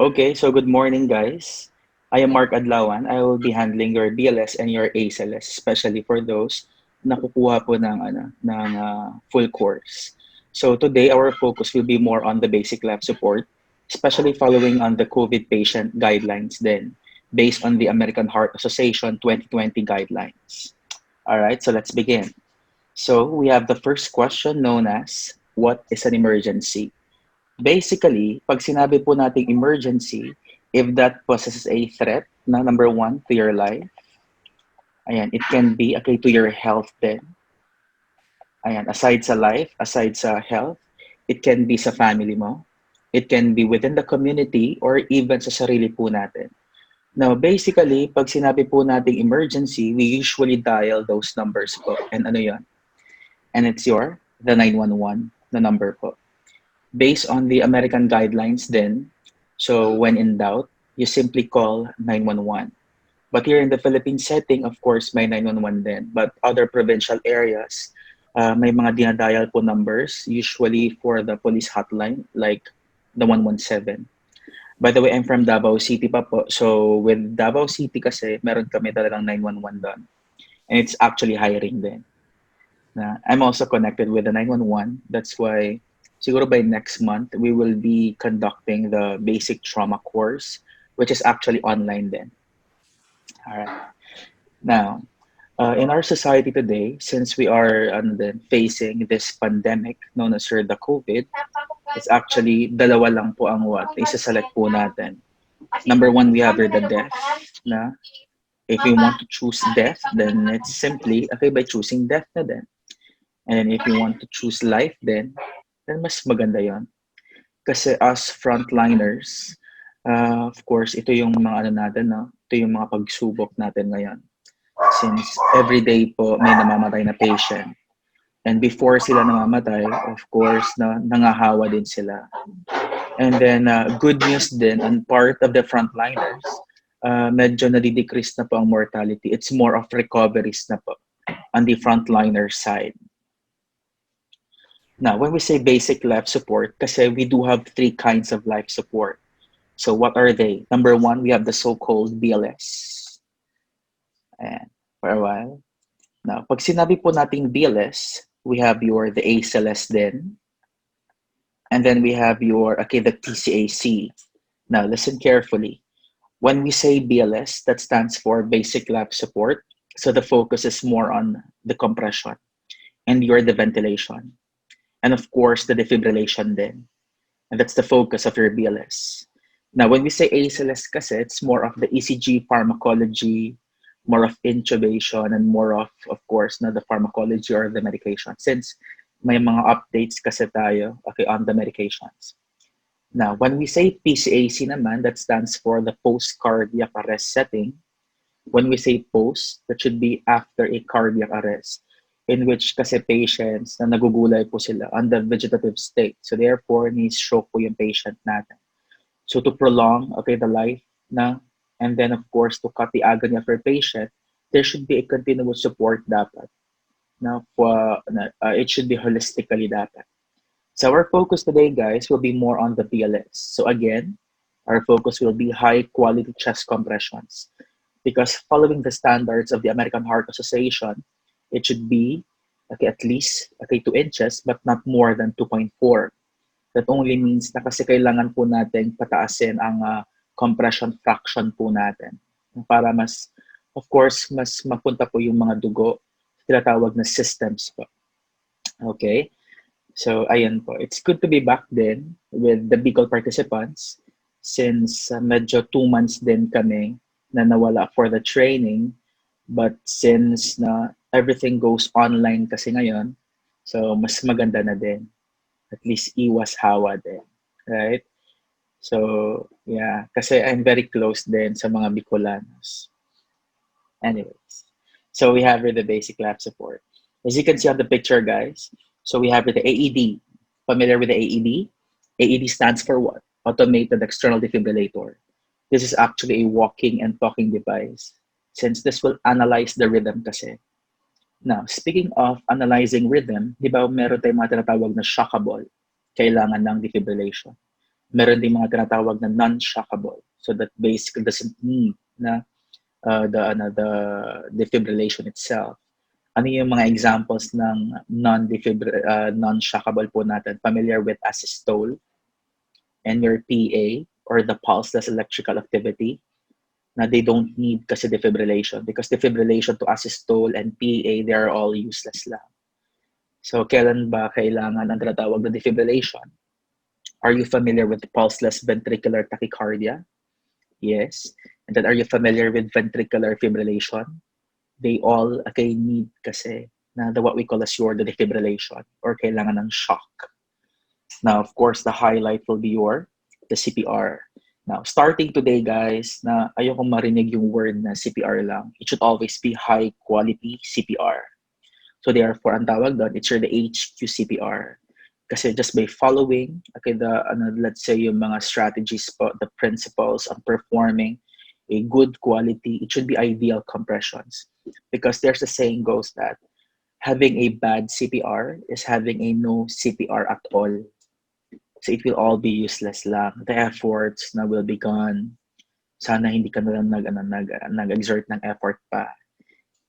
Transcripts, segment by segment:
Okay, so good morning, guys. I am Mark Adlawan. I will be handling your BLS and your ACLS, especially for those na kukuha po ng full course. So today, our focus will be more on the basic lab support, especially following on the COVID patient guidelines then, based on the American Heart Association 2020 guidelines. All right, so let's begin. So we have the first question known as, what is an emergency? Basically, pag sinabi po nating emergency, if that poses a threat na number one to your life, ayan, it can be okay to your health then. Ayan, aside sa life, aside sa health, it can be sa family mo, it can be within the community, or even sa sarili po natin. Now, basically, pag sinabi po nating emergency, we usually dial those numbers po. And ano yon? And it's the 911 na number po. Based on the American guidelines then, so when in doubt, you simply call 911. But here in the Philippine setting, of course, may 911 din. But other provincial areas, may mga dinadial po numbers, usually for the police hotline, like the 117. By the way, I'm from Davao City pa po. So with Davao City kasi, meron kami talagang 911 doon. And it's actually hiring din. I'm also connected with the 911. That's why siguro by next month, we will be conducting the basic trauma course, which is actually online then. All right. Now, in our society today, since we are facing this pandemic known as the COVID, it's actually dalawa lang po ang what isa-select po natin. Number one, we have here the death. Na if we want to choose death, then it's simply okay by choosing death na din. And if you want to choose life then mas maganda yon. Kasi as frontliners, of course, ito yung mga ano natin, no? Ito yung mga pagsubok natin ngayon. Since every day po may namamatay na patient. And before sila namamatay, of course, nangahawa din sila. And then, good news din, on part of the frontliners, medyo nadidecrease na po ang mortality. It's more of recoveries na po on the frontliner side. Now, when we say basic life support, kasi we do have three kinds of life support. So what are they? Number one, we have the so-called BLS. Ayan, for a while. Now, pag sinabi po nating BLS, we have the ACLS then. And then we have the TCAC. Now, listen carefully. When we say BLS, that stands for basic life support. So the focus is more on the compression and the ventilation. And of course, the defibrillation then. And that's the focus of your BLS. Now, when we say ACLS kasi, it's more of the ECG pharmacology, more of intubation, and more of course, the pharmacology or the medication. Since may mga updates kasi tayo on the medications. Now, when we say PCAC naman, that stands for the post-cardiac arrest setting. When we say post, that should be after a cardiac arrest, in which kasi patients na nagugulay po sila on the vegetative state. So therefore, ni-stroke po yung patient natin. So to prolong, the life and then of course, to cut the agony of your patient, there should be a continuous support dapat. Now, it should be holistically dapat. So our focus today, guys, will be more on the BLS. So again, our focus will be high quality chest compressions. Because following the standards of the American Heart Association, it should be at least 2 inches, but not more than 2.4. That only means na kasi kailangan po natin pataasin ang compression fraction po natin. Para mas mapunta po yung mga dugo, tinatawag na systems po. Okay? So, ayan po. It's good to be back then with the Bicol participants since medyo 2 months din kami na nawala for the training. But since everything goes online kasi ngayon, so mas maganda na din. At least iwas hawa din. Right? So, yeah. Kasi I'm very close din sa mga Bicolanos. Anyways. So, we have here the basic lab support. As you can see on the picture, guys, so we have here the AED. Familiar with the AED? AED stands for what? Automated External Defibrillator. This is actually a walking and talking device since this will analyze the rhythm kasi. Now, speaking of analyzing rhythm, di ba meron tayong mga tinatawag na shockable, kailangan ng defibrillation. Meron din mga tinatawag na non-shockable. So that basically doesn't need na the defibrillation itself. Ano yung mga examples ng non-shockable po natin? Familiar with asystole and your PA or the pulseless electrical activity na they don't need kasi defibrillation because defibrillation to asystole and PA, they are all useless lang. So, kailan ba kailangan ang tinatawag na defibrillation? Are you familiar with pulseless ventricular tachycardia? Yes. And then, are you familiar with ventricular fibrillation? They all need kasi na what we call as the defibrillation or kailangan ng shock. Now, of course, the highlight will be the CPR. Now, starting today, guys, na ayokong marinig yung word na CPR lang. It should always be high quality CPR. So therefore, ang tawag doon, it's the HQ CPR. Kasi just by following, let's say yung mga strategies po, the principles of performing a good quality, it should be ideal compressions. Because there's a saying goes that having a bad CPR is having a no CPR at all. So it will all be useless lang. The efforts na will be gone. Sana hindi ka na lang nag-exert ng effort pa.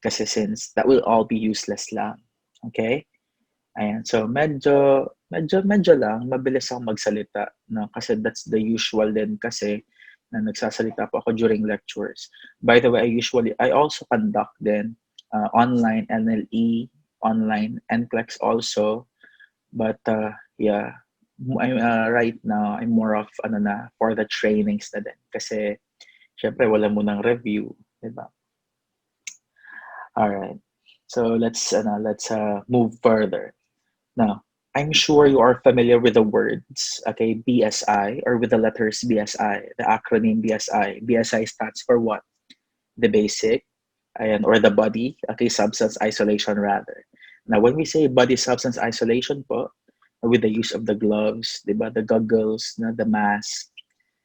Kasi since that will all be useless lang. Okay? Ayan. So medyo lang, mabilis akong magsalita. No? Kasi that's the usual din kasi na nagsasalita po ako during lectures. By the way, I also conduct then online NLE, online NCLEX also. But yeah, right now, I'm more of for the trainings na din. Kasi syempre wala munang review. Diba? Alright. So let's move further. Now, I'm sure you are familiar with the words, okay, BSI, or with the letters BSI, the acronym BSI. BSI stands for what? The basic, or the body, okay, substance isolation rather. Now, when we say body substance isolation po, with the use of the gloves, diba, the goggles, the mask,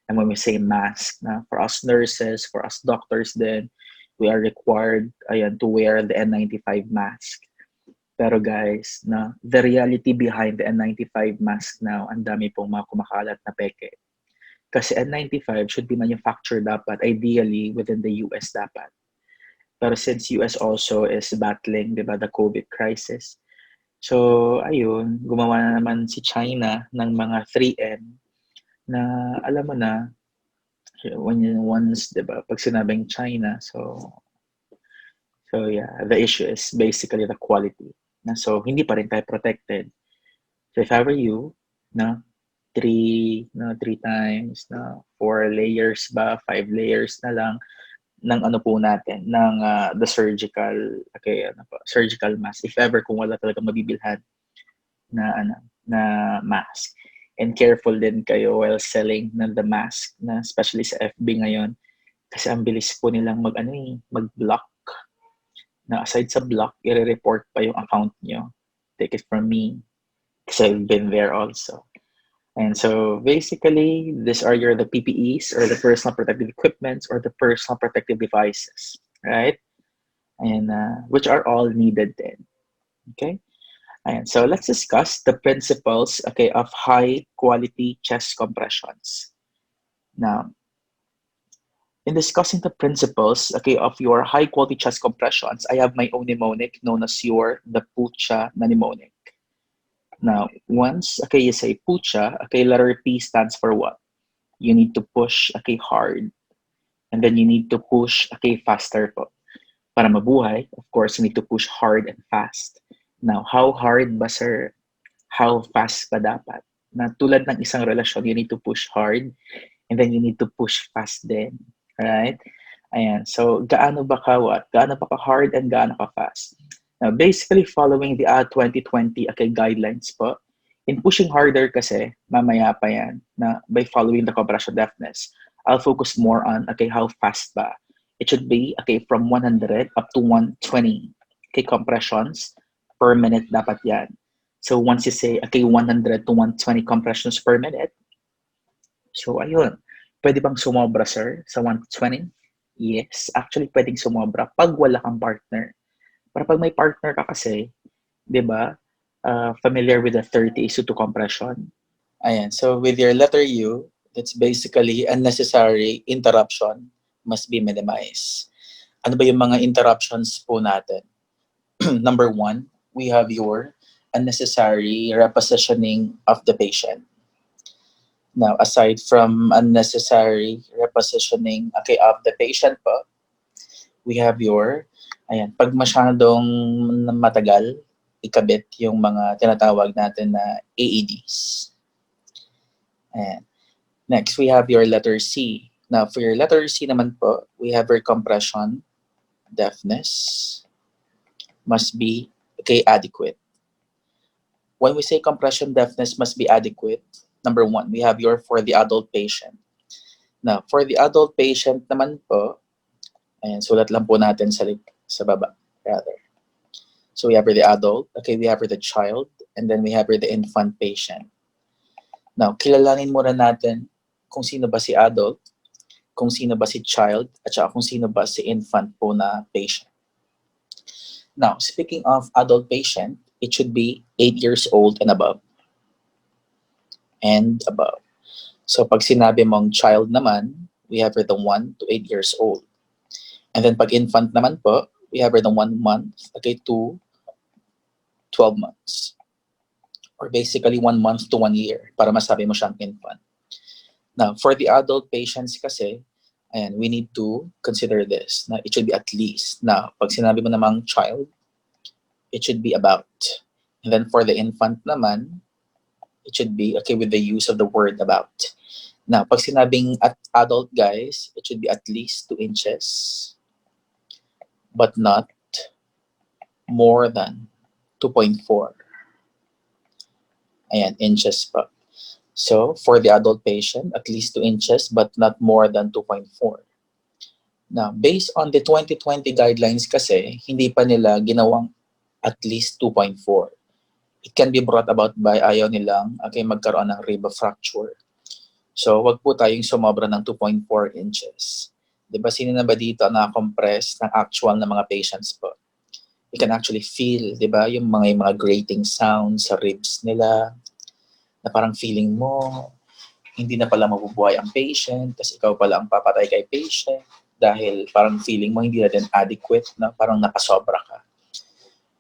and when we say mask, for us nurses, for us doctors then, we are required to wear the N95 mask. Pero guys, the reality behind the N95 mask now, ang dami pong mga kumakalat na peke. Kasi N95 should be manufactured dapat, ideally within the US dapat. Pero since US also is battling, diba, the COVID crisis, so ayun, gumawa na naman si China ng mga 3M na alam mo na, once, diba, pag sinabing China, so yeah, the issue is basically the quality. So, hindi pa rin tayo protected. So, if ever you, three times, 4 layers ba, 5 layers na lang ng po natin, ng the surgical, surgical mask. If ever kung wala talaga mabibilhan na mask. And careful din kayo while selling the mask, especially sa FB ngayon. Kasi ang bilis po nilang mag-block. Na aside sa block, i-report pa yung account nyo. Take it from me. Because I've been there also. And so basically, these are the PPEs or the personal protective equipments or the personal protective devices, right? And which are all needed then. Okay? And so let's discuss the principles, of high quality chest compressions. Now, in discussing the principles, of your high-quality chest compressions, I have my own mnemonic known as the Pucha na mnemonic. Now, once, you say Pucha, letter P stands for what? You need to push, hard. And then you need to push, faster po. Para mabuhay, of course, you need to push hard and fast. Now, how hard ba, sir? How fast ba dapat? Na tulad ng isang relasyon, you need to push hard and then you need to push fast din. Right? Ayan. So, gaano ba ka hard and gaano ka fast? Now, basically following the 2020 guidelines po, in pushing harder kasi, mamaya pa yan, na by following the compression deftness, I'll focus more on, how fast ba? It should be, from 100 up to 120, compressions per minute dapat yan. So, once you say, 100 to 120 compressions per minute, so, ayun. Pwede bang sumobra, sir, sa 120? Yes, actually pwedeng sumobra pag wala kang partner. Para pag may partner ka kasi, di ba, familiar with the 30:2 compression? Ayan. So with your letter U, that's basically unnecessary interruption must be minimized. Ano ba yung mga interruptions po natin? Number one, we have your unnecessary repositioning of the patient. Now, aside from unnecessary repositioning of the patient po, we have your, ayan, pag masyadong matagal, ikabit yung mga tinatawag natin na AEDs. Ayan. Next, we have your letter C. Now, for your letter C naman po, we have your compression, deafness, must be adequate. When we say compression deafness must be adequate, number one, we have your for the adult patient. Now, for the adult patient naman po, ayan, sulat lang po natin sa baba, rather. So we have the adult, we have the child, and then we have the infant patient. Now, kilalanin muna natin kung sino ba si adult, kung sino ba si child, at saka kung sino ba si infant po na patient. Now, speaking of adult patient, it should be 8 years old and above. And above. So pag sinabi mong child naman, we have the 1 to 8 years old. And then pag infant naman po, we have the 1 month, to 12 months. Or basically 1 month to 1 year para masabi mo siyang infant. Now, for the adult patients kasi, and we need to consider this, na it should be at least. Now, pag sinabi mo namang child, it should be about. And then for the infant naman, it should be with the use of the word about. Now, pag sinabing adult, guys, it should be at least 2 inches, but not more than 2.4. Ayan, inches pa. So, for the adult patient, at least 2 inches, but not more than 2.4. Now, based on the 2020 guidelines kasi, hindi pa nila ginawang at least 2.4. It can be brought about by ayaw nilang magkaroon ng rib fracture. So, wag po tayong sumobra ng 2.4 inches. Diba, sino na ba dito na-compress ng actual na mga patients po? You can actually feel, diba, yung mga grating sounds sa ribs nila, na parang feeling mo, hindi na pala mabubuhay ang patient, kasi ikaw pala ang papatay kay patient, dahil parang feeling mo hindi na din adequate, na parang nakasobra ka.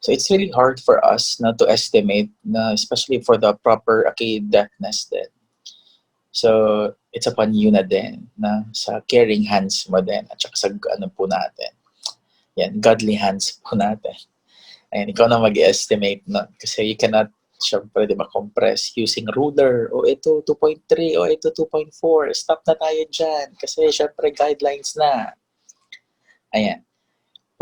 So it's really hard for us na to estimate, na especially for the proper deafness din. So it's upon you na din, na sa caring hands mo din, at saka sa po natin. Yan, godly hands po natin. Ayan, ikaw na mag-estimate nun. Kasi you cannot, syempre, di ba, compress using ruler. O ito, 2.3. O ito, 2.4. Stop na tayo dyan. Kasi, syempre, guidelines na. Ayan.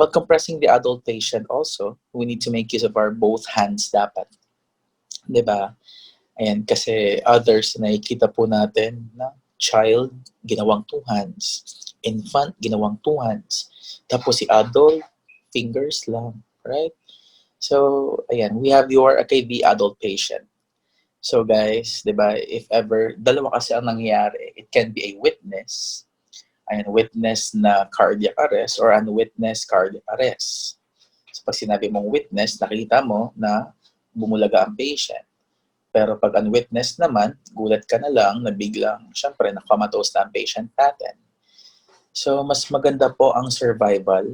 While compressing the adult patient also, we need to make use of our both hands dapat. Di ba? Ayan, kasi others, nakikita po natin na child, ginawang 2 hands. Infant, ginawang 2 hands. Tapos si adult, fingers lang. Right? So, ayan, we have your the adult patient. So guys, di ba, if ever, dalawa kasi ang nangyayari, it can be a witness, ayan, witness na cardiac arrest or unwitnessed cardiac arrest. So pag sinabi mong witness, nakita mo na bumulaga ang patient. Pero pag unwitnessed naman, gulat ka na lang, na biglang, syempre, nakamatose na ang patient natin. So, mas maganda po ang survival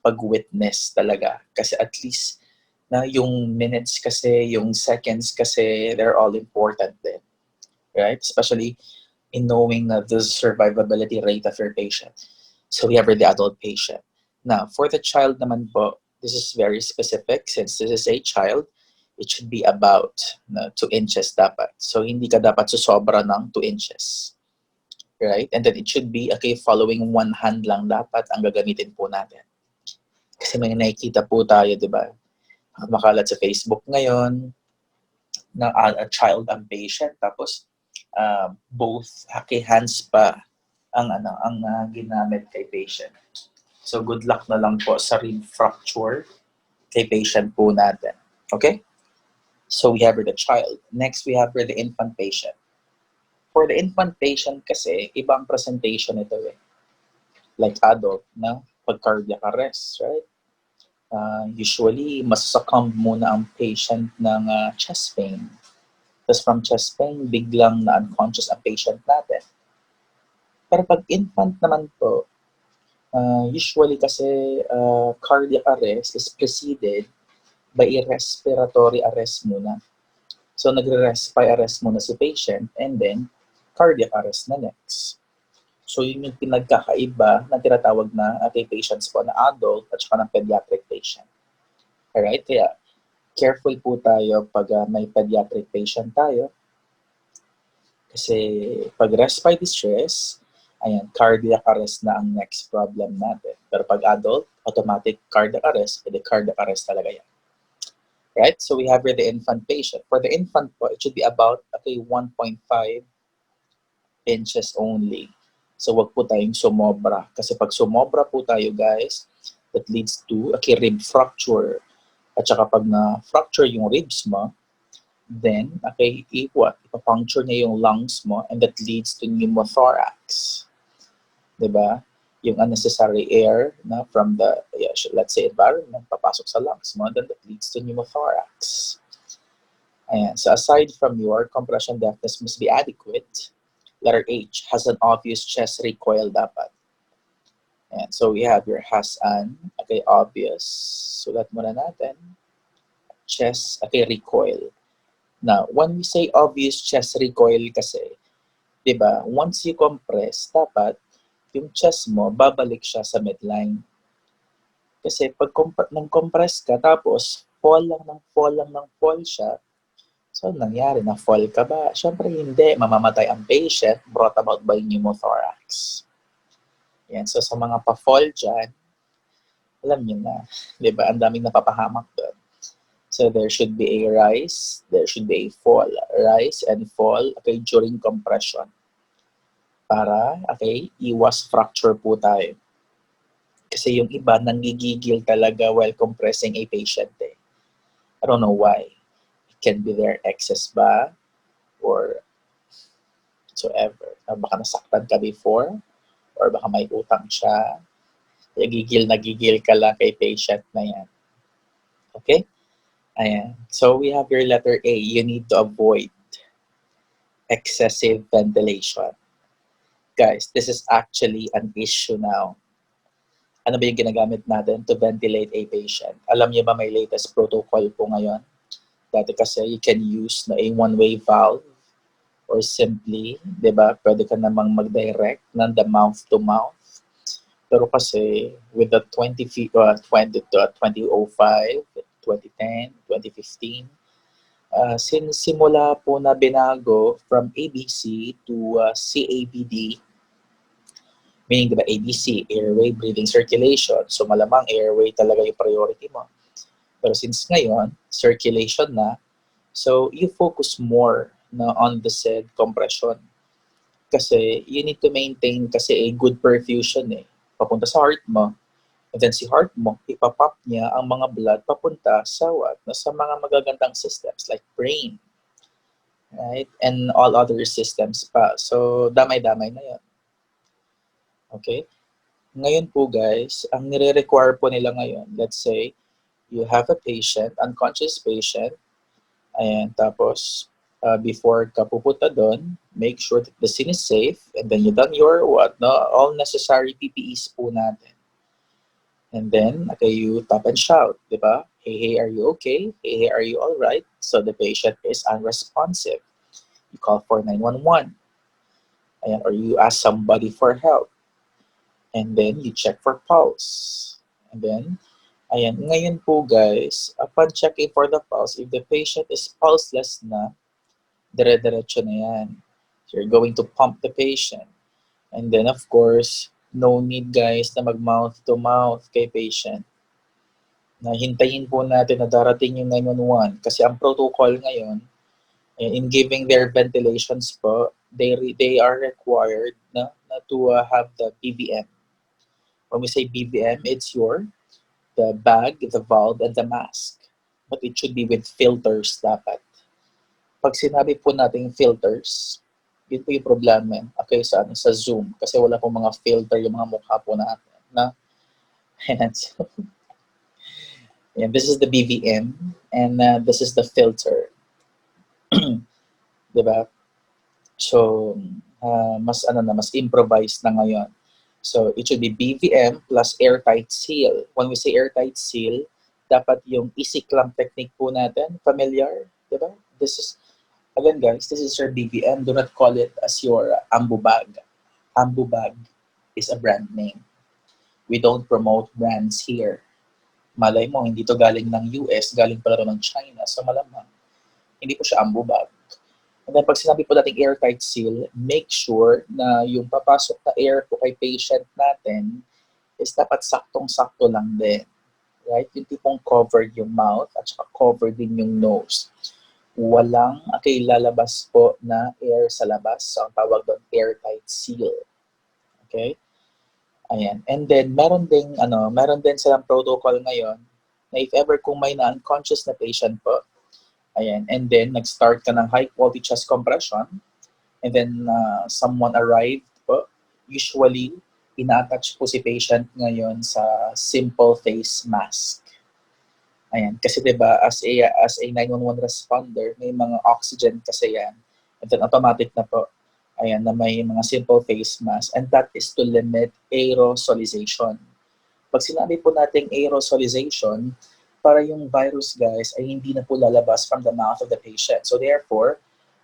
pag witness talaga. Kasi at least, na yung minutes kasi, yung seconds kasi, they're all important din. Right? Especially in knowing the survivability rate of your patient. So we have the adult patient. Now, for the child naman po, this is very specific. Since this is a child, it should be about 2 inches dapat. So hindi ka dapat susobra ng 2 inches. Right? And then it should be, following 1 hand lang dapat ang gagamitin po natin. Kasi may nakikita po tayo, di ba? Makalat sa Facebook ngayon, na a child ang patient, tapos both hands pa ang ginamit kay patient. So good luck na lang po sa rib fracture kay patient po natin. Okay? So we have the child. Next, we have the infant patient. For the infant patient kasi, ibang presentation ito eh. Like adult, na pag cardiac arrest, right? Usually, mas succumb muna ang patient ng chest pain. Tapos from chest pain, biglang na-unconscious ang patient natin. Pero pag infant naman po, usually kasi cardiac arrest is preceded by a respiratory arrest muna. So nagre-respiratory arrest muna si patient and then cardiac arrest na next. So yun yung pinagkakaiba na tinatawag na patients po na adult at saka ng pediatric patient. Alright? Kaya careful po tayo pag may pediatric patient tayo. Kasi pag respiratory distress, ayan, cardiac arrest na ang next problem natin. Pero pag adult, automatic cardiac arrest, pwede cardiac arrest talaga yan. Right? So we have here the infant patient. For the infant po, it should be about 1.5 inches only. So wag po tayong sumobra. Kasi pag sumobra po tayo guys, that leads to rib fracture. At saka pag na-fracture yung ribs mo, then, ipapuncture niya yung lungs mo and that leads to pneumothorax. Diba? Yung unnecessary air na from the, let's say, environment, papasok sa lungs mo, then that leads to pneumothorax. Ayan. So aside from your compression deafness must be adequate, letter H, has an obvious chest recoil dapat. Ayan. So we have your has an, obvious. Sulat muna natin. Chest, recoil. Now, when we say obvious chest recoil kasi, di ba, once you compress, dapat yung chest mo, babalik siya sa midline. Kasi pag nang compress ka, tapos fall lang ng fall siya, so nangyari, na fall ka ba? Siyempre hindi, mamamatay ang patient brought about by pneumothorax. Yan, so sa mga pa-fall dyan, alam niyo na, di ba, ang daming napapahamak doon. So there should be a rise, there should be a fall. Rise and fall, during compression. Para, iwas fracture po tayo. Kasi yung iba, nanggigigil talaga while compressing a patient. I don't know why. It can be their excess ba? Or whatsoever. Baka nasaktan ka before? Or baka may utang siya. Kaya gigil ka lang kay patient na yan. Okay? Ayan. So we have your letter A. You need to avoid excessive ventilation. Guys, this is actually an issue now. Ano ba yung ginagamit natin to ventilate a patient? Alam niyo ba may latest protocol po ngayon? Dati kasi you can use a one-way valve or simply, di ba, pwede ka namang mag-direct ng the mouth-to-mouth. Pero kasi with the 2005, 2010, 2015, since simula po na binago from ABC to CABD, meaning diba ABC, airway, breathing, circulation, so malamang airway talaga yung priority mo. Pero since ngayon, circulation na, so you focus more na on the said compression. Kasi you need to maintain kasi a good perfusion papunta sa heart mo. And then si heart mo, ipapop niya ang mga blood papunta sa what? Sa mga magagandang systems like brain. Right? And all other systems pa. So, damay-damay na yan. Okay? Ngayon po guys, ang nire-require po nila ngayon, let's say, you have a patient, unconscious patient, ayan, tapos, before ka pupunta doon, make sure that the scene is safe, and then you done your all necessary PPEs po natin. And then, you tap and shout, di ba? Hey, are you okay? Hey, are you all right? So the patient is unresponsive. You call for 911. Ayan, or you ask somebody for help. And then, you check for pulse. And then, ayan, ngayon po guys, upon checking for the pulse, if the patient is pulseless na, dire-diretso na yan. So you're going to pump the patient. And then, of course, no need guys na mag-mouth to mouth kay patient. Na hintayin po natin na darating yung 911 kasi ang protocol ngayon in giving their ventilations po, they are required na to have the BVM. When we say BVM, it's the bag, the valve, and the mask. But it should be with filters dapat. Pag sinabi po natin filters, yun po yung problema. Sa Zoom. Kasi wala pong mga filter yung mga mukha po natin. And this is the BVM. And this is the filter. 'Di ba? So, mas improvised na ngayon. So, it should be BVM plus airtight seal. When we say airtight seal, dapat yung easy clamp technique po natin, familiar, di ba? This is, again guys, this is your BVM. Do not call it as your ambu bag. Ambu bag is a brand name. We don't promote brands here. Malay mo, hindi to galing ng US, galing pala to ng China. So, malamang, hindi po siya ambu bag. And then pag sinabi po natin airtight seal, make sure na yung papasok na air po kay patient natin is dapat saktong-sakto lang din. Right? Yung tipong covered yung mouth at saka covered din yung nose. Walang lalabas po na air sa labas. So ang tawag doon airtight seal. Okay? Ayan. And then meron din silang protocol ngayon na if ever kung may na-unconscious na patient po, ayan. And then, nag-start ka ng high-quality chest compression. And then, someone arrived po. Usually, ina-attach po si patient ngayon sa simple face mask. Ayan. Kasi diba, as a 911 responder, may mga oxygen kasi yan. And then, automatic na po. Ayan, na may mga simple face mask. And that is to limit aerosolization. Pag sinabi po natin aerosolization, para yung virus, guys, ay hindi na po lalabas from the mouth of the patient. So therefore,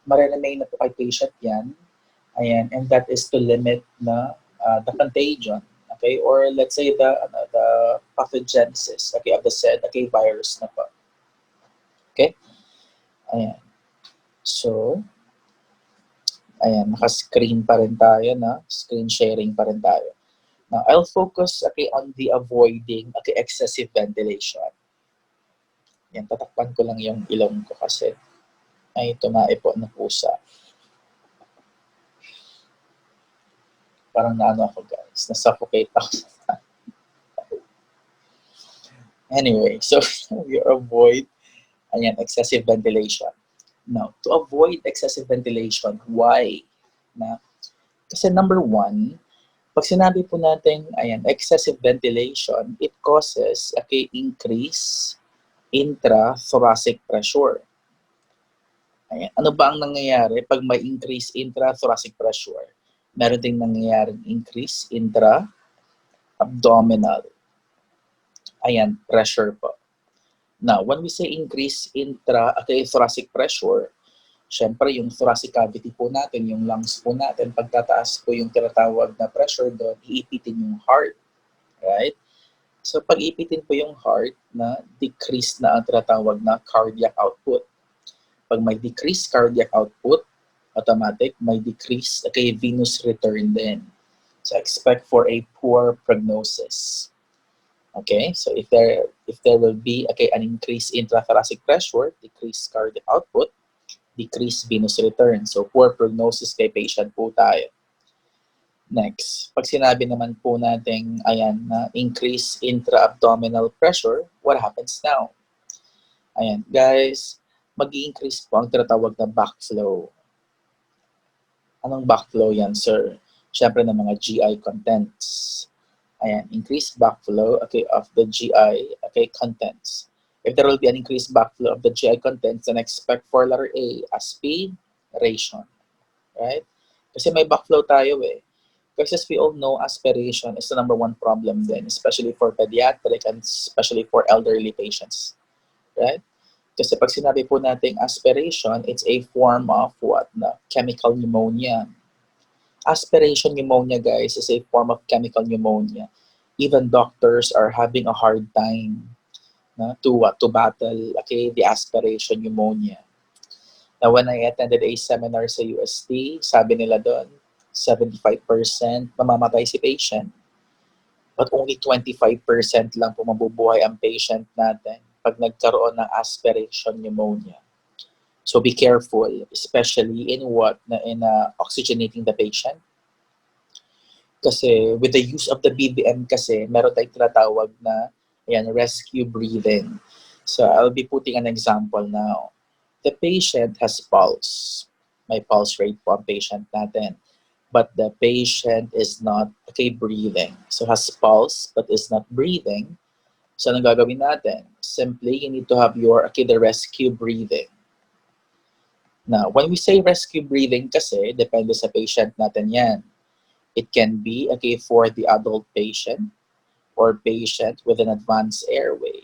mariremain na po kay patient yan. Ayan, and that is to limit na the contagion, okay? Or let's say the pathogenesis, okay, of the said, okay, virus na po. Okay? Ayan. So, ayan, naka-screen pa rin tayo, na screen sharing pa rin tayo. Now, I'll focus, okay, on the avoiding, okay, excessive ventilation. Yan, tatakpan ko lang yung ilong ko kasi ay tumae po na pusa. Parang naano ako, guys. Nasuffocate ako. Anyway, so we avoid excessive ventilation. Now, to avoid excessive ventilation, why? Kasi number one, pag sinabi po natin, excessive ventilation, it causes increase intrathoracic pressure. Ayan. Ano ba ang nangyayari pag may increase intrathoracic pressure? Meron ding nangyayaring increase intra-abdominal. Pressure po. Now, when we say increase thoracic pressure, syempre yung thoracic cavity po natin, yung lungs po natin, pagtataas po yung tinatawag na pressure doon, iipitin yung heart. Right? So, pag ipitin po yung heart, na decrease na ang tinatawag na cardiac output. Pag may decreased cardiac output, automatic, may decrease venous return din. So, expect for a poor prognosis. Okay? So, if there will be an increase in intrathoracic pressure, decreased cardiac output, decreased venous return. So, poor prognosis kay patient po tayo. Next, pag sinabi naman po natin, na increase intra-abdominal pressure, what happens now? Guys, mag-i-increase po ang tinatawag na backflow. Anong backflow yan, sir? Siyempre ng mga GI contents. Increased backflow, of the GI, contents. If there will be an increased backflow of the GI contents, then expect for letter A, aspiration. Right? Kasi may backflow tayo eh. Because as we all know, aspiration is the number one problem then, especially for pediatric and especially for elderly patients. Right? Kasi pag sinabi po natin aspiration, it's a form of what? Chemical pneumonia. Aspiration pneumonia, guys, is a form of chemical pneumonia. Even doctors are having a hard time to battle the aspiration pneumonia. Now, when I attended a seminar sa UST, sabi nila doon, 75% mamamatay si patient. But only 25% lang po mabubuhay ang patient natin pag nagkaroon ng aspiration pneumonia. So be careful, especially in oxygenating the patient. Kasi with the use of the BBM kasi, meron tayong tinatawag na rescue breathing. So I'll be putting an example now. The patient has pulse. May pulse rate po ang patient natin. But the patient is not breathing. So has pulse but is not breathing. So anong gagawin natin? Simply, you need to have the rescue breathing. Now, when we say rescue breathing kasi, depende sa patient natin yan. It can be, okay, for the adult patient or patient with an advanced airway.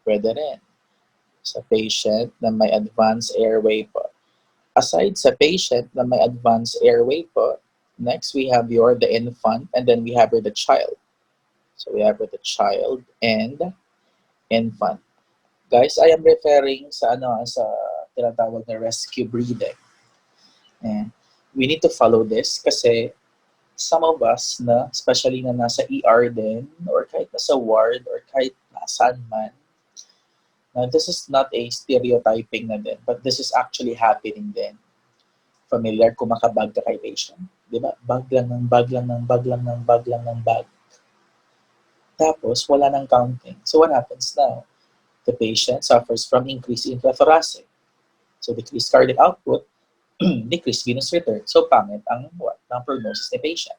Pwede rin. Sa patient na may advanced airway po. Aside sa patient na may advanced airway po, next we have the infant, and then we have the child. So we have the child and infant. Guys, I am referring sa sa tinatawag na rescue breathing. And we need to follow this kasi some of us na, especially na nasa ER din, or kahit nasa ward, or kahit nasaan man, now this is not a stereotyping na din, but this is actually happening din. Familiar kung makabag ka kay patient. Di ba? Bag lang ng bag lang ng bag lang ng bag lang ng bag. Tapos, wala nang counting. So what happens now? The patient suffers from increased intrathoracic. So decreased cardiac output, decreased venous return. So pangit ang prognosis ni patient.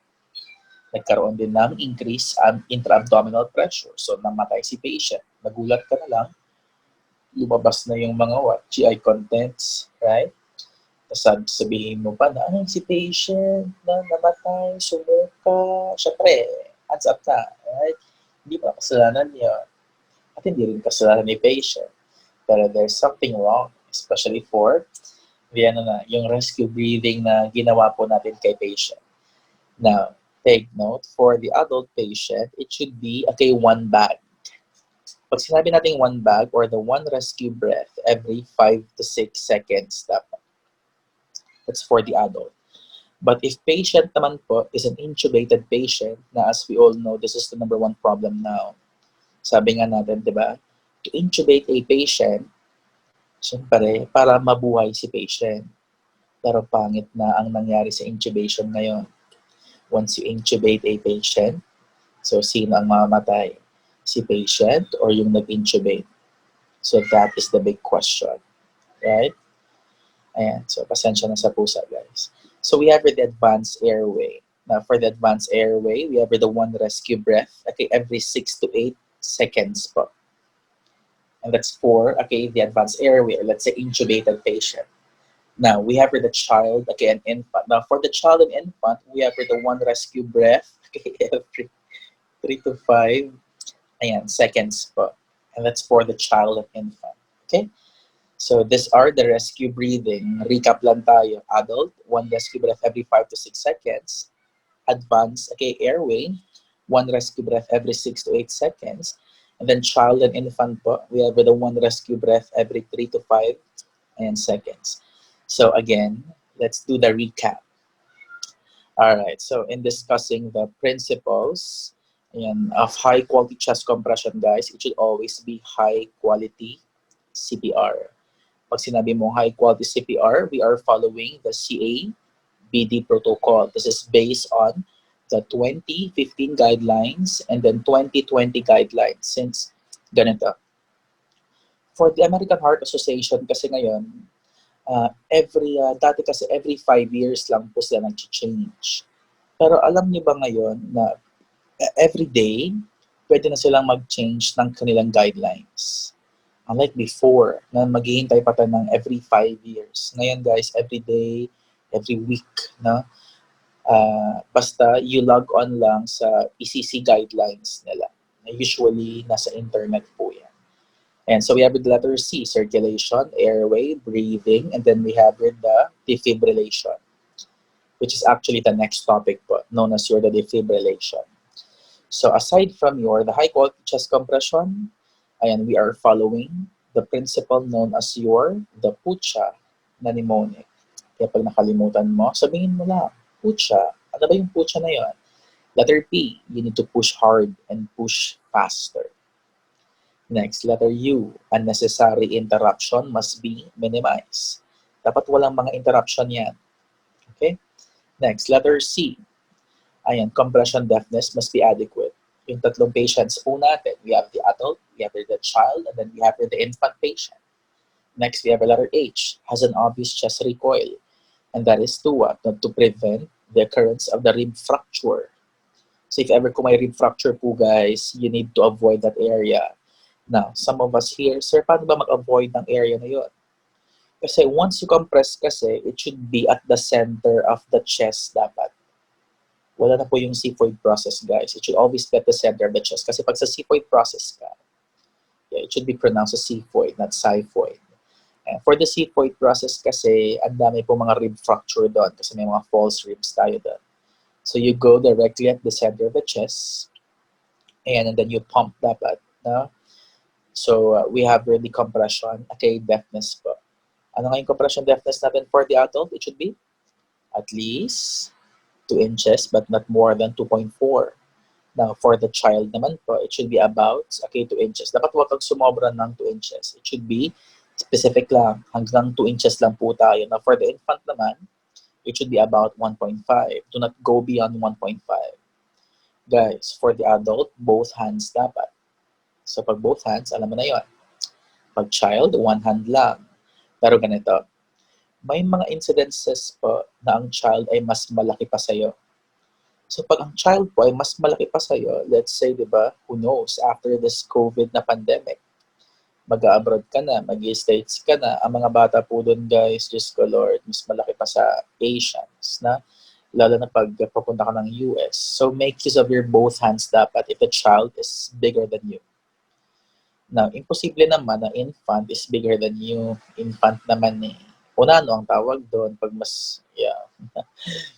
Nagkaroon din ng increase ang intra-abdominal pressure. So namatay si patient. Nagulat ka na lang, lumabas na yung mga GI contents, right? Tapos sabihin mo pa na, si patient na namatay, sumuka, syempre, hands up na, right? Hindi pa kasalanan niya. At hindi rin kasalanan ni patient. Pero there's something wrong, especially for yung rescue breathing na ginawa po natin kay patient. Now, take note, for the adult patient, it should be, okay, 1 bag. Pag sinabi natin 1 bag or the 1 rescue breath every 5 to 6 seconds dapat. That's for the adult. But if patient naman po is an intubated patient, na as we all know, this is the number 1 problem now. Sabi nga natin, di ba? To intubate a patient, siyempre, para mabuhay si patient. Pero pangit na ang nangyari sa intubation ngayon. Once you intubate a patient, so sino ang mamamatay? Si patient or yung nag-intubate? So that is the big question. Right? Ayan. So pasensya na sa pusa, guys. So we have the advanced airway. Now for the advanced airway, we have the 1 rescue breath, okay, every 6 to 8 seconds po. And that's for, okay, the advanced airway, or let's say intubated patient. Now, we have the child, okay, and infant. Now, for the child and infant, we have the 1 rescue breath, okay, every 3 to 5 seconds po. And that's for the child and infant, okay? So, these are the rescue breathing. Recap lang tayo. Adult, 1 rescue breath every 5 to 6 seconds. Advanced, okay, airway, 1 rescue breath every 6 to 8 seconds. And then child and infant po, we have the 1 rescue breath every 3 to 5 seconds. So again, let's do the recap. All right, so in discussing the principles of high quality chest compression, guys, it should always be high quality CPR. Pag sinabi mo high quality CPR, we are following the CA-BD protocol. This is based on the 2015 guidelines and then 2020 guidelines. Since ganito, for the American Heart Association kasi ngayon, dati kasi every 5 years lang po sila nag-change. Pero alam niyo ba ngayon na every day, pwede na silang mag-change ng kanilang guidelines. Unlike before, na maghihintay pa tayo ng every 5 years. Ngayon guys, every day, every week, na basta you log on lang sa ECC guidelines nila. Usually, nasa internet po yan. And so we have the letter C, circulation, airway, breathing, and then we have the defibrillation, which is actually the next topic po, known as the defibrillation. So aside from the high quality chest compression, we are following the principle known as the pucha na mnemonic. Kaya pag nakalimutan mo, sabihin mo lang, pucha. Ano ba yung pucha na yun? Letter P, you need to push hard and push faster. Next, letter U, unnecessary interruption must be minimized. Dapat walang mga interruption yan. Okay? Next, letter C, compression deafness must be adequate. Yung 3 patients po natin, we have the adult, we have the child, and then we have the infant patient. Next, we have a letter H, has an obvious chest recoil. And that is to what? To prevent the occurrence of the rib fracture. So if ever kung may rib fracture po guys, you need to avoid that area. Now, some of us here, sir, paano ba mag-avoid ng area na yun? Kasi once you compress kasi, it should be at the center of the chest dapat. Wala na po yung xiphoid process, guys. It should always be at the center of the chest. Kasi pag sa xiphoid process ka, yeah, it should be pronounced as xiphoid, not xiphoid. And for the xiphoid process kasi, ang dami po mga rib fracture doon kasi may mga false ribs tayo doon. So you go directly at the center of the chest and then you pump dapat. No? So we have really compression. Okay, deafness po. Ano nga yung compression deafness natin for the adult? It should be at least 2 inches but not more than 2.4. Now, for the child naman po, it should be about, okay, 2 inches. Dapat huwag kang sumobra ng 2 inches. It should be specific lang. Hanggang 2 inches lang po tayo. Now, for the infant naman, it should be about 1.5. Do not go beyond 1.5. Guys, for the adult, both hands dapat. So, pag both hands, alam mo na yon. Pag child, one hand lang. Pero ganito, may mga incidences po na ang child ay mas malaki pa sa'yo. So pag ang child po ay mas malaki pa sa'yo, let's say, di ba, who knows, after this COVID na pandemic, mag-abroad ka na, mag-States ka na, ang mga bata po doon, guys, Diyos ko Lord, mas malaki pa sa Asians, na lalo na pag papunta ka ng US. So make use of your both hands dapat if the child is bigger than you. Now, imposible naman na infant is bigger than you. Infant naman eh. Unano ang tawag doon pag mas, yeah.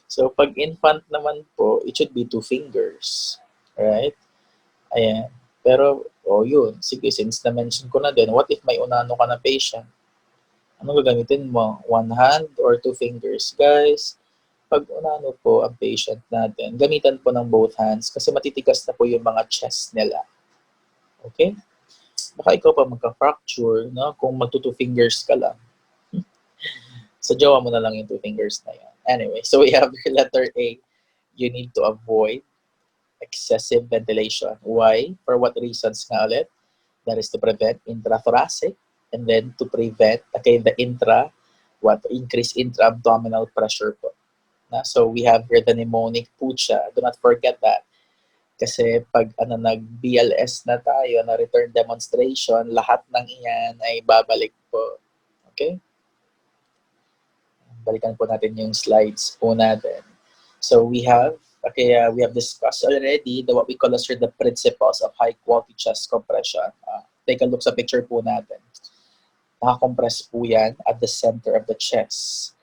So, pag infant naman po, it should be 2 fingers. Right? Ayan. Pero, yun. Sige, since na-mention ko na din, what if may unano ka na patient? Ano gagamitin mo? 1 hand or 2 fingers? Guys, pag unano po ang patient natin, gamitan po ng both hands kasi matitigas na po yung mga chest nila. Okay? Baka ikaw pa magka-fracture, no? Kung magto 2 fingers ka lang. So, jowa mo na lang yung 2 fingers na yan. Anyway, so we have your letter A. You need to avoid excessive ventilation. Why? For what reasons nga ulit? That is to prevent intrathoracic and then to prevent, okay, the increase intra-abdominal pressure po. So we have here the mnemonic pucha. Do not forget that. Kasi pag nag-BLS na tayo, na return demonstration, lahat ng iyan ay babalik po. Okay? Balikan po natin yung slides po natin. So we have discussed already what we call as the principles of high quality chest compression. Take a look sa picture po natin. Nakakompress po yan at the center of the chest.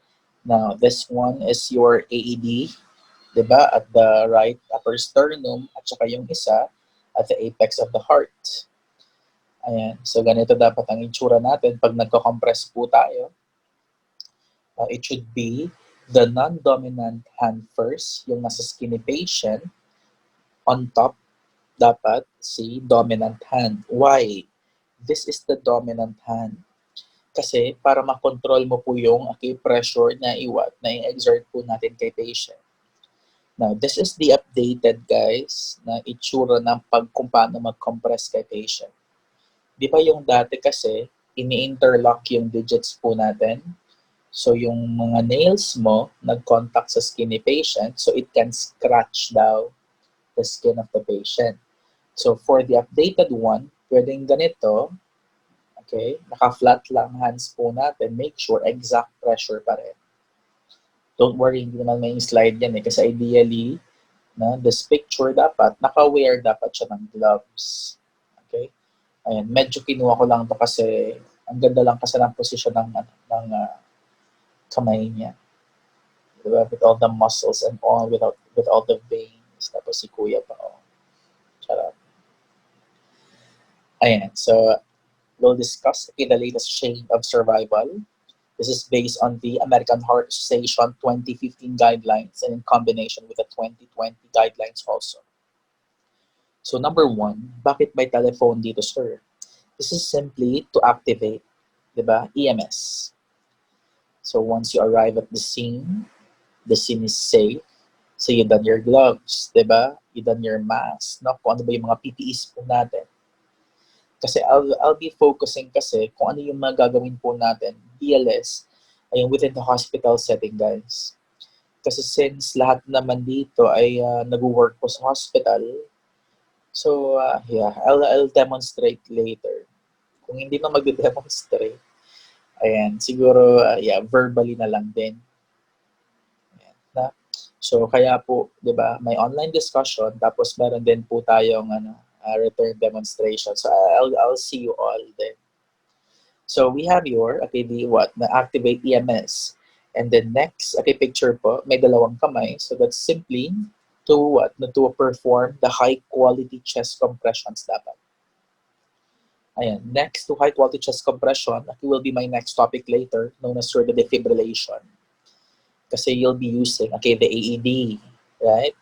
Now, this one is your AED, diba? At the right upper sternum at saka yung isa at the apex of the heart. Ayan. So ganito dapat ang itsura natin pag nagko-compress po tayo. It should be the non-dominant hand first, yung nasa skinny patient. On top, dapat si dominant hand. Why? This is the dominant hand. Kasi para makontrol mo po yung pressure na i-exert po natin kay patient. Now, this is the updated, guys, na itsura ng kung paano mag-compress kay patient. Di ba yung dati kasi, ini-interlock yung digits po natin. So, yung mga nails mo, nag-contact sa skinny patient, so it can scratch daw the skin of the patient. So, for the updated one, pwedeng ganito, okay, naka-flat lang hands po natin, make sure exact pressure pa rin. Don't worry, hindi naman may slide yan kasi ideally, this picture dapat, naka-wear dapat siya ng gloves. Okay? Ayan, medyo kinuha ko lang ito kasi, ang ganda lang kasi ng posisyon ng kamay niya. Diba? With all the muscles and all, with all the veins. Tapos si kuya pa. Charot. Ayan. So, we'll discuss the latest chain of survival. This is based on the American Heart Association 2015 guidelines and in combination with the 2020 guidelines also. So, number 1, bakit may telephone dito, sir? This is simply to activate, diba? EMS. So once you arrive at the scene is safe. So you done your gloves, diba? You done your mask, no? Kung ano ba yung mga PPEs po natin. Kasi I'll be focusing kasi kung ano yung mga gagawin po natin, BLS, ay within the hospital setting, guys. Kasi since lahat naman dito ay nag-work po sa hospital, so I'll demonstrate later. Kung hindi na mag-demonstrate, Ayan, siguro, yeah, verbally na lang din. Ayan, na? So, kaya po, di ba, may online discussion, tapos meron din po tayong return demonstration. So, I'll see you all then. So, we have your, okay, the what, na activate EMS. And then next, okay, picture po, may dalawang kamay. So, that's simply to what, na to perform the high quality chest compressions dapat. Ayan. Next to high quality chest compression, that will be my next topic later, known as the defibrillation. Kasi you'll be using, okay, the AED, right?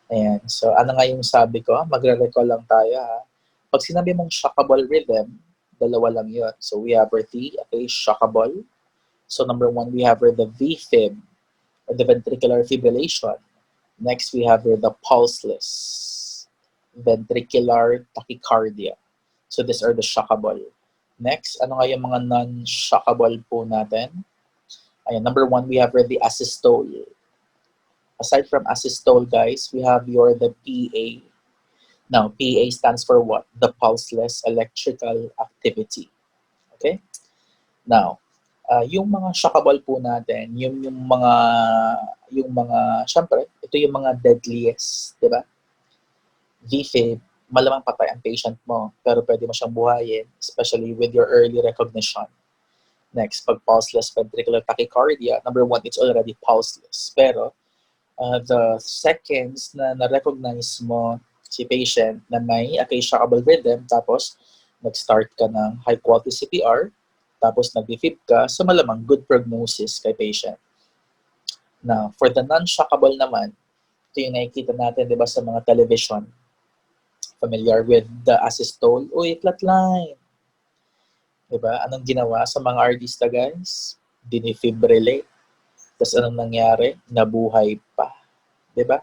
Ayan. So, ano nga yung sabi ko? Magre-recall lang tayo, ha? Pag sinabi mong shockable rhythm, dalawa lang yun. So, we have our T, okay, shockable. So, number one, we have the VFib, or the ventricular fibrillation. Next, we have the pulseless, ventricular tachycardia. So, these are the shockable. Next, ano nga yung mga non-shockable po natin? Ayan, number one, we have the asystole. Aside from asystole, guys, we have the PA. Now, PA stands for what? The pulseless electrical activity. Okay? Now, yung mga shockable po natin, syempre, ito yung mga deadliest, di ba? VFib, malamang patay ang patient mo, pero pwede mo siyang buhayin, especially with your early recognition. Next, pag pulseless ventricular tachycardia, number one, it's already pulseless. Pero, the seconds na na-recognize mo si patient na may shockable rhythm, tapos nag-start ka ng high-quality CPR, tapos nag-defib ka, so malamang good prognosis kay patient. Now, for the non-shockable naman, ito yung nakikita natin, di ba, sa mga television. Familiar with the asystole? Uy, flatline. Di ba? Anong ginawa sa mga artista, guys? Dinifibrillate. Tapos anong nangyari? Nabuhay pa. Di ba?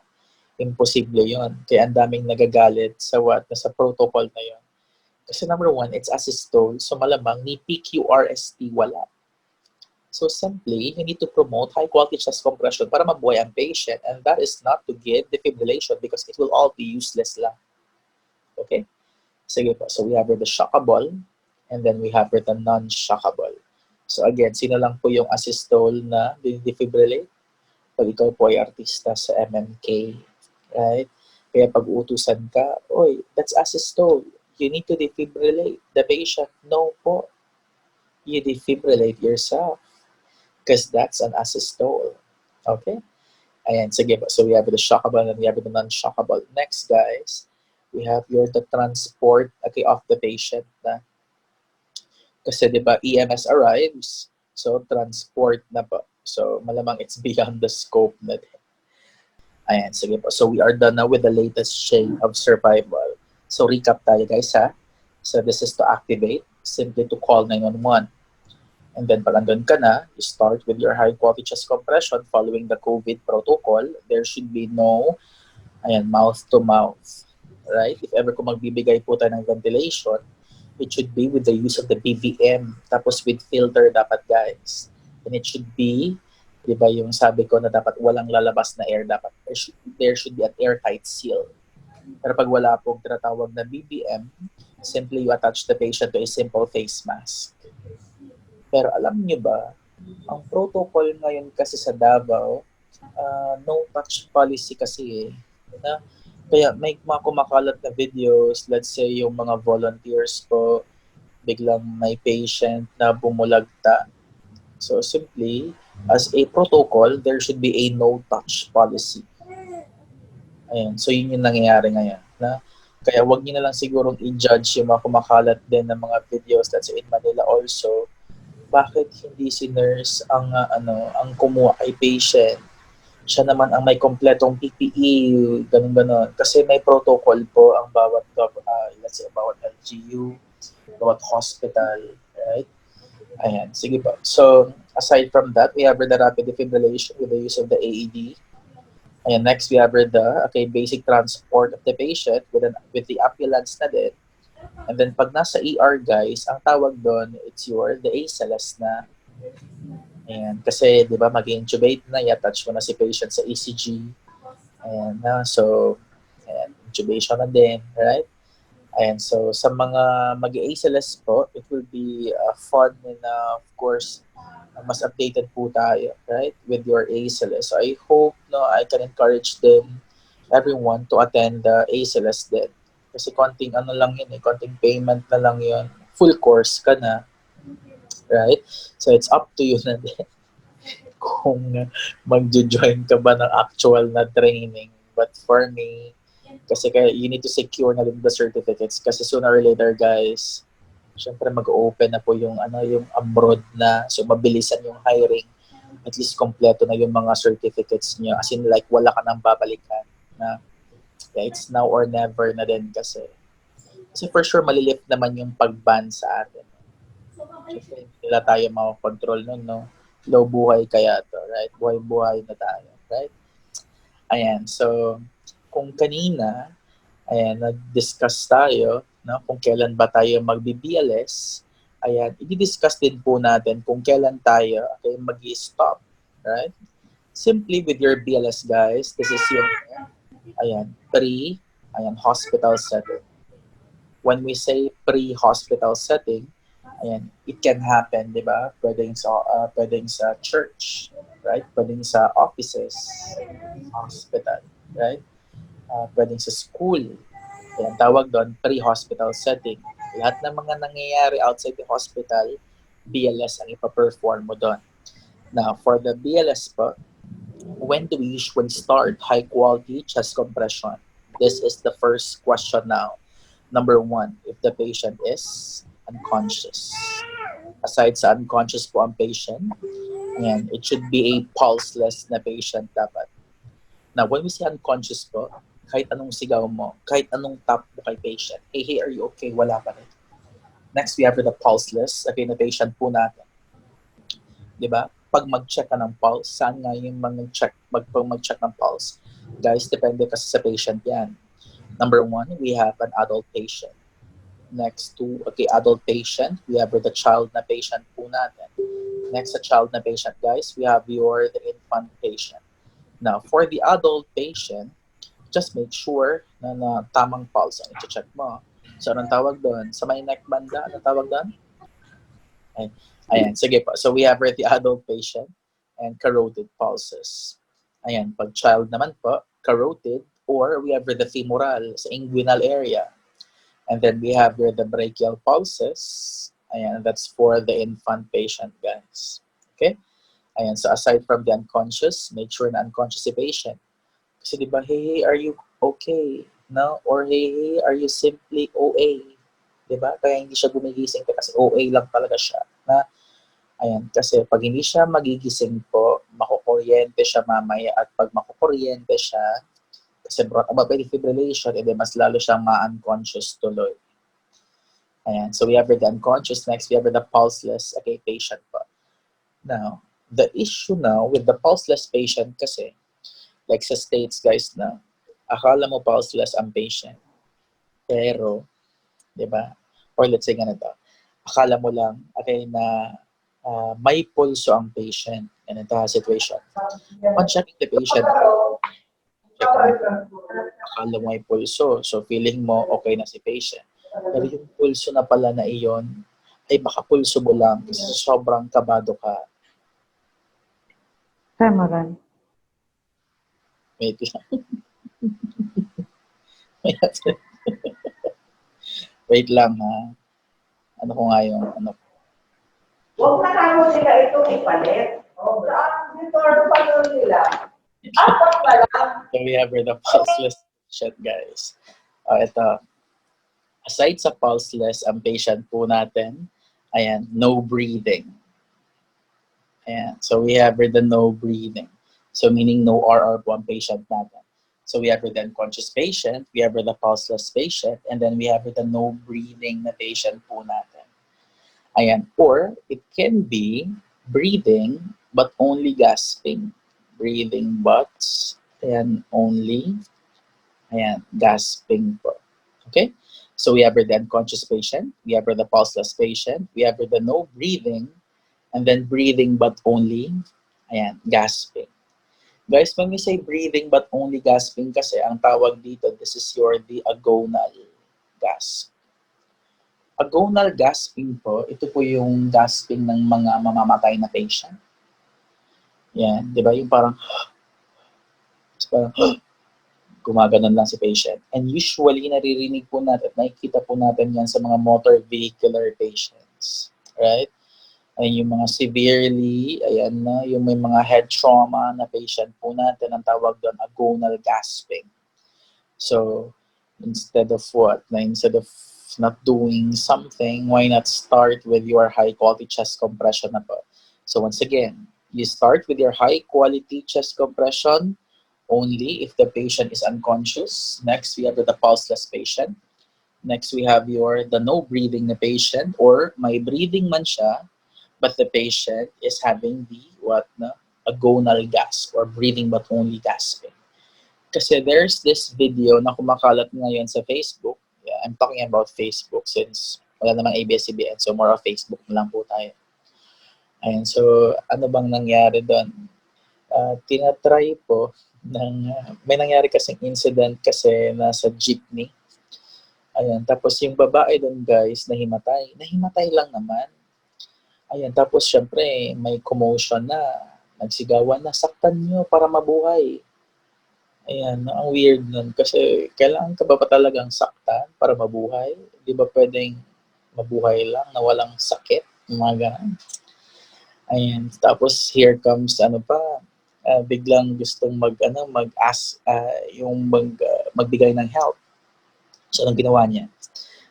Imposible yon. Kaya ang daming nagagalit sa sa protocol na yon. Kasi number one, it's asystole. So malamang ni PQRST wala. So simply, you need to promote high quality chest compression para mabuhay ang patient, and that is not to give defibrillation because it will all be useless lang. Okay? Sige po. So we have the shockable, and then we have the non-shockable. So again, sino lang po yung asystole na defibrillate? Pag ikaw po ay artista sa MMK, right? Kaya pag utusan ka, oy, that's asystole. You need to defibrillate the patient. No po. You defibrillate yourself because that's an asystole. Okay? Ayan, sige po. So we have the shockable and we have the non-shockable. Next, guys, we have the transport, okay, of the patient na. Kasi di ba EMS arrives, so transport na po. So malamang it's beyond the scope na din. Ayan, sige po. So we are done now with the latest chain of survival. So recap tayo, guys, ha? So this is to activate, simply to call 911. And then pag andun ka na, you start with your high quality chest compression following the COVID protocol. There should be no mouth to mouth. Right? If ever kung magbibigay po tayo ng ventilation, it should be with the use of the BVM. Tapos with filter dapat, guys. And it should be, di ba yung sabi ko na dapat walang lalabas na air, dapat there should be an airtight seal. Pero pag wala pong tinatawag na BVM, simply you attach the patient to a simple face mask. Pero alam niyo ba, ang protocol ngayon kasi sa Davao, no touch policy kasi na, kaya may mga kumakalat na videos, let's say yung mga volunteers po, biglang may patient na bumulagta. So simply, as a protocol, there should be a no touch policy. Ayan, so yun yung nangyayari ngayon. Na, kaya wag niyo na lang sigurong i-judge yung mga kumakalat din ng mga videos, let's say in Manila also, bakit hindi si nurse ang kumuha kay patient? Siya naman ang may kompletong PPE, ganun-ganon. Kasi may protocol po ang bawat let's say bawat LGU, bawat hospital, right? Ayan, sige po. So, aside from that, we have the rapid defibrillation with the use of the AED. Ayan, next we have the basic transport of the patient with the ambulance na din. And then pag nasa ER, guys, ang tawag doon, it's the ACLS na. Ayan, kasi 'di ba mag-intubate na, i-attach mo na si patient sa ECG. Ayan na, so ayan, intubation na din, right? And so sa mga mag-ACLS po, it will be fun and of course, mas updated po tayo, right, with your ACLS. So I hope no, I can encourage them, everyone to attend the ACLS din. Kasi konting ano lang yun konting payment na lang yun. Full course ka na, right? So it's up to you na din kung mag-join ka ba ng actual na training. But for me, kasi kaya you need to secure na din the certificates kasi sooner or later guys, syempre mag-open na po yung ano yung abroad na so mabilisan yung hiring, at least kompleto na yung mga certificates niyo as in like wala ka nang babalikan na yeah, it's now or never na din kasi for sure malilift naman yung pag-ban sa atin. Syempre hindi nila tayo makakontrol nun, no? Low buhay kaya to, right? Buhay-buhay na tayo, right? Ayan, so kung kanina ayan, nag-discuss tayo no, kung kailan ba tayo magbi-BLS. Ayan, i-discuss din po natin kung kailan tayo okay, mag-stop. Right? Simply with your BLS, guys, this is your ayan, hospital setting. When we say pre-hospital setting, ayan, it can happen, di ba? Pwedeng sa church, right? Pwedeng sa offices, hospital, right? Pwedeng sa school. Kaya tawag doon, pre-hospital setting. Lahat ng mga nangyayari outside the hospital, BLS ang ipaperform mo doon. Now, for the BLS po, when do we usually start high-quality chest compression? This is the first question now. Number one, if the patient is unconscious. Aside sa unconscious po ang patient, ayan, it should be a pulseless na patient dapat. Now, when we say unconscious po, kahit anong sigaw mo, kahit anong tap mo kay patient, hey, are you okay? Wala pa rin. Next, we have the pulseless, okay, na patient po natin. Di ba? Pag mag-check ka ng pulse, saan nga yung mag-check ng pulse? Guys, depende kasi sa patient yan. Number one, we have an adult patient. Next to, okay, adult patient, we have the child na patient po natin. Next sa child na patient, guys, we have the infant patient. Now, for the adult patient, just make sure na tamang pulse ang i-check mo. So, anong tawag doon? Sa may neck banda, anong tawag doon? Ayan, sige po. So, we have the adult patient and carotid pulses. Ayan, pag child naman po, carotid, or we have the femoral, sa inguinal area. And then we have the brachial pulses. Ayan, that's for the infant patient, guys. Okay? Ayan, so aside from the unconscious, make sure na unconscious si patient. Kasi di ba, hey, are you okay? No? Or hey, are you simply OA? Di ba? Kaya hindi siya gumigising kasi OA lang talaga siya. Na, ayan, kasi pag hindi siya magigising po, makukuryente siya mamaya at pag makukuryente siya, kasi brought about by defibrillation, edi mas lalo siyang ma-unconscious tuloy. Ayan, so we have the unconscious. Next, we have the pulseless, okay, patient po. Now, the issue now with the pulseless patient kasi, like sa states guys na, akala mo pulseless ang patient. Pero, di ba? Or let's say ganito, akala mo lang, okay, na may pulso ang patient in a situation. Upon checking the patient, check mo, akala mo may pulso. So, feeling mo okay na si patient. Pero yung pulso na pala na iyon, ay baka pulso mo lang kasi sobrang kabado ka. Femoral. Wait lang. Wait lang ha. Ano ko nga yung ano. Huwag na kamo sila ito ipalit. Dito pa nila. Apat pa lang. So we have the pulseless patient, guys. Ito. Aside sa pulseless, ang patient po natin, ayan, no breathing. Ayan. So we have the no breathing. So meaning no RR po ang patient natin. So we have the unconscious patient, we have the pulseless patient, and then we have the no breathing na patient po natin. Ayan. Or it can be breathing but only gasping. Breathing but and only ayan, gasping po. Okay? So we have the unconscious patient, we have the pulseless patient, we have the no breathing, and then breathing but only ayan, gasping. Guys, when we say breathing but only gasping kasi, ang tawag dito, this is the agonal. gasp. Agonal gasping po, ito po yung gasping ng mga mamamatay na patient. Yan, di ba? Yung parang gumaganon lang si patient. And usually, naririnig po natin at nakikita po natin yan sa mga motor vehicular patients. Right? Ay yung mga severely, ayan na, yung may mga head trauma na patient po natin, ang tawag doon, agonal gasping. So, instead of not doing something, why not start with your high quality chest compression na po? So once again, you start with your high quality chest compression only if the patient is unconscious. Next, we have the pulseless patient. Next, we have the no breathing na patient, or may breathing man siya, but the patient is having the agonal gasp, or breathing but only gasping. Kasi there's this video na kumakalat ngayon sa Facebook. Yeah, I'm talking about Facebook since wala namang ABS-CBN, so more of Facebook na lang po tayo. Ayan, so ano bang nangyari doon? Tinatry po may nangyari kasing incident kasi nasa jeepney. Ayan, tapos yung babae doon guys, nahimatay lang naman. Ayan, tapos syempre may commotion na, nagsigawan na, saktan nyo para mabuhay. Ayan, ang weird nun kasi kailangan ka ba talagang saktan para mabuhay? Di ba pwedeng mabuhay lang na walang sakit? Mga ganun. Ayan, tapos here comes biglang gustong magbigay ng help. So, anong ginawa niya?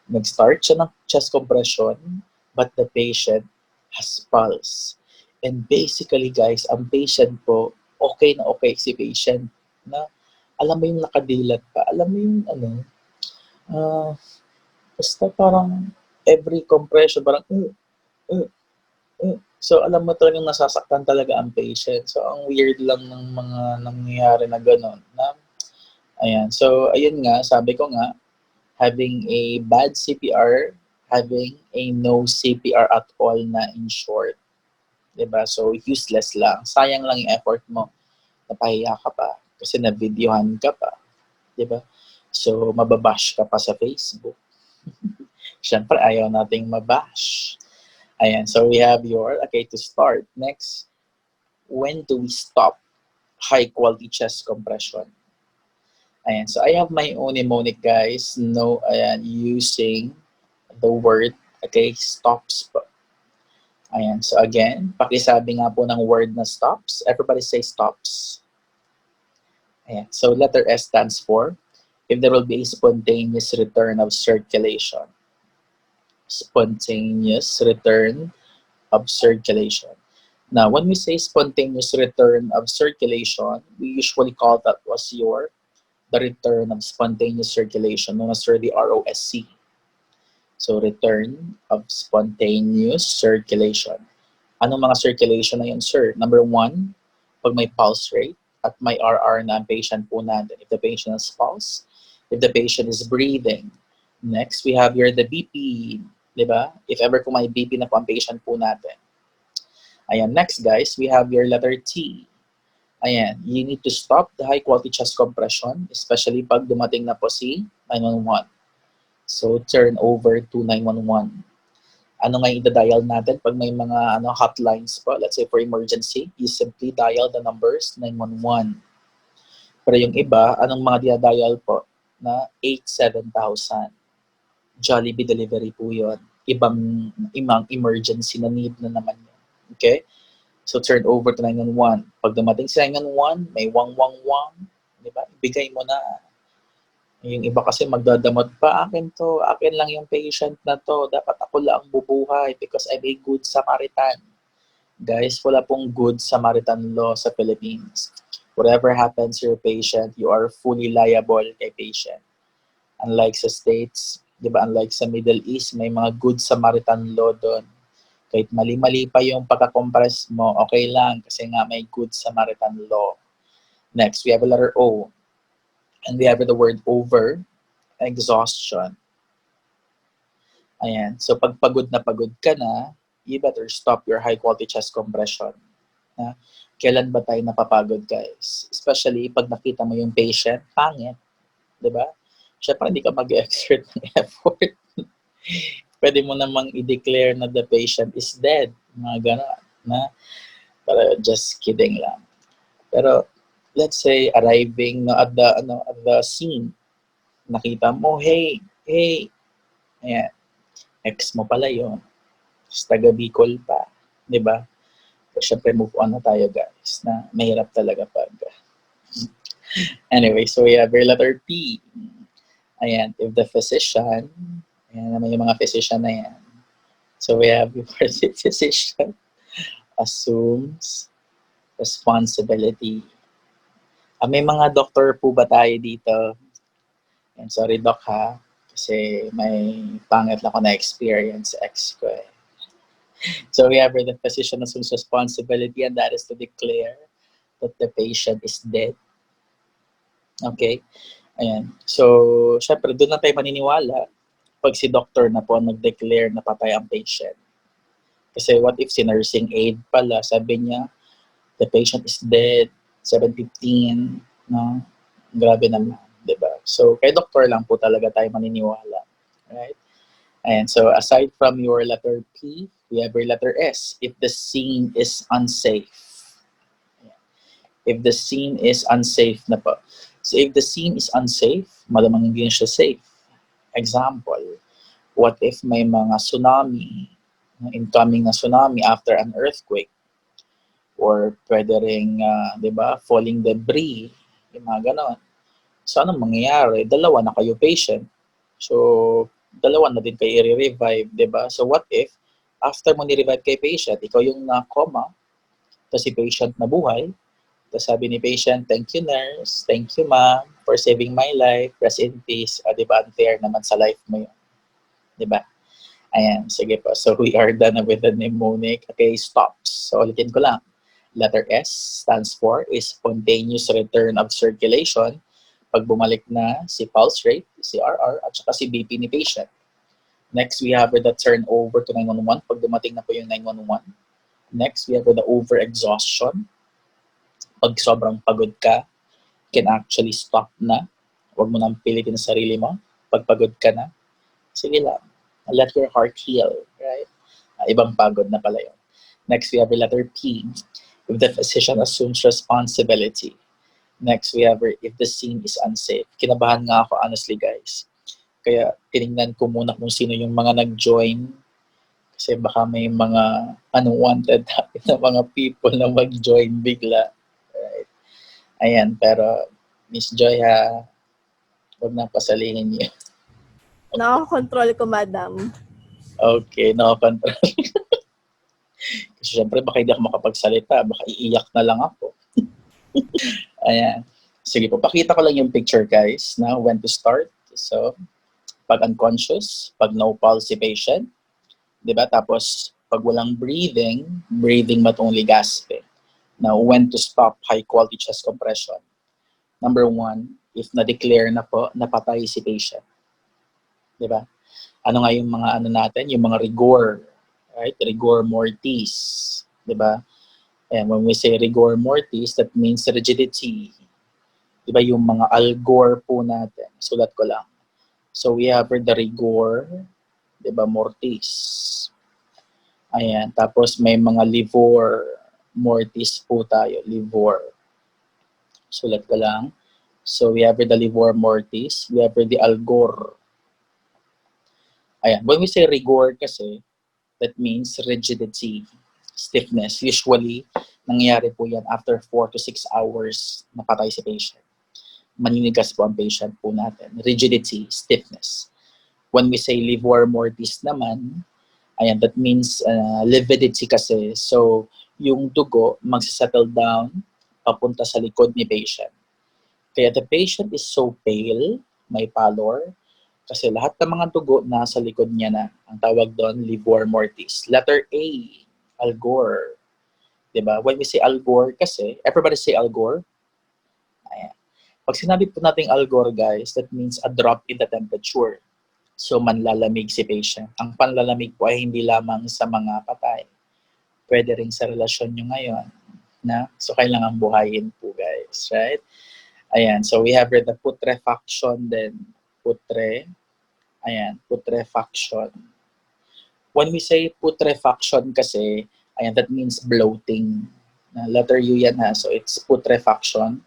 Nag-start siya ng chest compression, but the patient has pulse. And basically, guys, ang patient po, okay na okay si patient na alam mo yung nakadilat pa, alam mo yung basta parang every compression, parang so alam mo talagang nasasaktan talaga ang patient. So ang weird lang ng mga nangyayari na gano'n. Ayan, so ayun nga, sabi ko nga, having a bad CPR, having a no CPR at all na in short. Diba? So useless lang. Sayang lang yung effort mo. Napahiya ka pa. Kasi na-videohan ka pa. Diba? So, mababash ka pa sa Facebook. Siyempre, ayaw nating mabash. Ayan, so we have to start. Next, when do we stop high-quality chest compression? Ayan, so I have my own mnemonic, guys. Using the word, stops po. Ayan, so again, pakisabi nga po ng word na stops. Everybody say stops. Ayan. So letter S stands for if there will be a spontaneous return of circulation. Spontaneous return of circulation. Now, when we say spontaneous return of circulation, we usually call that the return of spontaneous circulation, known as the ROSC. So, return of spontaneous circulation. Anong mga circulation na yun, sir? Number 1, pag may pulse rate at may RR na ang patient po natin. If the patient has pulse, if the patient is breathing. Next, we have the BP, di ba? If ever kung may BP na po ang patient po natin. Ayan, next guys, we have your letter T. Ayan, you need to stop the high quality chest compression, especially pag dumating na po si 911. So, turn over to 911. Ano nga i-dial natin pag may mga hotlines po, let's say for emergency, you simply dial the numbers 911. Pero yung iba, anong mga dial po? Na 87000. Jollibee delivery po yun. Ibang emergency na need na naman yun. Okay? So turn over to 911. Pag dumating si 911, may wang, di ba? Ibigay mo na. Yung iba kasi magdadamot pa, akin lang yung patient na to, dapat ako lang bubuhay because I'm a good Samaritan. Guys, wala pong good Samaritan law sa Philippines. Whatever happens to your patient, you are fully liable kay patient. Unlike sa States, di ba, unlike sa Middle East, may mga good Samaritan law doon. Kahit mali-mali pa yung pagka-compress mo, okay lang kasi nga may good Samaritan law. Next, we have a letter O. And we have the word over, exhaustion. Ayan. So, pag pagod ka na, you better stop your high-quality chest compression. Kailan ba tayo napapagod, guys? Especially pag nakita mo yung patient, pangit. Diba? syempre hindi ka mag-exert ng effort. Pwede mo namang i-declare na the patient is dead. Mga gano'n. Na, pero just kidding lang. Pero let's say arriving na at the scene, nakita mo, hey, ayan, ex mo pala yun. Tapos taga Bicol pa, 'di ba? So, syempre move on na tayo guys, na mahirap talaga pag anyway, so we have your letter P. Ayan, if the physician, ayan naman yung mga physician na yan. So we have your physician assumes responsibility. May mga doctor po ba tayo dito? And sorry doc ha, kasi may pangit lang ako na experience ex ko eh. So we have where the physician assumes responsibility, and that is to declare that the patient is dead. Okay? Ayan. So, syempre, doon na tayo maniniwala pag si doctor na po nag-declare na patay ang patient. Kasi what if si nursing aide pala, sabi niya, the patient is dead, 7:15, no? Grabe naman, di ba? So, kay doctor lang po talaga tayo maniniwala. Right? And so, aside from your letter P, we have your letter S. If the scene is unsafe. If the scene is unsafe na po. So, if the scene is unsafe, malamang hindi siya safe. Example, what if may mga tsunami, incoming na tsunami after an earthquake? Or pwede ring, di ba, falling debris, yung mga ganon. So, anong mangyayari? Dalawa na kayo patient. So, dalawa na din kayo i-revive, di ba? So, what if, after mo ni-revive kay patient, ikaw yung na-coma, tapos si patient na buhay, tapos sabi ni patient, thank you nurse, thank you ma'am, for saving my life, rest in peace. Di ba, unfair naman sa life mo yun. Di ba? Ayan, sige po. So, we are done with the mnemonic. Okay, stops. So, ulitin ko lang. Letter S stands for spontaneous return of circulation pag bumalik na si pulse rate, si RR, at saka si BP ni patient. Next, we have the turnover to 911 pag dumating na po yung 911. Next, we have the over-exhaustion. Pag sobrang pagod ka, can actually stop na. Huwag mo nang pilitin sa sarili mo. Pag pagod ka na, sige lang. Let your heart heal, right? Ibang pagod na pala yun. Next, we have the letter P. If the physician assumes responsibility. Next, we have if the scene is unsafe. Kinabahan nga ako, honestly, guys. Kaya tinignan ko muna kung sino yung mga nag-join. Kasi baka may mga unwanted na mga people na mag-join bigla. Right? Ayan, pero Miss Joy ha, huwag na pasalihin niyo. Nakakontrol ko, madam. Okay, nakakontrol. Kasi syempre, baka hindi ako makapagsalita. Baka iiyak na lang ako. Ayan. Sige po, pakita ko lang yung picture, guys, na when to start. So, pag unconscious, pag no pulse si patient, di ba? Tapos, pag walang breathing but only gasping. Now, when to stop high-quality chest compression. Number 1, if na-declare na po, napatay si patient. Di ba? Ano nga yung mga ano natin? Yung mga rigor. Right? Rigor mortis. Di ba? And when we say rigor mortis, that means rigidity. Diba yung mga algor po natin. Sulat ko lang. So we have the rigor, diba, mortis. Ayan. Tapos may mga livor mortis po tayo. Livor. Sulat ko lang. So we have the livor mortis. We have the algor. Ayan. When we say rigor kasi, that means rigidity, stiffness. Usually, nangyayari po yan after 4 to 6 hours napatay si patient. Maninigas po ang patient po natin. Rigidity, stiffness. When we say livor mortis naman, ayan, that means lividity kasi. So, yung dugo magsasettle down papunta sa likod ni patient. Kaya the patient is so pale, may pallor, kasi lahat ng mga dugo nasa likod niya na. Ang tawag doon, livor mortis. Letter A, algor. Diba? When we say algor kasi, everybody say algor? Ayan. Pag sinabi po natin algor, guys, that means a drop in the temperature. So, manlalamig si patient. Ang panlalamig po ay hindi lamang sa mga patay. Pwede rin sa relasyon nyo ngayon. Na? So, kailangan buhayin po, guys. Right? Ayan. So, we have the putrefaction then. putrefaction. When we say putrefaction kasi, that means bloating. Letter U yan ha, so it's putrefaction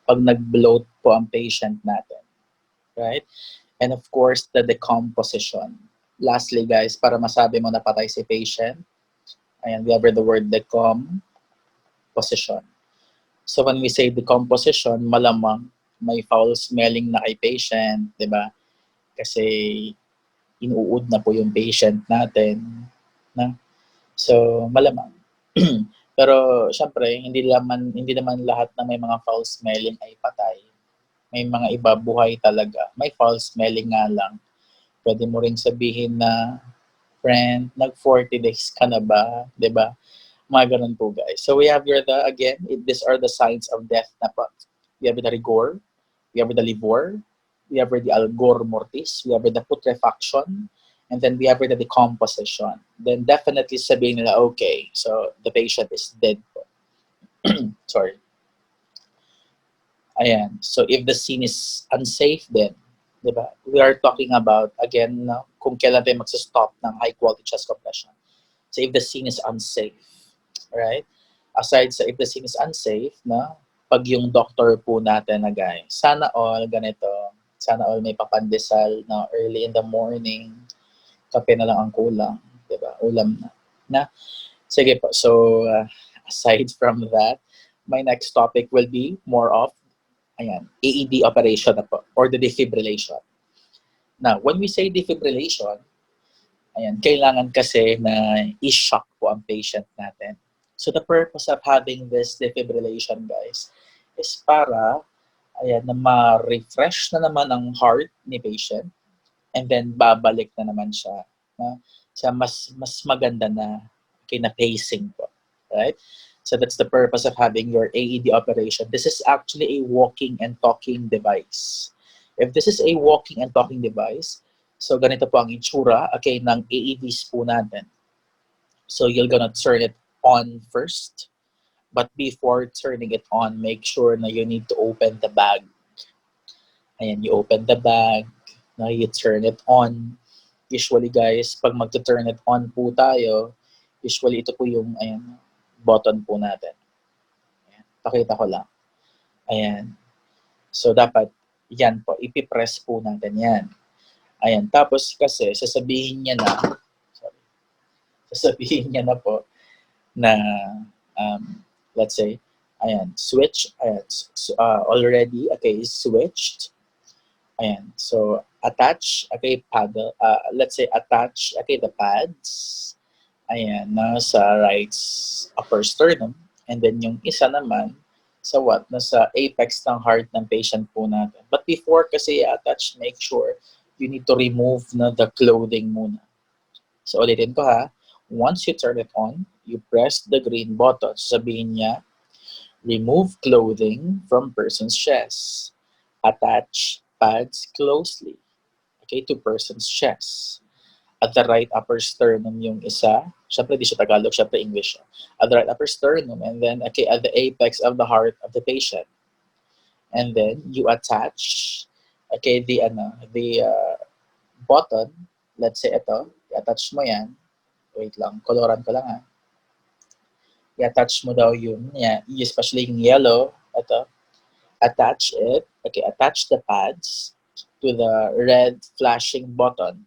pag nag-bloat po ang patient natin. Right? And of course, the decomposition. Lastly guys, para masabi mo na patay si patient, we have the word decomposition. So when we say decomposition, malamang may foul smelling na kay patient, di ba? Kasi inuud na po yung patient natin. Na? So malamang. Pero syempre, hindi naman lahat na may mga foul smelling ay patay. May mga iba buhay talaga. May foul smelling nga lang. Pwede mo ring sabihin na, friend, nag-40 days ka na ba? Diba? Mga ganun po, guys. So we have here these are the signs of death na po. We have the rigor, we have the livor, we have the algor mortis, we have the putrefaction, and then we have the decomposition. Then definitely sabihin nila, okay, so the patient is dead po. Sorry. Ayan. So if the scene is unsafe, then, di ba? We are talking about, again, kung kailan tayo magsa-stop ng high-quality chest compression. So if the scene is unsafe, right? Aside sa if the scene is unsafe, pag yung doctor po natin na guys, sana all ganito, sana all may papandesal na early in the morning, kape na lang ang kulang, di ba? Ulam na. Sige po. So aside from that, my next topic will be more of AED operation na po, or the defibrillation. Now, when we say defibrillation, kailangan kasi na i-shock po ang patient natin. So the purpose of having this defibrillation, guys, is para na ma-refresh na naman ang heart ni patient, and then babalik na naman siya. Sa mas maganda na pacing po. Right? So that's the purpose of having your AED operation. This is actually a walking and talking device. If this is a walking and talking device, so ganito po ang itsura, ng AEDs po natin. So you're gonna turn it on first. But before turning it on, make sure na you need to open the bag. You open the bag, you turn it on. Usually guys, pag mag-turn it on po tayo, usually ito po yung, button po natin. Pakita ko lang. So, dapat, yan po, ipipress po natin yan. Tapos kasi, sasabihin niya na po, na, let's say, switch, already, switched. So, attach, paddle, let's say, attach, the pads, nasa right upper sternum, and then yung isa naman sa nasa apex ng heart ng patient po natin. But before kasi i-attach, make sure you need to remove the clothing muna. So ulitin ko ha, once you turn it on, you press the green button. Sabihin niya, remove clothing from person's chest. Attach pads closely, to person's chest. At the right upper sternum yung isa. Siyempre, di siya Tagalog, siyempre English. At the right upper sternum, and then, at the apex of the heart of the patient. And then, you attach, the button, let's say ito, i-attach mo yan. Wait lang, koloran ko lang ha. I-attach mo daw yun, especially yung yellow, ito. Attach it, attach the pads to the red flashing button.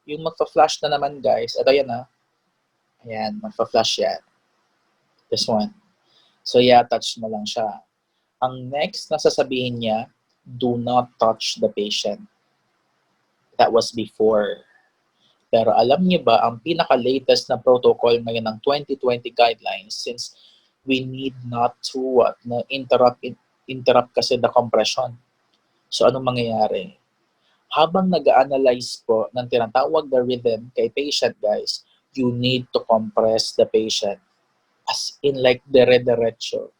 Yung magpa-flash na naman, guys, ito yan ha. Magpa-flash yan. This one. So, touch mo lang siya. Ang next na sasabihin niya, do not touch the patient. That was before. Pero alam niyo ba, ang pinaka-latest na protocol ngayon ng 2020 guidelines, since we need not to interrupt kasi the compression. So, anong mangyayari? Habang nag-analyze po ng tinatawag na rhythm kay patient, guys, you need to compress the patient as in like dire-diretso.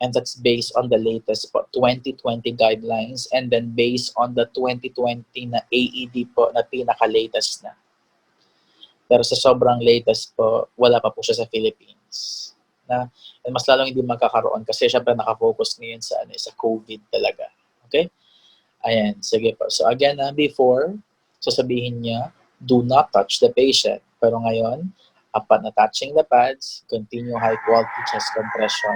And that's based on the latest po, 2020 guidelines, and then based on the 2020 na AED po na pinaka-latest na. Pero sa sobrang latest po, wala pa po siya sa Philippines. And mas lalong hindi magkakaroon kasi syempre nakafocus ngayon sa COVID talaga. Okay? Ayan, sige po. So again, before, sasabihin niya, do not touch the patient. Pero ngayon, upon attaching the pads, continue high quality chest compression.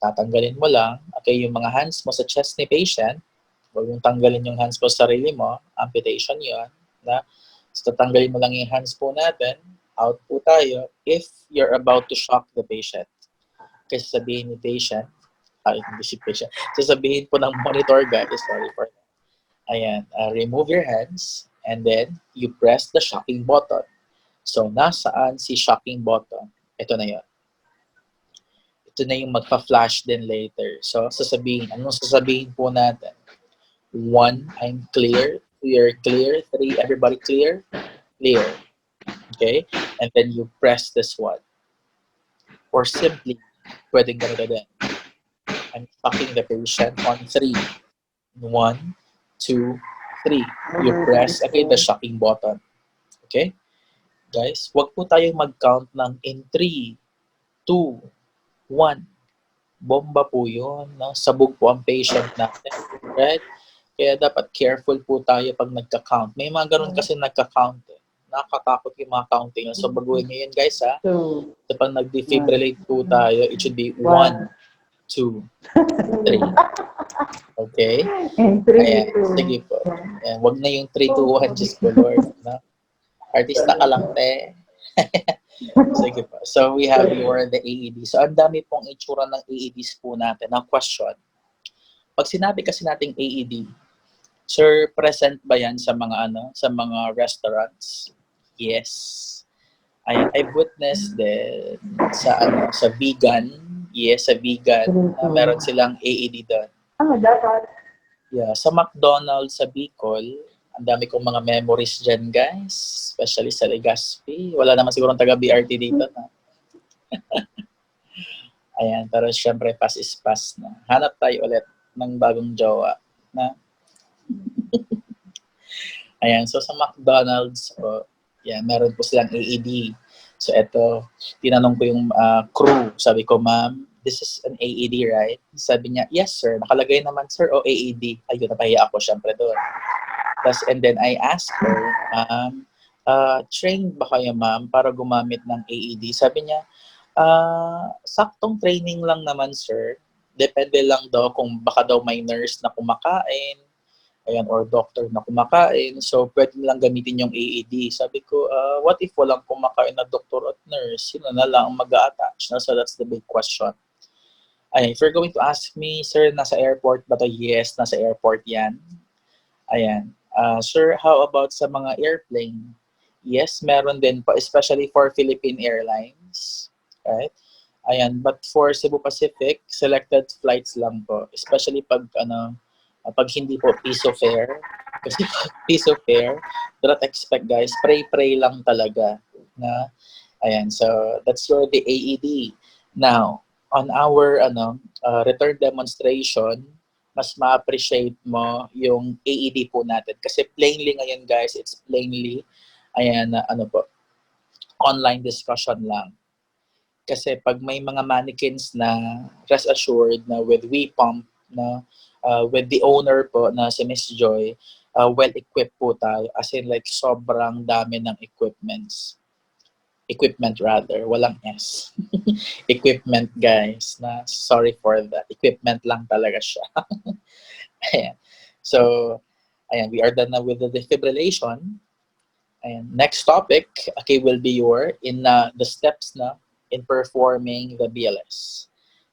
Tatanggalin mo lang, okay, yung mga hands mo sa chest ni patient, huwag yung tanggalin yung hands mo sa sarili mo, amputation yun, na, so tatanggalin mo lang yung hands po natin, out po tayo, if you're about to shock the patient. Kasi sabihin ni patient, hindi si patient, sasabihin po ng monitor guy, sorry for that. Ayan, remove your hands, and then you press the shocking button. So, nasaan si shocking button? Ito na yun. Ito na yung magpa-flash din later. So, anong sasabihin po natin? 1, I'm clear. 2, you're clear. 3, everybody clear? Clear. Okay? And then you press this one. Or simply, pwedeng ganito din. I'm shocking the patient on 3. 1, 2, 3. You press again the shocking button. Okay? Guys, wag po tayong mag-count ng in 3, 2, 1. Bomba po yun. No? Sabog po ang patient natin. Right? Kaya dapat careful po tayo pag nagka-count. May mga ganun kasi nagka-count. Nakakatakot yung mga counting. So, baguhin nyo yun, guys, ha? So, pag nag-defibrillate po tayo, it should be 1, 2, 3. Okay? Ayan, sige po. Ayan, wag na yung 3, 2, 1, just po, Lord. No? Artista ka lang, te. Sige po. So, we have the AED. So, ang dami pong itsura ng AEDs po natin. Now, question. Pag sinabi kasi nating AED, sir, present ba yan sa mga restaurants? Yes. I've witnessed din sa vegan. Yes, sa vegan. Meron silang AED doon. Dapat. Yeah, sa McDonald's sa Bicol, ang dami kong mga memories dyan, guys. Especially sa Legazpi. Wala naman siguro taga BRT dito na. Ayan, pero syempre pass is pass na. Hanap tayo ulit ng bagong jowa na. Ayan, so sa McDonald's po, yeah, meron po silang AED. So eto, tinanong ko yung crew. Sabi ko, ma'am, this is an AED, right? Sabi niya, yes, sir. Nakalagay naman, sir, o AED. Ayun, napahiya ako syempre doon. And then I asked her, trained ba kayo, ma'am, para gumamit ng AED? Sabi niya, saktong training lang naman, sir. Depende lang daw kung baka daw may nurse na kumakain, ayan, or doctor na kumakain. So, pwede lang gamitin yung AED. Sabi ko, what if walang kumakain na doctor at nurse? Sino na lang mag-a-attach? So, that's the big question. Ayan, if you're going to ask me, sir, nasa airport ba to? Yes, nasa airport yan. Ayan. Sir, how about sa mga airplane? Yes, meron din po, especially for Philippine Airlines. Right? Ayan, but for Cebu Pacific, selected flights lang po. Especially pag hindi po piso fare. Kasi pag piso fare, do not expect, guys, pray lang talaga. Na, ayan, so that's the AED. Now, on our return demonstration, mas ma-appreciate mo yung AED po natin. Kasi plainly ngayon, guys, it's plainly, ayan, online discussion lang. Kasi pag may mga mannequins na rest assured na with we-pump, na with the owner po na si Miss Joy, well-equipped po tayo. As in like sobrang dami ng equipment rather, walang S. Equipment, guys, na sorry for that. Equipment lang talaga siya. Ayan. So, ayan, we are done na with the defibrillation. And next topic, okay, will be the steps na in performing the BLS.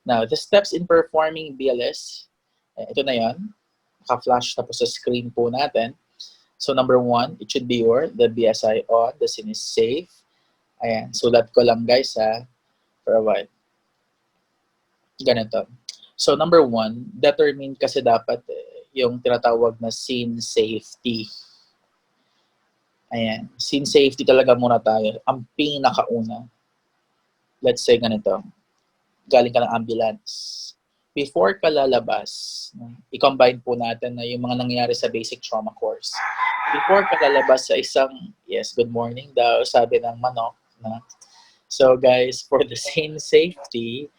Now, the steps in performing BLS, ito na yan. Naka-flash na po sa screen po natin. So, number 1, it should be the BSI on, the scene is safe. Ayan, sulat ko lang, guys, for a while. Ganito. So, number 1, determine kasi dapat yung tinatawag na scene safety. Ayan, scene safety talaga muna tayo. Ang pinakauna. Let's say ganito. Galing ka ng ambulance. Before ka lalabas, i-combine po natin na yung mga nangyayari sa basic trauma course. Before ka lalabas sa yes, good morning daw, sabi ng manok. So guys, for the scene safety,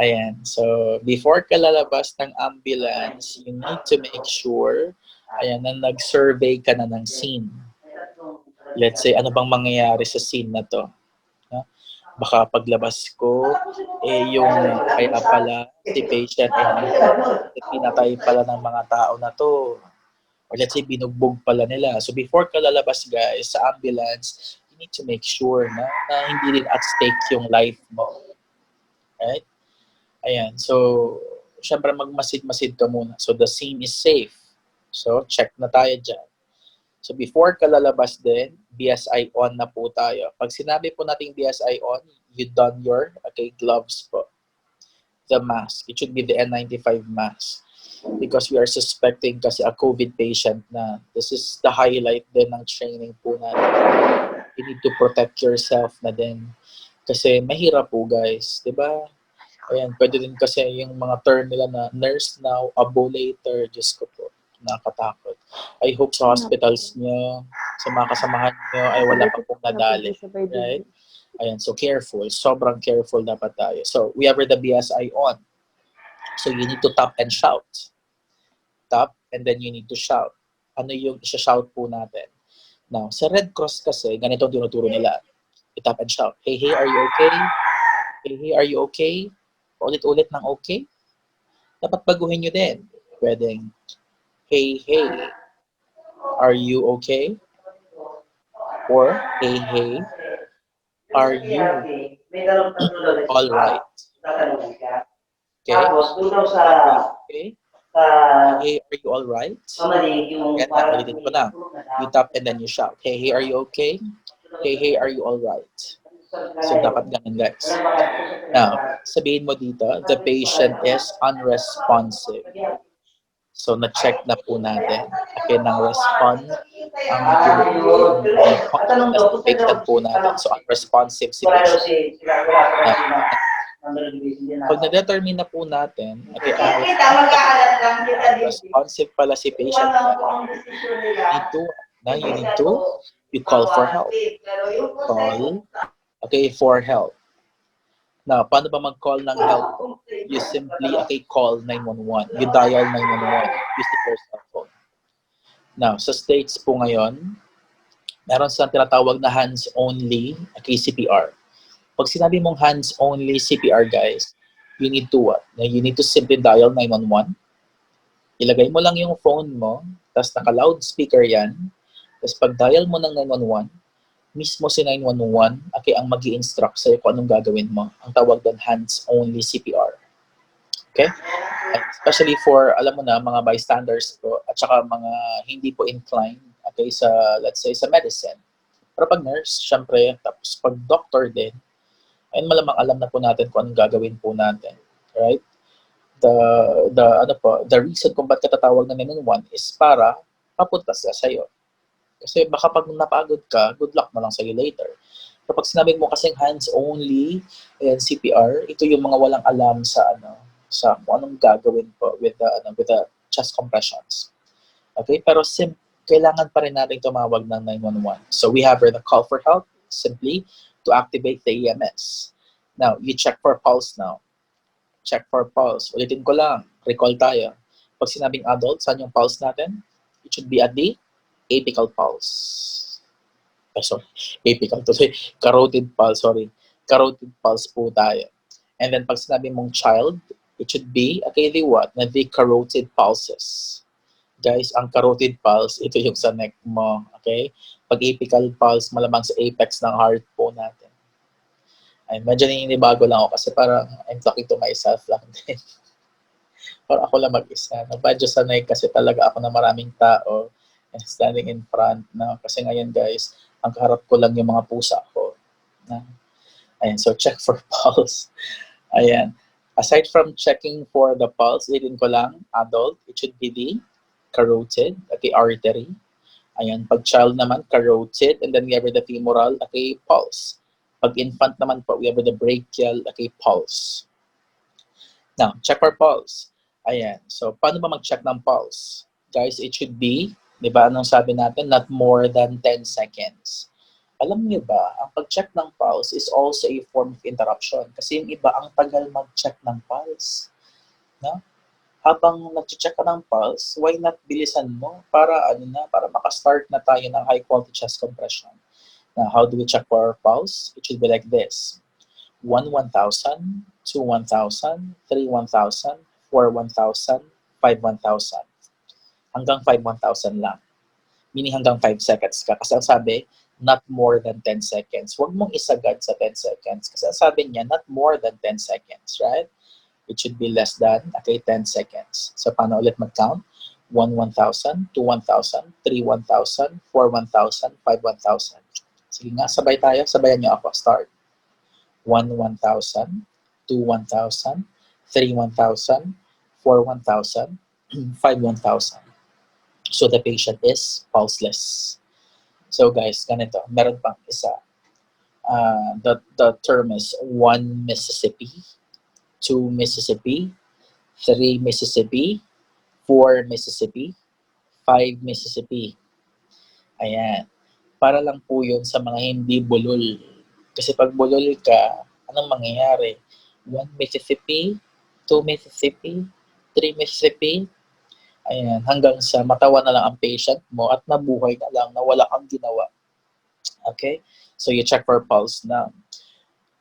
ayan, so before ka lalabas ng ambulance, you need to make sure Ayan, na nag-survey ka na ng scene. Let's say, ano bang mangyayari sa scene na to? No? Baka paglabas ko, yung kaya pala si patient ay pinatay pala ng mga tao na to. Or let's say, binugbog pala nila. So before ka lalabas, guys, sa ambulance, you need to make sure na hindi rin at stake yung life mo. Right? Ayan. So, syempre magmasid-masid ka muna. So the scene is safe. So, check na tayo dyan. So before ka lalabas din, BSI on na po tayo. Pag sinabi po nating BSI on, you done your gloves po. The mask. It should be the N95 mask. Because we are suspecting kasi a COVID patient na. This is the highlight din ng training po natin. You need to protect yourself na din. Kasi mahirap po, guys. Diba? Ayan, pwede din kasi yung mga term nila na nurse now, abo later. Diyos ko po. Nakakatakot. I hope sa hospitals nyo, sa mga kasamahan nyo, ay wala pa pong nadali. Right? Ayan, so careful. Sobrang careful dapat tayo. So, we have the BSI on. So, you need to tap and shout. Tap, and then you need to shout. Ano yung isa-shout po natin? Now, sa Red Cross kasi, ganito ang tinuturo nila. I-tap and shout. Hey, hey, are you okay? Hey, hey, are you okay? Ulit-ulit ng okay. Dapat baguhin nyo din. Pwedeng, hey, hey, are you okay? Or, hey, hey, are you all right? Okay? Are you okay? Hey, are you all right? Yan na, ulitin ko na. You tap and then you shout. Hey, hey, are you okay? Hey, hey, are you all right? So, dapat ganun, guys. Now, sabihin mo dito, the patient is unresponsive. So, na-check na po natin. Okay, ng respond ang consciousness ng patient po natin. So, unresponsive si patient. Pag na-determine na po natin, okay, responsive pala si patient, you need to you call for help. Call, okay, for help. Now, paano ba mag-call ng help? You simply, call 911. You dial 911 using your cell phone. Now, sa States po ngayon, meron silang tinatawag na hands-only, CPR. Pag sinabi mong hands-only CPR, guys, you need to what? You need to simply dial 911. Ilagay mo lang yung phone mo, tapos naka-loudspeaker yan. Tapos pag dial mo ng 911, mismo si 911, ang mag-i-instruct sa'yo kung anong gagawin mo. Ang tawag doon, hands-only CPR. Okay? Especially for, alam mo na, mga bystanders po, at saka mga hindi po inclined, sa, let's say, sa medicine. Pero pag nurse, syempre, tapos pag doctor din, ayun malamang alam na po natin kung anong gagawin po natin. Right? The reason kung ba't katatawag ng 911 is para papunta sila sa'yo. Kasi baka pag napagod ka, good luck na lang sa'yo later. Pero pag sinabi mo kasing hands-only CPR, ito yung mga walang alam sa kung anong gagawin po with the chest compressions. Okay? Pero kailangan pa rin natin tumawag ng 911. So we have the call for help simply to activate the EMS. Now, you check for pulse now. Check for pulse. Ulitin ko lang. Recall tayo. Pag sinabing adult, saan yung pulse natin? It should be at the apical pulse. Apical. Carotid pulse, Carotid pulse po tayo. And then, pag sinabi mong child, it should be, the what? The carotid pulses. Guys, ang carotid pulse, ito yung sa neck mo. Okay? Pag apical pulse, malamang sa apex ng heart po natin. Ay, medyo naninibago lang ako kasi parang I'm talking to myself lang din. Or ako lang mag-isa. Medyo sanay kasi talaga ako na maraming tao and standing in front. Kasi ngayon guys, ang kaharap ko lang yung mga pusa ko. Ayan, so check for pulse. Ayan. Aside from checking for the pulse, itin ko lang, adult, it should be the carotid, artery. Ayan, pag child naman, carotid, and then we have the femoral, pulse. Pag infant naman po, we have the brachial, pulse. Now, check for pulse. Ayan, so paano ba mag-check ng pulse? Guys, it should be, di ba, anong sabi natin, not more than 10 seconds. Alam niyo ba, ang pag-check ng pulse is also a form of interruption. Kasi yung iba, ang tagal mag-check ng pulse. No? habang nag-check ka ng pulse, why not bilisan mo para para maka-start na tayo ng high quality chest compression. Now, how do we check for our pulse? It should be like this. 1, 1,000, 2, 1,000, 3, 1,000, 4, 1,000, 5, 1,000. Hanggang 5, 1,000 lang. Meaning hanggang 5 seconds ka. Kasi ang sabi, not more than 10 seconds. Huwag mong isagad sa 10 seconds. Kasi ang sabi niya, not more than 10 seconds, right? It should be less than, 10 seconds. So, paano ulit mag-count? 1, 1,000, 2, 1,000, 3, 1,000, 4, 1,000, 5, 1,000. Sige nga, sabay tayo. Sabayan niyo ako. Start. 1, 1,000, 2, 1,000, 3, 1,000, 4, 1,000, 5, 1,000. So, the patient is pulseless. So, guys, ganito. Meron pang isa. The term is 1 Mississippi, 2 Mississippi, 3 Mississippi, 4 Mississippi, 5 Mississippi. Ayan. Para lang po yun sa mga hindi bulol. Kasi pag bulol ka, anong mangyayari? 1 Mississippi, 2 Mississippi, 3 Mississippi, ayan, hanggang sa matawa na lang ang patient mo at nabuhay na lang na wala kang ginawa. Okay? So, you check for pulse now.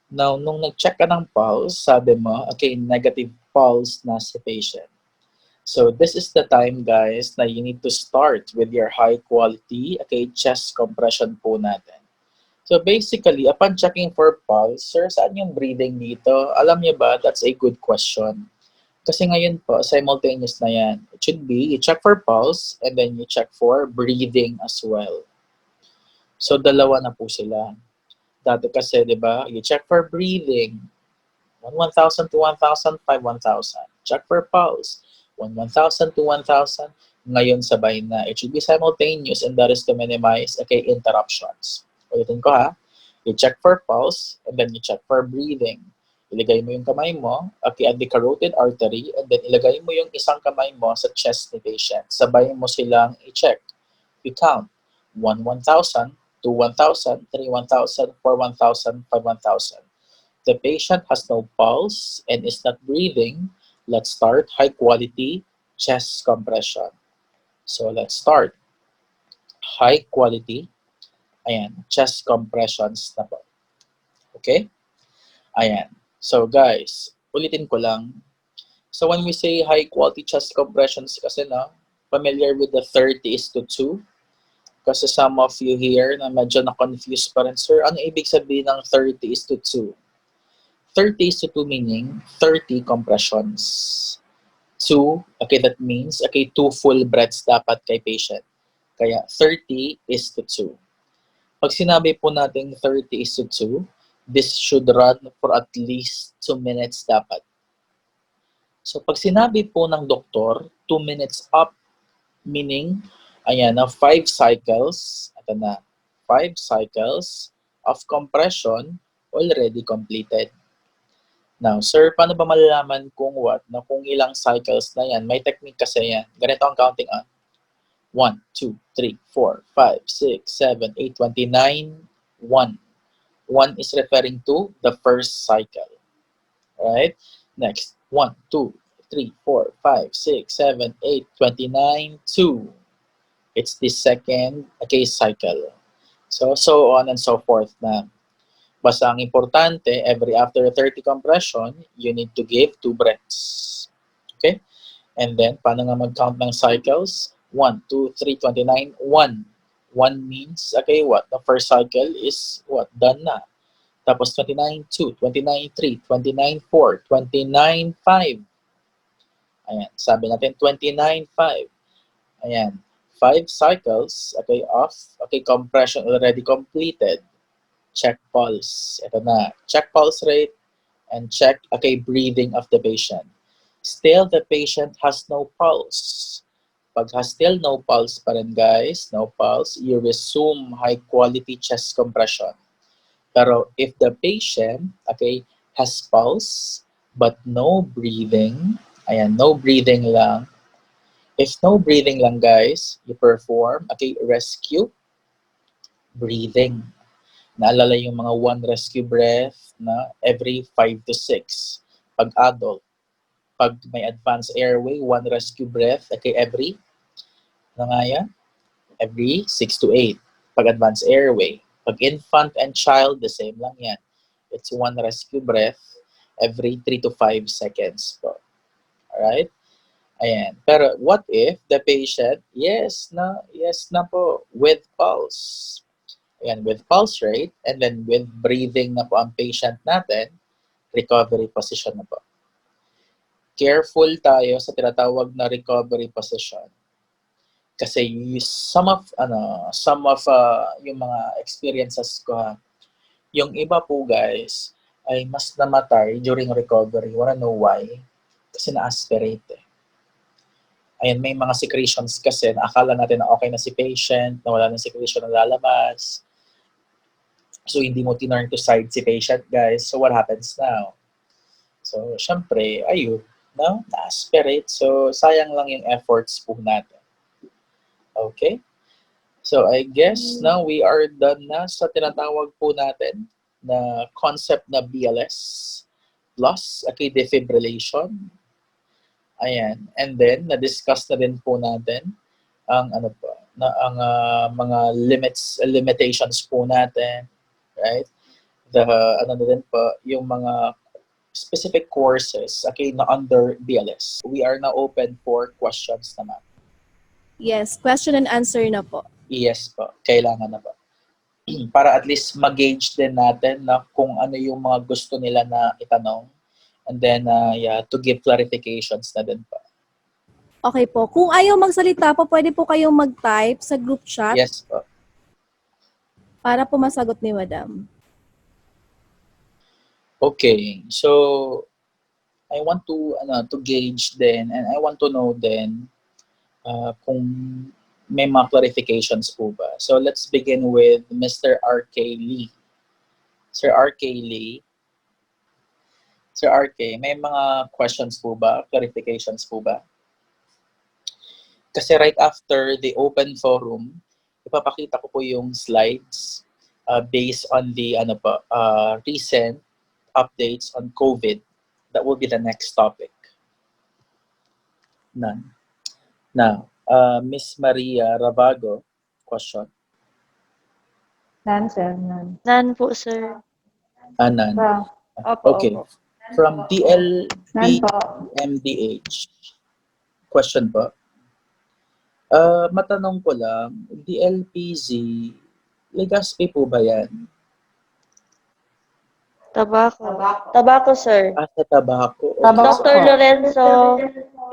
Now, nung nag-check ka ng pulse, sabi mo, negative pulse na si patient. So, this is the time, guys, na you need to start with your high quality, chest compression po natin. So, basically, upon checking for pulse, sir, saan yung breathing dito? Alam niyo ba, that's a good question. Kasi ngayon po, simultaneous na yan. It should be, you check for pulse, and then you check for breathing as well. So, dalawa na po sila. Dati kasi, di ba, you check for breathing, 1,000 to 1,000, 5, 1,000. Check for pulse, 1,000 to 1,000. Ngayon, sabay na. It should be simultaneous, and that is to minimize, interruptions. Ulitin ko ha. You check for pulse, and then you check for breathing. Ilagay mo yung kamay mo, at the carotid artery, and then ilagay mo yung isang kamay mo sa chest ni patient. Sabay mo silang i-check. You count. 1, 1,000, 2, 1,000, 3, 1,000, 4, 1,000, 5, 1,000. The patient has no pulse and is not breathing. Let's start high quality chest compression. So let's start high quality chest compressions na po. Okay? Ayan. So guys, ulitin ko lang. So when we say high quality chest compressions kasi familiar with the 30:2? Kasi some of you here na medyo na-confused pa rin, sir, ano ibig sabihin ng 30:2? 30:2 meaning 30 compressions. 2, that means, 2 full breaths dapat kay patient. Kaya 30:2. Pag sinabi po natin 30:2, this should run for at least 2 minutes dapat. So pag sinabi po ng doktor, 2 minutes up, meaning, 5 cycles, 5 cycles of compression already completed. Now, sir, paano ba malalaman kung kung ilang cycles na yan? May technique kasi yan. Ganito ang counting 1, 2, 3, 4, 5, 6, 7, 8, 29, 1. 1 is referring to the first cycle. Right? Next, 1, 2, 3, 4, 5, 6, 7, 8, 29, 2. It's the second cycle. So on and so forth na. Basta ang importante, every after 30 compression, you need to give 2 breaths. Okay? And then, paano nga mag-count ng cycles? 1, 2, 3, 29, 1. 1 means, the first cycle is done na. Tapos 29, 2, 29, 3, 29, 4, 29, 5. Ayan, sabi natin 29, 5. Ayan, 5 cycles, of, compression already completed. Check pulse. Ito na. Check pulse rate and check, breathing of the patient. Still, the patient has no pulse. Pag has still no pulse pa rin, guys, no pulse, you resume high-quality chest compression. Pero if the patient, has pulse, but no breathing, no breathing lang. If no breathing lang, guys, you perform, rescue breathing. Naalala yung mga 1 rescue breath na every 5 to 6 pag adult. Pag may advanced airway, 1 rescue breath, okay, every 6 to 8. Pag advanced airway. Pag infant and child, the same lang yan. It's 1 rescue breath every 3 to 5 seconds po. Alright? Ayan. Pero what if the patient, yes na po, with pulse. Ayan, with pulse rate, and then with breathing na po ang patient natin, recovery position na po. Careful tayo sa tinatawag na recovery position. Kasi some of yung mga experiences ko, yung iba po guys ay mas namatay during recovery. Wanna know why? Kasi na-aspirate eh. Ayan, may mga secretions kasi na akala natin na okay na si patient, na wala na secretion na lalabas. So, hindi mo tinurn to side si patient, guys. So, what happens now? So, syempre, ayun, no? Na-aspirate. So, sayang lang yung efforts po natin. Okay? So, I guess now we are done na sa tinatawag po natin na concept na BLS plus okay, defibrillation. Ayan. And then, na-discuss na din po natin ang mga limitations po natin, right? Na din po, yung mga specific courses, okay, na under BLS. We are now open for questions naman. Yes, question and answer na po. Yes po, kailangan na po. Para at least mag-gauge din natin na kung ano yung mga gusto nila na itanong. And then, to give clarifications na din po. Okay po. Kung ayaw magsalita po, pwede po kayong mag-type sa group chat Yes po. para po masagot ni Madam. Okay, so I want to gauge then, and I want to know then kung may mga clarifications po ba. So let's begin with Mr. R.K. Lee. Sir R.K. Lee. Sir R.K., may mga questions po ba? Clarifications po ba? Kasi right after the open forum, ipapakita ko po yung slides based on the recent updates on COVID. That will be the next topic. None. Now, Miss Maria Ravago, question. None, sir. None. None po, sir. None. Opo, Okay. opo. From None po. DLPMDH, question po. Matanong ko lang, DLPZ, Legazpi po ba yan? Tabako. Tabako, sir. Sa tabako. Tabako. Dr. Lorenzo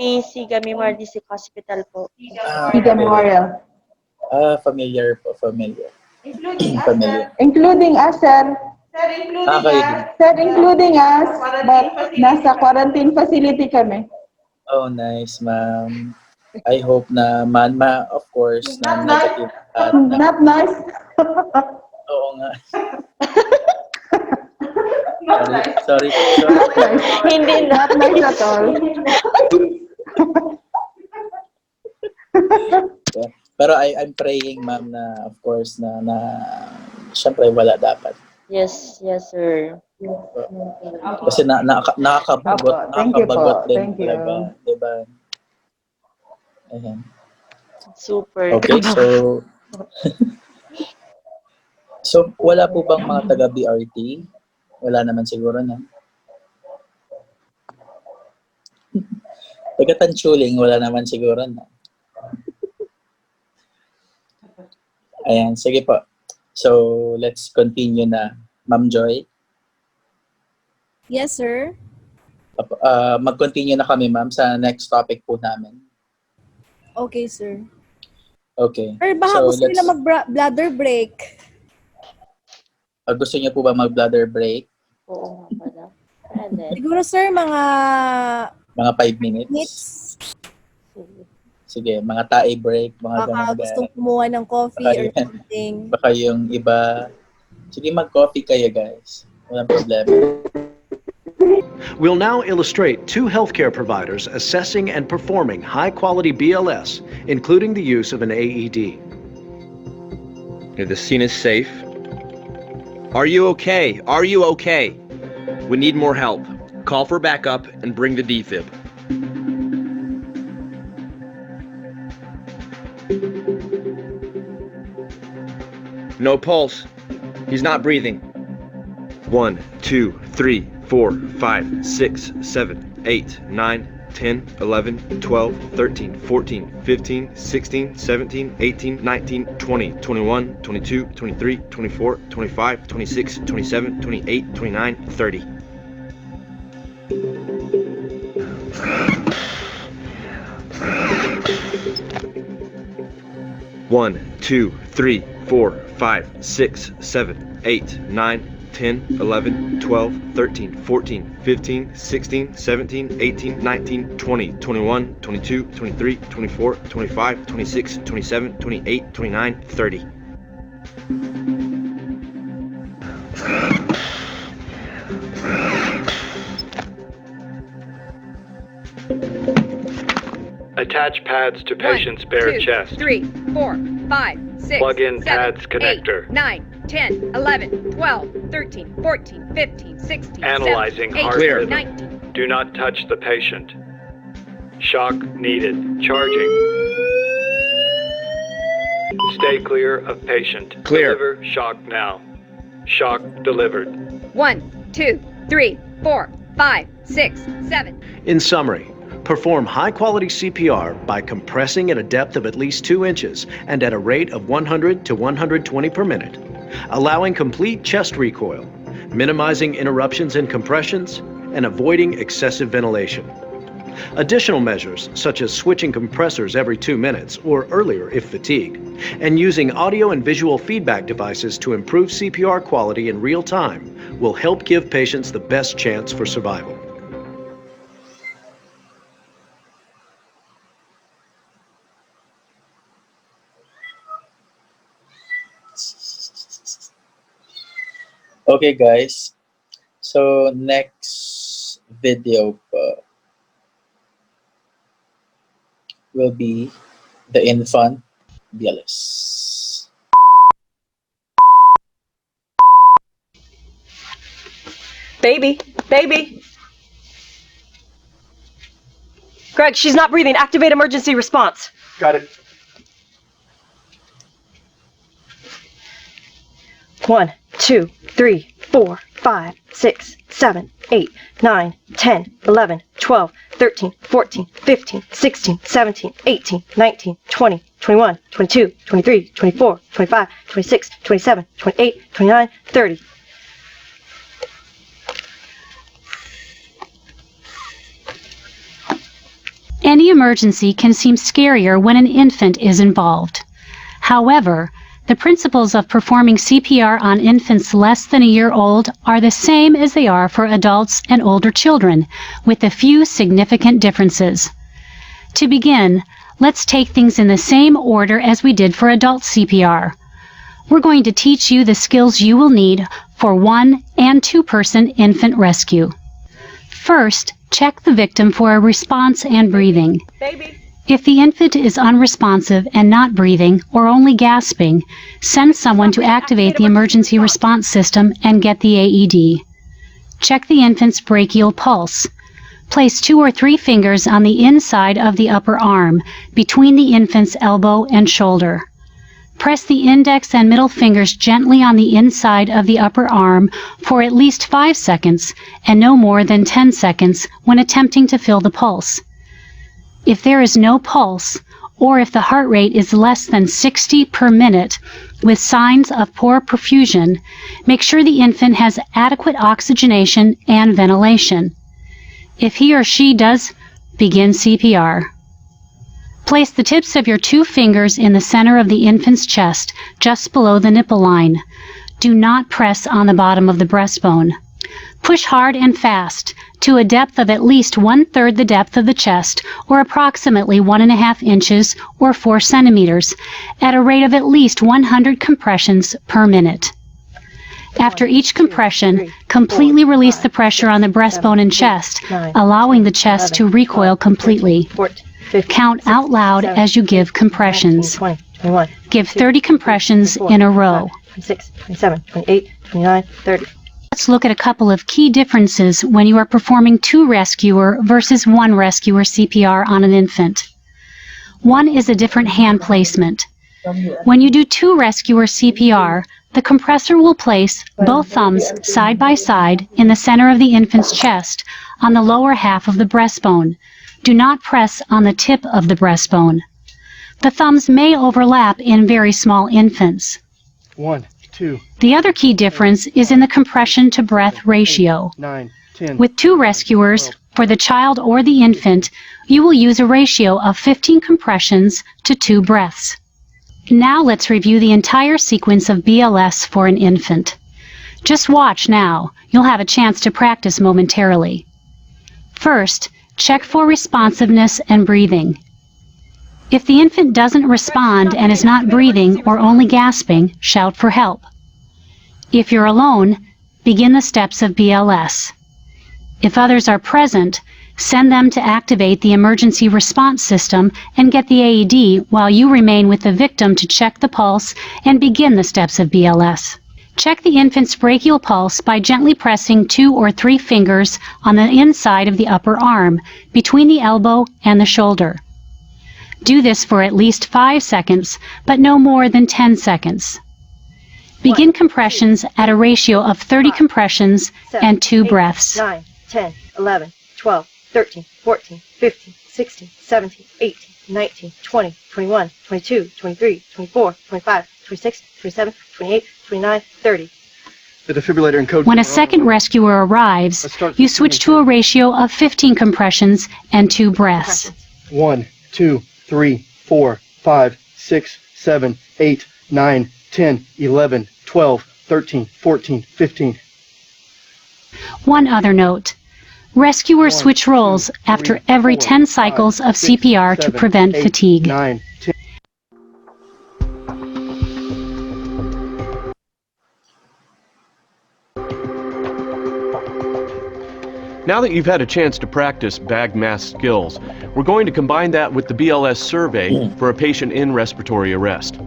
P. Sigamimar District Hospital po. Siga Memorial. Familiar po, familiar. Including us, Familiar. Including us, sir. Sir, Okay. Sir, including us, but nasa quarantine facility kami. Oh, nice, ma'am. I hope na of course, na Not negative at Not nice. oo nga. Not nice. Sorry. Not nice. Hindi na. Not nice at all. Yeah. Pero I'm praying, ma'am, na of course na syempre wala dapat. Yes, sir. Kasi nakakabagot, Thank you po. nakakabagot din Thank you. talaga, 'di ba? Ayan. Super. Okay, so wala po bang mga taga BRT? Wala naman siguro na. Taga Tanchuling, wala naman siguro na. Ayan, sige po. So, let's continue na. Ma'am Joy, Yes, sir. mag-continue na kami, ma'am, sa next topic po namin. Okay, sir. Okay. Or baka gusto nila mag-bladder break. Gusto niyo po ba mag-bladder break? Oo nga pala. Pwede. Siguro, sir, mga 5 minutes? minutes. Sige, mga tae break, mga Baka ganun. gustong kumuha ng coffee or something. Baka yung iba, sige mag-coffee kayo guys. Walang problema. We'll now illustrate two healthcare providers assessing and performing high-quality BLS, including the use of an AED. The scene is safe. Are you okay? Are you okay? We need more help. Call for backup and bring the defib. No pulse. He's not breathing. 1, 2, 3, 4, 5, 6, 7, 8, 9, 10, 11, 12, 13, 14, 15, 16, 17, 18, 19, 20, 21, 22, 23, 24, 25, 26, 27, 28, 29, 30. One, 2, 3, 4, 5, 6, 7, 8, 9, 10, 11, 12, 13, 14, 15, 16, 17, 18, 19, 20, 21, 22, 23, 24, 25, 26, 27, 28, 29, 30. Attach pads to patient's bare chest. 3, 4, 5, 6, Plug in 7, pads 8, connector. 9, 10, 11, 12, 13, 14, 15, 16, Analyzing 17, heart 18, rhythm. 19. Do not touch the patient. Shock needed. Charging. Stay clear of patient. Clear. Deliver shock now. Shock delivered. 1, 2, 3, 4, 5, 6, 7. In summary, perform high-quality CPR by compressing at a depth of at least 2 inches and at a rate of 100 to 120 per minute, allowing complete chest recoil, minimizing interruptions in compressions, and avoiding excessive ventilation. Additional measures, such as switching compressors every 2 minutes or earlier if fatigued, and using audio and visual feedback devices to improve CPR quality in real time, will help give patients the best chance for survival. Okay, guys. So next video will be the infant BLS. Baby, baby. Greg, she's not breathing. Activate emergency response. Got it. 1, 2, 3, 4, 5, 6, 7, 8, 9, 10, 11, 12, 13, 14, 15, 16, 17, 18, 19, 20, 21, 22, 23, 24, 25, 26, 27, 28, 29, 30. Any emergency can seem scarier when an infant is involved. However, the principles of performing CPR on infants less than a year old are the same as they are for adults and older children, with a few significant differences. To begin, let's take things in the same order as we did for adult CPR. We're going to teach you the skills you will need for 1- and 2-person infant rescue. First, check the victim for a response and breathing. Baby. If the infant is unresponsive and not breathing or only gasping, send someone to activate the emergency response system and get the AED. Check the infant's brachial pulse. Place 2 or 3 fingers on the inside of the upper arm, between the infant's elbow and shoulder. Press the index and middle fingers gently on the inside of the upper arm for at least 5 seconds and no more than 10 seconds when attempting to feel the pulse. If there is no pulse, or if the heart rate is less than 60 per minute with signs of poor perfusion, make sure the infant has adequate oxygenation and ventilation. If he or she does, begin CPR. Place the tips of your 2 fingers in the center of the infant's chest, just below the nipple line. Do not press on the bottom of the breastbone. Push hard and fast, to a depth of at least 1/3 the depth of the chest, or approximately 1.5 inches or 4 centimeters, at a rate of at least 100 compressions per minute. After each compression, completely release the pressure on the breastbone and chest, allowing the chest to recoil completely. Count out loud as you give compressions. Give 30 compressions in a row. 26, 27, 28, 29, 30. Let's look at a couple of key differences when you are performing 2 rescuer versus 1 rescuer CPR on an infant. One is a different hand placement. When you do 2 rescuer CPR, the compressor will place both thumbs side by side in the center of the infant's chest on the lower half of the breastbone. Do not press on the tip of the breastbone. The thumbs may overlap in very small infants. 1, 2. The other key difference is in the compression to breath ratio. 9, 10. With 2 rescuers, for the child or the infant, you will use a ratio of 15 compressions to 2 breaths. Now let's review the entire sequence of BLS for an infant. Just watch now. You'll have a chance to practice momentarily. First, check for responsiveness and breathing. If the infant doesn't respond and is not breathing or only gasping, shout for help. If you're alone, begin the steps of BLS. If others are present, send them to activate the emergency response system and get the AED while you remain with the victim to check the pulse and begin the steps of BLS. Check the infant's brachial pulse by gently pressing 2 or 3 fingers on the inside of the upper arm, between the elbow and the shoulder. Do this for at least 5 seconds, but no more than 10 seconds. Begin compressions at a ratio of 30 compressions and 2 breaths. 9, 10, 11, 12, 13, 14, 15, 16, 17, 18, 19, 20, 21, 22, 23, 24, 25, 26, 27, 28, 29, 30. The defibrillator and code. When a second rescuer arrives, you switch to a ratio of 15 compressions and 2 breaths. 1, 2, 3, 4, 5, 6, 7, 8, 9, 10, 11, 12, 13, 14, 15. One other note. Rescuers switch roles after every 10 cycles of CPR to prevent fatigue. 9, 10. Now that you've had a chance to practice bag mask skills, we're going to combine that with the BLS survey for a patient in respiratory arrest.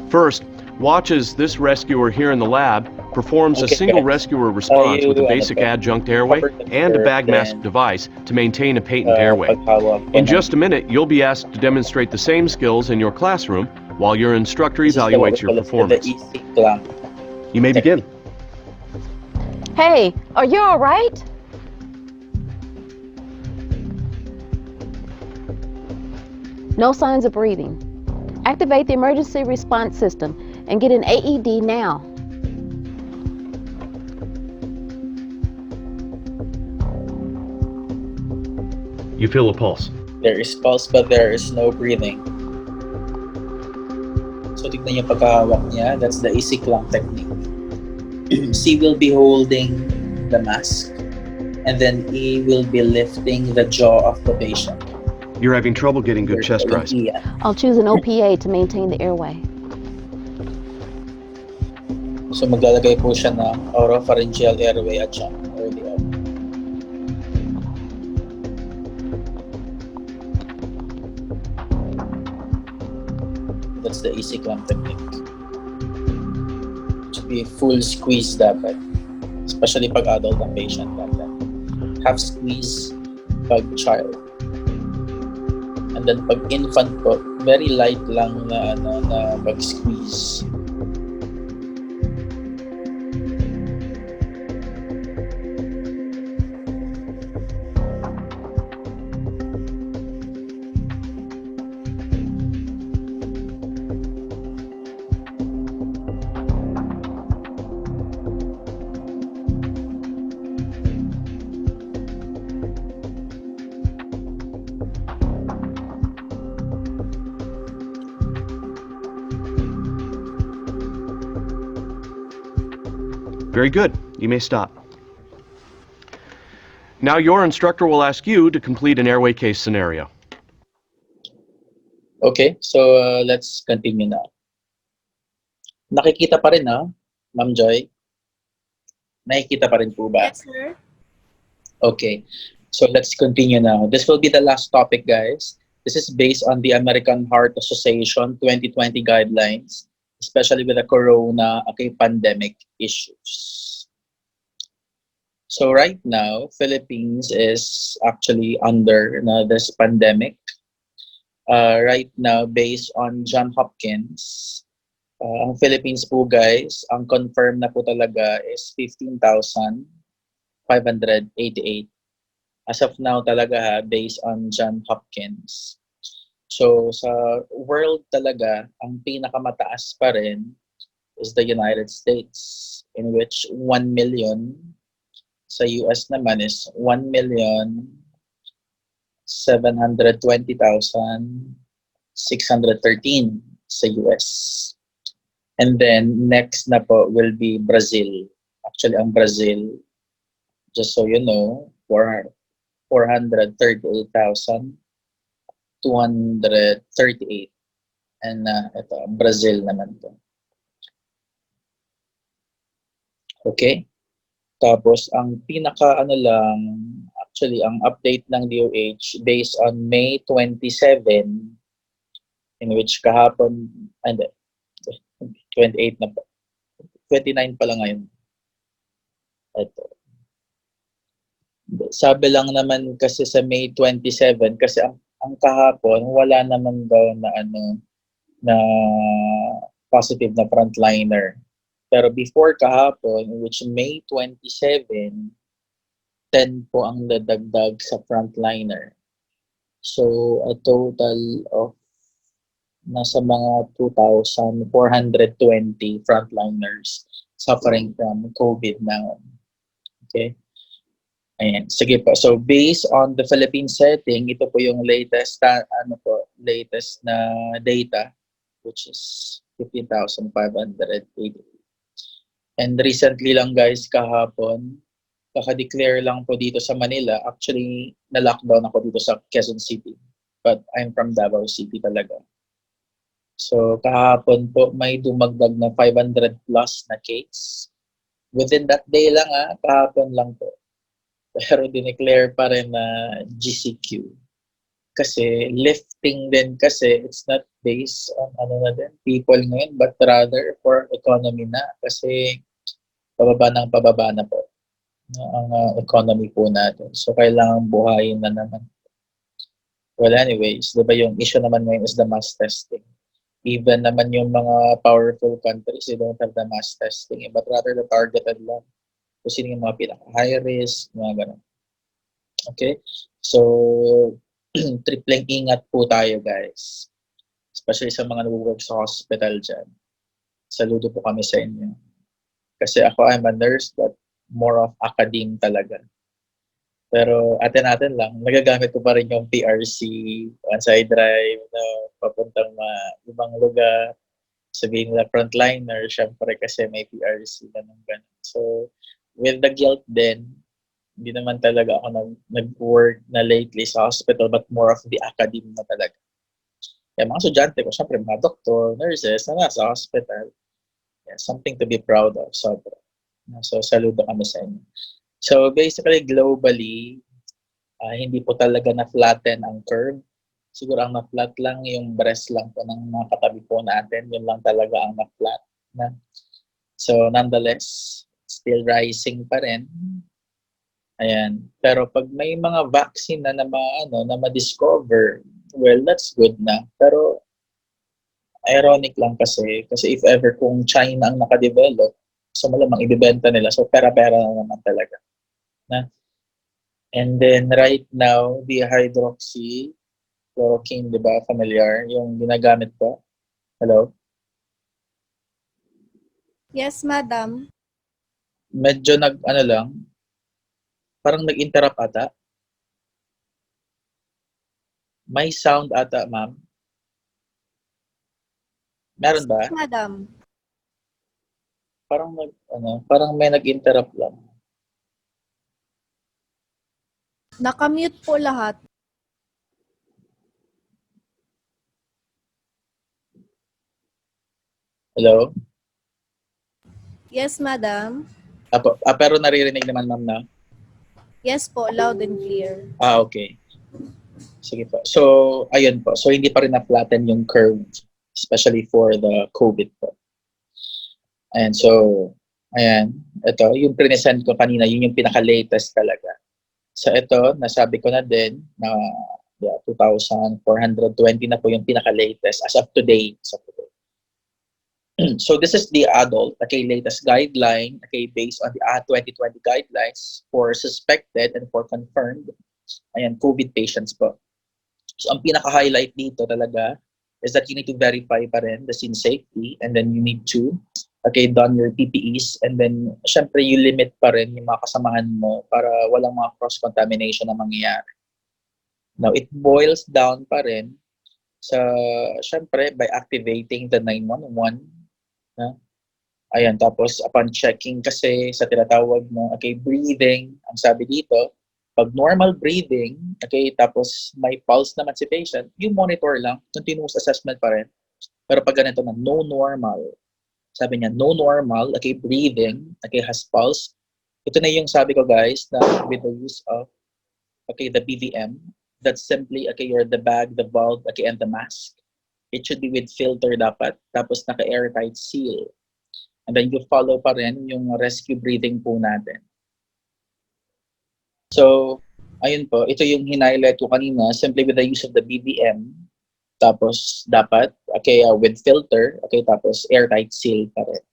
First, watch as this rescuer here in the lab performs a single rescuer response with a basic adjunct airway and a bag mask device to maintain a patent airway. In just a minute, you'll be asked to demonstrate the same skills in your classroom while your instructor evaluates your performance. You may begin. Hey, are you all right? No signs of breathing. Activate the emergency response system and get an AED now. You feel a pulse. There is pulse but there is no breathing. So tignan yung pagkahawak niya. That's the easy clang technique. C will be holding the mask and then E will be lifting the jaw of the patient. You're having trouble getting good chest rise. I'll choose an OPA to maintain the airway. So maglalagay po siya ng oropharyngeal airway adjunct or the O. That's the easy clamp technique. Should be full squeeze dapat. Especially pag adult ang patient dapat. Half squeeze pag child. And then pag infant po, very light lang na pag-squeeze. Very good. You may stop. Now your instructor will ask you to complete an airway case scenario. Okay, so let's continue now. Nakikita pa rin Ma'am Joy? Nakikita pa rin po ba? Yes, sir. Okay, so let's continue now. This will be the last topic, guys. This is based on the American Heart Association 2020 guidelines, especially with the corona pandemic issues. So right now, Philippines is actually under this pandemic. right now, based on John Hopkins, ang Philippines po guys, ang confirmed na po talaga is 15,588. As of now talaga ha, based on John Hopkins. So sa world talaga, ang pinakamataas pa rin is the United States, in which 1 million. Sa US naman is 1,720,613 sa US. And then next na po will be Brazil. Actually, ang Brazil, just so you know, 438,238. And ito, Brazil naman to. Okay? Tapos, ang pinaka actually, ang update ng DOH based on May 27, in which kahapon, 28 na pa. 29 pa lang ngayon. Ito. Sabi lang naman kasi sa May 27, kasi ang kahapon, wala naman daw na positive na frontliner. Pero before kahapon, which May 27, 10 po ang nadagdag sa frontliner. So, a total of nasa mga 2,420 frontliners suffering from COVID now. Okay? Ayan. Sige po. So, based on the Philippine setting, ito po yung latest na data, which is 15,580. And recently lang guys, kahapon, kaka-declare lang po dito sa Manila. Actually, na-lockdown ako dito sa Quezon City. But I'm from Davao City talaga. So, kahapon po, may dumagdag na 500 plus na case. Within that day lang kahapon lang po. Pero dineclare pa rin na GCQ. Kasi lifting din kasi, it's not based on people ngayon, but rather for economy na. Kasi pababa na po ang economy po natin. So, kailangan buhayin na naman. Well, anyways, di ba yung issue naman ngayon is the mass testing. Even naman yung mga powerful countries, they don't have the mass testing, but rather the targeted lang. Kung sino yung mga pinaka-high risk, mga ganun. Okay? So, tripling ingat po tayo, guys. Especially sa mga nag-work sa hospital dyan. Saludo po kami sa inyo. Kasi ako, I'm a nurse, but more of academe talaga. Pero atin lang, nagagamit ko pa rin yung PRC once I drive papuntang ibang lugar. Sabihin nila frontliner, syempre kasi may PRC, ganun. So, with the guilt din, hindi naman talaga ako nag-work na lately sa hospital, but more of the academe na talaga. Kaya mga estudyante ko, syempre mga doktor, nurses na nasa hospital. Yeah, something to be proud of, sobra. So, saludo kami sa inyo. So, basically, globally, hindi po talaga na-flatten ang curve. Siguro ang na-flat lang yung breast lang po ng mga katabi po natin. Yun lang talaga ang na-flat. So, nonetheless, still rising pa rin. Ayan. Pero pag may mga vaccine na ma-discover, well, that's good na. Pero, ironic lang kasi if ever kung China ang nakadevelop, so malamang ibibenta nila. So, pera-pera na naman talaga. And then, right now, the hydroxychloroquine, di ba, familiar, yung ginagamit ko. Hello? Yes, madam. Medyo parang nag-interrupt ata. May sound ata, ma'am. Meron ba? Yes, madam. Parang may nag-interrupt lang. Nakamute po lahat. Hello? Yes, madam. Pero naririnig naman, ma'am, na? Yes po, loud and clear. Okay. Sige po. So, ayun po. So, hindi pa rin na-flatten yung curve, especially for the COVID po. Ayan, so, ito, yung present ko kanina, yun yung pinaka-latest talaga. So, ito, nasabi ko na din na Yeah, 2,420 na po yung pinaka-latest as of today. So this is the adult, okay, latest guideline, okay, based on the 2020 guidelines for suspected and for confirmed, ayan, COVID patients po. So ang pinaka-highlight dito talaga is that you need to verify pa rin the scene safety, and then you need to, okay, don your PPEs, and then syempre you limit pa rin yung mga kasamahan mo para walang mga cross-contamination na mangyayari. Now, it boils down pa rin sa, syempre, by activating the 911, na? Ayan, tapos upon checking kasi sa tinatawag na, okay, breathing, ang sabi dito, pag normal breathing, okay, tapos may pulse naman si patient, you monitor lang, continuous assessment pa rin. Pero pag ganito na, no normal, sabi niya, no normal, okay, breathing, okay, has pulse, ito na yung sabi ko guys, na with the use of, okay, the BVM, that's simply, okay, the bag, the valve, okay, and the mask. It should be with filter dapat, tapos naka-airtight seal. And then you follow pa rin yung rescue breathing po natin. So, ayun po, ito yung hinighlight ko kanina, simply with the use of the BVM, tapos dapat, okay, with filter, okay, tapos airtight seal pa rin.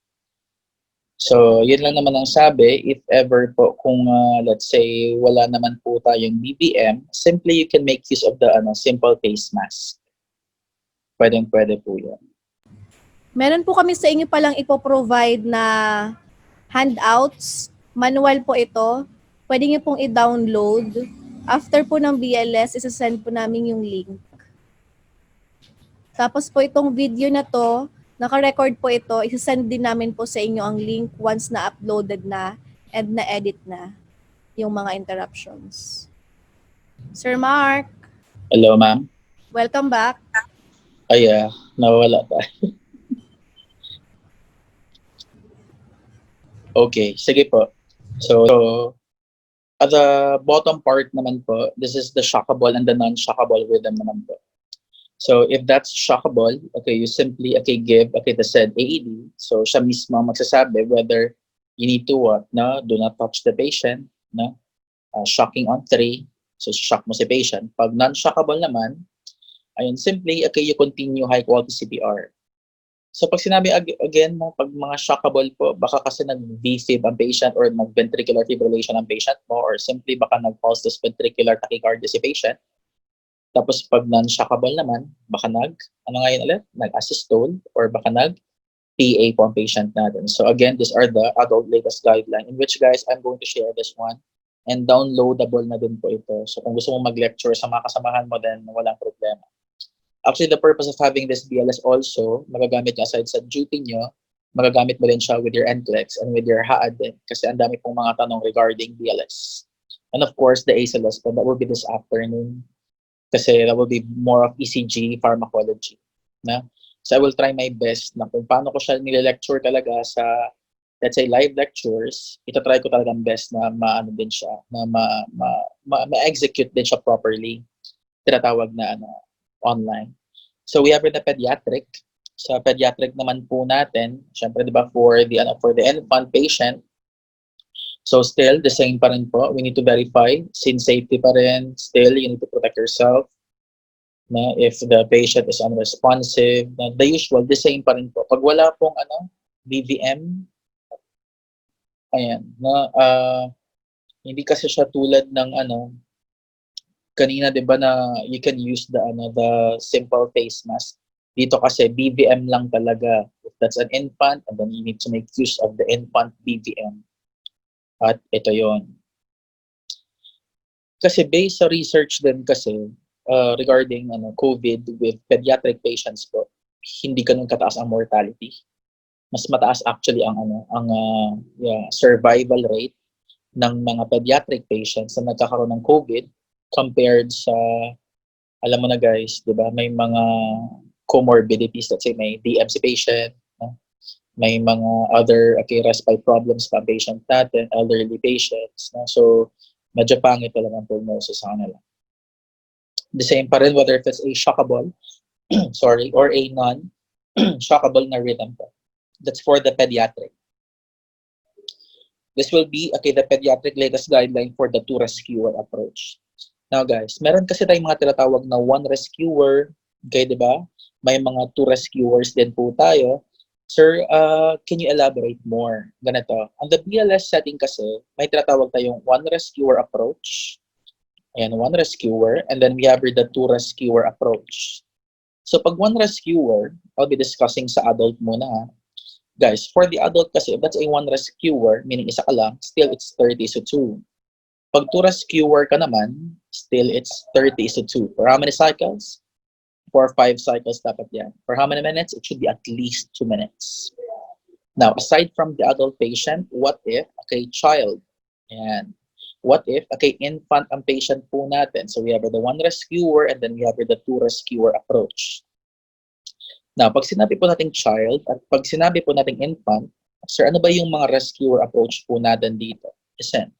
So, yun lang naman ang sabi. If ever po, kung let's say, wala naman po tayong BVM, simply you can make use of the simple face mask. Pwedeng-pwede po yun. Meron po kami sa inyo palang ipoprovide na handouts. Manual po ito. Pwede niyo pong i-download. After po ng BLS, isa-send po namin yung link. Tapos po itong video na to, naka-record po ito, isa-send din namin po sa inyo ang link once na uploaded na and na-edit na yung mga interruptions. Sir Mark. Hello, ma'am. Welcome back. Ay, nawala pa. Okay, sige po. So, at the bottom part naman po, this is the shockable and the non-shockable rhythm naman po. So, if that's shockable, okay, you simply, okay, give, okay, the said AED. So, siya mismo magsasabi whether you need to what, no? Do not touch the patient, no? Shocking on 3. So, shock mo si patient. Pag non-shockable naman, ayun, simply, okay, you continue high-quality CPR. So, pag sinabi again mo, pag mga shockable po, baka kasi nag-VFib ang patient or nag-ventricular fibrillation ang patient mo, or simply baka nag-pulseless ventricular tachycardia si patient. Tapos pag non-shockable naman, baka nag-asystole or baka nag-PA po ang patient natin. So again, these are the adult latest guideline in which guys, I'm going to share this one. And downloadable na din po ito. So kung gusto mo mag-lecture sa mga kasamahan mo, then walang problema. Actually, the purpose of having this BLS also, magagamit nyo aside sa duty nyo, magagamit mo din siya with your NCLEX and with your HAAD din. Kasi ang dami pong mga tanong regarding BLS. And of course, the ACLS, but that will be this afternoon. Kasi that will be more of ECG pharmacology. Na? So I will try my best na kung paano ko siya nile-lecture talaga sa, let's say, live lectures, itatry ko talaga ang best na maano din siya, na ma-execute din siya properly. Tinatawag na online. So we have the pediatric. Sa pediatric naman po natin, syempre 'di ba for the infant patient, so still the same pa rin po. We need to verify scene safety pa rin. Still you need to protect yourself. Na if the patient is unresponsive, the usual, the same pa rin po. Pag wala pong BVM, ayan, hindi kasi siya tulad ng kanina 'di ba na you can use the simple face mask. Dito kasi BVM lang talaga. If that's an infant, and then you need to make use of the infant BVM. At ito 'yon. Kasi based sa research din kasi regarding COVID with pediatric patients po, hindi ganun kataas ang mortality. Mas mataas actually ang survival rate ng mga pediatric patients na nagkakaroon ng COVID compared sa, alam mo na guys, 'di ba? May mga comorbidities, let's say may DMC patient, may mga other respiratory problems pa patient natin, elderly patients, so medyo pangit talaga ang prognosis sa kanila. The same pa rin whether if it's a shockable sorry, or a non-shockable na rhythm po. That's for the pediatric. This will be the pediatric latest guideline for the to rescue approach. Now guys, meron kasi tayong mga tinatawag na one rescuer, okay, di ba? May mga two rescuers din po tayo. Sir, can you elaborate more? Ganito, on the BLS setting kasi, may tinatawag tayong one rescuer approach, and one rescuer, and then we have the two rescuer approach. So pag one rescuer, I'll be discussing sa adult muna ha. Guys, for the adult kasi, if that's a one rescuer, meaning isa ka lang, still it's 30:2. Pag two rescuer ka naman, still it's 30:2. For how many cycles? For 5 cycles dapat yan. For how many minutes? It should be at least 2 minutes. Now, aside from the adult patient, what if, okay, child? And what if, okay, infant ang patient po natin? So we have the one rescuer and then we have the two rescuer approach. Now, pag sinabi po nating child at pag sinabi po nating infant, sir, ano ba yung mga rescuer approach po natin dito? Listen,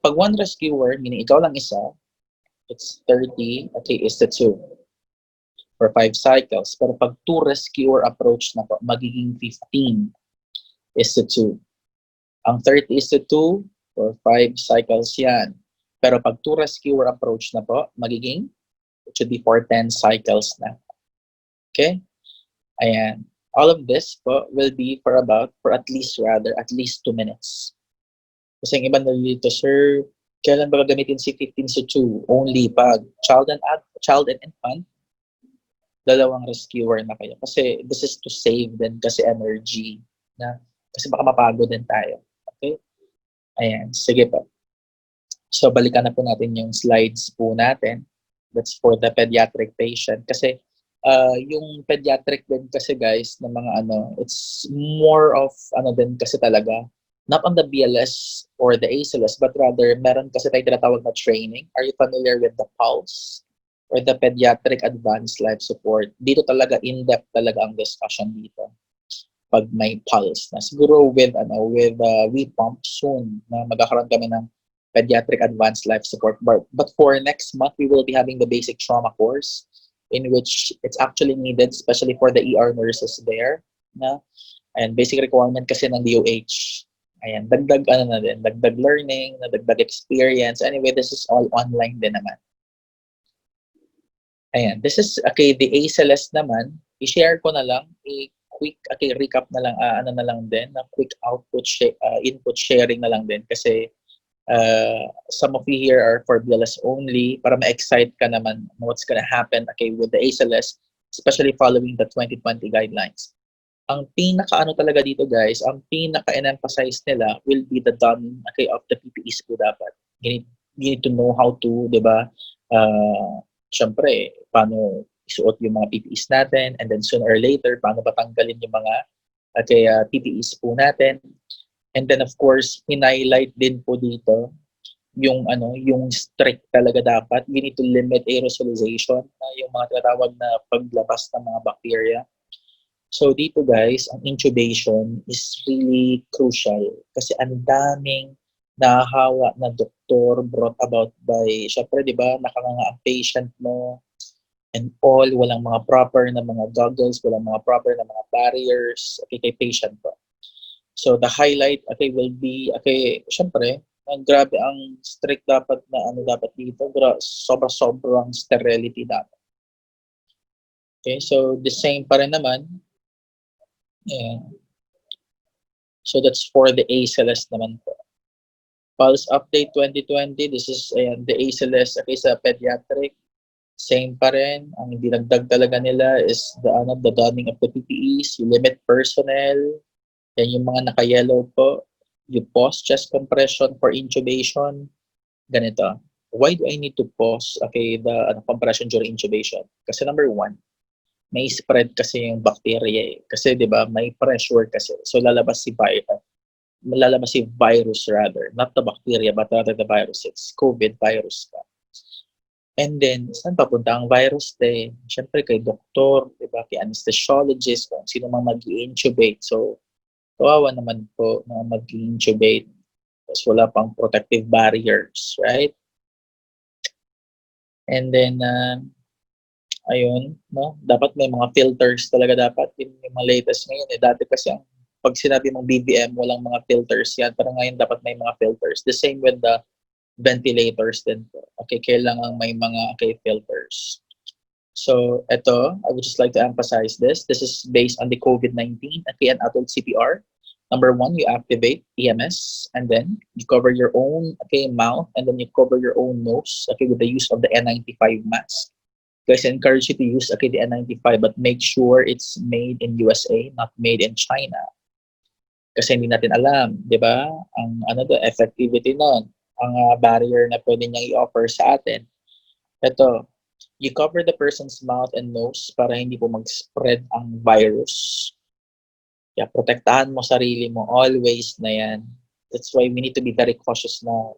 pag one rescuer, meaning ikaw lang isa, it's 30, okay, is the 2 for 5 cycles. Pero pag two rescuer approach na po, magiging 15 is the 2. Ang 30 is the 2 for 5 cycles yan. Pero pag two rescuer approach na po, magiging, it should be for 10 cycles na. Okay? Ayan. All of this po will be for at least 2 minutes. Kasi yung iba nalilito, sir, kailan ba gagamitin si 15:2? Only pag child and infant, dalawang rescuer na kayo. Kasi this is to save din kasi energy. Na, kasi baka mapagod din tayo. Okay? Ayan. Sige po. So, balikan na po natin yung slides po natin. That's for the pediatric patient. Kasi, yung pediatric din kasi guys, na mga it's more of, din kasi talaga, not on the BLS or the ACLS, but rather, meron kasi tayo tinatawag na training. Are you familiar with the PULSE? Or the Pediatric Advanced Life Support? Dito talaga, in-depth talaga ang discussion dito. Pag may PULSE na. Siguro with WePump soon, na magkakaroon kami ng Pediatric Advanced Life Support. But for next month, we will be having the basic trauma course in which it's actually needed, especially for the ER nurses there. Na? And basic requirement kasi ng DOH. Ayan, dagdag dagdag learning, dagdag experience. Anyway, this is all online din naman. Ayan, this is, okay, the ACLS naman, i-share ko na lang, quick, okay, recap na lang, na lang din, na quick input sharing na lang din, kasi some of you here are for BLS only, para ma-excite ka naman what's gonna happen, okay, with the ACLS, especially following the 2020 guidelines. Ang pinaka-ano talaga dito guys, ang pinaka-emphasize nila will be the done, okay, of the PPEs po dapat. You need to know how to, di ba, syempre, paano isuot yung mga PPEs natin, and then sooner or later, paano ba tanggalin yung mga PPEs po natin. And then of course, in-highlight din po dito yung yung strict talaga dapat. You need to limit aerosolization, yung mga tinatawag na paglabas ng mga bacteria. So dito guys, ang intubation is really crucial kasi ang daming nahahawa na doktor brought about by, syempre, di ba, nakanganga ang patient mo and all, walang mga proper na mga goggles, walang mga proper na mga barriers, okay, kay patient po. So, the highlight, okay, will be, okay, syempre, grabe ang strict dapat na dapat dito, sobrang sterility dapat. Okay, so the same pa rin naman. Yeah. So, that's for the ACLS naman po. Pulse Update 2020, this is the ACLS, okay, sa pediatric. Same pa rin. Ang dinagdag talaga nila is the donning of the PPEs, you limit personnel, yan yung mga naka-yellow po, you pause chest compression for intubation. Ganito. Why do I need to pause, okay, the compression during intubation? Kasi number 1, may spread kasi yung bacteria eh. Kasi 'di ba, may pressure kasi. So lalabas si virus rather, not the bacteria but rather the virus. It's COVID virus ka. And then, saan papunta ang virus din? Siyempre kay doktor, diba? Kay anesthesiologist, kung sino mang mag-intubate. So, kawawa naman po na mag-intubate. Tapos wala pang protective barriers, right? And then, ayun, no? Dapat may mga filters talaga dapat. Yung mga latest ngayon. Dati kasi pag sinabi mong BBM, walang mga filters yan. Pero ngayon dapat may mga filters. The same with the ventilators din po. Okay, kailangan may mga filters. So, ito, I would just like to emphasize this. This is based on the COVID-19 and adult CPR. Number one, you activate EMS, and then you cover your own mouth, and then you cover your own nose with the use of the N95 mask. Guys, I encourage you to use the N95, but make sure it's made in USA, not made in China. Kasi hindi natin alam, di ba? Ang effectivity nun, ang barrier na pwede niyang i-offer sa atin. Ito, you cover the person's mouth and nose para hindi po mag-spread ang virus. Kaya protektahan mo sarili mo always na yan. That's why we need to be very cautious now.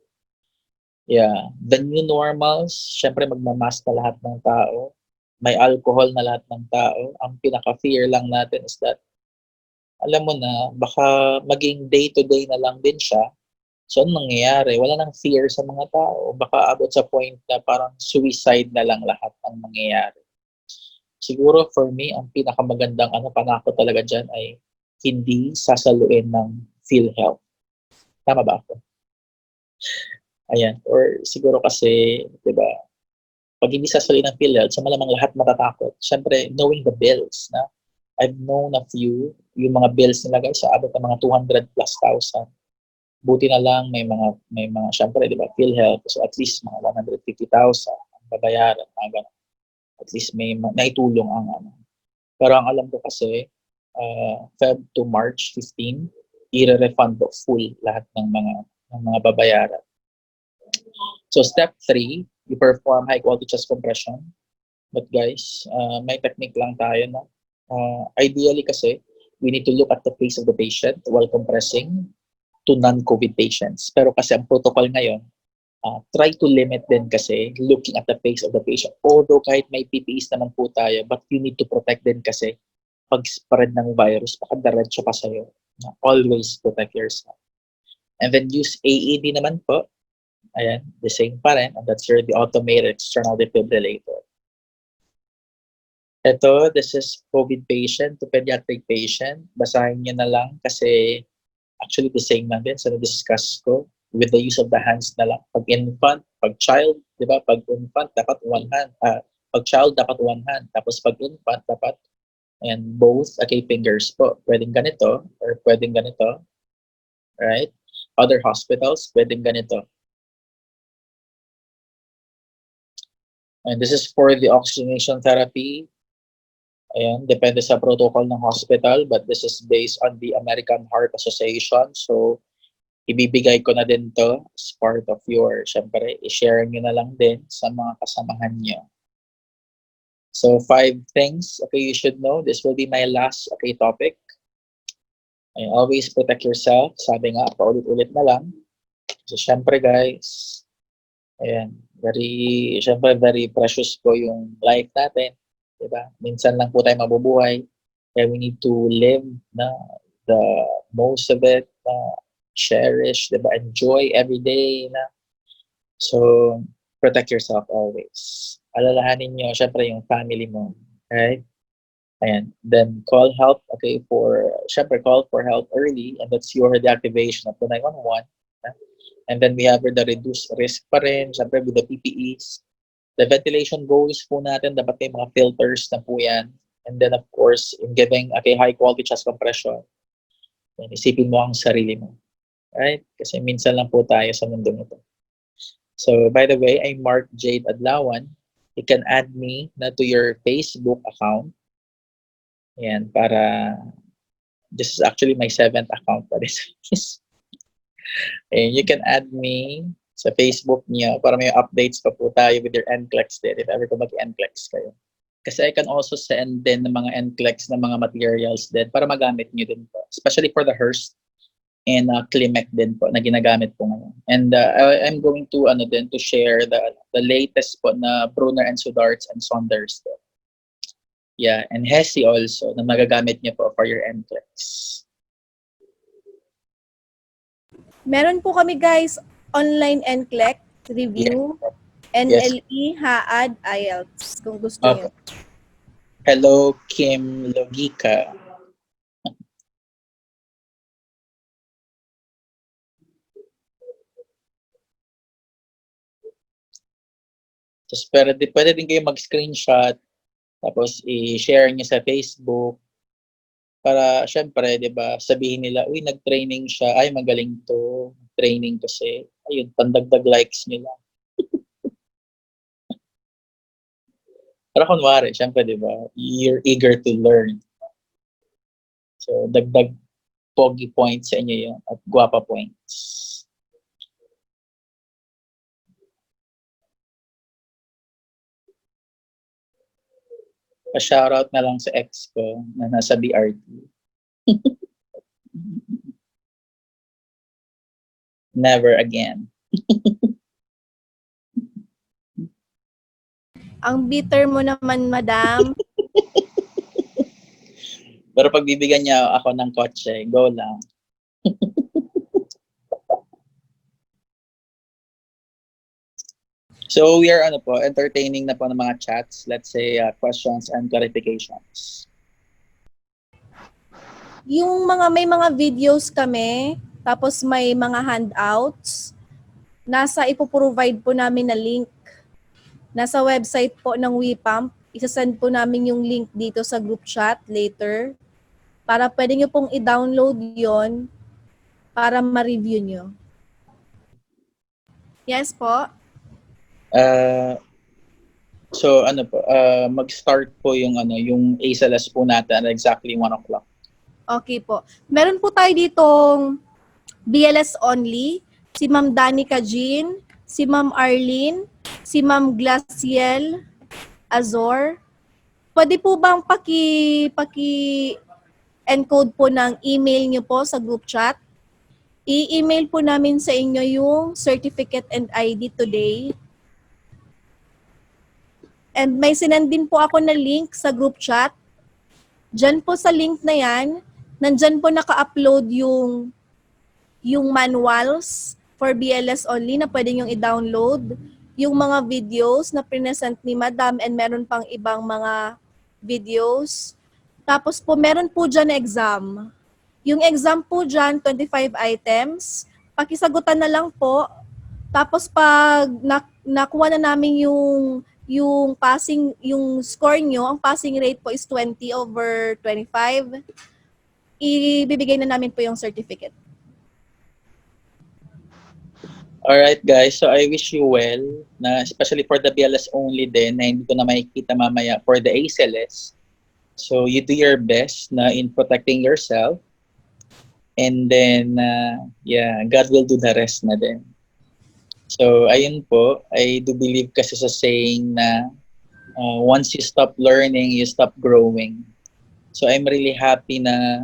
Yeah. The new normals, syempre magmamask na lahat ng tao. May alcohol na lahat ng tao. Ang pinaka-fear lang natin is that, alam mo na, baka maging day-to-day na lang din siya. So, anong nangyayari? Wala nang fear sa mga tao. Baka abot sa point na parang suicide na lang lahat ang mangyayari. Siguro for me, ang pinakamagandang panako talaga dyan ay hindi sasaluin ng PhilHealth. Tama ba ako? Ayan. Or siguro kasi, di ba, pag hindi sasaluin ng PhilHealth, sa malamang lahat matatakot. Siyempre, knowing the bills, na I've known a few, yung mga bills nila guys, sa abot ng mga 200 plus thousand. Buti na lang may mga syempre, di ba, PhilHealth, so at least mga 150,000 ang babayaran, mga ganun. At least may naitulong ang Pero ang alam ko kasi, Feb to March 15, i-refund po full lahat ng mga babayaran. So step 3, you perform high quality chest compression. But guys, may technique lang tayo na. Ideally kasi, we need to look at the face of the patient while compressing to non-COVID patients. Pero kasi ang protocol ngayon, try to limit din kasi looking at the face of the patient. Although kahit may PPEs naman po tayo, but you need to protect din kasi pag-spread ng virus, pakadiretso pa sa'yo. Always protect yourself. And then use AED naman po. Ayan, the same pa rin. And that's the automated external defibrillator. Ito, this is COVID patient to pediatric patient. Basahin nyo na lang kasi actually the same lang din sa na-discuss ko with the use of the hands na lang. Pag infant, pag child, di ba? Pag infant, dapat one hand. Pag child, dapat one hand. Tapos pag infant, dapat both fingers po. Pwedeng ganito or pwedeng ganito. Right? Other hospitals, pwedeng ganito. And this is for the oxygenation therapy. Ayan, depende sa protocol ng hospital, but this is based on the American Heart Association. So, ibibigay ko na din to as part of your, syempre, i-share nyo na lang din sa mga kasamahan nyo. So, 5 things, you should know. This will be my last, topic. Always protect yourself. Sabi nga, paulit-ulit na lang. So, syempre, guys, ayan, very precious po yung life natin. Diba? Minsan lang po tayo mabubuhay. Kaya we need to live the most of it, cherish, diba? Enjoy every day. So, protect yourself always. Alalahanin nyo, syempre, yung family mo. Right? And then call help, call for help early, and that's your deactivation of the 911. And then we have the reduced risk pa rin, syempre with the PPEs. The ventilation goals po natin, dapat may mga filters na po yan. And then of course, in giving high quality chest compression, isipin mo ang sarili mo. Right? Kasi minsan lang po tayo sa mundo nito. So by the way, I'm Mark Jade Adlawan. You can add me to your Facebook account. Yan, para this is actually my 7th account pa this. And you can add me sa Facebook niya para may updates pa po tayo with your NCLEX din if ever ko mag-NCLEX kayo. Kasi I can also send din ng mga NCLEX na mga materials din para magamit nyo din po. Especially for the Hearst and Climac din po na ginagamit po ngayon. And I'm going to to share the latest po na Brunner and Sudarts and Saunders po. Yeah, and Hesi also na magagamit niyo po for your NCLEX. Meron po kami guys online NCLEX review, NLE, HAAD, IELTS kung gusto niyo. Hello, Kim Logika. Tapos pwede din kayo mag-screenshot, tapos i-share niyo sa Facebook. Para syempre, 'di ba, sabihin nila, "Uy, nag-training siya. Ay, magaling 'to. Training kasi." Ayun, pandagdag likes nila. Para kunwari, syempre, 'di ba, you're eager to learn. So, dagdag pogi points sa inyo 'yun at guwapa points. Pa-shoutout na lang sa ex ko na nasa BRT. Never again. Ang bitter mo naman, madam. Pero pag bibigyan niya ako ng kotse, go lang. So we are entertaining na po ng mga chats, let's say questions and clarifications. Yung may mga videos kami, tapos may mga handouts, nasa ipoprovide po namin na link. Nasa website po ng WePump, isasend po namin yung link dito sa group chat later para pwede nyo pong i-download yon para ma-review nyo. Yes po. So mag-start po yung ACLS po natin at exactly 1 o'clock. Okay po. Meron po tayo ditong BLS only, si Ma'am Danica Jean, si Ma'am Arlene, si Ma'am Glaciel Azor. Pwede po bang paki-encode po ng email nyo po sa group chat? I-email po namin sa inyo yung certificate and ID today. And may sinend din po ako na link sa group chat. Diyan po sa link na yan, nandyan po naka-upload yung manuals for BLS only na pwede nyo i-download. Yung mga videos na present ni Madam and meron pang ibang mga videos. Tapos po meron po dyan exam. Yung exam po dyan, 25 items. Pakisagutan na lang po. Tapos pag nakuha na namin yung passing, yung score nyo, ang passing rate po is 20/25. Ibibigay na namin po yung certificate. Alright guys, so I wish you well, na especially for the BLS only din, na hindi ko na makikita mamaya for the ACLS. So you do your best na in protecting yourself. And then, God will do the rest na din. So, ayun po, I do believe kasi sa saying na once you stop learning, you stop growing. So, I'm really happy na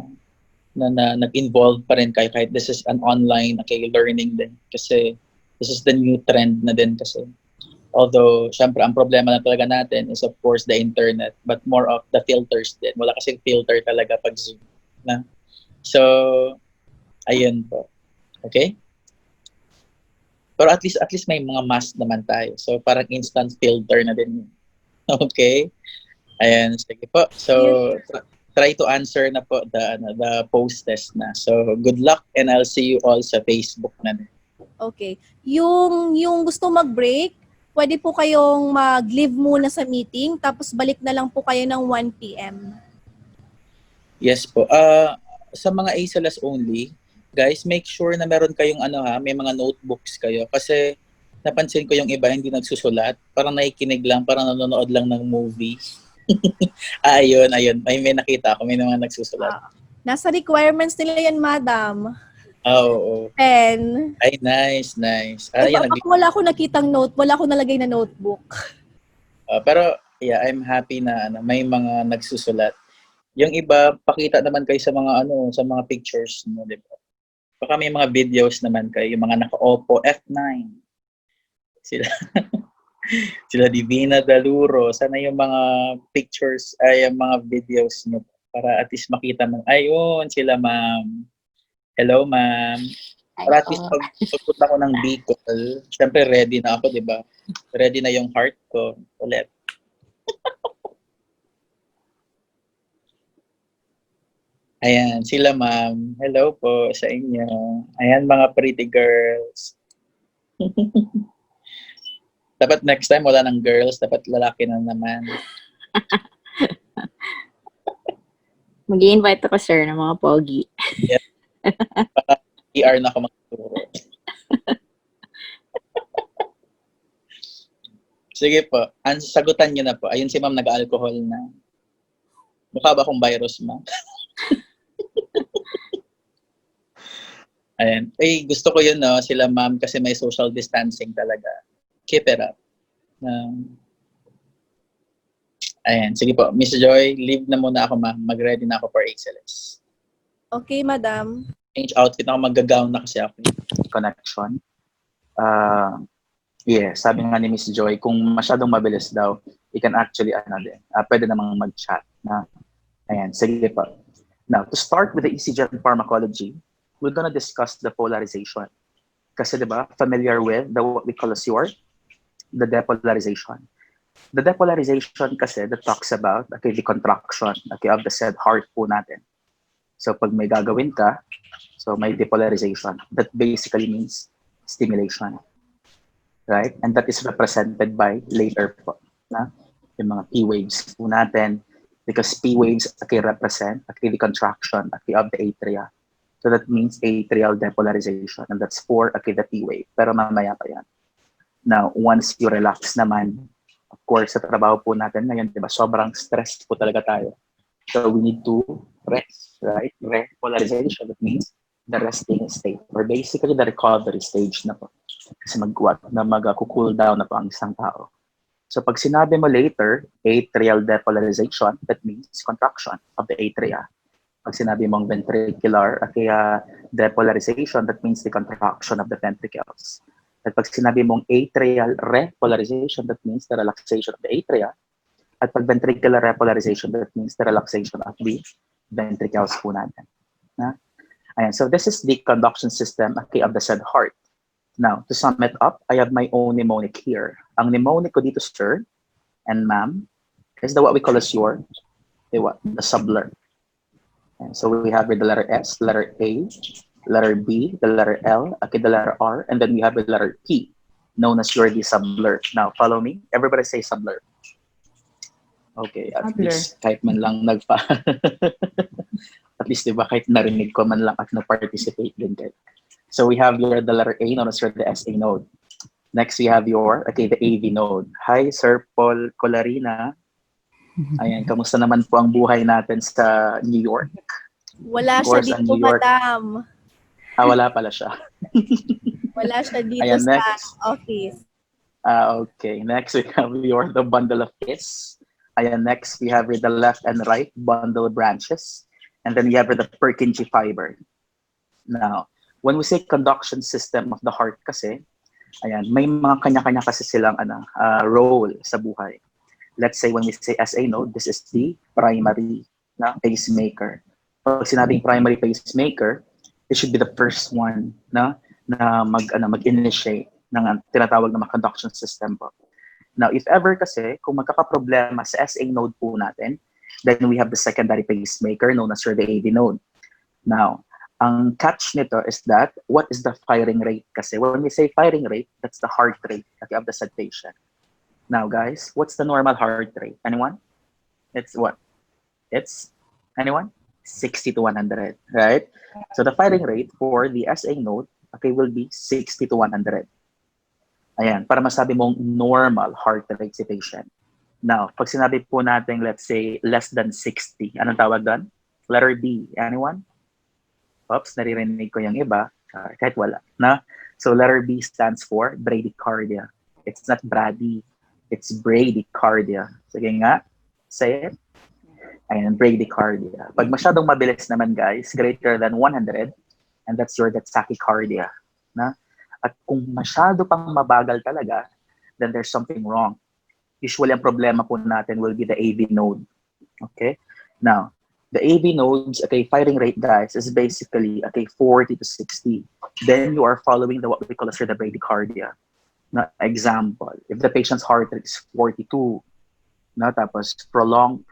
nag-involve pa rin kayo kahit this is an online learning din. Kasi this is the new trend na din kasi. Although, syempre, ang problema na talaga natin is of course the internet, but more of the filters din. Wala kasing filter talaga pag Zoom. Na? So, ayun po. Okay? Pero at least may mga mask naman tayo. So, parang instant filter na din. Okay? Ayan, sige po. So, try to answer na po the post test na. So, good luck and I'll see you all sa Facebook na din. Okay. Yung gusto mag-break, pwede po kayong mag-leave muna sa meeting, tapos balik na lang po kayo ng 1 p.m. Yes po. Sa mga ACLS only, guys, make sure na meron kayong may mga notebooks kayo. Kasi napansin ko yung iba hindi nagsusulat. Parang nakikinig lang, parang nanonood lang ng movie. Ayun. May nakita ako, may mga nagsusulat. Nasa requirements nila yan, madam. Oo. Pen. Ay, nice. Wala ako nakitang wala ako nalagay na notebook. Pero, yeah, I'm happy na may mga nagsusulat. Yung iba, pakita naman kayo sa mga sa mga pictures, no, di ba? Baka may mga videos naman kayo, yung mga naka-Oppo F9. Sila Divina Daluro. Sana yung mga pictures, yung mga videos nyo para at least makita mo. Ayun, sila ma'am. Hello, ma'am. Para at least pagpunta ko ng Bicol, syempre ready na ako, di ba? Ready na yung heart ko ulit. Ayan, sila ma'am. Hello po sa inyo. Ayan, mga pretty girls. Dapat next time wala ng girls, dapat lalaki na naman. Mag-i-invite ako, sir, ng mga pogi. Yeah. PR na ako magturo. Sige po, sagutan niyo na po. Ayun si ma'am nag-alcohol na. Mukha ba akong virus, ma'am? Ayan. Gusto ko yun, no? Sila ma'am kasi may social distancing talaga. Keep it up. Ayan. Sige po. Miss Joy, leave na muna ako, ma'am. Mag-ready na ako for ACLS. Okay, madam. Change outfit na ako. Mag-gown na kasi ako. Connection. Sabi nga ni Miss Joy, kung masyadong mabilis daw, you can actually, pwede namang mag-chat. Ayan. Sige po. Now, to start with the ECG and pharmacology, we're gonna discuss the polarization. Kasi, di ba, familiar with what we call as the depolarization. The depolarization kasi that talks about the contraction of the said heart po natin. So, pag may gagawin ka, so may depolarization. That basically means stimulation. Right? And that is represented by later po, yung mga P waves po natin. Because P waves represent the contraction of the atria. So that means atrial depolarization, and that's for the P wave. Pero mamaya pa yan. Now, once you relax naman, of course, sa trabaho po natin ngayon, diba, sobrang stressed po talaga tayo. So we need to rest, right? Repolarization, that means the resting state, or basically the recovery stage na po. Kasi mag-cool down na po ang isang tao. So pag sinabi mo later, atrial depolarization, that means contraction of the atria. Pag sinabi mong ventricular depolarization, that means the contraction of the ventricles. At pag sinabi mong atrial repolarization, that means the relaxation of the atria. At pag ventricular repolarization, that means the relaxation of the ventricles po natin. Ayan, so this is the conduction system of the said heart. Now, to sum it up, I have my own mnemonic here. Ang mnemonic ko dito, sir and ma'am, is what we call as the subler. And so we have the letter S, letter A, letter B, the letter L, the letter R, and then we have the letter P, known as the subler. Now, follow me. Everybody say subler. Okay, at least kahit man lang at least diba kahit narinig ko man lang at na-participate din kayo. So we have the letter A, known as the SA node. Next, we have the AV node. Hi, Sir Paul Colarina. Ayan, kamusta naman po ang buhay natin sa New York? Wala siya dito, madam. Wala pala siya. Wala siya dito Ayan, sa next. office. Okay, next we have the bundle of kiss. Ayan, next we have the left and right bundle branches. And then we have the Purkinje fiber. Now, when we say conduction system of the heart kasi, ayan, may mga kanya-kanya kasi silang role sa buhay. Let's say when we say SA node, this is the primary pacemaker. Pag sinabing primary pacemaker, it should be the first one na mag-initiate ng tinatawag na conduction system po. Now, if ever kasi, kung magkakaproblema sa SA node po natin, then we have the secondary pacemaker known as the AV node. Now, ang catch nito is that, what is the firing rate? Kasi when we say firing rate, that's the heart rate of the said patient. Now, guys, what's the normal heart rate? Anyone? It's what? It's, anyone? 60 to 100, right? So the firing rate for the SA node, will be 60 to 100. Ayan, para masabi mong normal heart rate si patient. Now, pag sinabi po natin, let's say, less than 60, anong tawag doon? Letter B, anyone? Oops, naririnig ko yung iba, kahit wala. So letter B stands for bradycardia. It's not Brady, it's bradycardia. Sige nga, say it. Ayan, bradycardia. Pag masyadong mabilis naman, guys, greater than 100, and that's tachycardia. At kung masyado pang mabagal talaga, then there's something wrong. Usually, ang problema po natin will be the AV node. Okay? Now, the AV nodes, firing rate, guys, is basically 40 to 60. Then you are following what we call as the bradycardia. Example, if the patient's heart rate is 42, tapos prolong,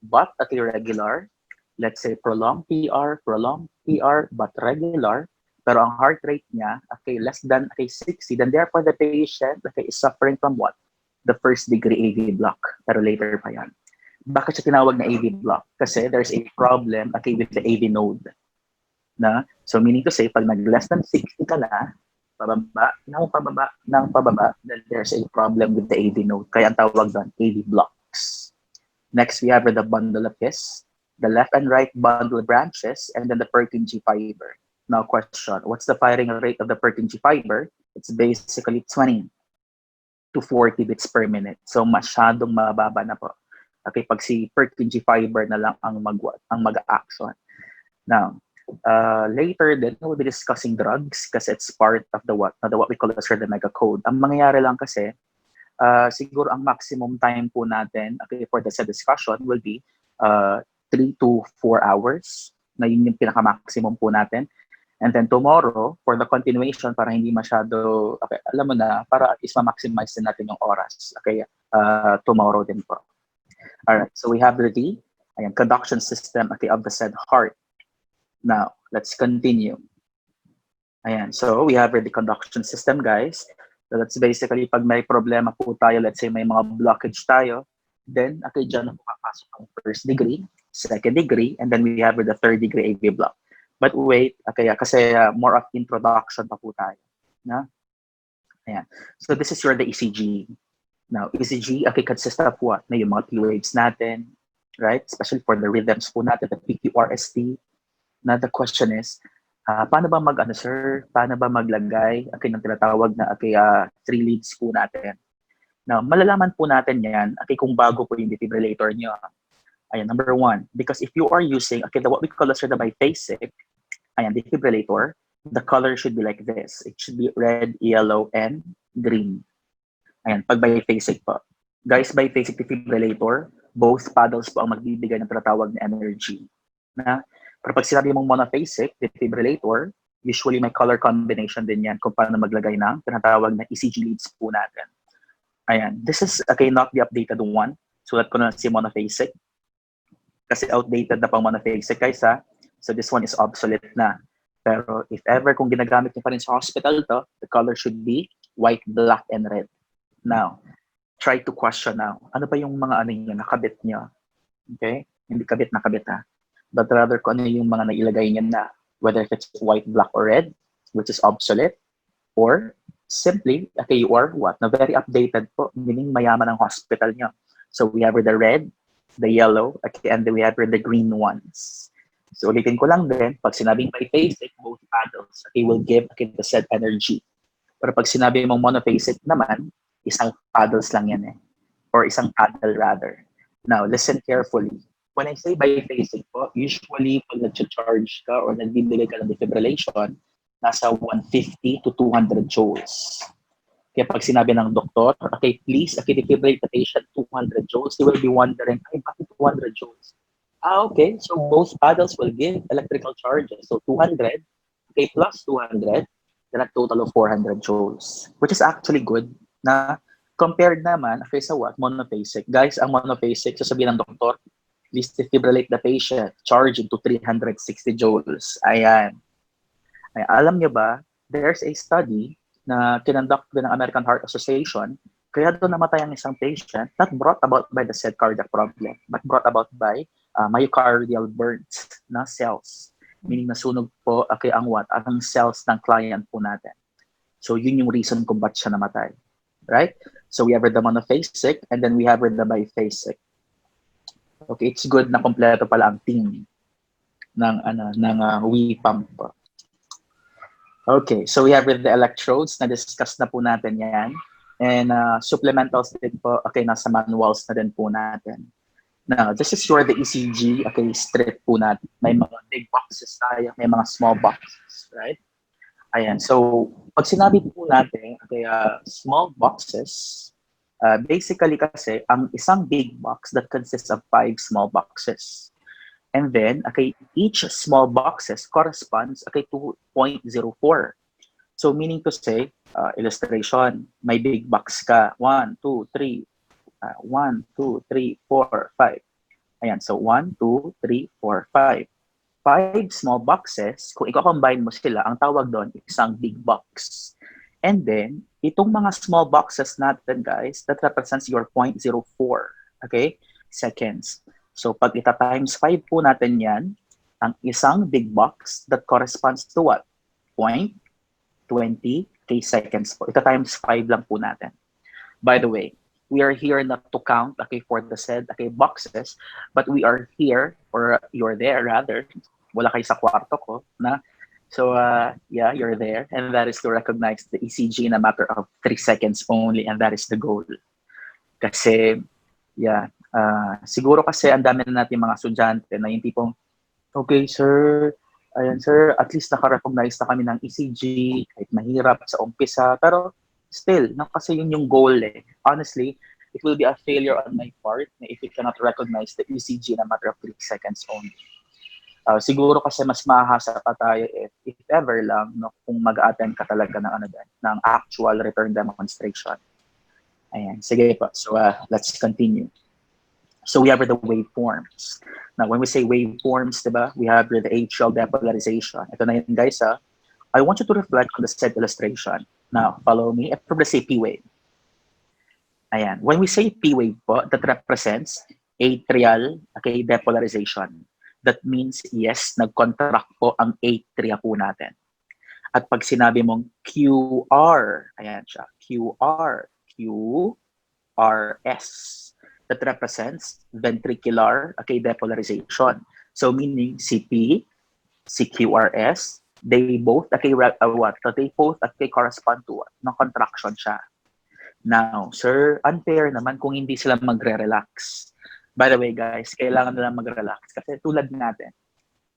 but at irregular, let's say prolonged PR, but regular, Pero ang heart rate niya, okay, less than 60, then therefore the patient is suffering from what? The first degree AV block. Pero later pa yan. Bakit siya tinawag na AV block? Kasi there's a problem with the AV node. So meaning to say, pag nag-less than 60 ka na, pababa, then there's a problem with the AV node. Kaya ang tawag doon, AV blocks. Next, we have the bundle of His, the left and right bundle branches, and then the Purkinje fiber. Now question, what's the firing rate of the Purkinje fiber? It's basically 20 to 40 beats per minute. So masyadong mababa na po. Okay, pag si Purkinje fiber na lang ang mag-action. Now, later then we'll be discussing drugs kasi it's part of the what we call as the mega code. Ang mangyayari lang kasi, siguro ang maximum time po natin for the discussion will be 3 to 4 hours. Na yun yung pinaka-maximum po natin. And then tomorrow, for the continuation, para hindi masyado, alam mo na, para is ma-maximize din natin yung oras. Okay, tomorrow din po. Alright, so we have the conduction system of the said heart. Now, let's continue. Ayan, so we have the conduction system, guys. So that's basically pag may problema po tayo, let's say may mga blockage tayo, then dyan na po papasok ang first degree, second degree, and then we have the third degree AV block. But wait, kasi more of introduction pa po tayo. Ayan. So this is the ECG. Now, ECG consists of what? Na yung mga T waves natin, right? Especially for the rhythms po natin, the PQRST. Now, the question is, paano ba paano ba maglagay ng tinatawag na 3 leads po natin? Now, malalaman po natin yan kung bago po yung defibrillator nyo. Ayan, number 1, because if you are using what we call the biphasic defibrillator, the color should be like this. It should be red, yellow, and green. Ayan, pag biphasic po. Guys, biphasic defibrillator, both paddles po ang magbibigay ng tinatawag na energy. Pero pag sinabi mong monophasic defibrillator, usually may color combination din yan kung paano maglagay ng tinatawag na ECG leads po natin. Ayan, this is not the updated one. Sulat ko na si monophasic. Kasi outdated na pang monophasic, guys, ha? So this one is obsolete na. Pero if ever kung ginagamit niyo pa rin sa hospital to, the color should be white, black, and red. Now, try to question now. Ano ba yung mga nakabit niyo? Okay? Hindi kabit na kabit, ha? But rather kung ano yung mga nailagay niya na, whether it's white, black, or red, which is obsolete, or simply, you are what? Na very updated po, meaning mayaman ang hospital niyo. So we have the red, the yellow, and then we have the green ones. So ulitin ko lang din, pag sinabing biphasic, both paddles will give the said energy. Pero pag sinabi mong monophasic naman, isang paddles lang yan or isang paddle rather. Now, listen carefully. When I say biphasic po, usually pag nag-charge ka or nagbibigay ka ng defibrillation, nasa 150 to 200 joules. Kaya pag sinabi ng doktor, please, defibrillate the patient 200 joules, they will be wondering, bakit 200 joules? Okay, so both paddles will give electrical charges. So 200, plus 200, then a total of 400 joules, which is actually good na compared naman sa what? Monophasic. Guys, ang monophasic, sasabihin ng doktor, please defibrillate the patient, charging to 360 joules. Ayan. Alam niyo ba, there's a study na kinonduct ng American Heart Association, kaya doon namatay ang isang patient, not brought about by the said cardiac problem, but brought about by myocardial burns na cells. Meaning nasunog po ang cells ng client po natin. So yun yung reason kung ba't siya namatay. Right? So we have the monophasic and then we have the biphasic. Okay, it's good na kompleto pala ang team ng WE pump po. Okay, so we have the electrodes, na-discuss na po natin yan. And supplementals din po, nasa manuals na din po natin. Now, this is the ECG, strip po natin. May mga big boxes tayo, may mga small boxes, right? Ayan, so pag sinabi po natin, small boxes, basically kasi, ang isang big box that consists of 5 small boxes. And then, each small boxes corresponds to 0.04. So meaning to say, illustration, may big box ka, 1, 2, 3, 1, 2, 3, 4, 5. Ayan, so 1, 2, 3, 4, 5. 5 small boxes, kung i-combine mo sila, ang tawag doon isang big box. And then, itong mga small boxes natin, guys, that represents your 0.04, okay, seconds. So, pag ita-times 5 po natin yan, ang isang big box, that corresponds to what? 0.20 seconds po. Ita-times 5 lang po natin. By the way, we are here not to count, okay, for the said, okay, boxes, but we are here, or you're there rather, wala kayo sa kwarto ko, na, so yeah, you're there, and that is to recognize the ECG in a matter of 3 seconds only, and that is the goal. Kasi, yeah, siguro kasi ang dami na natin mga estudyante na yung tipong, okay, sir, ayan, sir, at least naka-recognize na kami ng ECG, kahit mahirap sa umpisa, pero still, kasi yun yung goal eh. Honestly, it will be a failure on my part if we cannot recognize the ECG in a matter of 3 seconds only. Siguro kasi mas mahasa pa tayo if ever lang, no, kung mag-attend ka talaga ng actual return demonstration. Ayan, sige po. So let's continue. So we have the waveforms. Now, when we say waveforms, diba, we have the atrial depolarization. Ito na yun, guys. I want you to reflect on the said illustration. Now, follow me. If we say P wave. Ayan. When we say P wave po, that represents atrial, okay, depolarization. That means, yes, nag-contract po ang atria po natin. At pag sinabi mong QR, ayan siya, QR, QRS, that represents ventricular, okay, depolarization. So meaning CP, CQRS, they both, okay, they both, okay, correspond to what? No, contraction siya. Now, sir, unfair naman kung hindi sila magre-relax. By the way, guys, kailangan nila mag-relax. Kasi tulad natin,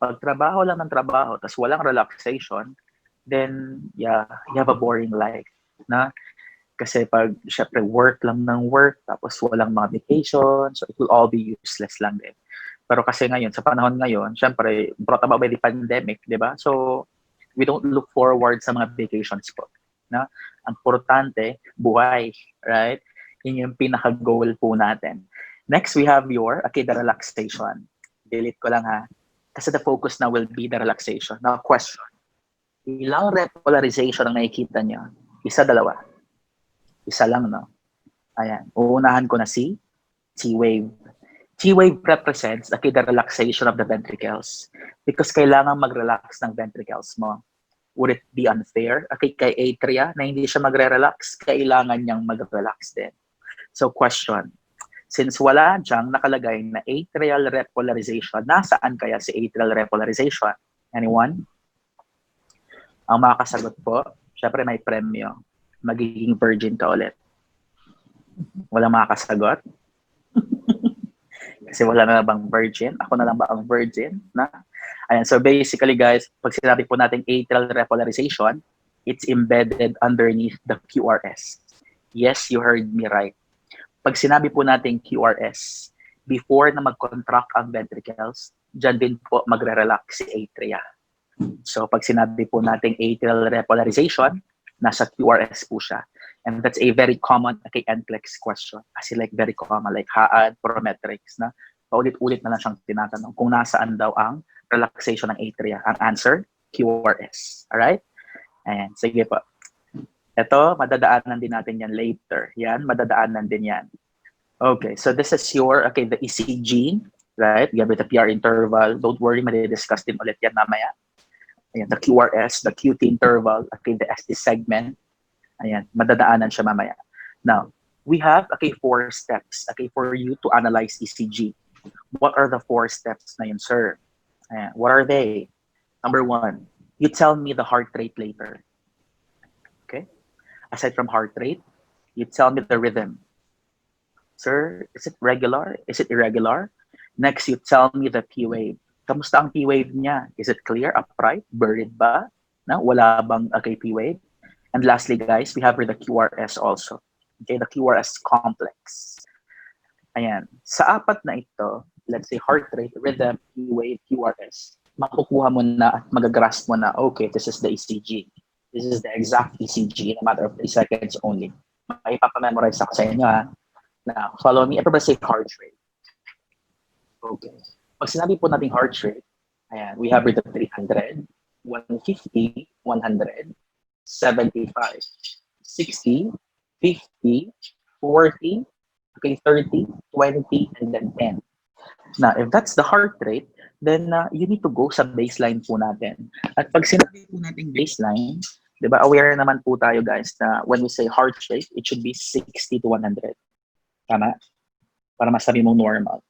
pag trabaho lang ng trabaho, tas walang relaxation, then, yeah, you have a boring life. Na? Kasi pag, syempre, work lang ng work, tapos walang mga vacation, so it will all be useless lang din. Pero kasi ngayon, sa panahon ngayon, syempre, brought about by the pandemic, di ba? So, we don't look forward sa mga vacations po. Na? Ang importante, buhay, right? Yun yung pinaka-goal po natin. Next, we have the relaxation. Delete ko lang ha. Kasi the focus now will be the relaxation. Now, question. Ilang repolarization ang nakikita niyo? Isa, dalawa? Isa lang, no? Ayan. Uunahan ko na si T-wave. T-wave represents the relaxation of the ventricles. Because kailangan mag-relax ng ventricles mo. Would it be unfair? Okay, kay atria na hindi siya magre-relax, kailangan niyang mag-relax din. So, question. Since wala diyang nakalagay na atrial repolarization, nasaan kaya si atrial repolarization? Anyone? Ang makakasagot po, syempre may premyo. Magiging virgin ka ulit. Wala makakasagot? Kasi wala na bang virgin? Ako na lang ba ang virgin? Na? Ayan, so basically guys, pag sinabi po natin atrial repolarization, it's embedded underneath the QRS. Yes, you heard me right. Pag sinabi po natin QRS, before na mag-contract ang ventricles, dyan din po magre-relax si atria. So pag sinabi po natin atrial repolarization, nasa QRS po siya. And that's a very common NCLEX question. Kasi like very common, like HAAD, Prometrics, na paulit-ulit na lang siyang tinatanong kung nasaan daw ang relaxation ng atria. Ang answer, QRS. Alright? Ayan, sige po. Ito, madadaanan din natin yan later. Yan, madadaanan din yan. Okay, so this is your, the ECG, right? You have the PR interval. Don't worry, madidiscuss din ulit yan mamaya. Ayan, the QRS, the QT interval, okay, the ST segment. Ayan, madadaanan siya mamaya. Now, we have, 4 steps, for you to analyze ECG. What are the 4 steps na yun, sir? Ayan, what are they? Number 1, you tell me the heart rate later. Okay? Aside from heart rate, you tell me the rhythm. Sir, is it regular? Is it irregular? Next, you tell me the P wave. Kamusta ang P wave niya? Is it clear, upright, buried ba? Na, wala bang P wave? And lastly, guys, we have the QRS also. Okay, the QRS complex. Ayan. Sa apat na ito, let's say heart rate, rhythm, P wave, QRS, makukuha mo na at magagrasp mo na, okay, this is the ECG. This is the exact ECG in a matter of 3 seconds only. May papamemorize ako sa inyo, ha? Now, follow me. Everybody say heart rate. Okay. Pag sinabi po natin heart rate, Ayan, we have here the 300, 150, 100, 75, 60, 50, 40, okay, 30, 20, and then 10. Now, if that's the heart rate, then you need to go sa baseline po natin. At pag sinabi po natin baseline, di ba, aware naman po tayo guys na when we say heart rate, it should be 60 to 100. Tama? Para masabi mo normal.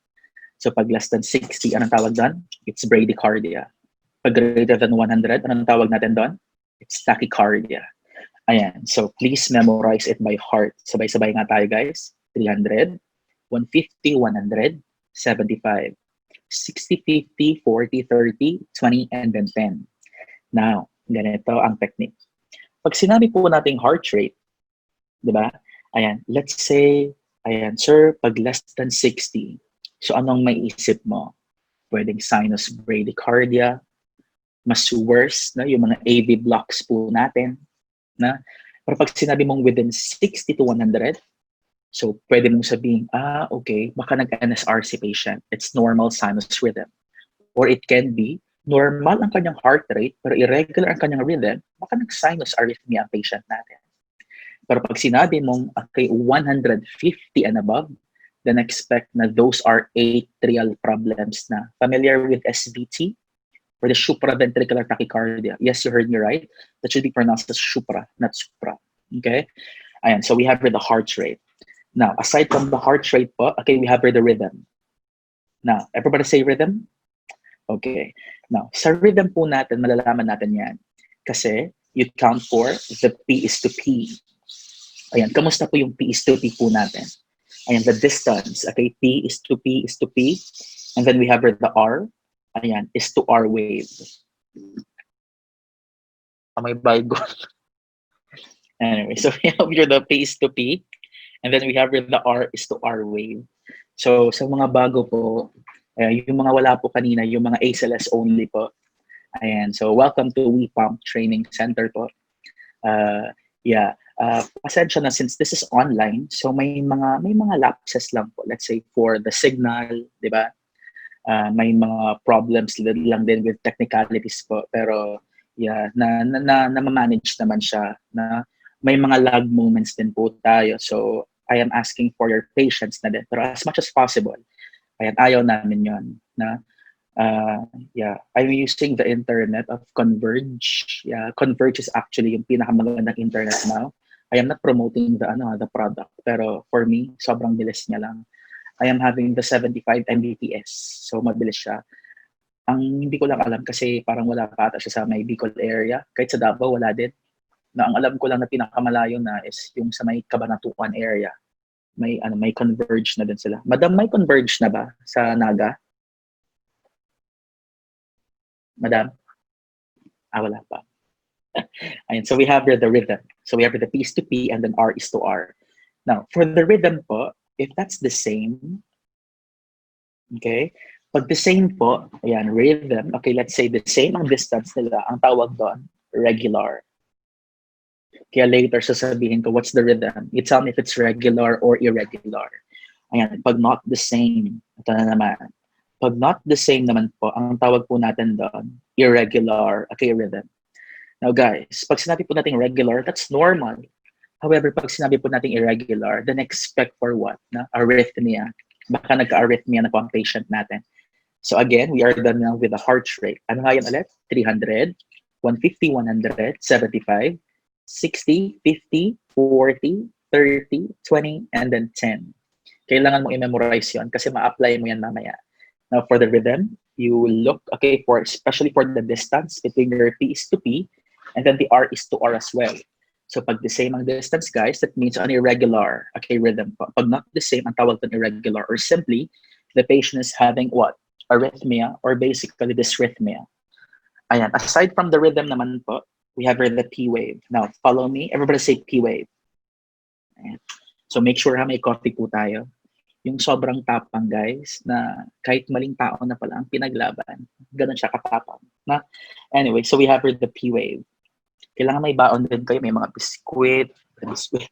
So pag less than 60, anong tawag doon? It's bradycardia. Pag greater than 100, anong tawag natin doon? It's tachycardia. Ayan. So please memorize it by heart. Sabay-sabay nga tayo guys. 300, 150, 100, 75, 60, 50, 40, 30, 20, and then 10. Now, ganito ang technique. Pag sinabi po nating heart rate, di ba? Ayan, let's say, ayan, sir, pag less than 60, so anong maiisip mo? Pwedeng sinus bradycardia, mas worse, na yung mga AV blocks po natin. Na? Pero pag sinabi mong within 60 to 100, so pwede mong sabihin, okay, baka nag-NSR si patient. It's normal sinus rhythm. Or it can be, normal ang kanyang heart rate, pero irregular ang kanyang rhythm, baka nag-sinus arrhythmia ang patient natin. Pero pag sinabi mong, okay, 150 and above, then expect na those are atrial problems na. Familiar with SVT? Or the supraventricular tachycardia. Yes, you heard me right. That should be pronounced as supra, not supra. Okay? Ayan, so we have here the heart rate. Now, aside from the heart rate po, okay, we have here the rhythm. Now, everybody say rhythm? Okay. Now, sa rhythm po natin, malalaman natin yan. Kasi, you count for the P is to P. Ayan, kamusta po yung P is to P po natin? Ayan, the distance. Okay, P is to P is to P. And then we have here the R. Ayan, is to R wave. May Bible. Anyway, so we have here the P is to P. And then we have here the R is to R wave. So, sa mga bago po, yung mga wala po kanina, yung mga ACLS only po. Ayan, so welcome to WePump Training Center po. Pasensya na since this is online, so may mga lapses lang po. Let's say for the signal, di ba? May mga problems lang din with technicalities po, pero na-manage naman siya, na may mga lag moments din po tayo, so I am asking for your patience na din, pero as much as possible, ayan, ayaw namin yon na I'm using the internet of Converge. Converge is actually yung pinakamagandang internet now. I am not promoting the product, pero for me, sobrang bilis niya lang. I am having the 75 Mbps. So, mabilis siya. Ang hindi ko lang alam kasi parang wala pa ata siya sa may Bicol area. Kahit sa Davao, wala din. Na ang alam ko lang na pinakamalayo na is yung sa may Cabanatuan area. May Converge na din sila. Madam, may Converge na ba sa Naga? Madam? Wala pa. Ayun, so we have here the rhythm. So we have the P is to P and then R is to R. Now, for the rhythm po, if that's the same, okay, pag the same po, ayan, rhythm, okay, let's say the same ang distance nila, ang tawag doon, regular. Kaya later sasabihin ko, what's the rhythm? You tell me if it's regular or irregular. Ayan, pag not the same, ito na naman. Pag not the same naman po, ang tawag po natin doon, irregular, okay, rhythm. Now guys, pag sinabi po natin regular, that's normal. However, pag sinabi po natin irregular, then expect for what? Na? Arrhythmia. Baka nagka-arrhythmia na po ang patient natin. So again, we are done now with the heart rate. Ano nga yan ulit? 300, 150, 100, 75, 60, 50, 40, 30, 20, and then 10. Kailangan mo i-memorize yun kasi ma-apply mo yan mamaya. Now for the rhythm, you will look, okay, especially for the distance between your P is to P, and then the R is to R as well. So pag the same ang distance, guys, that means an irregular, okay, rhythm. Pag not the same, ang tawag ng irregular, or simply, the patient is having what? Arrhythmia, or basically dysrhythmia. Ayan, aside from the rhythm naman po, we have the P wave. Now, follow me. Everybody say P wave. Ayan. So make sure may coffee po tayo. Yung sobrang tapang, guys, na kahit maling tao na pala ang pinaglaban, ganun siya katapang. Na? Anyway, so we have the P wave. Kailangan may baon din kayo, may mga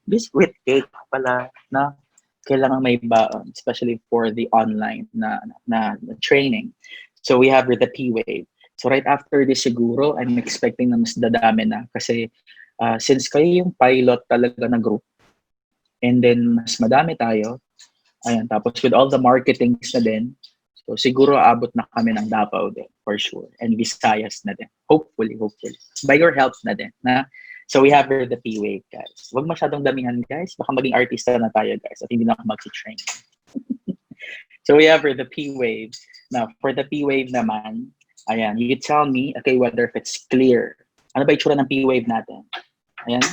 biscuit cake pala, na kailangan may baon, especially for the online na training. So we have the P wave. So right after this siguro, I'm expecting na mas dadami na kasi since kayo yung pilot talaga na group, and then mas madami tayo, ayan, tapos with all the marketings na din, so siguro abot na kami ng Davao din, for sure. And Visayas na din. Hopefully. By your help na din. Na? So we have here the P-Wave, guys. Huwag masyadong damihan, guys. Baka maging artista na tayo, guys. At hindi na ako mag-train. So we have here the P-Wave. Now, for the P-Wave naman, ayan, you tell me, okay, whether if it's clear. Ano ba itsura ng P-Wave natin? Ayan.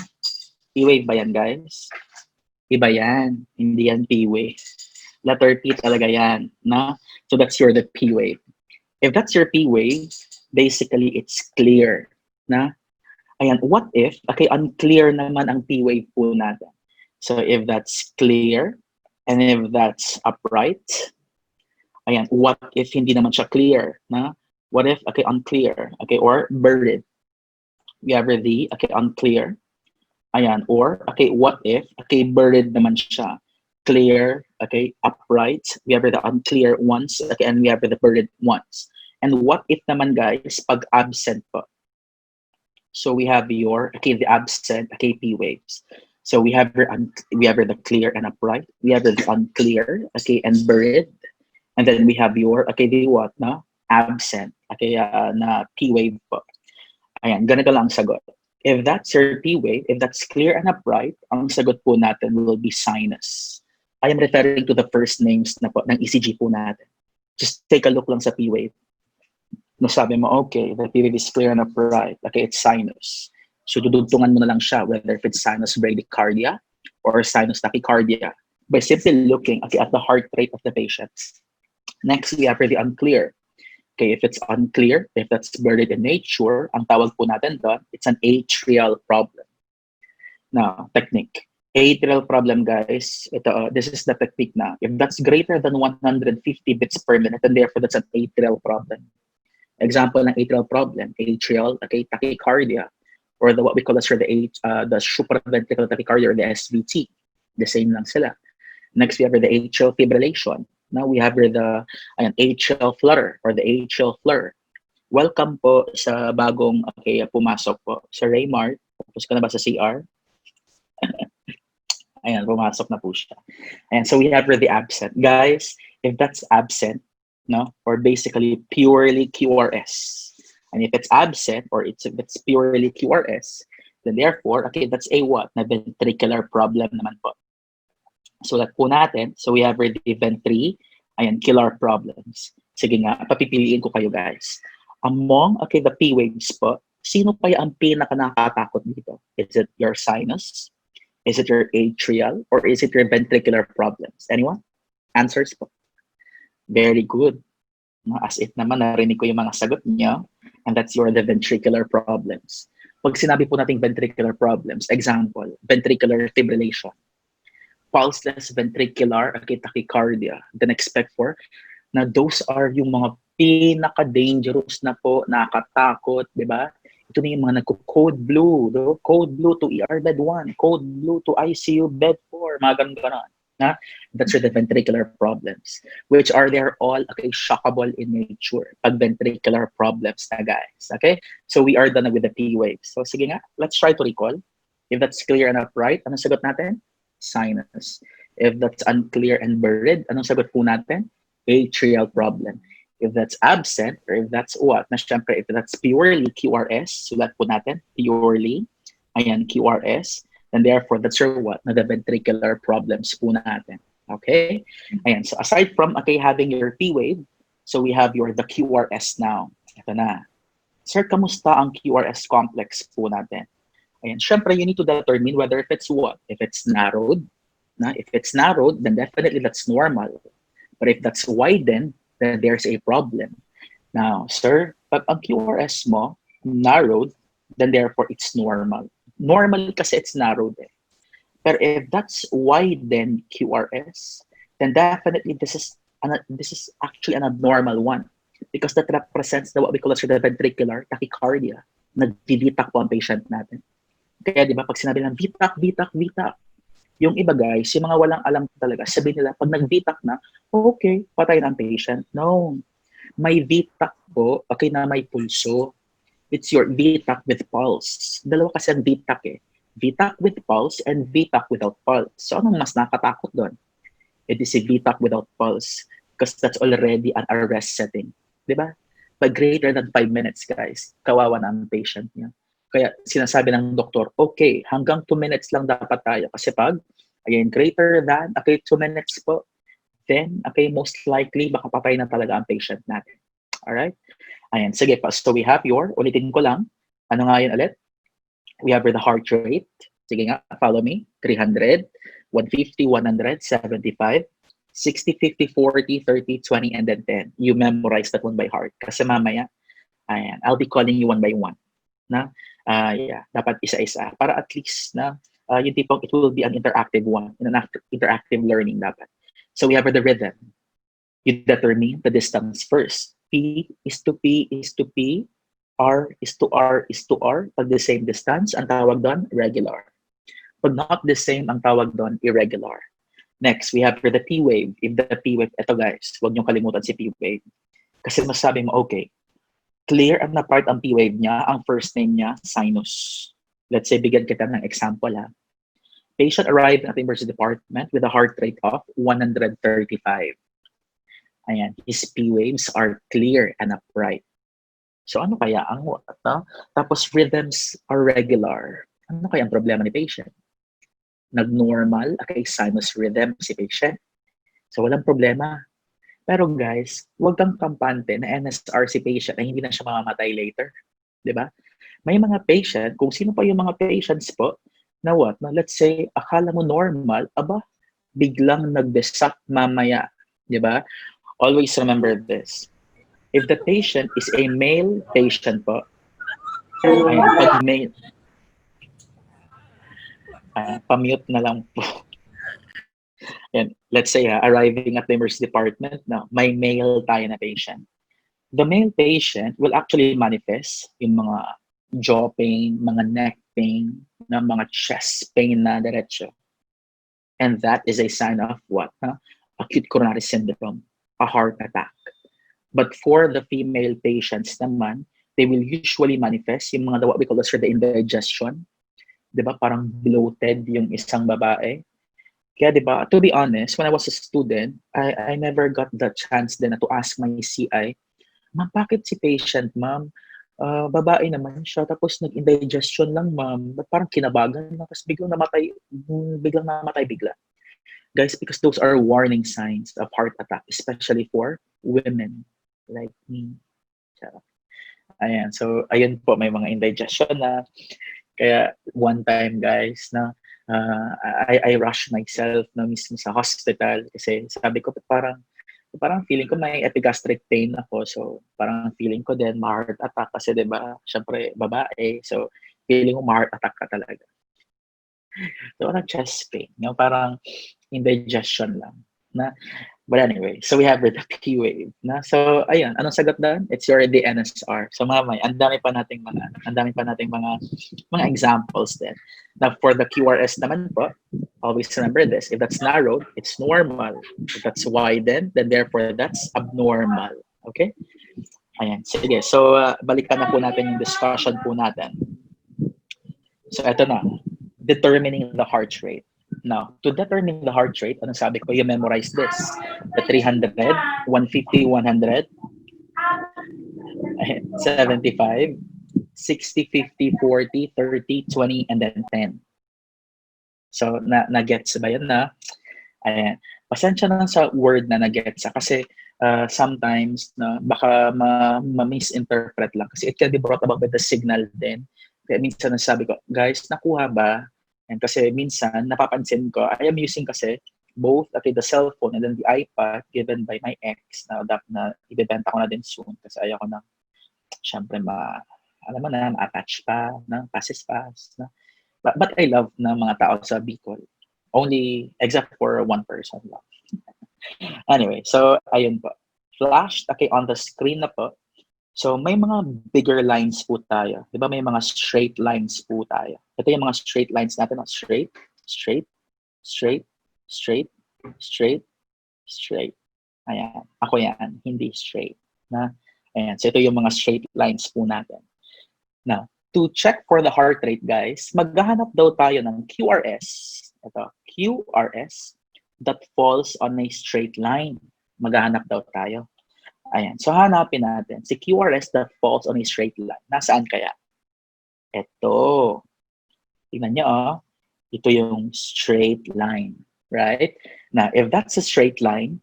P-Wave ba yan, guys? Iba yan. Hindi yan P-Wave. Letter P talaga yan. Na? So that's the P-Wave. If that's your P-Wave, basically it's clear. Na? Ayan, what if, okay, unclear naman ang P-Wave po natin. So if that's clear, and if that's upright, ayan, what if hindi naman siya clear? Na? What if, okay, unclear, okay, or buried? We have the, okay, unclear. Ayan, or, okay, what if, okay, buried naman siya. Clear, okay, upright. We have the unclear ones, okay, and we have the buried ones. And what if naman, guys, pag absent po? So we have your, okay, the absent, okay, P waves. So we have the clear and upright. We have the unclear, okay, and buried. And then we have your, okay, the what, no? Absent, okay, na P wave po. Ayan, ganito lang ang sagot. If that's your P wave, if that's clear and upright, ang sagot po natin will be sinus. I am referring to the first names na po, ng ECG po natin. Just take a look lang sa P wave. No, sabi mo, okay, the P wave is clear and upright. Okay, it's sinus. So, dudugtungan mo na lang siya, whether if it's sinus bradycardia or sinus tachycardia, by simply looking, okay, at the heart rate of the patient. Next, we have the unclear. Okay, if it's unclear, if that's buried in nature, ang tawag po natin doon, it's an atrial problem. Now, technique. Atrial problem, guys, ito, this is the technique na. If that's greater than 150 beats per minute, and therefore that's an atrial problem. Example ng atrial problem, atrial, okay, tachycardia, or what we call as the supraventricular tachycardia, or the SVT. The same lang sila. Next, we have the atrial fibrillation. Now we have the atrial flutter, or the atrial flare. Welcome po sa bagong, okay, pumasok po. Sa Raymart, tapos ka na ba sa CR? Ayan, pumasok na po siya. And so we have the absent. Guys, if that's absent, no, or basically purely QRS, and if it's absent, or if it's purely QRS, then therefore, okay, that's a what? Na ventricular problem naman po. So that po natin, so we have the ventricular problems. Sige nga, papipiliin ko kayo, guys. Among, okay, the P waves po, sino kaya ang pinaka nakakatakot dito? Is it your sinus? Is it your atrial? Or is it your ventricular problems? Anyone? Answers po. Very good. As if naman narinig ko yung mga sagot niyo, and that's the ventricular problems. Pag sinabi po nating ventricular problems, example, ventricular fibrillation, pulseless ventricular, okay, tachycardia, then expect for, na those are yung mga pinaka-dangerous na po, nakakatakot, di ba? Ito na yung mga nagko-code blue, code blue to ER bed 1, code blue to ICU bed 4, mga ganun-ganon. Na? That's the ventricular problems, which are they're all, okay, shockable in nature. Pag ventricular problems na, guys. Okay? So we are done with the P waves. So sige nga, let's try to recall. If that's clear and upright, anong sagot natin? Sinus. If that's unclear and buried, anong sagot po natin? Atrial problem. If that's absent, or if that's what? Na syempre, if that's purely QRS, sulat po natin, purely, ayan, QRS, and therefore, that's your what? Na the ventricular problems po natin. Okay? Ayan, so aside from, okay, having your P wave, so we have the QRS now. Ito na. Sir, kamusta ang QRS complex po natin? Ayan, syempre, you need to determine whether if it's what? If it's narrowed, na? If it's narrowed, then definitely that's normal. But if that's widened, then there's a problem. Now, sir, pag ang QRS mo narrowed, then therefore it's normal. Normal kasi it's narrowed eh. But if that's widened QRS, then definitely this is actually an abnormal one, because that represents what we call as the ventricular tachycardia. Nagdi-VTAC po ang patient natin. Kaya di ba pag sinabi lang VTAC, yung iba, guys, yung mga walang alam talaga, sabihin nila, pag nag-VTAC na, okay, patay na ang patient. No. may VTAC po, okay, na may pulso. It's your VTAC with pulse. Dalawa kasi ang VTAC eh. VTAC with pulse and VTAC without pulse. So anong mas nakatakot doon? It is a VTAC without pulse because that's already an arrest setting. Di ba? Pag greater than 5 minutes, guys, kawawa na ang patient niya. Kaya sinasabi ng doktor, okay, hanggang 2 minutes lang dapat tayo. Kasi pag, again, greater than, okay, 2 minutes po, then, okay, most likely, baka patay na talaga ang patient natin. Alright? Ayan, sige pa. So we have your, ulitin ko lang, ano nga yun ulit? We have the heart rate. Sige nga, follow me. 300, 150, 100, 75, 60, 50, 40, 30, 20, and then 10. You memorize that one by heart. Kasi mamaya, ayan, I'll be calling you one by one. Na, yeah, dapat isa-isa. Para at least na, yung tipong it will be an interactive one, an interactive learning dapat. So we have the rhythm. You determine the distance first. P is to P is to P. R is to R is to R. Pag the same distance, ang tawag doon, regular. Pag not the same, ang tawag doon, irregular. Next, we have the P wave. If the P wave, eto guys, huwag niyong kalimutan si P wave. Kasi masabi mo, okay, clear and apart ang P wave niya, ang first name niya, sinus. Let's say, bigyan kita ng example ha. Patient arrived at the emergency department with a heart rate of 135. Ayan, his P waves are clear and upright. So ano kaya ang no? Tapos rhythms are regular. Ano kaya ang problema ni patient? Nag-normal, okay, sinus rhythm si patient. So walang problema. Pero guys, huwag kang kampante na NSR si patient na hindi na siya mamamatay later. Diba? May mga patient, kung sino pa yung mga patients po, na what? Na let's say, akala mo normal, aba, biglang nag-desact mamaya. Diba? Always remember this. If the patient is a male patient po, ayan, pag male, pamute na lang po. And let's say, arriving at the emergency department, now, may male tayo na patient. The male patient will actually manifest yung mga jaw pain, mga neck pain, na mga chest pain na diretso. And that is a sign of what? Acute coronary syndrome, a heart attack. But for the female patients naman, they will usually manifest yung mga what we call as the indigestion. Diba? Parang bloated yung isang babae. Kaya diba, to be honest, when I was a student, I never got the chance then to ask my CI, ma'am, bakit si patient, ma'am? Babae naman siya, tapos nag-indigestion lang, ma'am. Ba't parang kinabagan na, tapos biglang namatay bigla. Guys, because those are warning signs of heart attack, especially for women like me. Ayan, so ayun po, may mga indigestion na. Kaya one time, guys, na I rushed myself na mismo sa hospital kasi sabi ko parang feeling ko may epigastric pain ako. So parang feeling ko din ma-heart attack kasi 'di ba? Syempre babae. So feeling ko ma-heart attack ka talaga. So parang chest pain, parang indigestion lang na. But anyway, so we have the P wave na. So ayun, anong sagot doon? It's already NSR. So mamay, ang dami pa nating mga examples din. Now for the QRS naman po, always remember this. If that's narrowed, it's normal. If that's widened, then therefore that's abnormal. Okay? Ayan, sige. So balikan na po natin yung discussion po natin. So eto na, determining the heart rate. Now, to determine the heart rate, anong sabi ko, you memorize this. The 300, 150, 100, 75, 60, 50, 40, 30, 20, and then 10. So, na-gets ba yun na? Ayan. Pasensya na sa word na na-gets kasi sometimes baka ma-misinterpret lang kasi it can be brought about by the signal din. Kaya minsan nasabi ko, guys, nakuha ba? And kasi minsan, napapansin ko, I am using kasi both the cell phone and then the iPad given by my ex na ibebenta ko na din soon kasi ayaw ko na, syempre, alam mo na, ma-attach pa, passes pass. But I love na mga tao sa Bicol. Only, except for one person lang. Anyway, so, ayun po. Flashed, okay, on the screen na po. So, may mga bigger lines po tayo. Di ba may mga straight lines po tayo? Ito yung mga straight lines natin. Straight, straight, straight, straight, straight, straight. Ayan. Ako yan. Hindi straight. Na? Ayan, so ito yung mga straight lines po natin. Now, to check for the heart rate, guys, maghahanap daw tayo ng QRS. Ito, QRS that falls on a straight line. Maghahanap daw tayo. Ayan, so hanapin natin si QRS that falls on a straight line. Nasaan kaya? Ito. Tingnan nyo, oh. Ito yung straight line, right? Now, if that's a straight line,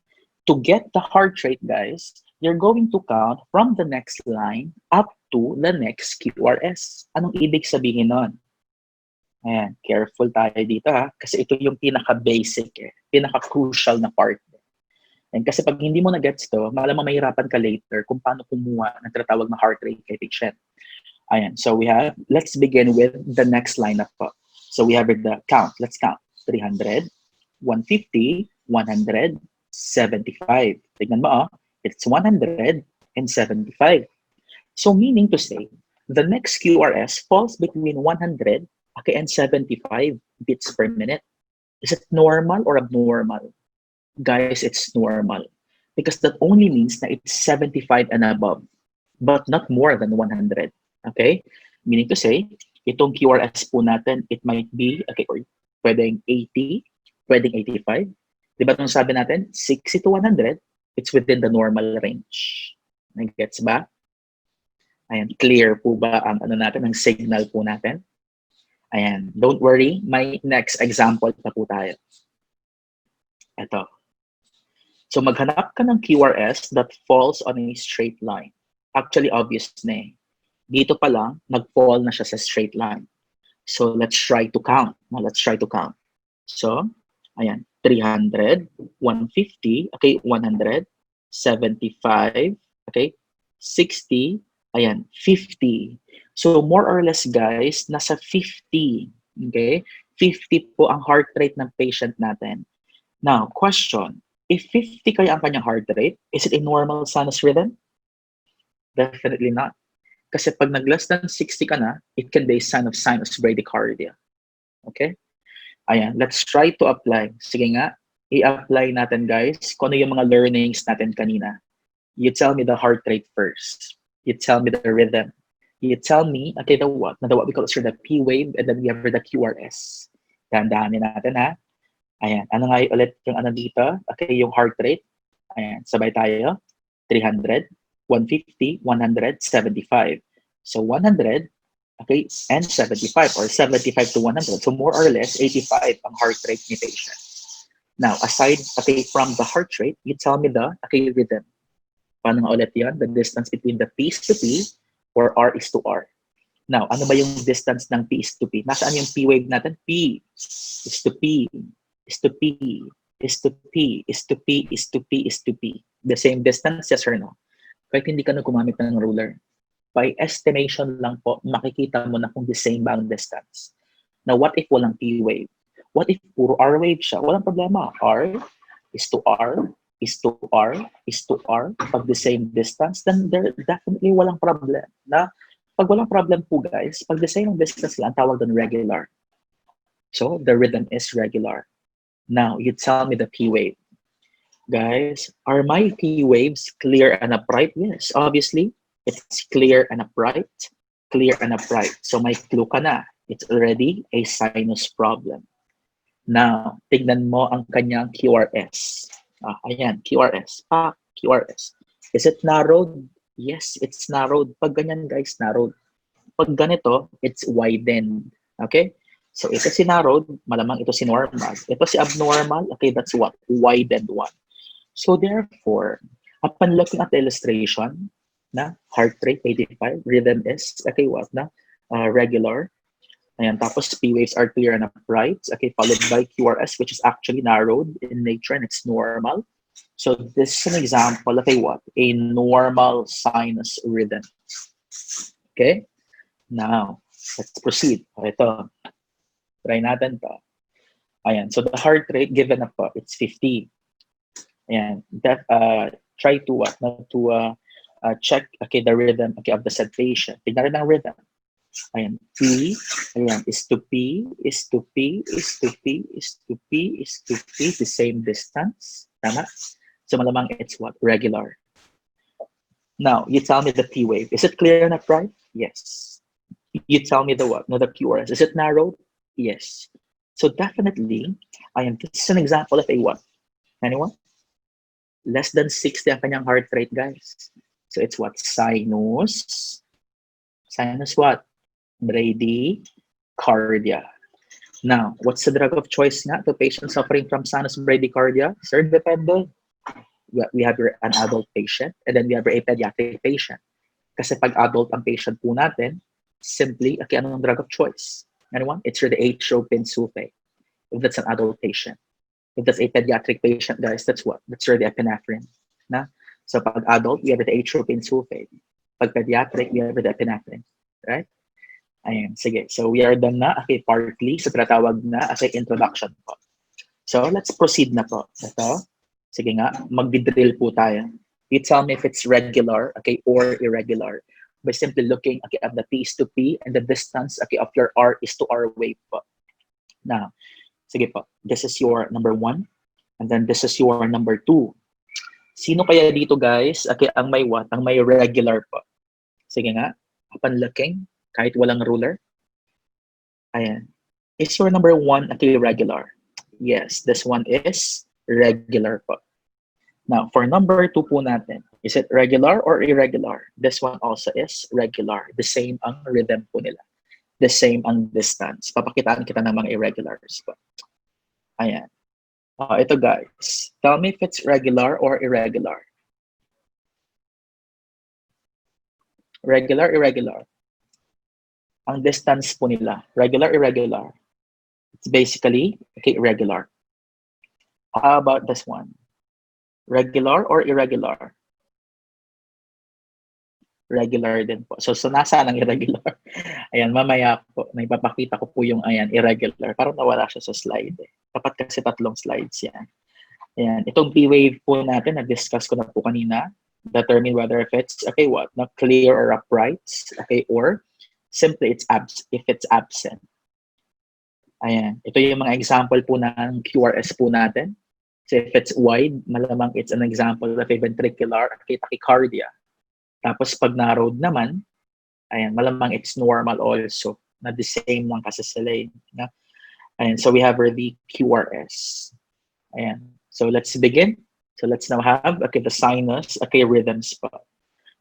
to get the heart rate, guys, you're going to count from the next line up to the next QRS. Anong ibig sabihin nun? Ayan, careful tayo dito ha, kasi ito yung pinaka-basic, pinaka-crucial na part. And kasi pag hindi mo na-gets to, malamang mahirapan ka later kung paano kumuha ng tinatawag na heart rate kay patient. Ayan, so let's begin with the next line up po. So we have the count. Let's count. 300, 150, 100, 75. Tignan mo, it's 175. So meaning to say, the next QRS falls between 100 and 75 beats per minute. Is it normal or abnormal? Guys, it's normal. Because that only means that it's 75 and above, but not more than 100. Okay? Meaning to say, itong QRS po natin, it might be, okay, or pwedeng 80, pwedeng 85. Diba nung sabi natin, 60 to 100, it's within the normal range. Gets ba? Ayan, clear po ba ang ano natin, ang signal po natin? Ayan, don't worry, may next example pa po tayo. Ito. So maghanap ka ng QRS that falls on a straight line. Actually, obvious na eh. Dito pa lang, nag-fall na siya sa straight line. So let's try to count. Now, let's try to count. So, ayan, 300, 150, okay, 100, 75, okay, 60, ayan, 50. So more or less, guys, nasa 50, okay? 50 po ang heart rate ng patient natin. Now, question, if 50 kaya ang kanyang heart rate, is it a normal sinus rhythm? Definitely not. Kasi pag nag-less than 60 ka na, it can be a sign of sinus bradycardia. Okay? Ayan, let's try to apply. Sige nga, i-apply natin, guys, kung ano yung mga learnings natin kanina. You tell me the heart rate first. You tell me the rhythm. You tell me, okay, the what? Na the what we call is the P wave, and then we have the QRS. Tandaanin natin, ha? Ayan, ano nga ulit yung ano dito? Okay, yung heart rate. Ayan, sabay tayo. 300, 150, 100, 75. So 100, okay, and 75 or 75 to 100. So more or less 85 ang heart rate ni patient. Now, aside, okay, from the heart rate, you tell me the, okay, rhythm. Paano nga ulit yun? The distance between the P is to P or R is to R. Now, ano ba yung distance ng P is to P? Nasaan yung P wave natin? P is to P, is to P, is to P, is to P, is to P, is to P. The same distance, yes or no? Kahit hindi ka na gumamit ng ruler. By estimation lang po, makikita mo na kung the same ba ang distance. Now, what if walang P wave? What if puro R wave siya? Walang problema. R is to R, is to R, is to R. Pag the same distance, then there definitely walang problem. Na pag walang problem po, guys, pag the same distance lang, tawag doon regular. So, the rhythm is regular. Now, you tell me the P wave. Guys, are my P waves clear and upright? Yes, obviously, it's clear and upright, clear and upright. So may clue ka na. It's already a sinus problem. Now, tignan mo ang kanyang QRS. Ayan, QRS. QRS. Is it narrowed? Yes, it's narrowed. Pag ganyan, guys, narrowed. Pag ganito, it's widened. Okay? So ito si narrowed, malamang ito si normal. Ito si abnormal, okay, that's what? Widened one. So therefore, upon looking at the illustration, na heart rate 85, rhythm is, okay, what na? Regular. Ayan, tapos P waves are clear and upright, okay, followed by QRS, which is actually narrowed in nature and it's normal. So this is an example of a what? A normal sinus rhythm. Okay? Now, let's proceed. Ito. Try natin to. Ayan, so the heart rate given up, it's 50. And that try to what? Check, okay, the rhythm, okay, of the said patient. Tignan rin ang rhythm. Ayan, P, ayan, is to P, is to P, is to P, is to P, is to P, the same distance. Tama? So malamang it's what? Regular. Now, you tell me the P wave. Is it clear enough, right? Yes. You tell me the what? No, the QRS. Is it narrowed? Yes. So definitely, this is an example of a what? Anyone? Less than 60 ang kanyang heart rate, guys. So it's what? Sinus. Sinus what? Bradycardia. Now, what's the drug of choice nga to patients suffering from sinus bradycardia? Sir, depende. We have an adult patient and then we have a pediatric patient. Kasi pag adult ang patient po natin, simply, okay, anong drug of choice? Anyone? It's the atropine sulfate. If that's an adult patient. If that's a pediatric patient, guys, that's what? That's the epinephrine. Na? So pag adult, we have the atropine sulfate. Pag pediatric, we have the epinephrine. Right? Ayan, sige. So we are done na, okay, partly sa tinatawag na as introduction po. So let's proceed na po. Ito, sige nga, mag-drill po tayo. You tell me if it's regular, okay, or irregular by simply looking, okay, at the P is to P and the distance, okay, of your R is to R wave po. Now, sige po, this is your number 1 and then this is your number 2. Sino kaya dito, guys, okay, ang may what? Ang may regular po. Sige nga, upon looking, kahit walang ruler. Ayan. Is your number 1 okay, regular? Yes, this one is regular po. Now, for number 2 po natin, is it regular or irregular? This one also is regular. The same ang rhythm po nila. The same ang distance. Papakitaan kita ng mga irregulars po. Ayan. Ito guys, tell me if it's regular or irregular. Regular, irregular. Ang distance po nila, regular, irregular. It's basically, okay, regular. How about this one? Regular or irregular? Regular din po. So nasaan ang irregular? Ayan, mamaya po, may papakita ko po yung ayan, irregular. Parang nawala siya sa slide. Dapat kasi 3 slides yan. Ayan, itong P-wave po natin, na-discuss ko na po kanina. Determine whether if it's, okay, what? Not clear or upright, okay, or simply if it's absent. Ayan, ito yung mga example po ng QRS po natin. So if it's wide, malamang it's an example of a ventricular tachycardia. Tapos pag narrowed naman, ayan, malamang it's normal also. Na the same lang kasi sila. Ayan, so we have the QRS. Ayan, so let's begin. So let's now have, okay, the sinus, okay, rhythms pa.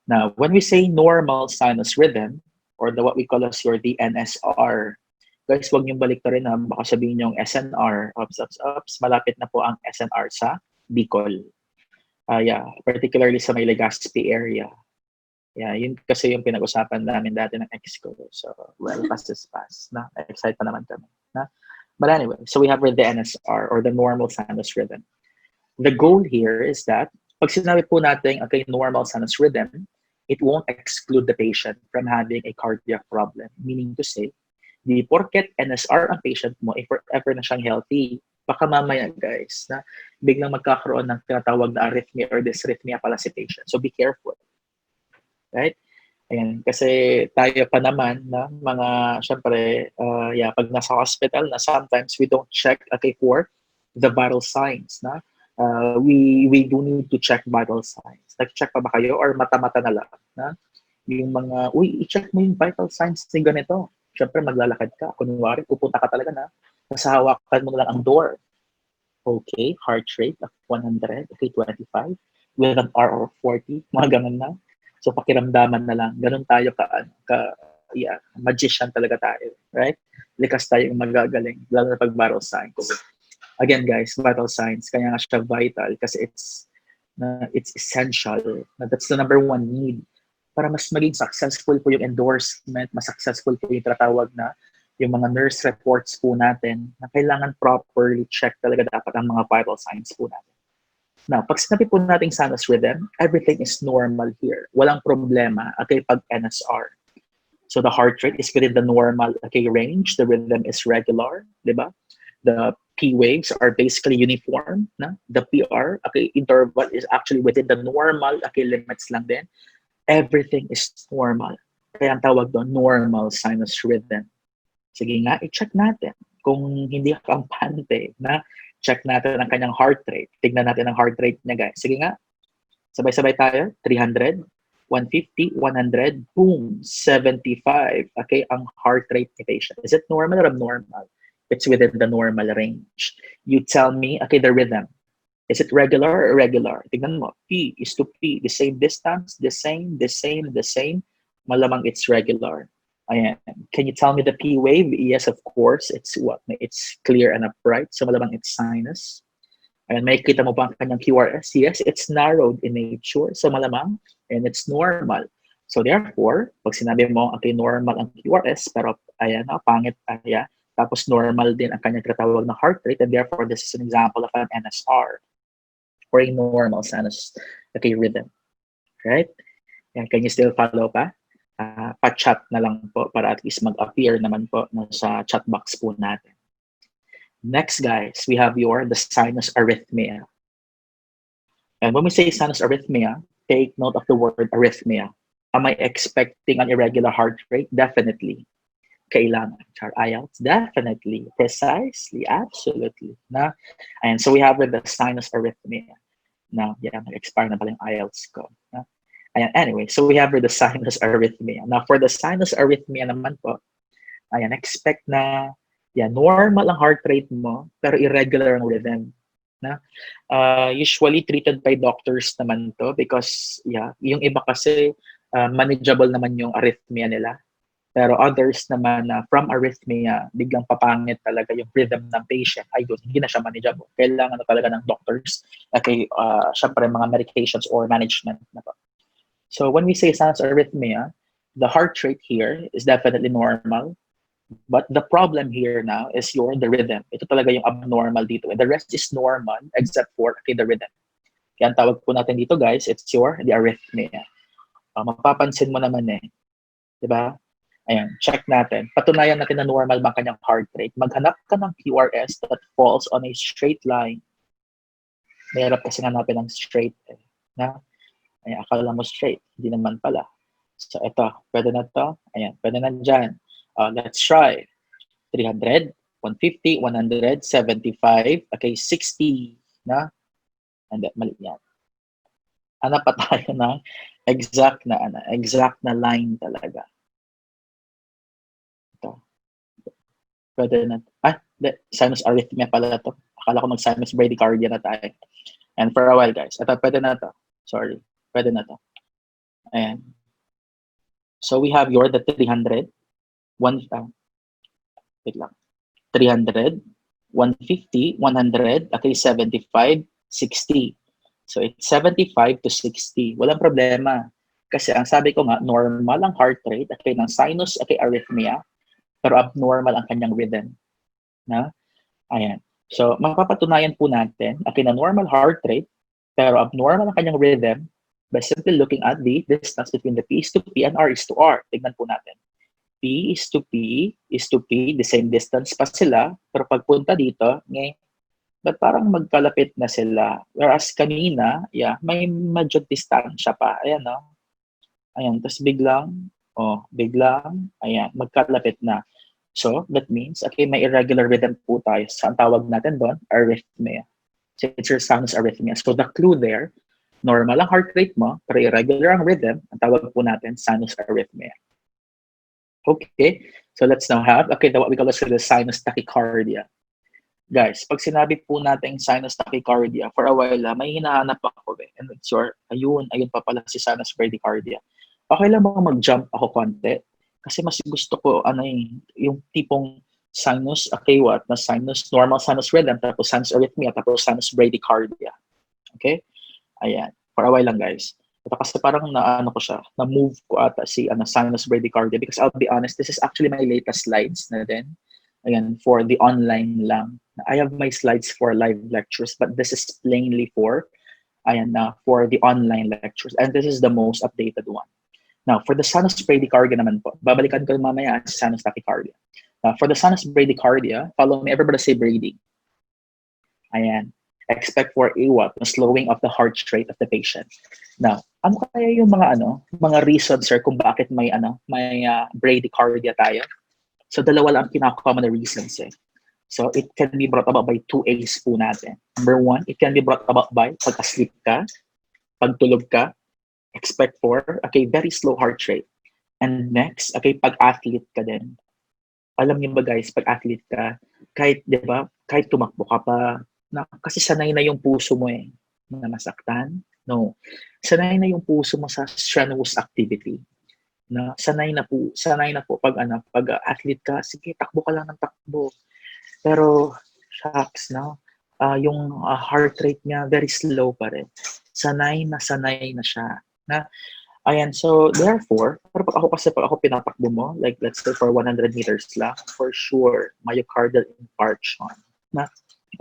Now, when we say normal sinus rhythm, or what we call as the NSR, guys, wag niyong balik rin na baka sabihin niyong SNR, ups, malapit na po ang SNR sa Bicol. Yeah, particularly sa may Legazpi area. Yeah, yun kasi yung pinag-usapan namin dati ng ex-ko. So, well, fast is fast. Na, excited pa naman kami. Na? But anyway, so we have the NSR or the normal sinus rhythm. The goal here is that pag sinabi po natin, okay, normal sinus rhythm, it won't exclude the patient from having a cardiac problem. Meaning to say, di porket NSR ang patient mo, if forever na siyang healthy, baka mamaya guys, na biglang magkakaroon ng tinatawag na arrhythmia or dysrhythmia pala si patient. So be careful. Right? Ayan, kasi tayo pa naman na mga, syempre, pag nasa hospital na sometimes we don't check, okay, for the vital signs. Na? We do need to check vital signs. Nag-check pa ba kayo or mata-mata na lang? Na? Yung mga, i-check mo yung vital signs ni ganito. Siyempre, maglalakad ka. Kunwari, pupunta ka talaga na. Nasa hawakan mo na lang ang door. Okay, heart rate of 100, okay, 25. With an R of 40, mga ganun na. So, pakiramdaman na lang. Ganun tayo magician talaga tayo. Right? Likas tayo yung magagaling. Lalo na pag vital signs. Again, guys, vital signs, kaya nga siya vital kasi it's essential. That's the number 1 need para mas maging successful po yung endorsement, mas successful po yung tinatawag na yung mga nurse reports po natin na kailangan properly check talaga dapat ang mga vital signs po natin. Now, pag sinabi po natin sinus rhythm, everything is normal here. Walang problema, okay, pag NSR. So the heart rate is within the normal, okay, range. The rhythm is regular, di ba? The P waves are basically uniform. Na? The PR, okay, interval is actually within the normal, okay, limits lang din. Everything is normal. Kaya ang tawag doon, normal sinus rhythm. Sige nga, i-check natin. Kung hindi ka kampante, na check natin ang kanyang heart rate. Tignan natin ang heart rate niya, guys. Sige nga, sabay-sabay tayo. 300, 150, 100, boom, 75. Okay, ang heart rate ni patient. Is it normal or abnormal? It's within the normal range. You tell me, okay, the rhythm. Is it regular or irregular? Tignan mo, P is to P. The same distance, the same. Malamang it's regular. Ayan. Can you tell me the P wave? Yes, of course. It's what? It's clear and upright. So malamang it's sinus. Ayan, may kita mo ba ang kanyang QRS? Yes, it's narrowed in nature. So malamang, and it's normal. So therefore, pag sinabi mo, okay, normal ang QRS, pero ayan, pangit, ayan, tapos normal din ang kanyang tinatawag na heart rate, and therefore, this is an example of an NSR, or a normal sinus, okay, rhythm. Right? Yan, can you still follow pa? Pa-chat na lang po para at least mag-appear naman po sa chat box po natin. Next, guys, we have the sinus arrhythmia. And when we say sinus arrhythmia, take note of the word arrhythmia. Am I expecting an irregular heart rate? Definitely. Kailangan. Char IELTS? Definitely. Precisely. Absolutely. And so we have the sinus arrhythmia. Now, yeah, nag-expire na pala yung IELTS ko. Ayan, anyway, so we have the sinus arrhythmia. Now, for the sinus arrhythmia naman po, ayan, expect na normal ang heart rate mo, pero irregular ang rhythm. Usually treated by doctors naman to because, yung iba kasi manageable naman yung arrhythmia nila. Pero others naman from arrhythmia, biglang papangit talaga yung rhythm ng patient. Ayun, hindi na siya manageable. Kailangan na talaga ng doctors, okay, syempre mga medications or management na po. So when we say sinus arrhythmia, the heart rate here is definitely normal. But the problem here now is the rhythm. Ito talaga yung abnormal dito. And the rest is normal except for the rhythm. Kaya ang tawag po natin dito, guys, it's the arrhythmia. Mapapansin mo naman diba? Ayan, check natin. Patunayan natin na normal ba kanyang heart rate. Maghanap ka ng QRS that falls on a straight line. Mahirap kasi hanapin ng straight. Ayan, akala mo straight. Hindi naman pala. So ito, pwede na to. Ayan, pwede na dyan. Let's try. 300, 150, 100, 75, okay, 60, And then, mali yan. Hanap pa tayo ng exact na line talaga. Ito. Pwede na. Sinus arrhythmia pala to. Akala ko mag-sinus bradycardia na tayo. And for a while, guys, ito, pwede na to. Sorry. Pwede na to. Ayan. So we have the 300, 300, 150, 100, okay, 75, 60. So it's 75 to 60. Walang problema. Kasi ang sabi ko nga, normal ang heart rate, okay, ng sinus, okay, arrhythmia, pero abnormal ang kanyang rhythm. Ayan. So mapapatunayan po natin, okay, na normal heart rate, pero abnormal ang kanyang rhythm by simply looking at the distance between the P is to P and R is to R. Tignan po natin. P is to P, the same distance pa sila, pero pagpunta dito, ba't parang magkalapit na sila? Whereas kanina, may medyo distansya pa. Ayan, Ayan, tapos biglang, ayan, magkalapit na. So, that means, okay, may irregular rhythm po tayo. So, ang tawag natin doon, arrhythmia. So, it's your sinus arrhythmia. So, the clue there, normal ang heart rate mo, pero irregular ang rhythm, ang tawag po natin, sinus arrhythmia. Okay, so let's now have, what we call the sinus tachycardia. Guys, pag sinabi po natin sinus tachycardia, for a while, may hinahanap ako and it's ayun pa pala si sinus bradycardia. Okay lang bang mag-jump ako konti? Kasi mas gusto ko, yung tipong sinus, na sinus, normal sinus rhythm, tapos sinus arrhythmia, tapos sinus bradycardia. Okay? Ayan, for a while lang, guys. Kasi parang na-move ko ata si sinus bradycardia because I'll be honest, this is actually my latest slides na din. Ayan, for the online lang. I have my slides for live lectures, but this is plainly for the online lectures. And this is the most updated one. Now, for the sinus bradycardia naman po, babalikan ko mamaya sa sinus tachycardia. Now, for the sinus bradycardia, follow me, everybody say breathing. Ayan. Expect for a slowing of the heart rate of the patient. Now, ano kaya yung mga reasons, sir, kung bakit may bradycardia tayo? So, dalawa lang pinaka-common reasons. So, it can be brought about by 2 A's po natin. Number 1, it can be brought about by pag-asleep ka, pagtulog ka, expect for, okay, very slow heart rate. And next, okay, pag-athlete ka din. Alam niyo ba guys, pag-athlete ka, kahit, di ba, kahit tumakbo ka pa, kasi sanay na yung puso mo na masaktan. No. Sanay na yung puso mo sa strenuous activity. Na sanay na po pag athlete ka, sige, takbo ka lang ng takbo. Pero, shucks, no? Yung heart rate niya, very slow pa rin. Sanay na siya. Ayan, so therefore, pero pag ako pinatakbo mo, like let's say for 100 meters lang, for sure, myocardial infarction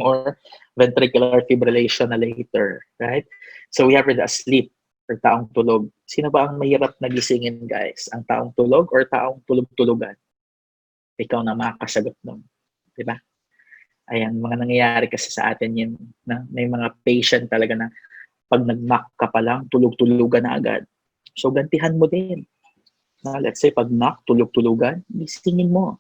or ventricular fibrillation na later, right? So we have the asleep or taong tulog. Sino ba ang mahirap na gisingin, guys? Ang taong tulog or taong tulog-tulugan? Ikaw na makakasagot nun. Di ba? Ayan, mga nangyayari kasi sa atin yun, na may mga patient talaga na pag nag-knock ka pa lang, tulog-tulugan na agad. So, gantihan mo din. Let's say, pag knock, tulog-tulugan, gisingin mo.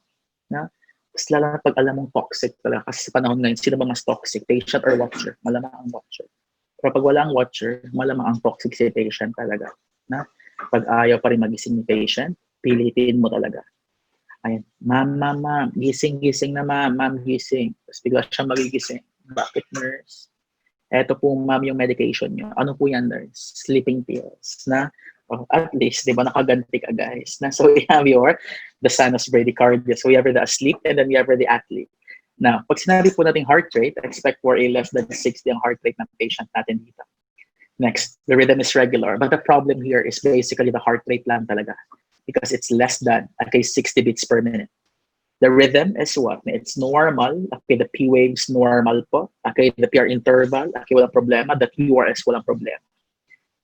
Tapos lalo na pag alam mong toxic talaga. Kasi sa panahon ngayon, sino ba mas toxic? Patient or watcher? Malamang ang watcher. Pero pag wala ang watcher, malamang ang toxic si patient talaga. Pag ayaw pa rin magising ni patient, pilitin mo talaga. Ayan, ma'am, gising na ma'am, gising. Tapos bigla siya magigising. Bakit, nurse? Eto po, ma'am, yung medication nyo. Ano po yan, nurse? Sleeping pills. At least, di ba, nakaganti ka, guys. So we have the sinus bradycardia. So we have the asleep and then we have the athlete. Now, pag sinabi po natin heart rate, expect for a less than 60 ang heart rate ng patient natin dito. Next, the rhythm is regular. But the problem here is basically the heart rate lang talaga. Because it's less than, 60 beats per minute. The rhythm is what? It's normal. Okay, the P waves normal po. Okay, the PR interval. Okay, walang problema. The QRS walang problema.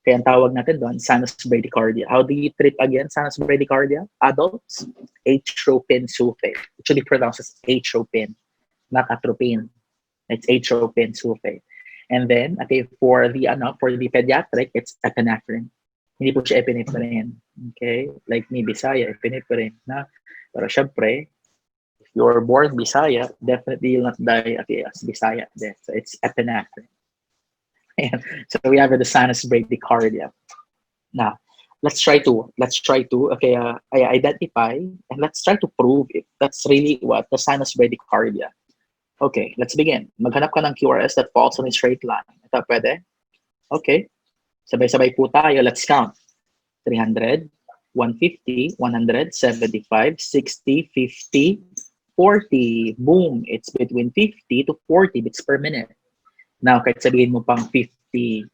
Kaya ang tawag natin doon, sinus bradycardia. How do you treat again sinus bradycardia? Adults, atropine sulfate. It should be pronounced as atropine, not atropine. It's atropine sulfate. And then, okay, for the pediatric, it's epinephrine. Hindi po siya epinephrine. Okay? Like me, Bisaya, epinephrine. Pero syempre, if you're born Bisaya, definitely you'll not die as Bisaya. So it's epinephrine. So we have the sinus bradycardia. Now, let's try to identify and let's try to prove if that's really what the sinus bradycardia. Okay, let's begin. Maghanap ka ng QRS that falls on a straight line. Ito pwede? Okay. Sabay-sabay po tayo. Let's count. 300, 150, 100, 75, 60, 50, 40. Boom! It's between 50 to 40 beats per minute. Now, kahit sabihin mo pang 50,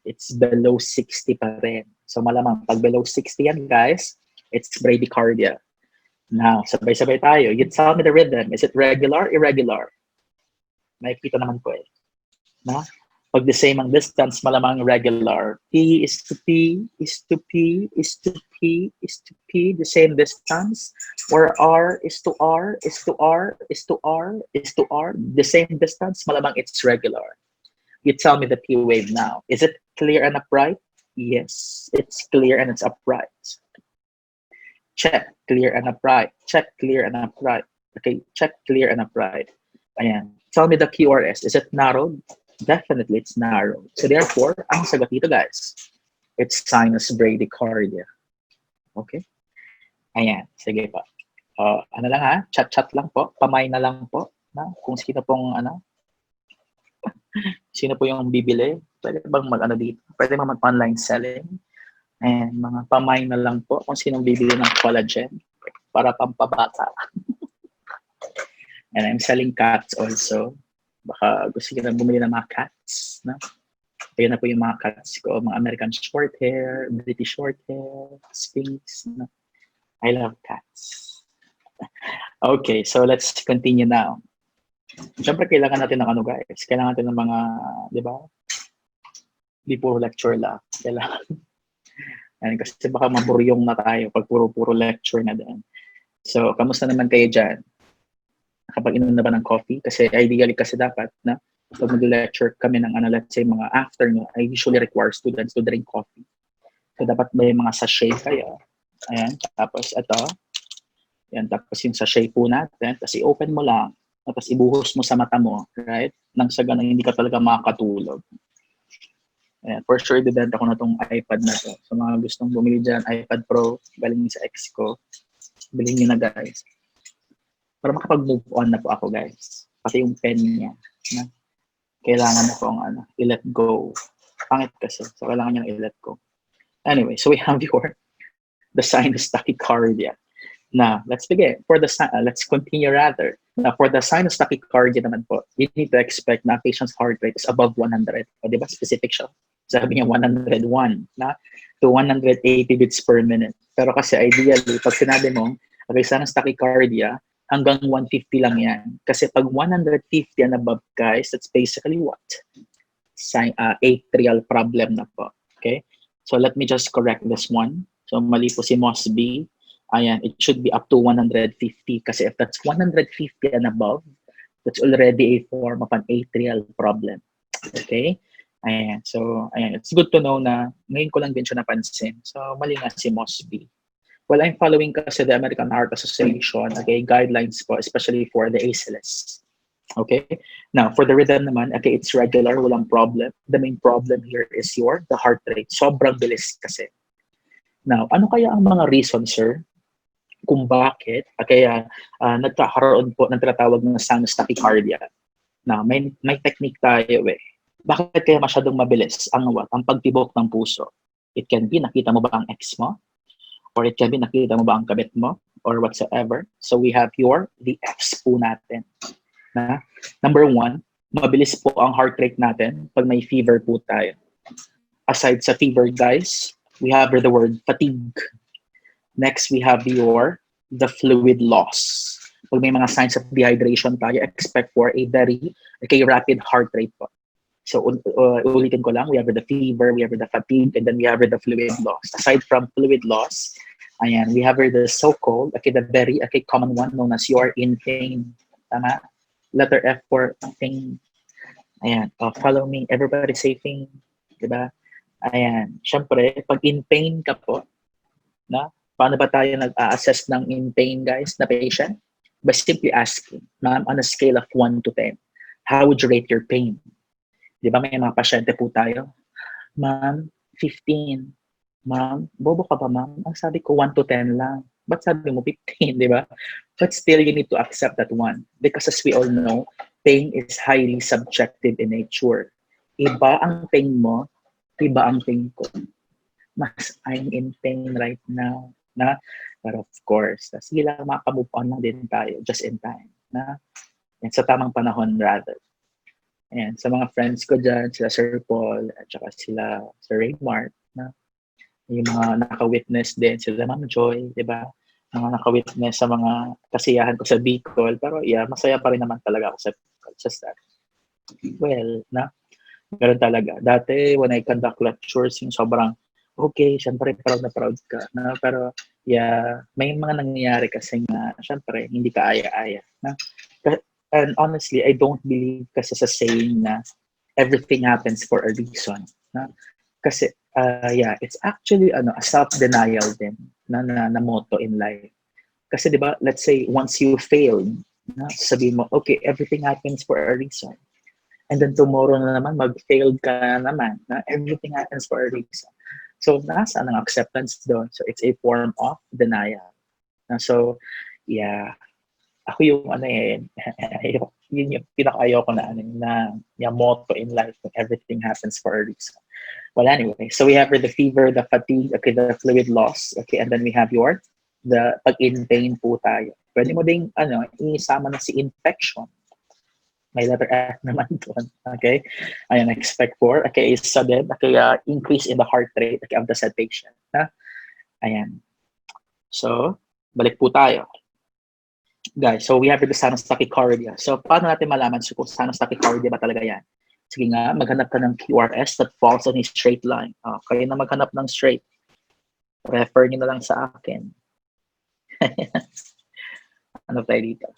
it's below 60 pa rin. So malamang, pag below 60 yan, guys, it's bradycardia. Now, sabay-sabay tayo. You tell me the rhythm. Is it regular, irregular? Makikita naman ko Pag the same ang distance, malamang regular. P is to P, is to P, is to P, is to P, the same distance. Or R is to R, is to R, is to R, is to R, the same distance, malamang it's regular. You tell me the P wave now. Is it clear and upright? Yes, it's clear and it's upright. Check, clear and upright. Check, clear and upright. Okay, check, clear and upright. Ayan. Tell me the QRS. Is it narrowed? Definitely, it's narrowed. So therefore, ang sagot dito, guys, it's sinus bradycardia. Okay? Ayan. Sige po. Ano lang ha? Chat-chat lang po. Pamay na lang po. Kung sino pong sino po yung bibili, pwede bang dito? Pwede bang mag-online selling? And mga pamay na lang po kung sinong bibili ng collagen para pampabata. And I'm selling cats also. Baka gusto nyo na bumili ng mga cats. Ayun na po yung mga cats ko. Mga American short hair, British short hair, Sphinx. I love cats. Okay, so let's continue now. Siyempre, kailangan natin ng guys. Kailangan natin ng mga, di ba? Di puro lecture lang. Kailangan. Kasi baka maburyong na tayo pag puro lecture na din. So, kamusta naman kayo dyan? Nakapag-inom na ba ng coffee? Kasi ideally kasi dapat na pag mag-lecture kami ng let's say mga afternoon, I usually require students to drink coffee. So, dapat may mga sachet kayo. Ayan. Tapos, ito. Ayan. Tapos yung sachet po natin. Tapos, i-open mo lang. Tapos ibuhos mo sa mata mo, right? Nang sa ganun, hindi ka talaga makakatulog. Ayan, for sure, ibibenta ko na tong iPad na to. So, mga gustong bumili dyan, iPad Pro, galing sa ex ko, bilhin nyo na, guys. Para makapag-move on na po ako, guys. Pati yung pen niya. Na, kailangan na po i-let go. Pangit kasi. So, kailangan niyang i-let go. Anyway, so we have the sinus tachycardia. Now, let's begin. Let's continue rather. Now, for the sinus tachycardia naman po, you need to expect na patient's heart rate is above 100. O, di ba? Specific siya. Sabi niya 101 na to 180 beats per minute. Pero kasi ideally, pag sinabi mo, okay, sinus tachycardia, hanggang 150 lang yan. Kasi pag 150 and above, guys, that's basically what? Atrial problem na po. Okay? So, let me just correct this one. So, mali po si Mosby. Ayan, it should be up to 150 kasi if that's 150 and above, that's already a form of an atrial problem. Okay? Ayan, so, ayan, it's good to know na ngayon ko lang din siya napansin. So, mali nga si Mosby. Well, I'm following kasi the American Heart Association, okay, guidelines po, especially for the ACLS. Okay? Now, for the rhythm naman, okay, it's regular, walang problem. The main problem here is the heart rate. Sobrang bilis kasi. Now, ano kaya ang mga reasons, sir, kung bakit kaya nagkakaroon po ng tinatawag na sinus tachycardia? Now, may technique tayo eh. Bakit kaya masyadong mabilis ang pagtibok ng puso? It can be, nakita mo ba ang ex mo? Or it can be, nakita mo ba ang kabit mo? Or whatsoever. So we have the Fs po natin. Na, number 1, mabilis po ang heart rate natin pag may fever po tayo. Aside sa fever, guys, we have the word fatigue. Next, we have the fluid loss. Pag may mga signs of dehydration tayo, expect for a very rapid heart rate po. So, ulitin ko lang, we have the fever, we have the fatigue, and then we have the fluid loss. Aside from fluid loss, ayan, we have the so-called, the very common one known as you are in pain. Tama? Letter F for pain. Ayan, follow me. Everybody say pain. Diba? Ayan, syempre, pag in pain ka po, na, paano ba tayo nag-assess ng in pain, guys, na patient? By simply asking, ma'am, on a scale of 1 to 10, how would you rate your pain? Di ba may mga pasyente po tayo? Ma'am, 15. Ma'am, bobo ka ba, ma'am? Ang sabi ko, 1 to 10 lang. Ba't sabi mo 15, di ba? But still, you need to accept that one. Because as we all know, pain is highly subjective in nature. Iba ang pain mo, iba ang pain ko. Mas I'm in pain right now. Na? But of course, sige lang, makamove on lang din tayo, just in time. Na? And sa tamang panahon, rather. And sa mga friends ko dyan, sila Sir Paul, at saka sila Sir Raymart, na? Yung mga naka-witness din, sila Ma'am Joy, di ba? Mga naka-witness sa mga kasiyahan ko sa Bicol. Pero yeah, masaya pa rin naman talaga ako sa Bicol. Just that, well, na? Ganun talaga. Dati, when I conduct lectures, yung sobrang, okay, syempre, proud na proud ka. Na? Pero, yeah, may mga nangyayari kasi nga, syempre, hindi ka aya-aya. Na? And honestly, I don't believe kasi sa saying na everything happens for a reason. Na? Kasi, yeah, it's actually a self-denial din na motto in life. Kasi, di ba, let's say, once you failed, sabihin mo, okay, everything happens for a reason. And then tomorrow na naman, mag-failed ka na naman. Na everything happens for a reason. So, nasaan ang acceptance doon? So, it's a form of denial. So, yeah, ako yung yun yung pinaka-ayoko na yung motto in life, everything happens for a reason. Well, anyway, so we have the fever, the fatigue, okay, the fluid loss, okay, and then we have the pag-in pain po tayo. Pwede mo ding, isama na si infection. May letter F naman doon, okay? Ayan, expect for, okay, is sudden, okay, increase in the heart rate, okay, of the said patient. Ayan. So, balik po tayo. Guys, so we have the sinus tachycardia. So, paano natin malaman kung sinus tachycardia ba talaga yan? Sige nga, maghanap ka ng QRS that falls on a straight line. Kayo na maghanap ng straight. Refer nyo na lang sa akin. Ano tayo dito?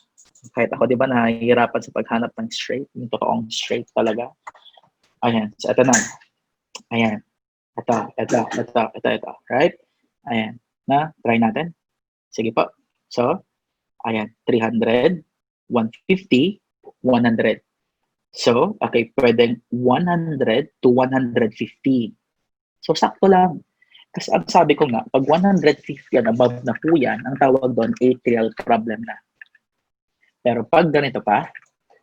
Kahit ako, di ba, nahihirapan sa paghanap ng straight. Yung totoong straight talaga. Ayan. So, ito na. Ayan. Ito. Right? Ayan. Try natin. Sige po. So, ayan. 300, 150, 100. So, okay, pwedeng 100 to 115. So, sakto lang. Kasi ang sabi ko nga, pag 150 and above na po yan, ang tawag doon, atrial problem na. Pero pag ganito pa,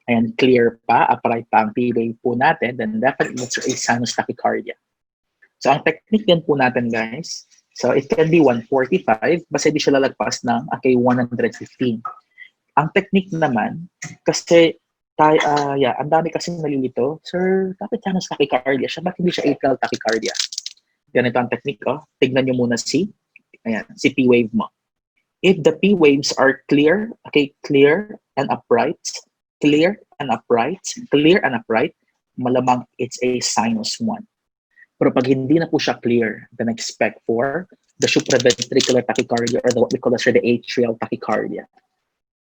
ayan, clear pa, upright pa ang P-wave po natin, then definitely it's a sinus tachycardia. So, ang technique din po natin, guys, so it can be 145, basta di siya lalagpas ng, okay, 115. Ang technique naman, kasi tayo, ang dami kasi nalilito, sir, bakit sinus tachycardia siya? Bakit hindi siya atrial tachycardia? Ganito ang technique, oh. Tignan nyo muna si P-wave mo. If the P waves are clear, okay, clear and upright, clear and upright, clear and upright, malamang it's a sinus 1. Pero pag hindi na po siya clear, then expect for the supraventricular tachycardia or what we call the atrial tachycardia.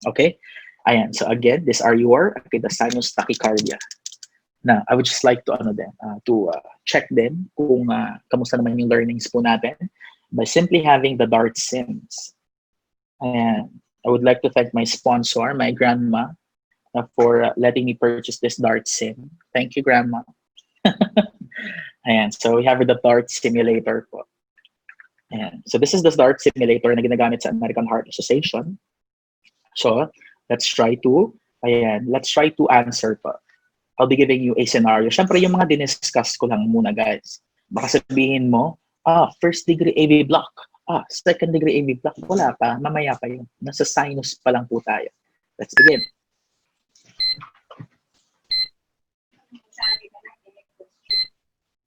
Okay? Ayan. So again, these are your, okay, the sinus tachycardia. Now, I would just like to, check din kung kamusta naman yung learnings po natin by simply having the DART sims. And I would like to thank my sponsor, my grandma, for letting me purchase this DART sim. Thank you, Grandma. Ayan, so we have the DART simulator po. Ayan, so this is the DART simulator na ginagamit sa American Heart Association. So let's try to answer po. I'll be giving you a scenario. Siyempre, yung mga diniscuss ko lang muna, guys. Baka sabihin mo, first degree AV block. Second degree AV block. Wala pa. Mamaya pa yun. Nasa sinus pa lang po tayo. Let's begin.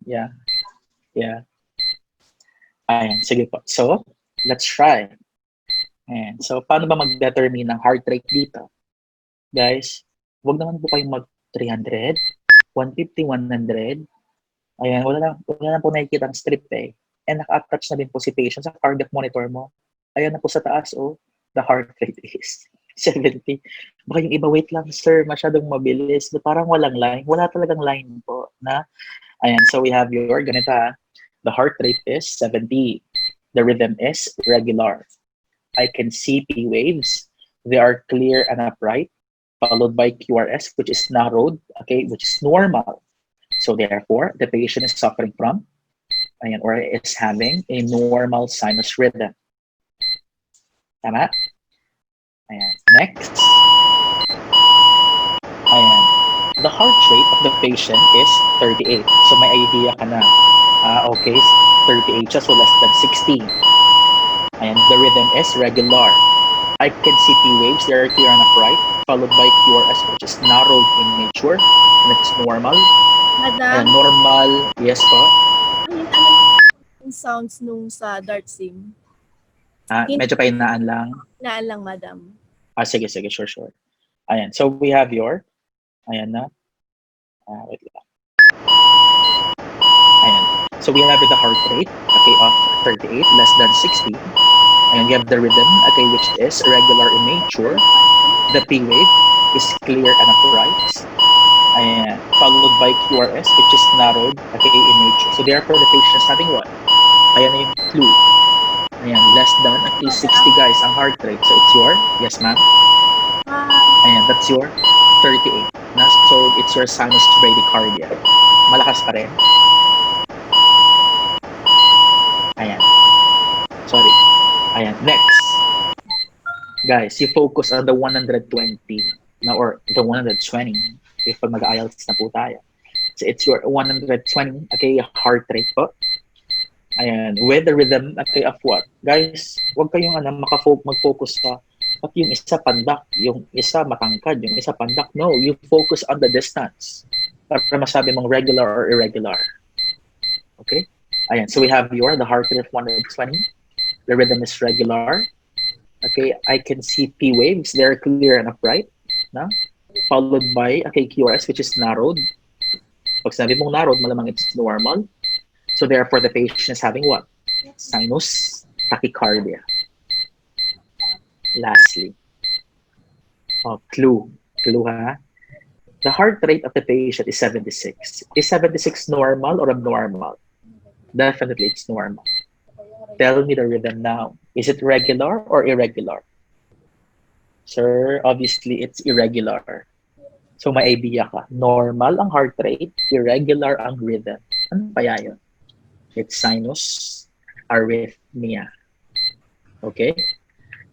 Yeah. Ayan, sige po. So, let's try. Ayan. So, paano ba mag-determine ng heart rate dito? Guys, wag naman po kayong mag-300, 150, 100. Ayan, wala lang po nakikita ang strip eh. And naka-attach na din po si patient sa cardiac monitor mo. Ayan na po sa taas, the heart rate is 70. Baka yung iba, wait lang sir, masyadong mabilis. Parang walang line. Wala talagang line po na. Ayan, so we have your ganito the heart rate is 70. The rhythm is regular. I can see P waves. They are clear and upright, followed by QRS, which is narrowed, okay, which is normal. So therefore, the patient is suffering from, or is having a normal sinus rhythm. Tama? Ayan. Next. Ayan. The heart rate of the patient is 38. So may idea ka na. Okay, 38 siya, so less than 60. And the rhythm is regular. I can see P waves, they are clear and upright, followed by QRS, which is narrowed in nature, and it's normal. Madam? Normal, yes po. Yung sounds nung sa DART sim? Medyo pahinaan lang. Hinaan lang, madam. Sige, sure. Ayan, so we have your, ayan na. Wait lang. Ayan. So we have the heart rate, okay, of 38, less than 60. And we have the rhythm, okay, which is regular in nature. The P wave is clear and upright. Ayan. Followed by QRS, which is narrowed, okay, in nature. So therefore, the patient is having what? Ayan na yung clue. Ayan, less than at least 60, guys, ang heart rate. So it's your, yes ma'am? Ayan, that's your 38. So it's your sinus bradycardia. Malakas pa rin. Ayan. Sorry. Ayan, next. Guys, you focus on the 120 or the 120 if mag-IELTS na po tayo. So it's your 120, okay, heart rate po. Ayan, with the rhythm, okay, of what? Guys, huwag kayong mag-focus sa at yung isa pandak, yung isa matangkad, yung isa pandak. No, you focus on the distance para masabi mong regular or irregular. Okay? Ayan, so we have the heart rate of 120. The rhythm is regular. Okay, I can see P waves. They're clear and upright. No? Followed by, okay, QRS, which is narrowed. Pag sinabi mong narrowed, malamang it's normal. So therefore, the patient is having what? Sinus tachycardia. Lastly, clue ha? The heart rate of the patient is 76. Is 76 normal or abnormal? Definitely, it's normal. Tell me the rhythm now. Is it regular or irregular? Sir, obviously, it's irregular. So may idea ka. Normal ang heart rate, irregular ang rhythm. Ano kaya yun? It's sinus arrhythmia. Okay?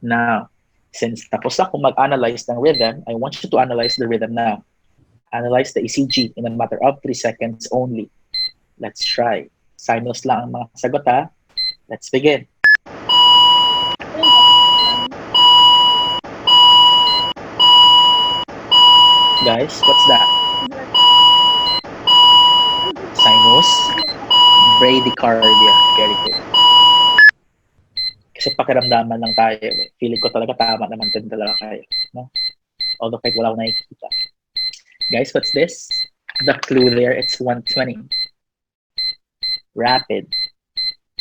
Now, since tapos ako mag-analyze ng rhythm, I want you to analyze the rhythm now. Analyze the ECG in a matter of 3 seconds only. Let's try. Sinus lang ang mga sagot ha. Let's begin. Guys, what's that? Sinus bradycardia. Very good. Kasi pakiramdaman lang tayo. Feeling ko talaga tama naman din talaga kayo. No? Although kahit wala akong nakikita. Guys, what's this? The clue there, it's 120. Rapid.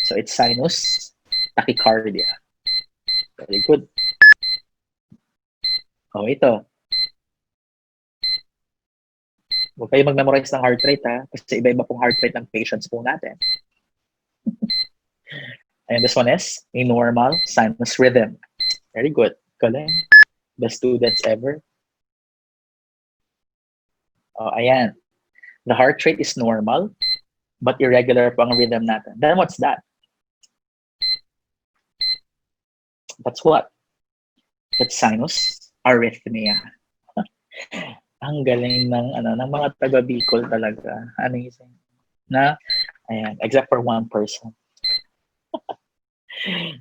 So it's sinus tachycardia. Very good. Oh, ito. Huwag kayo mag-memorize ng heart rate ha. Kasi iba-iba pong heart rate ng patients po natin. And this one is a normal sinus rhythm. Very good. Galing. The students ever. Oh, ayan. The heart rate is normal, but irregular po ang rhythm natin. Then what's that? That's what? That's sinus arrhythmia. Ang galing ng mga taga Bicol talaga. Amazing. Na, ayan, except for one person.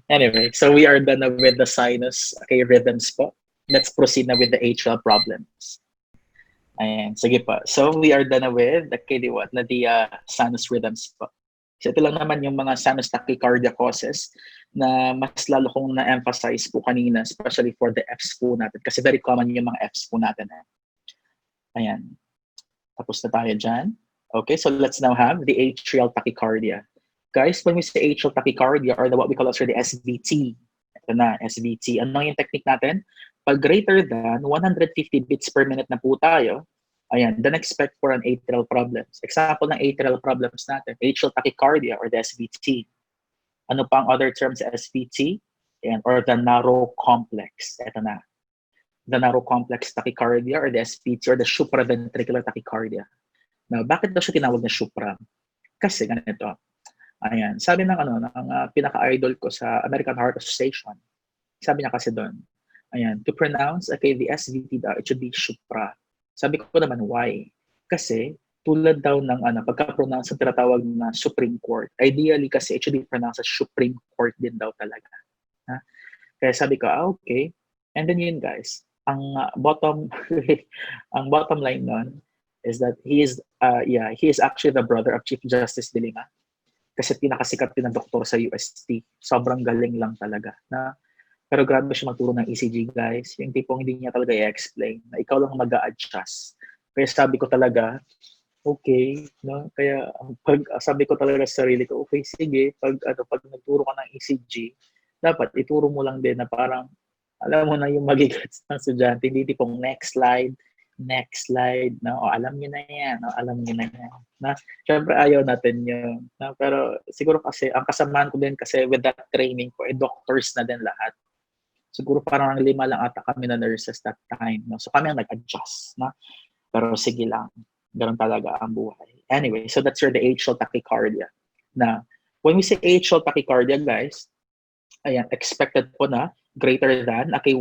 Anyway, so we are done na with the sinus rhythms po. Let's proceed na with the atrial problems. Ayan, sige pa. So we are done na with the sinus rhythms po. So ito lang naman yung mga sinus tachycardia causes na mas lalo kong na-emphasize po kanina, especially for the Fs po natin. Kasi very common yung mga Fs po natin. Ayan. Tapos na tayo dyan. Okay, so let's now have the atrial tachycardia. Guys, when we say atrial tachycardia or what we call also the SVT, ito na, SVT, ano yung technique natin? Pag greater than 150 beats per minute na po tayo, ayan, then expect for an atrial problems. Example ng atrial problems natin, atrial tachycardia or the SVT. Ano pa ang other terms sa SVT? Ayan, or the narrow complex. Ito na. The narrow complex tachycardia or the SVT or the supraventricular tachycardia. Now, bakit daw siya tinawag na supra? Kasi ganito. Ayan, sabi ng pinaka-idol ko sa American Heart Association. Sabi niya kasi doon, ayan, to pronounce the SVT daw, it should be supra. Sabi ko naman, why? Kasi tulad daw ng pagka-pronounce ng tinatawag na Supreme Court. Ideally kasi it should be pronounced as Supreme Court din daw talaga. Ha? Kaya sabi ko, okay. And then yun guys, ang bottom line nun is that he is actually the brother of Chief Justice De Lima. Kasi pinakasikat din ng doktor sa UST. Sobrang galing lang talaga. Pero grabe siya magturo ng ECG, guys. Yung tipong hindi niya talaga i-explain. Na ikaw lang mag-a-adjust. Kaya sabi ko talaga, okay. No? Kaya sabi ko talaga sa sarili ko, okay, sige. Pag nagturo ka ng ECG, dapat ituro mo lang din na parang, alam mo na yung magigets ng estudyante. Hindi tipong next slide, no? O, alam niyo na yan. Na, syempre ayaw natin yun. Na, pero siguro kasi, ang kasamaan ko din kasi with that training ko, doctors na din lahat. Siguro parang 5 lang ata kami na nurses that time. No? So kami ang nag-adjust. No? Pero sige lang. Ganun talaga ang buhay. Anyway, so that's the atrial tachycardia. Now, when we say atrial tachycardia, guys, ayan, expected po na greater than 150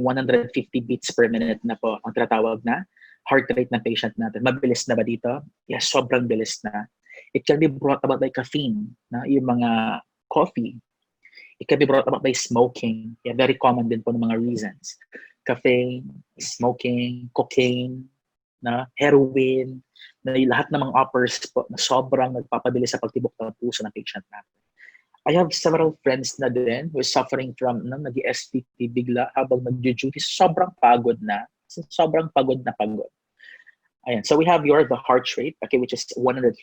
beats per minute na po ang tinatawag na heart rate ng patient natin. Mabilis na ba dito? Yes, sobrang bilis na. It can be brought about by caffeine, na yung mga coffee. It can be brought about by smoking. Yeah, very common din po ng mga reasons. Caffeine, smoking, cocaine, na heroin, na lahat ng mga uppers po na sobrang nagpapabilis sa pagtibok ng puso ng patient natin. I have several friends na din who is suffering from nag-SVT bigla habang nag-duty. Sobrang pagod na. Sobrang pagod na pagod. Ayan. So we have the heart rate, okay, which is 150.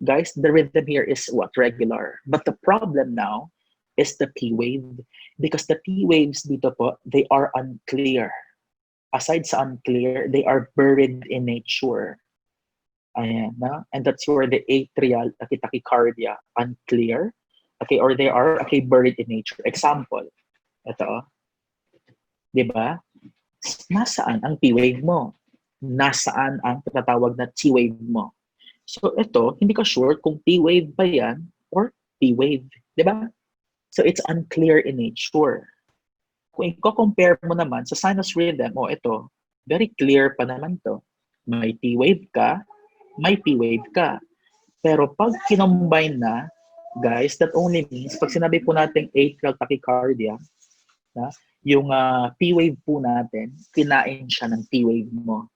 Guys, the rhythm here is regular. But the problem now is the P wave. Because the P waves dito po, they are unclear. Aside sa unclear, they are buried in nature. Ayan, na? And that's where the atrial tachycardia unclear. Okay, or they are buried in nature. Example, ito, di ba? Nasaan ang P-wave mo? nasaan ang tinatawag na T-wave mo. So ito, hindi ka sure kung T-wave ba yan or P-wave, di ba? So it's unclear in nature. Kung i-compare mo naman sa sinus rhythm, ito, very clear pa naman to. May T-wave ka, may P-wave ka. Pero pag kinombine na, guys, that only means, pag sinabi po natin atrial tachycardia, na, yung P-wave po natin, kinain siya ng T-wave mo.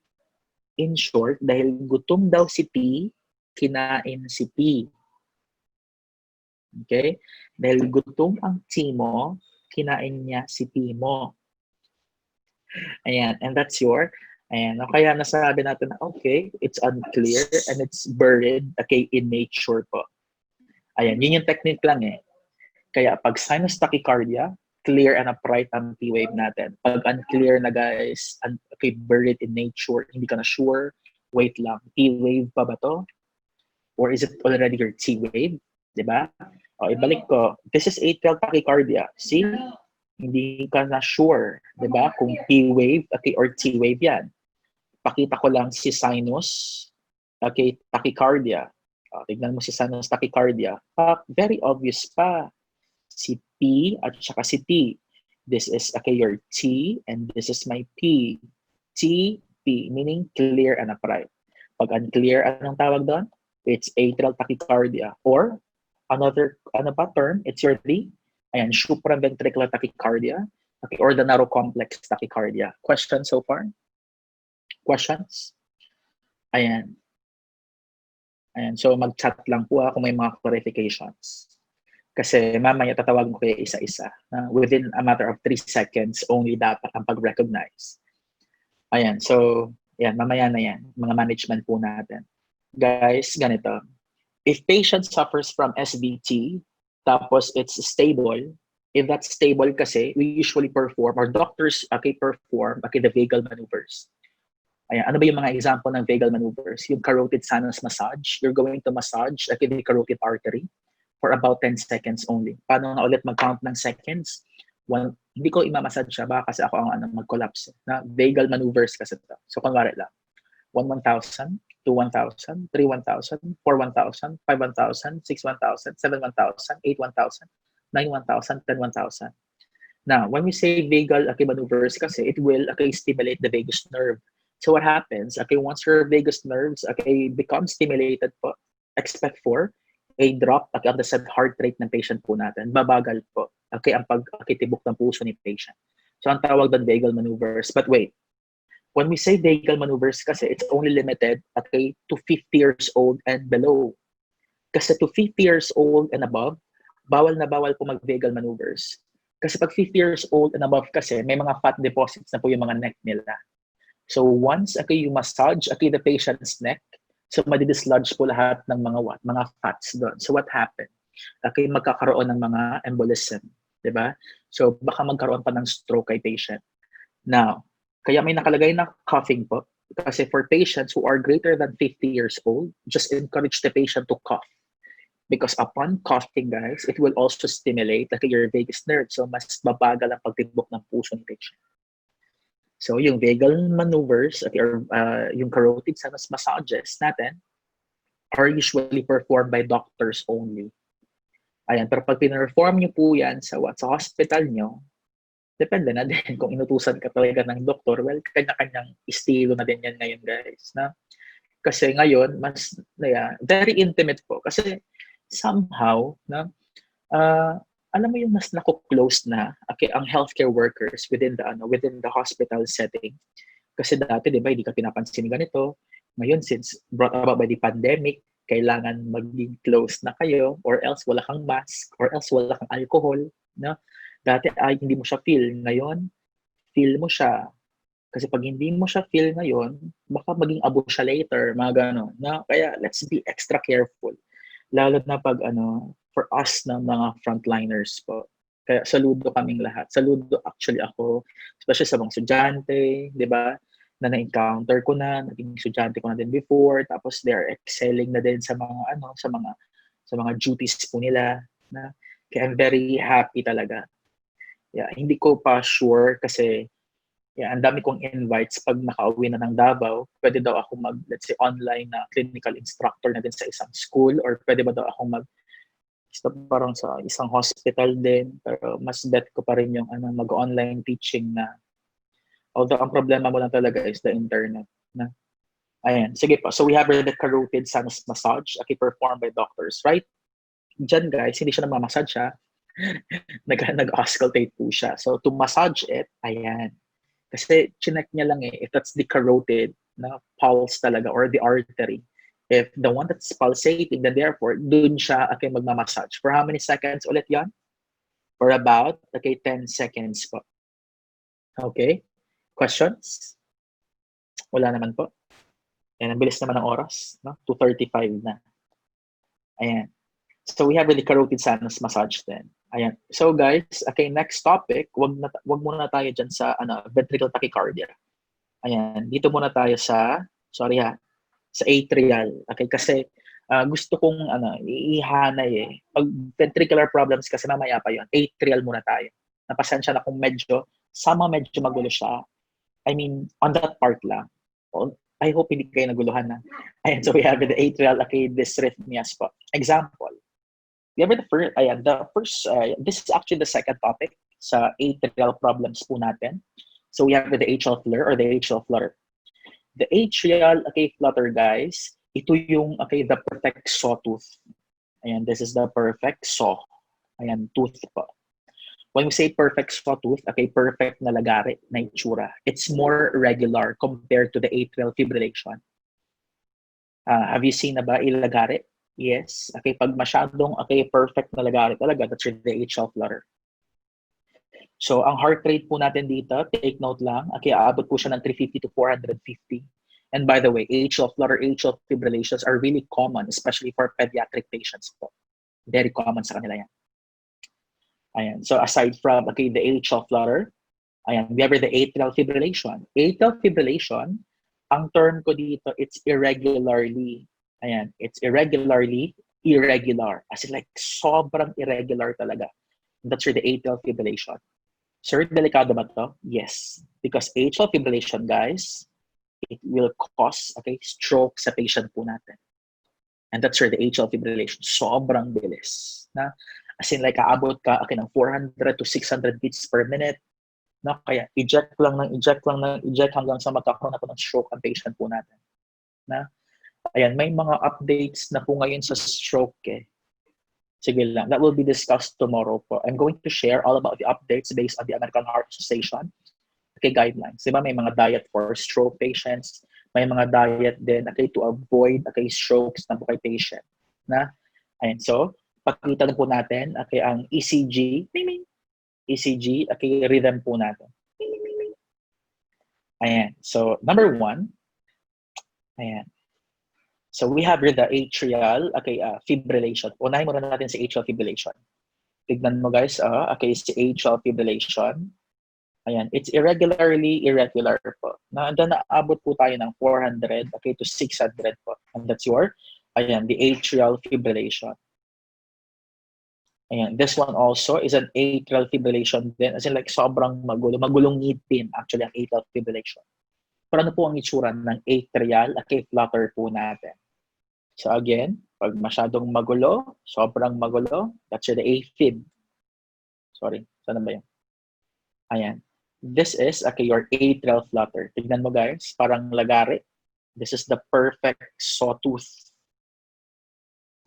In short, dahil gutom daw si T, kinain si P. Okay? Dahil gutom ang T mo, kinain niya si P mo. Ayan, and that's your, ayan, kaya nasabi natin na, okay, it's unclear and it's buried, okay, in nature po. Ayan, yun yung technique lang eh. Kaya pag sinus tachycardia, clear and upright ang T-wave natin. Pag unclear na guys, okay, buried in nature, hindi ka na sure, wait lang, T-wave pa ba to? Or is it already your T-wave? Diba? O, ibalik ko. This is atrial tachycardia. See? Hindi ka na sure, diba? Kung P-wave, okay, or T-wave yan. Pakita ko lang si sinus, okay, tachycardia. O, tignan mo si sinus tachycardia. Very obvious pa. Si P at saka si T. This is, okay, your T and this is my P. T, P, meaning clear and upright. Pag unclear, anong tawag doon? It's atrial tachycardia. Or, another term, it's your D. Ayan, supraventricular tachycardia. Okay, or the narrow complex tachycardia. Questions so far? Questions? Ayan. Ayan, so mag-chat lang po kung may mga clarifications. Kasi mamaya tatawagan ko kayo isa-isa. Within a matter of 3 seconds, only dapat ang pag-recognize. Ayan, so, yan, mamaya na yan. Mga management po natin. Guys, ganito. If patient suffers from SVT, tapos it's stable, if that's stable kasi, we usually perform, or doctors perform the vagal maneuvers. Ayan, ano ba yung mga example ng vagal maneuvers? Yung carotid sinus massage. You're going to massage the carotid artery for about 10 seconds only. Paano nga ulit mag-count ng seconds? Hindi ko imamassage siya, baka kasi ako ang mag-collapse. Na vagal maneuvers kasi ito. So, kunwari lang. 1,000, 2,000, 3,000, 4,000, 5,000, 6,000, 7,000, 8,000, 9,000, 10,000. Now, when we say vagal maneuvers kasi, it will stimulate the vagus nerve. So what happens? Once your vagus nerves become stimulated po, expect for a drop of the set heart rate ng patient po natin. Babagal po. Ang pagtibok ng puso ni patient. So ang tawag doon vagal maneuvers. But wait, when we say vagal maneuvers kasi, it's only limited to 50 years old and below. Kasi to 50 years old and above, bawal na bawal po mag-vagal maneuvers. Kasi pag 50 years old and above kasi, may mga fat deposits na po yung mga neck nila. So once you massage the patient's neck, so madidislodge po lahat ng mga fats doon. So what happened? Magkakaroon ng mga embolism. Diba? So baka magkaroon pa ng stroke kay patient. Now, kaya may nakalagay na coughing po. Kasi for patients who are greater than 50 years old, just encourage the patient to cough. Because upon coughing, guys, it will also stimulate your vagus nerve. So mas babagal ang pagtibok ng puso ng patient. So yung vagal maneuvers or yung carotid sinus massages natin are usually performed by doctors only. Ayan, pero pag pinperform nyo po yan sa hospital nyo, depende na din kung inutusan ka talaga ng doktor. Well, kanya-kanyang estilo na din yan ngayon, guys. Na? Kasi ngayon, mas very intimate po. Kasi somehow, alam mo yung mas nako-close na ang healthcare workers within the hospital setting. Kasi dati, di ba, hindi ka pinapansin ganito. Ngayon, since brought about by the pandemic, kailangan maging close na kayo or else wala kang mask or else wala kang alcohol. No? Dati hindi mo siya feel. Ngayon, feel mo siya. Kasi pag hindi mo siya feel ngayon, baka maging abo siya later, mga gano'n. No? Kaya let's be extra careful. Lalo na pag for us na mga frontliners po. Kaya saludo kaming lahat. Saludo actually ako, especially sa mga estudyante, di ba? Na na-encounter ko na, naging estudyante ko na din before, tapos they're excelling na din sa mga sa mga duties po nila. Na, kaya I'm very happy talaga. Yeah, hindi ko pa sure kasi Yeah, ang dami kong invites pag nakauwi na ng Davao, pwede daw ako mag, let's say, online na clinical instructor na din sa isang school, or pwede ba daw ako parang sa isang hospital din, pero mas bet ko pa rin yung mag-online teaching na. Although ang problema mo lang talaga is the internet. Na. Ayan, sige po. So we have the carotid sinus massage, okay, performed by doctors, right? Diyan guys, hindi siya namamassage siya. Nag-auscultate po siya. So to massage it, ayan. Kasi chinek niya lang if that's the carotid na pulse talaga or the artery. If the one that's pulsating, then therefore, dun siya magmamassage. For how many seconds ulit yan? For about, 10 seconds po. Okay? Questions? Wala naman po. Ayan, ang bilis naman ng oras. No? 2:35 na. Ayan. So we have the carotid sinus massage then. Ayan. So guys, next topic, wag muna tayo dyan sa ventricular tachycardia. Ayan, dito muna tayo sa, sa atrial. Okay, kasi gusto kong ihanay Pag ventricular problems kasi mamaya pa yon. Atrial muna tayo. Napasensya na kung medyo magulo siya. I mean, on that part lang. I hope hindi kayo naguluhan na. Ayan, so we have the atrial dysrhythmias po. Example. We have this is actually the second topic sa atrial problems po natin. So we have the atrial flare or the atrial flutter. The atrial flutter, guys, ito yung the perfect sawtooth. Ayan, this is the perfect saw. Ayan, tooth po. When we say perfect sawtooth, perfect na lagari na itsura. It's more regular compared to the atrial fibrillation. Have you seen na ba ilagari? Yes. Pag masyadong perfect na lagari talaga, that's the atrial flutter. So, ang heart rate po natin dito, take note lang, aabot po siya ng 350 to 450. And by the way, atrial flutter, atrial fibrillations are really common, especially for pediatric patients po. Very common sa kanila yan. Ayan. So, aside from the atrial flutter, ayan, we have the atrial fibrillation. Atrial fibrillation, ang term ko dito, it's irregularly. Ayan, it's irregularly irregular. As in like, sobrang irregular talaga. That's the atrial fibrillation. Sir, delikado ba to? Yes. Because atrial fibrillation, guys, it will cause stroke sa patient po natin. And that's the atrial fibrillation. Sobrang bilis. Na? As in like, aabot ka ng 400 to 600 beats per minute. No? Kaya eject lang hanggang sa magkakaroon ako ng stroke ang patient po natin. Na? Ayan, may mga updates na po ngayon sa stroke Sige lang, that will be discussed tomorrow po. I'm going to share all about the updates based on the American Heart Association guidelines. Diba may mga diet for stroke patients, may mga diet din to avoid strokes na po kay patient. Na? Ayan, so, pakita na po natin ang ECG, ECG, rhythm po natin. Ayan, so number 1, ayan. So we have the atrial fibrillation. Unahin muna natin sa atrial fibrillation. Tignan mo guys, sa atrial fibrillation. Ayan, it's irregularly irregular po. Naabot po tayo ng 400 to 600 po. And that's the atrial fibrillation. Ayan, this one also is an atrial fibrillation din. As in like sobrang magulong ngipin actually ang atrial fibrillation. Pero ano po ang itsura ng atrial flutter po natin? So again, pag masyadong magulo, sobrang magulo, that's the AFib. Sorry, saan ba yun? Ayan. This is your atrial flutter. Tignan mo guys, parang lagari. This is the perfect sawtooth.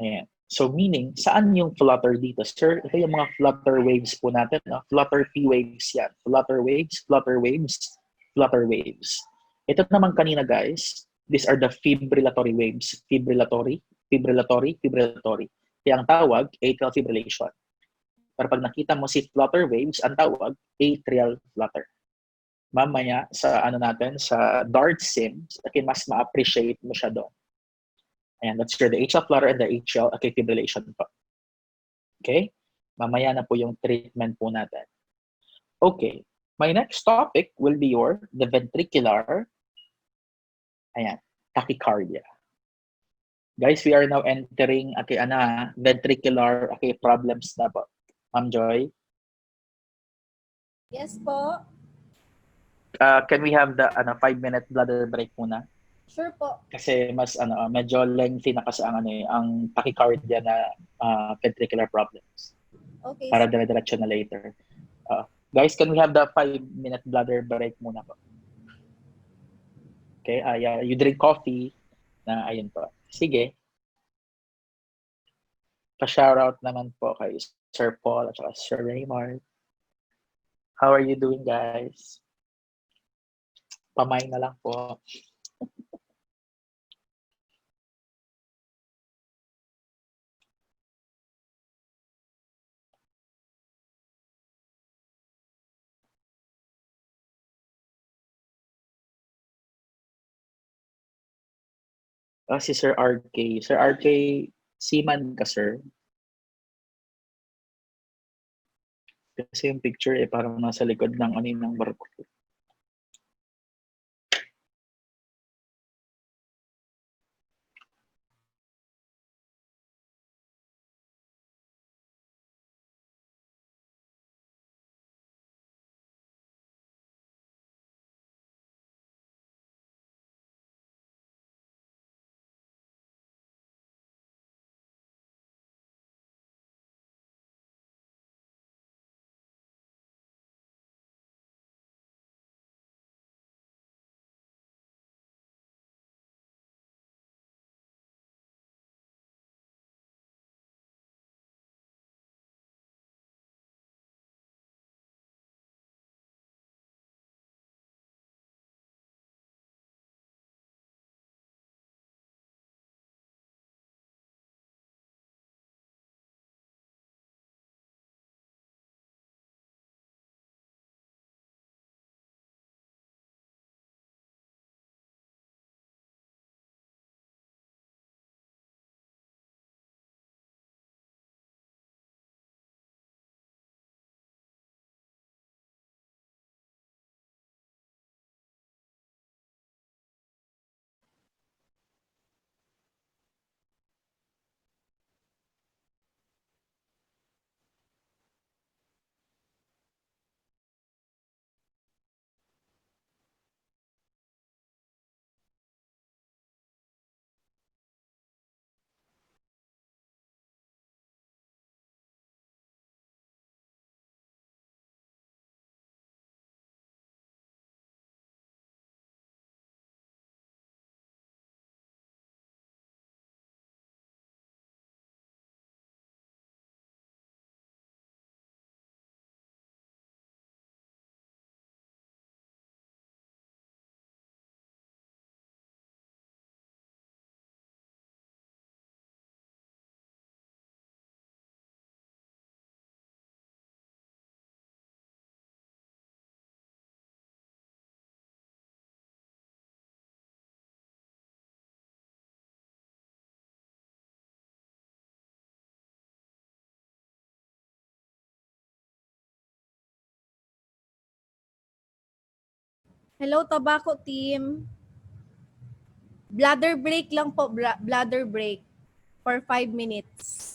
Ayan. So meaning, saan yung flutter dito? Sir, ito yung mga flutter waves po natin. Flutter P waves yan. Flutter waves, flutter waves, flutter waves. Ito naman kanina guys, these are the fibrillatory waves. Fibrillatory, fibrillatory, fibrillatory. Kaya ang tawag, atrial fibrillation. Pero pag nakita mo si flutter waves, ang tawag, atrial flutter. Mamaya sa sa DART sim, mas ma-appreciate mo siya doon. Ayan, that's the atrial flutter and the atrial fibrillation po. Okay? Mamaya na po yung treatment po natin. Okay. My next topic will be the ventricular tachycardia. Guys, we are now entering ventricular problems na po. Ma'am Joy? Yes po. Can we have the 5-minute bladder break muna? Sure po. Kasi mas medyo lengthy na kasi ang tachycardia na ventricular problems. Okay. Para dire-diretso na later. Guys, can we have the 5-minute bladder break muna po? Okay, you drink coffee na ayun po. Sige. Pa-shoutout naman po kay Sir Paul at saka Sir Raymond. How are you doing, guys? Pamay na lang po. Si Sir RK. Sir RK, seaman ka, sir? Kasi yung picture parang nasa likod ng ng barko. Hello, Tobacco team. Bladder break lang po, bladder break for 5 minutes.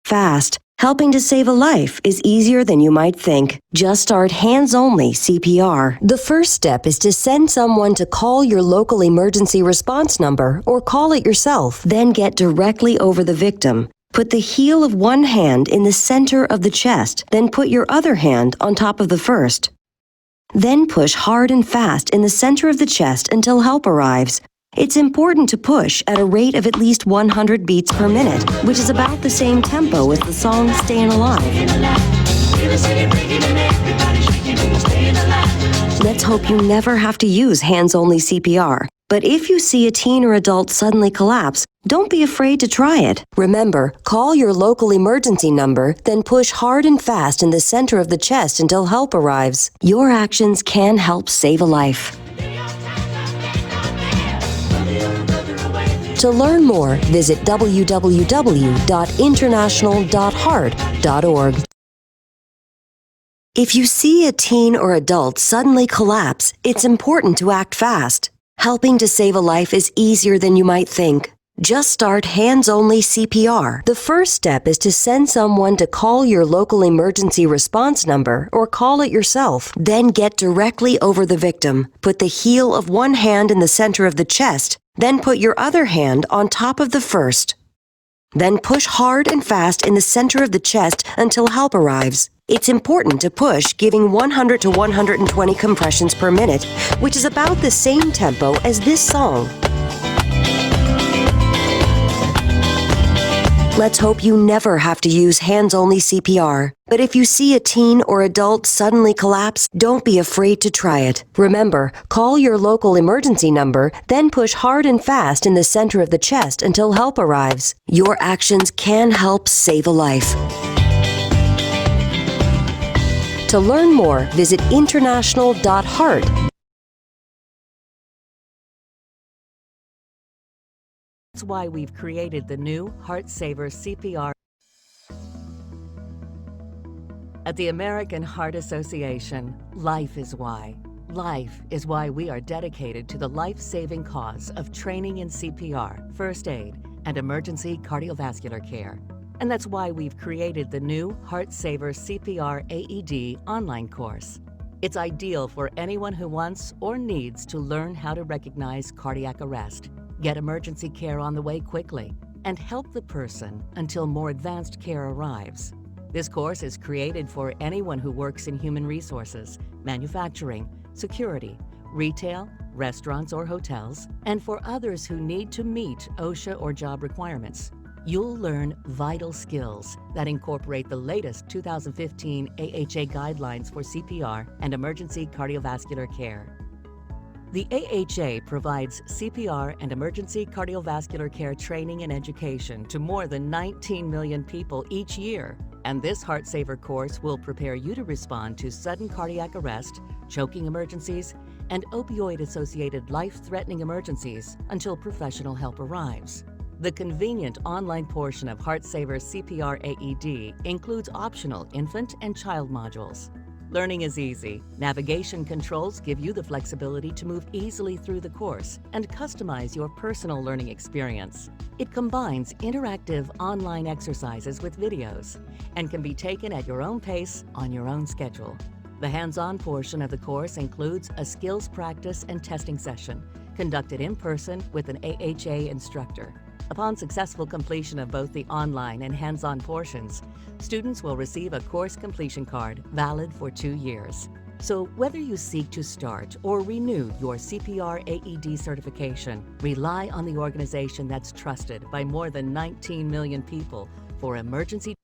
fast. Helping to save a life is easier than you might think. Just start hands-only CPR. The first step is to send someone to call your local emergency response number or call it yourself. Then get directly over the victim. Put the heel of one hand in the center of the chest, then put your other hand on top of the first. Then push hard and fast in the center of the chest until help arrives. It's important to push at a rate of at least 100 beats per minute, which is about the same tempo as the song Stayin' Alive. Let's hope you never have to use hands-only CPR. But if you see a teen or adult suddenly collapse, don't be afraid to try it. Remember, call your local emergency number, then push hard and fast in the center of the chest until help arrives. Your actions can help save a life. To learn more, visit www.international.heart.org. If you see a teen or adult suddenly collapse, it's important to act fast. Helping to save a life is easier than you might think. Just start hands-only CPR. The first step is to send someone to call your local emergency response number or call it yourself. Then get directly over the victim. Put the heel of one hand in the center of the chest, then put your other hand on top of the first. Then push hard and fast in the center of the chest until help arrives. It's important to push, giving 100 to 120 compressions per minute, which is about the same tempo as this song. Let's hope you never have to use hands-only CPR. But if you see a teen or adult suddenly collapse, don't be afraid to try it. Remember, call your local emergency number, then push hard and fast in the center of the chest until help arrives. Your actions can help save a life. To learn more, visit international.heart. That's why we've created the new Heart Saver CPR. At the American Heart Association, life is why. Life is why we are dedicated to the life-saving cause of training in CPR, first aid, and emergency cardiovascular care. And that's why we've created the new Heart Saver CPR AED online course. It's ideal for anyone who wants or needs to learn how to recognize cardiac arrest, get emergency care on the way quickly, and help the person until more advanced care arrives. This course is created for anyone who works in human resources, manufacturing, security, retail, restaurants or hotels, and for others who need to meet OSHA or job requirements. You'll learn vital skills that incorporate the latest 2015 AHA guidelines for CPR and emergency cardiovascular care. The AHA provides CPR and emergency cardiovascular care training and education to more than 19 million people each year. And this Heart Saver course will prepare you to respond to sudden cardiac arrest, choking emergencies, and opioid-associated life-threatening emergencies until professional help arrives. The convenient online portion of Heart Saver CPR AED includes optional infant and child modules. Learning is easy. Navigation controls give you the flexibility to move easily through the course and customize your personal learning experience. It combines interactive online exercises with videos and can be taken at your own pace on your own schedule. The hands-on portion of the course includes a skills practice and testing session conducted in person with an AHA instructor. Upon successful completion of both the online and hands-on portions, students will receive a course completion card valid for 2 years. So whether you seek to start or renew your CPR AED certification, rely on the organization that's trusted by more than 19 million people for emergency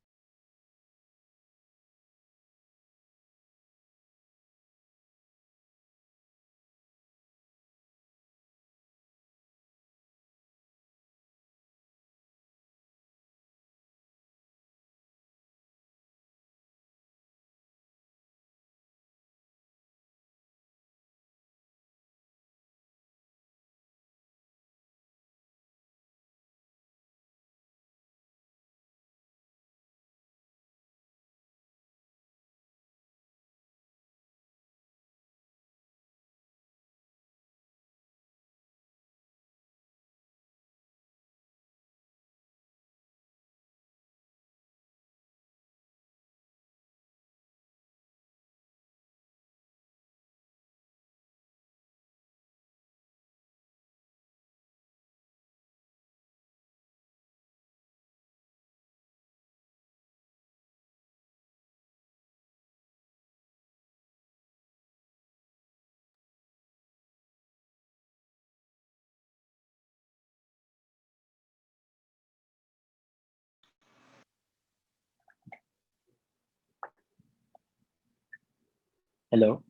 Hello?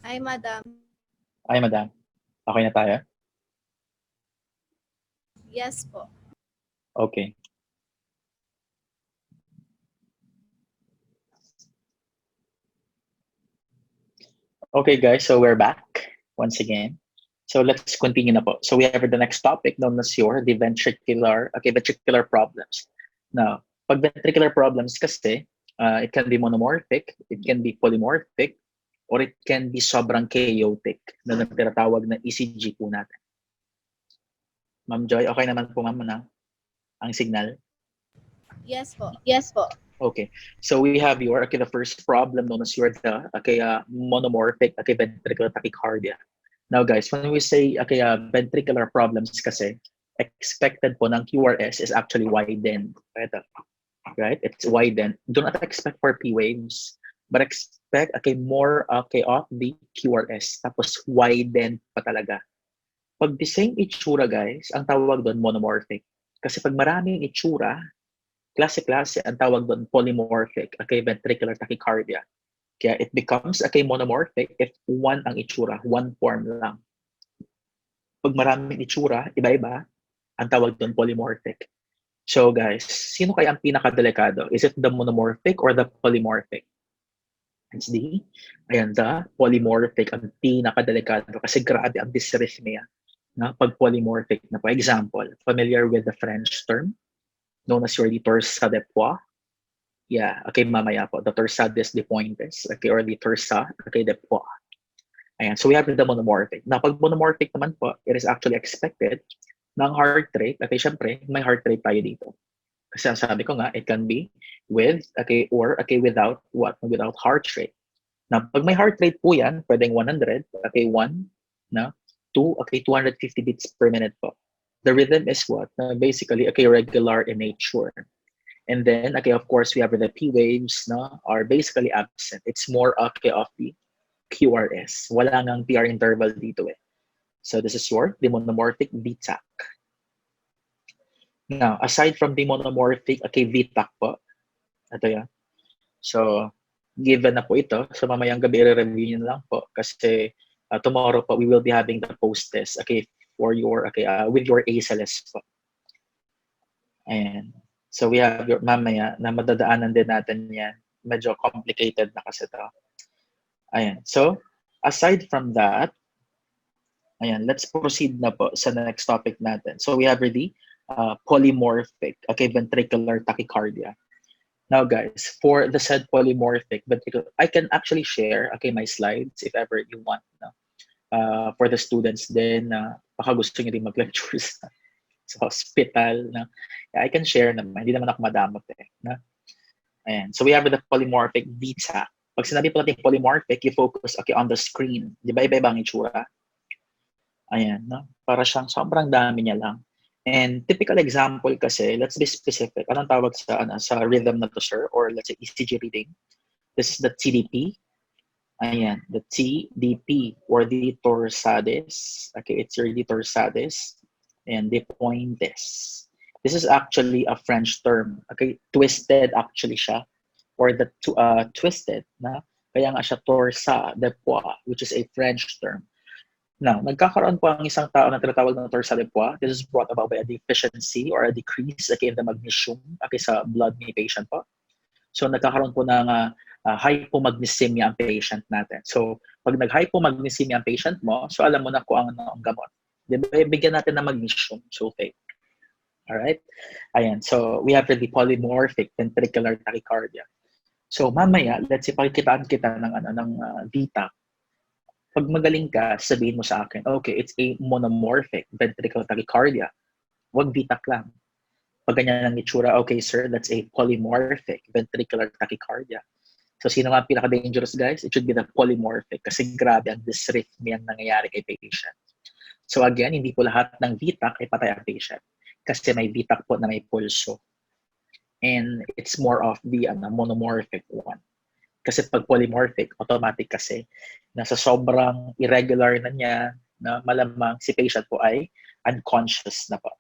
Hi, madam. Ay, madam. Okay na tayo? Yes po. Okay. Okay, guys, so we're back once again. So let's continue na po. So we have the next topic known as the ventricular problems. Now, pag ventricular problems kasi, it can be monomorphic, it can be polymorphic, or it can be sobrang chaotic na tinatawag na ECG po natin. Ma'am Joy, okay naman po ma'am na ang signal? Yes po. Yes po. Okay, so we have the first problem known as monomorphic ventricular tachycardia. Now guys, when we say ventricular problems kasi, expected po ng QRS is actually widened. Right? It's widened. Do not expect for P waves, but expect more of the QRS. Tapos widened pa talaga. Pag the same itsura guys, ang tawag doon monomorphic. Kasi pag maraming itsura, klase-klase, ang tawag doon polymorphic, ventricular tachycardia. Kaya it becomes monomorphic if one ang itsura, one form lang. Pag maraming itsura, iba-iba, ang tawag doon polymorphic. So guys, sino kaya ang pinakadelikado? Is it the monomorphic or the polymorphic? It's the polymorphic ang pinakadelikado kasi grabe ang dysrhythmia na pag polymorphic na po. Example, familiar with the French term known as your torsa de pois? Yeah, mamaya po. The torsades de pointes, or the torsa, de pois. Ayan, so we have the monomorphic. Now, pag monomorphic naman po, it is actually expected ng heart rate. Syempre, may heart rate tayo dito. Kasi ang sabi ko nga, it can be with, or without what? Without heart rate. Now, pag may heart rate po yan, pwedeng 100, 1, 2, 250 beats per minute po. The rhythm is what? Basically, regular in nature. And then, of course, we have the P waves are basically absent. It's more of the QRS. Wala ngang PR interval dito eh. So this is the monomorphic VTAC. Now, aside from the monomorphic VTAC po, ito yan. So, given na po ito, so mamayang gabi i-review nyo lang po kasi tomorrow po we will be having the post-test for your with your ACLS po. And so we have your mamaya na madadaanan din natin yan. Medyo complicated na kasi ito. Ayan. So, aside from that, let's proceed na po sa next topic natin. So we have the polymorphic ventricular tachycardia. Now guys, for the said polymorphic ventricular, I can actually share my slides if ever you want. For the students then, baka gusto nyo din mag-lectures sa hospital. I can share naman. Hindi naman ako madamot eh. Ayan. So we have the polymorphic VTAC. Pag sinabi po natin polymorphic, you focus on the screen. Di ba iba-ibang itsura? Ayan, para siyang sobrang dami niya lang. And typical example kasi, let's be specific. Anong tawag sa rhythm na to, sir? Or let's say ECG reading. This is the TDP. Ayan, the TDP or the torsades. It's your the torsades and the pointes. This is actually a French term. Twisted actually siya. Or the twisted na kaya nga siya torsa de pois, which is a French term. Now, nagkakaroon po ang isang tao na tinatawag ng torsa de pois. This is brought about by a deficiency or a decrease in the magnesium sa blood ni patient po. So nagkakaroon po ng hypomagnesemia ang patient natin. So pag nag-hypomagnesemia ang patient mo, so alam mo na kung ano ang gamot. Diba? Bigyan natin ng magnesium sulfate. Alright? Ayan. So we have the polymorphic ventricular tachycardia. So mamaya, let's say pakikitaan kita ng VTAC. Pag magaling ka, sabihin mo sa akin, okay, it's a monomorphic ventricular tachycardia. Huwag VTAC lang. Pag ganyan ang itsura, okay sir, that's a polymorphic ventricular tachycardia. So sino nga pinaka-dangerous guys? It should be the polymorphic kasi grabe ang dysrhythmia ang nangyayari kay patient. So again, hindi po lahat ng VTAC ay patay ang patient kasi may VTAC po na may pulso. And it's more of the monomorphic one. Kasi pag polymorphic, automatic kasi nasa sobrang irregular na niya na malamang si patient po ay unconscious na po.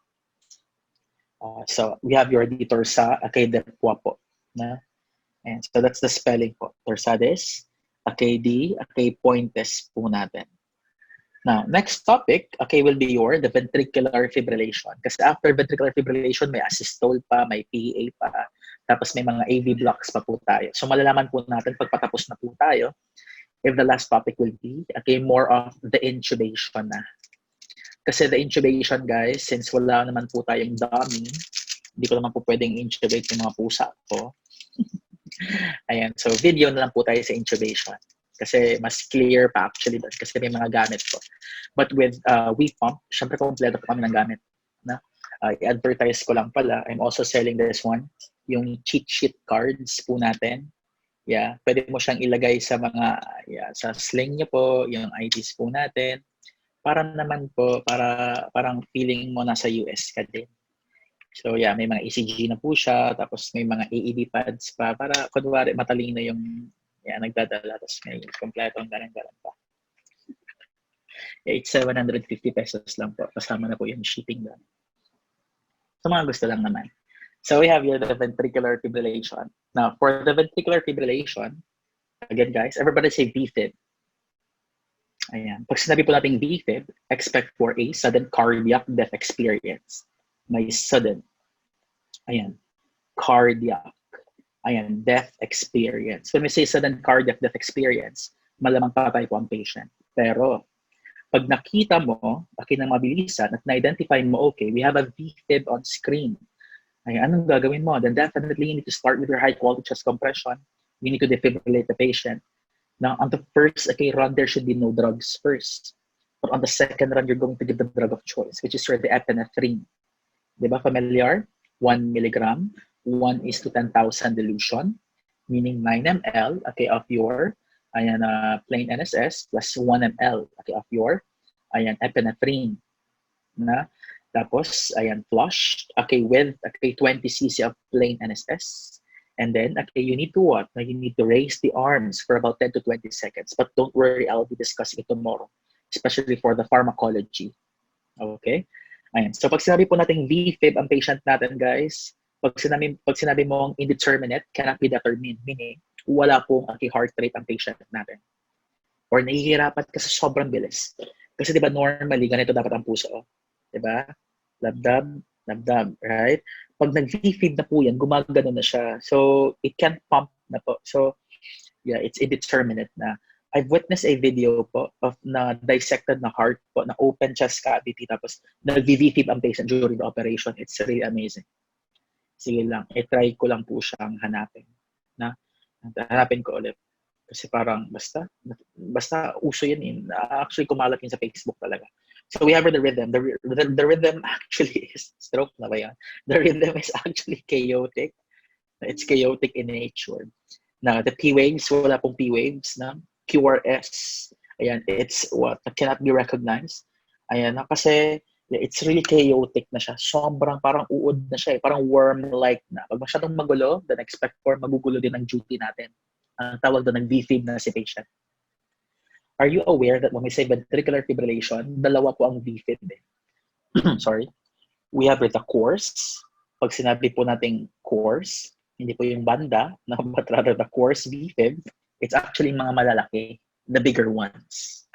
So we have your torsa de pois po. And so that's the spelling po. Torsades, AKD, Pointes po natin. Now, next topic, will be the ventricular fibrillation. Kasi after ventricular fibrillation, may asystole pa, may PA pa, tapos may mga AV blocks pa po tayo. So malalaman po natin pag patapos na po tayo, if the last topic will be, more of the intubation na. Kasi the intubation, guys, since wala naman po tayong dummy, hindi ko naman po pwedeng intubate yung mga pusa ko. Ayan, so video na lang po tayo sa intubation. Kasi mas clear pa actually doon kasi may mga gamit po. But with we pump, syempre kompleto po kami ng gamit. Na? I-advertise ko lang pala, I'm also selling this one, yung cheat sheet cards po natin. Yeah, pwede mo siyang ilagay sa mga, sa sling niyo po, yung IDs po natin. Para naman po, parang feeling mo nasa US ka din. So yeah, may mga ECG na po siya, tapos may mga AED pads pa, para kunwari matalino yung nagdadala, tapos may kompleto ang galang-galang pa. It's 750 pesos lang po, kasama na po yung shipping doon. So mga gusto lang naman. So we have here the ventricular fibrillation. Now, for the ventricular fibrillation, again guys, everybody say VFib. Ayan. Pag sinabi po natin VFib, expect for a sudden cardiac death experience. May sudden. Ayan. Cardiac. Ayan. Death experience. When we say sudden cardiac death experience, malamang patay po ang patient. Pero, pag nakita mo, ng mabilisan at na-identify mo, okay, we have a VFib on screen. Ay, anong gagawin mo? Then definitely you need to start with your high-quality chest compression. You need to defibrillate the patient. Now, on the first run, there should be no drugs first. But on the second run, you're going to give the drug of choice, which is the epinephrine. Diba familiar? 1 milligram, 1:10,000 dilution, meaning 9 ml of your plain NSS plus 1 ml of your epinephrine. Na? Tapos, flushed, with 20 cc of plain NSS. And then, you need to what? You need to raise the arms for about 10 to 20 seconds. But don't worry, I'll be discussing it tomorrow, especially for the pharmacology. Okay? Ayan. So, pag sinabi po natin VFib ang patient natin, guys, pag sinabi mong indeterminate, cannot be determined, meaning, wala pong heart rate ang patient natin. Or nahihirapan kasi sobrang bilis. Kasi diba normally, ganito dapat ang puso. Diba? Labdab, labdab, right? Pag nag-VFib na po yan, gumagano na siya. So, it can't pump na po. So, yeah, it's indeterminate na. I've witnessed a video po of na dissected na heart po, na open chest cavity, tapos nag-VFib ang patient during the operation. It's really amazing. Sige lang, i-try ko lang po siyang hanapin. Hanapin ko ulit. Kasi parang basta uso yun. Actually, kumalat yun sa Facebook talaga. So we have the rhythm. The rhythm actually is stroke na ba yan? The rhythm is actually chaotic. It's chaotic in nature. Now, the P waves, wala pong P waves na QRS. Ayan, it's what cannot be recognized. Ayan, kasi it's really chaotic na siya. Sobrang parang uod na siya. Parang worm-like na. Pag masyadong magulo, then expect for magugulo din ang duty natin. Ang tawag doon ng VFib na si patient. Are you aware that when we say ventricular fibrillation, dalawa po ang VFib eh. Sorry. We have the course. Pag sinabi po nating course, hindi po yung banda, but rather the course VFib, it's actually mga malalaki, the bigger ones.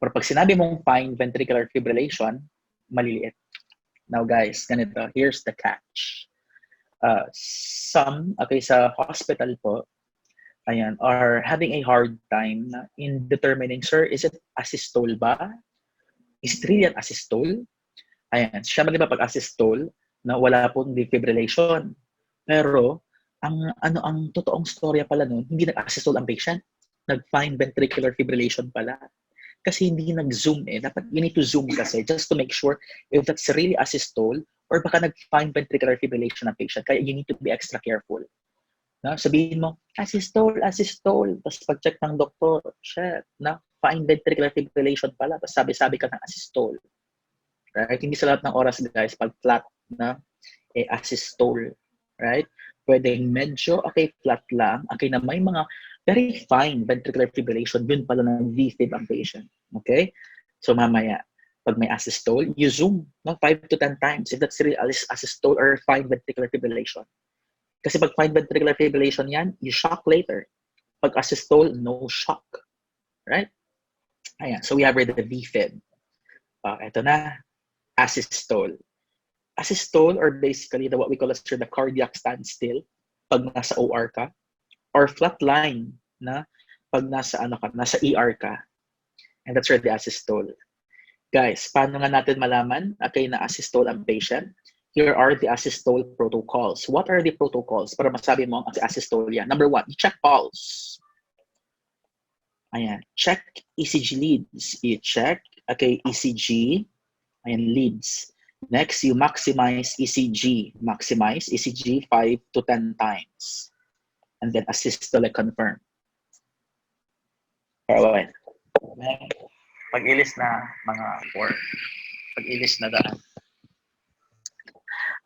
Pero pag sinabi mong fine ventricular fibrillation, maliliit. Now guys, ganito, here's the catch. Some, sa hospital po, are having a hard time in determining, sir, is it asystole ba? Is it really an asystole? Ayan, siya ba pag asystole, na wala pong defibrillation. Pero, ang totoong storya pala nun, hindi nag-asystole ang patient, nag-fine ventricular fibrillation pala. Kasi hindi nag-zoom eh. Dapat you need to zoom kasi just to make sure if that's really asystole or baka nag-fine ventricular fibrillation ang patient. Kaya you need to be extra careful. Na, sabihin mo, asystole. Tapos pag-check ng doktor, shit, fine ventricular fibrillation pala. Tapos sabi-sabi ka ng asystole. Right? Hindi sa lahat ng oras, guys, pag flat na, asystole. Right? Pwedeng medyo, flat lang. Na may mga very fine ventricular fibrillation, yun pala ng VFib ang patient. Okay? So mamaya, pag may asystole, you zoom 5 to 10 times if that's really asystole or fine ventricular fibrillation. Kasi pag fine ventricular fibrillation yan, you shock later. Pag asystole, no shock. Right? Ayan. So we have the VFib. Ito na. Asystole. Asystole, or basically what we call as the cardiac standstill pag nasa OR ka, or flatline na pag nasa nasa ER ka. And that's where the asystole. Guys, paano nga natin malaman na asystole ang patient? Here are the asystole protocols. What are the protocols para masabi mo ang asystole yan? Number 1, you check pulse. Ayan, check ECG leads. You check, ECG, ayan, leads. Next, you maximize ECG. Maximize ECG 5 to 10 times. And then asystole confirm. Alright. Pag-ilis na mga 4. Pag-ilis na daan.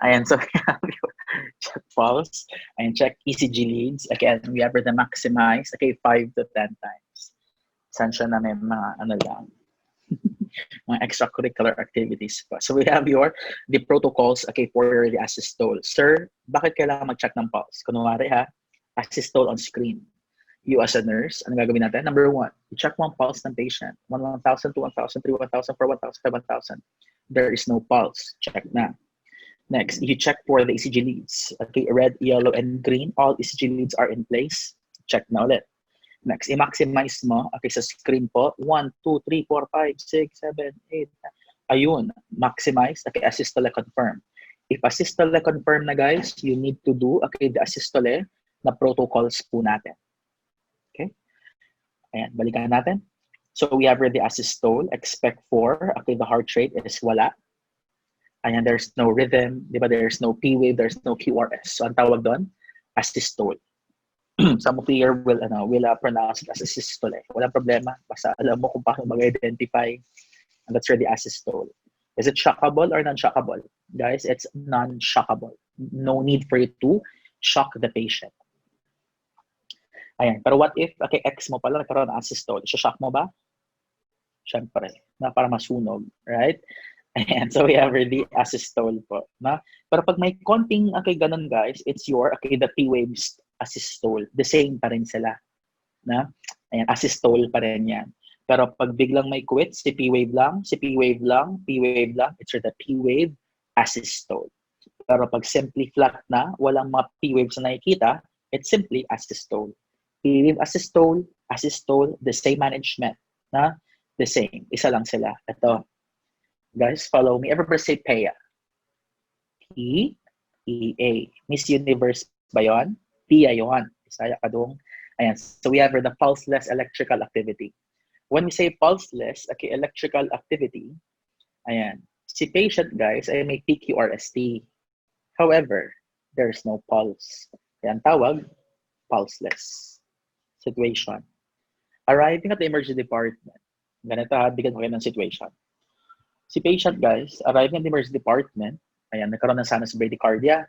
Ayan, so we have your check pulse and check ECG leads. Again, we have the maximize, 5 to 10 times. Saan siya na may mga lang, mga extracurricular activities pa. So we have the protocols, for the asystole. Sir, bakit kailangan mag-check ng pulse? Kunwari asystole on screen. You as a nurse, ano gagawin natin? Number 1, you check one pulse ng patient. 1,000, 2,000, 3,000, 4,000, 5,000, 7,000. There is no pulse. Check na. Next, you check for the ECG leads. Red, yellow, and green. All ECG leads are in place. Check na ulit. Next, i-maximize mo. Sa screen po. 1, 2, 3, 4, 5, 6, 7, 8. Ayun. Maximize. Asystole confirm. If asystole confirm na, guys, you need to do the asystole na protocols po natin. Okay? Ayan. Balikan natin. So, we have the asystole. Expect for, the heart rate is wala. Ayan, there's no rhythm, di ba? There's no P-wave, there's no QRS. So, ang tawag doon, asystole. Some of you here will pronounce it as asystole. Walang problema. Basta alam mo kung paano mag-identify. And that's where the asystole. Is it shockable or non-shockable? Guys, it's non-shockable. No need for you to shock the patient. Ayan, pero what if, ex mo pala nagkaroon ng asystole? Shock mo ba? Siyempre, na para masunog, right? And so we have the asystole po. Na? Pero pag may konting ganun, guys, it's the P-wave asystole. The same pa rin sila. Na? Ayan, asystole pa rin yan. Pero pag biglang may quit, si P-wave lang, P-wave lang, it's the P-wave asystole. Pero pag simply flat na, walang mga P-waves na nakikita, it's simply asystole. P-wave asystole, the same management. Na? The same. Isa lang sila. Ito. Guys, follow me. Everybody say PEA. P-E-A. Miss Universe ba yun? PEA yun. Isaya ka dong. Ayan. So we have the pulseless electrical activity. When we say pulseless, electrical activity, ayan. Si patient, guys, ay may PQRST. However, there's no pulse. Ayan, tawag, pulseless situation. Arriving at the emergency department. Ganito bigyan ko kayo ng situation. Si patient, guys, arriving at the emergency department, ayan, nagkaroon ng sinus bradycardia.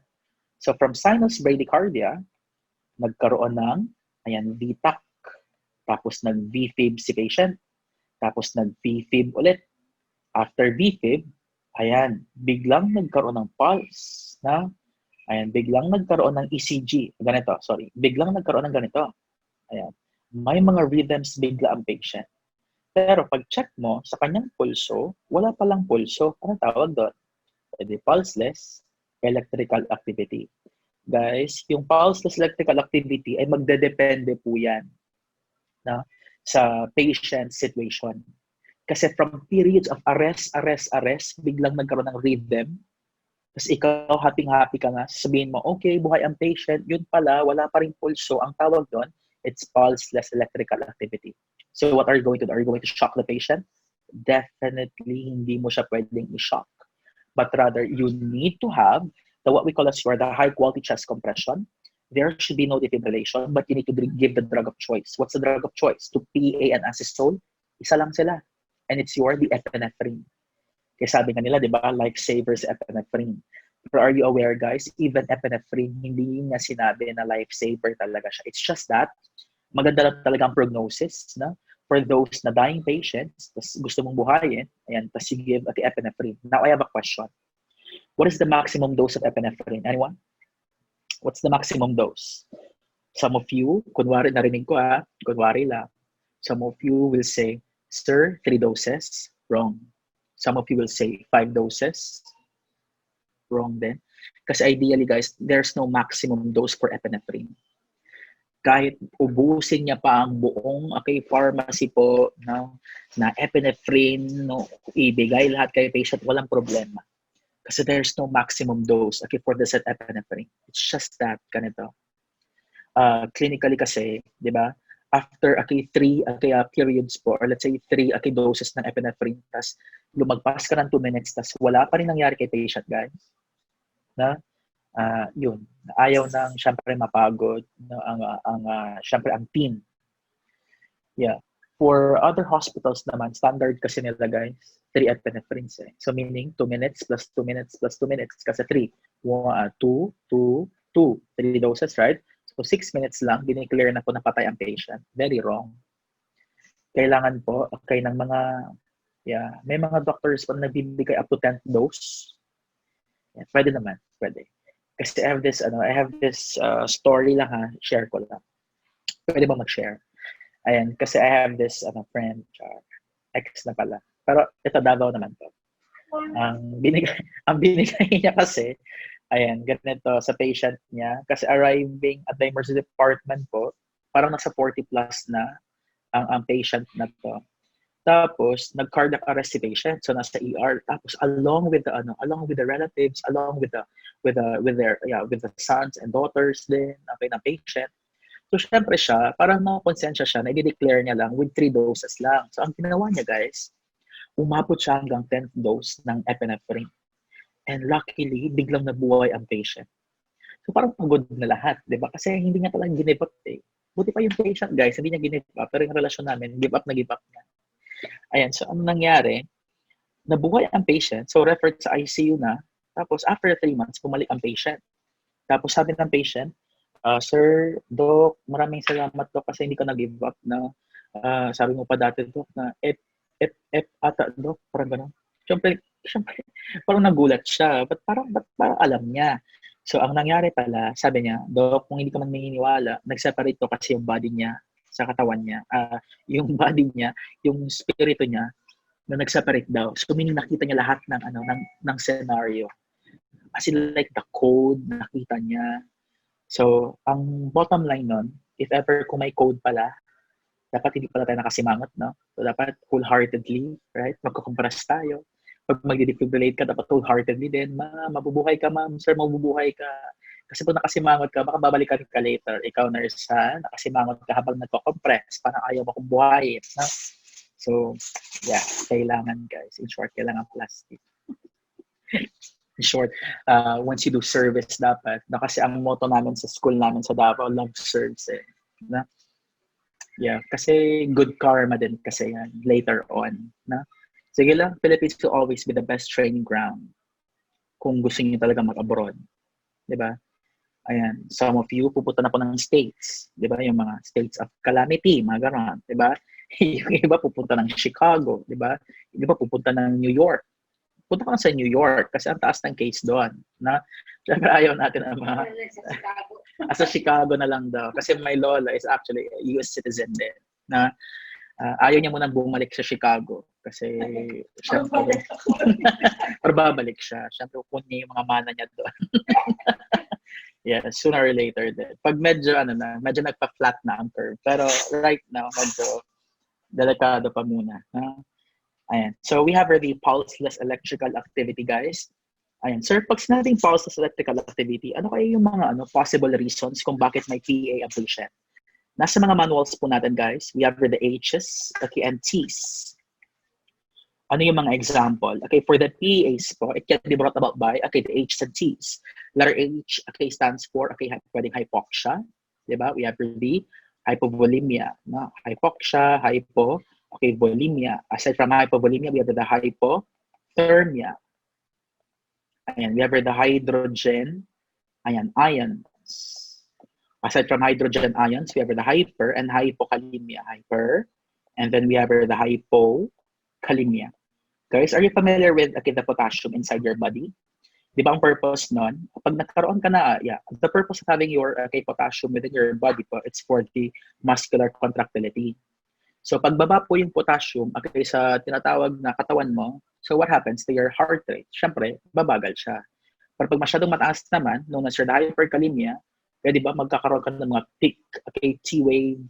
So from sinus bradycardia, nagkaroon ng, ayan, VTAC. Tapos nag-VFib si patient. Tapos nag-VFib ulit. After VFib, ayan, biglang nagkaroon ng pulse. Na? Ayan, biglang nagkaroon ng ECG. Ganito, sorry. Biglang nagkaroon ng ganito. Ayan. May mga rhythms bigla ang patient. Pero pag check mo sa kanyang pulso, wala palang pulso. Anong tawag doon? The pulseless electrical activity. Guys, yung pulseless electrical activity ay magdedepende po yan sa patient situation. Kasi from periods of arrest, biglang nagkaroon ng rhythm. Tapos ikaw, happy-happy ka nga, sabihin mo, okay, buhay ang patient, yun pala, wala pa rin pulso. Ang tawag doon, it's pulseless electrical activity. So what are you going to do? Are you going to shock the patient? Definitely, hindi mo siya pwedeng i-shock. But rather, you need to have what we call as the high-quality chest compression. There should be no defibrillation, but you need to give the drug of choice. What's the drug of choice? To PA and asystole, isa lang sila. And it's the epinephrine. Kaya sabi nga nila, di ba, lifesavers epinephrine. But are you aware, guys, even epinephrine, hindi niya sinabi na lifesaver talaga siya. It's just that, maganda lang talaga ang prognosis, na? For those na dying patients, tas gusto mong buhayin, ayan, tas you give epinephrine. Now, I have a question. What is the maximum dose of epinephrine? Anyone? What's the maximum dose? Some of you, kunwari narinig ko kunwari lang. Some of you will say, sir, 3 doses. Wrong. Some of you will say 5 doses. Wrong din. Kasi ideally, guys, there's no maximum dose for epinephrine. Kahit ubusin niya pa ang buong pharmacy po na epinephrine, ibigay lahat kay patient, walang problema. Kasi there's no maximum dose for the set epinephrine. It's just that, ganito. Clinically kasi, di ba, after 3 periods po, or let's say 3 doses ng epinephrine, tas lumagpas ka ng 2 minutes, tas wala pa rin nangyari kay patient, guys. Yun, ayaw nang syempre mapagod syempre ang team. Yeah. For other hospitals naman, standard kasi nila, guys, 3 epinephrines So meaning 2 minutes plus 2 minutes plus 2 minutes kasi 3. 2, 2, 2. 3 doses, right? So 6 minutes lang, dineclare na po na patay ang patient. Very wrong. Kailangan po, ng mga, may mga doctors po na nagbibigay up to 10th dose. Yeah, pwede naman, pwede. Kasi I have this story lang share ko lang. Pwede ba mag-share? Ayan, kasi I have this friend, ex na pala. Pero ito Davao naman to. Ang binigay niya kasi, ayan, ganito sa patient niya. Kasi arriving at the emergency department po, parang nasa 40 plus na ang patient na to. Tapos nag-cardiac arrest si patient, so nasa ER. Tapos along with the relatives, along with the sons and daughters din ng patient. So syempre siya, parang nakonsensya siya na i-declare niya lang with 3 doses lang. So ang ginawa niya, guys, umabot siya hanggang 10th dose ng epinephrine. And luckily, biglang nabuhay ang patient. So parang pagod na lahat, di ba? Kasi hindi niya palang give up Buti pa yung patient, guys, hindi niya give up. Pero yung relasyon namin, give up na. Ayan, so ano nangyari? Nabuhay ang patient, so referred sa ICU na. Tapos after 3 months, bumalik ang patient. Tapos sabi ng patient, Sir, Doc, maraming salamat Doc kasi hindi ka nag-give up na sabi mo pa dati Doc na ata Doc, parang gano'n. Siyempre, parang nagulat siya. Ba't parang alam niya? So ang nangyari pala, sabi niya, Doc, kung hindi ka man naniniwala, nag-separate to kasi yung body niya sa katawan niya, yung body niya, yung spirito niya, na nag-separate daw. So meaning nakita niya lahat ng scenario. As in like the code, nakita niya. So ang bottom line nun, if ever kung may code pala, dapat hindi pala tayo nakasimangot, no? So dapat wholeheartedly, right? Magkukumpras tayo. Pag mag-defibrillate ka, dapat wholeheartedly din. Mabubuhay ka, ma'am. Sir, mabubuhay ka. Kasi kung nakasimangot ka, baka babalikan ka later. Ikaw, nurse, nakasimangot ka habang nagko-compress. Parang ayaw mo kong buhayin. No? So, yeah, kailangan, guys. In short, kailangan plastic. In short, once you do service, dapat. Kasi ang motto namin sa school namin sa Davao, love serves. No? Yeah, kasi good karma din kasi yan later on. No? Sige lang, Philippines will always be the best training ground kung gusto niyo talaga mag-abroad. Diba? Ayan, some of you pupunta na po ng states, 'di ba? Yung mga states of calamity, mga gano'n, 'di ba? Yung iba pupunta ng Chicago, 'di ba? Yung iba pupunta ng New York. Punta ka sa New York kasi ang taas ng case doon, na syempre ayaw natin ang mga sa Chicago na lang daw kasi my lola is actually a US citizen din, na ayaw niya munang bumalik sa Chicago kasi syempre or babalik siya. Syempre kukunin niya yung mga mana niya doon. Yeah, sooner or later din. Pag medyo medyo nagpa-flat na ang curve. Pero right now, medyo delikado pa muna. Ayan. So we have the pulseless electrical activity, guys. Ayan. Sir, pag sinabing pulseless electrical activity, ano kaya yung mga possible reasons kung bakit may PA ablation? Nasa mga manuals po natin, guys. We have the H's, and T's. Ano yung mga example? Okay, for the PAs po, it can be brought about by, the H's and T's. Letter H, stands for, pwedeng hypoxia. Diba? We have the hypovolemia. No? Hypoxia, volemia. Aside from hypovolemia, we have the hypothermia. Ayan, we have the hydrogen, ions. Aside from hydrogen ions, we have the hyper and hypokalemia. Hyper, and then we have the hypokalemia. Guys, are you familiar with the potassium inside your body? Di ba ang purpose nun? Pag nagkaroon ka na, the purpose of having your potassium within your body po, it's for the muscular contractility. So pagbaba po yung potassium sa tinatawag na katawan mo, so what happens to your heart rate? Siyempre, babagal siya. Pero pag masyadong mataas naman, known as your hyperkalemia, di ba magkakaroon ka ng mga peak, T-wave,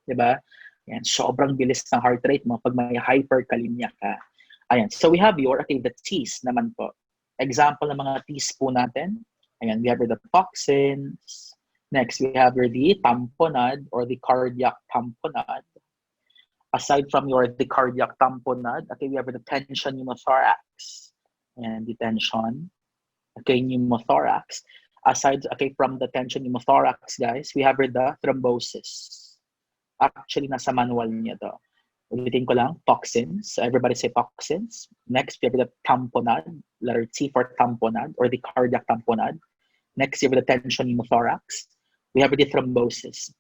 di ba? Yan, sobrang bilis ng heart rate mo pag may hyperkalemia ka. Ayan, so we have your, the T's naman po. Example ng mga T's po natin. Ayan, we have the toxins. Next, we have the tamponade or the cardiac tamponade. Aside from the cardiac tamponade, we have the tension pneumothorax. And the tension, pneumothorax. Aside from the tension pneumothorax, guys, we have the thrombosis. Actually, nasa manual niya to. Ulitin ko lang, toxins. Everybody say toxins. Next, we have the tamponade, letter T for tamponade, or the cardiac tamponade. Next, we have the tension pneumothorax. We have the thrombosis.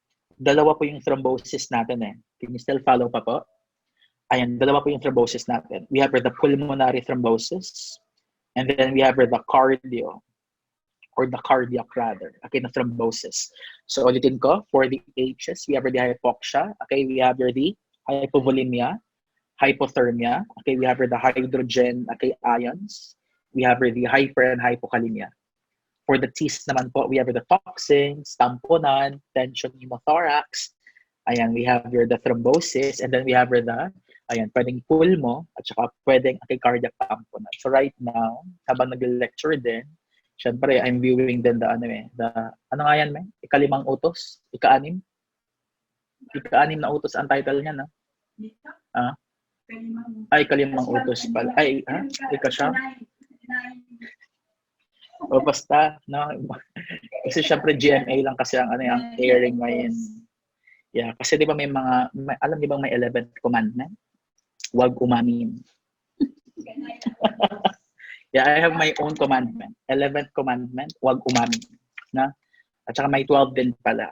Dalawa po yung thrombosis natin eh. Can you still follow pa po? Ayan, dalawa po yung thrombosis natin. We have the pulmonary thrombosis, and then we have the cardio, or the cardiac rather, na thrombosis. So ulitin ko, for the H's, we have the hypoxia, we have the hypovolemia, hypothermia, we have the hydrogen ions, we have the hyper and hypokalemia. For the T's naman po, we have the toxins, tamponade, tension pneumothorax, ayan, we have the thrombosis, and then we have the, ayan, pwedeng pulmo, at saka pwedeng cardiac tamponade. So right now, habang nag-lecture din, syempre, I'm viewing din ano nga yan, may? Ika-5 utos? Ika-6? Ika-6 na utos ang title niya, no? Ika-5 utos pala. Ika-7? O basta, no? Kasi syempre, GMA lang kasi ang airing ngayon. Yeah, kasi di ba alam di ba may 11th commandment? Huwag umamin. Yeah, I have my own commandment. 11th commandment, huwag umamin. Na? At saka may 12 din pala.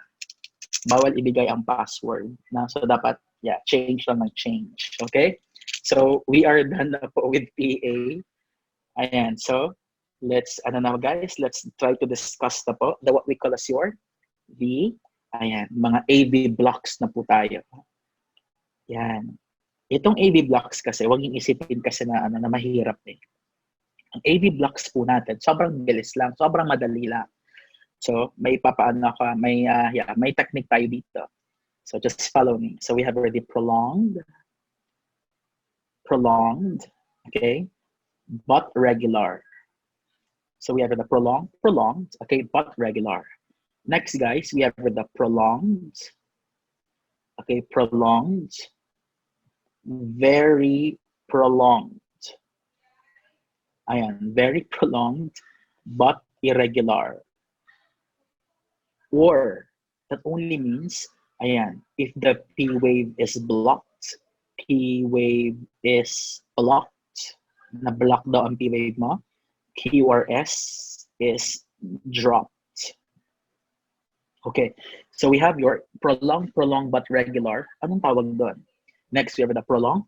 Bawal ibigay ang password. Na? So dapat, change lang ng change. Okay? So, we are done na po with PA. Ayan. So, let's try to discuss na po what we call as mga AB blocks na po tayo. Yan. Itong AB blocks kasi, huwag yung isipin kasi na mahirap eh. Ang AB blocks po natin, sobrang bilis lang, sobrang madali lang. So, may technique tayo dito. So, just follow me. So, we have already prolonged, but regular. So, we have the prolonged, but regular. Next, guys, we have the prolonged, very prolonged. Ayan, very prolonged but irregular. Or, that only means, if the P wave is blocked, na-block daw ang P wave mo, Q or S is dropped. Okay, so we have your prolonged but regular. Anong tawag doon? Next, we have the prolonged,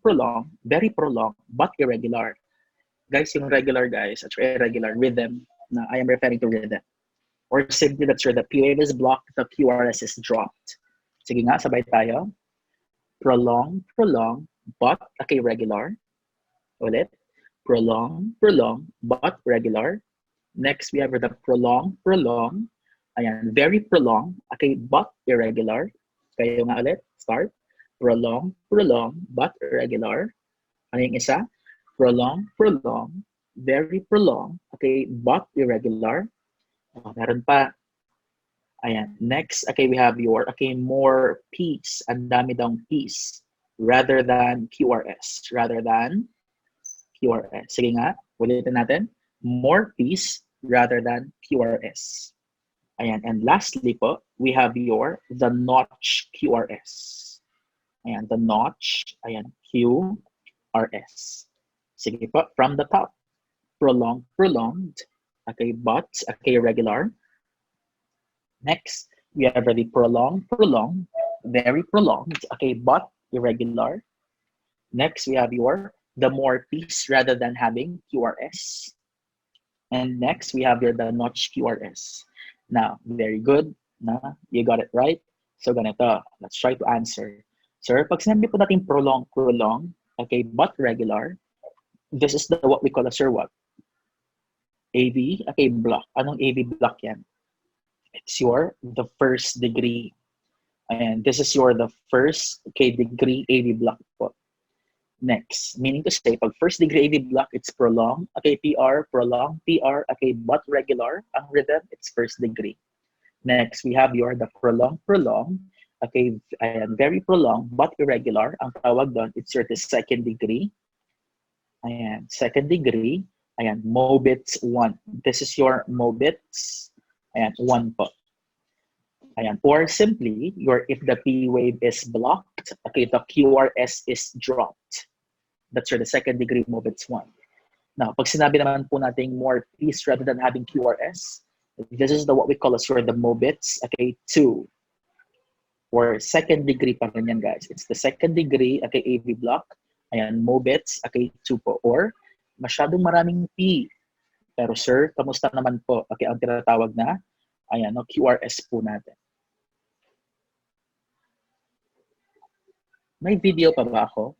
very prolonged but irregular. Guys, yung regular guys, at irregular rhythm, na I am referring to rhythm. Or simply that the P wave is blocked, the QRS is dropped. Sige nga, sabay tayo. Prolonged, but regular. Ulit. Prolonged, but regular. Next, we have the prolonged, ayan, very prolonged, but irregular. Kayo nga ulit, start. Prolonged, but regular. Ano yung isa? Prolonged, very prolonged, but irregular. Meron pa. Ayan. Next, we have your, more P's. Ang dami daw P's. Rather than QRS. Sige nga, ulitin natin. More P's rather than QRS. Ayan. And lastly po, we have the notch QRS. Ayan, the notch. Ayan, QRS. Sige po, from the top. Prolonged, but, regular. Next, we have the prolonged, very prolonged, but irregular. Next, we have the more P's rather than having QRS. And next, we have here the notch QRS. Now, very good. Na, you got it right. So, ganito. Let's try to answer. Sir, pag sinabi po natin prolong, okay, but regular, this is the what we call a, sir, what? AV, okay, block. Anong AV block yan? It's the first degree. And this is the first, okay, degree AV block po. Next, meaning to say, pag first degree AV block, it's prolong, okay, PR, prolong, PR, okay, but regular, ang rhythm, it's first degree. Next, we have the prolong, okay, and very prolonged, but irregular, ang tawag doon, it's the second degree. Ayan, second degree, ayan, Mobitz 1. This is your Mobitz, ayan, 1 po. Ayan, or simply, if the P wave is blocked, okay, the QRS is dropped. That's the second degree Mobitz 1. Now, pag sinabi naman po natin more P's rather than having QRS, this is what we call as the Mobitz, okay, 2. Or second degree pa rin yan, guys. It's the second degree, okay, AV block. Ayan, Mobitz, okay, 2 po. Or, masyadong maraming P. Pero sir, kamusta naman po? Okay, ang tinatawag na, ayan, no, QRS po natin. May video pa ba ako?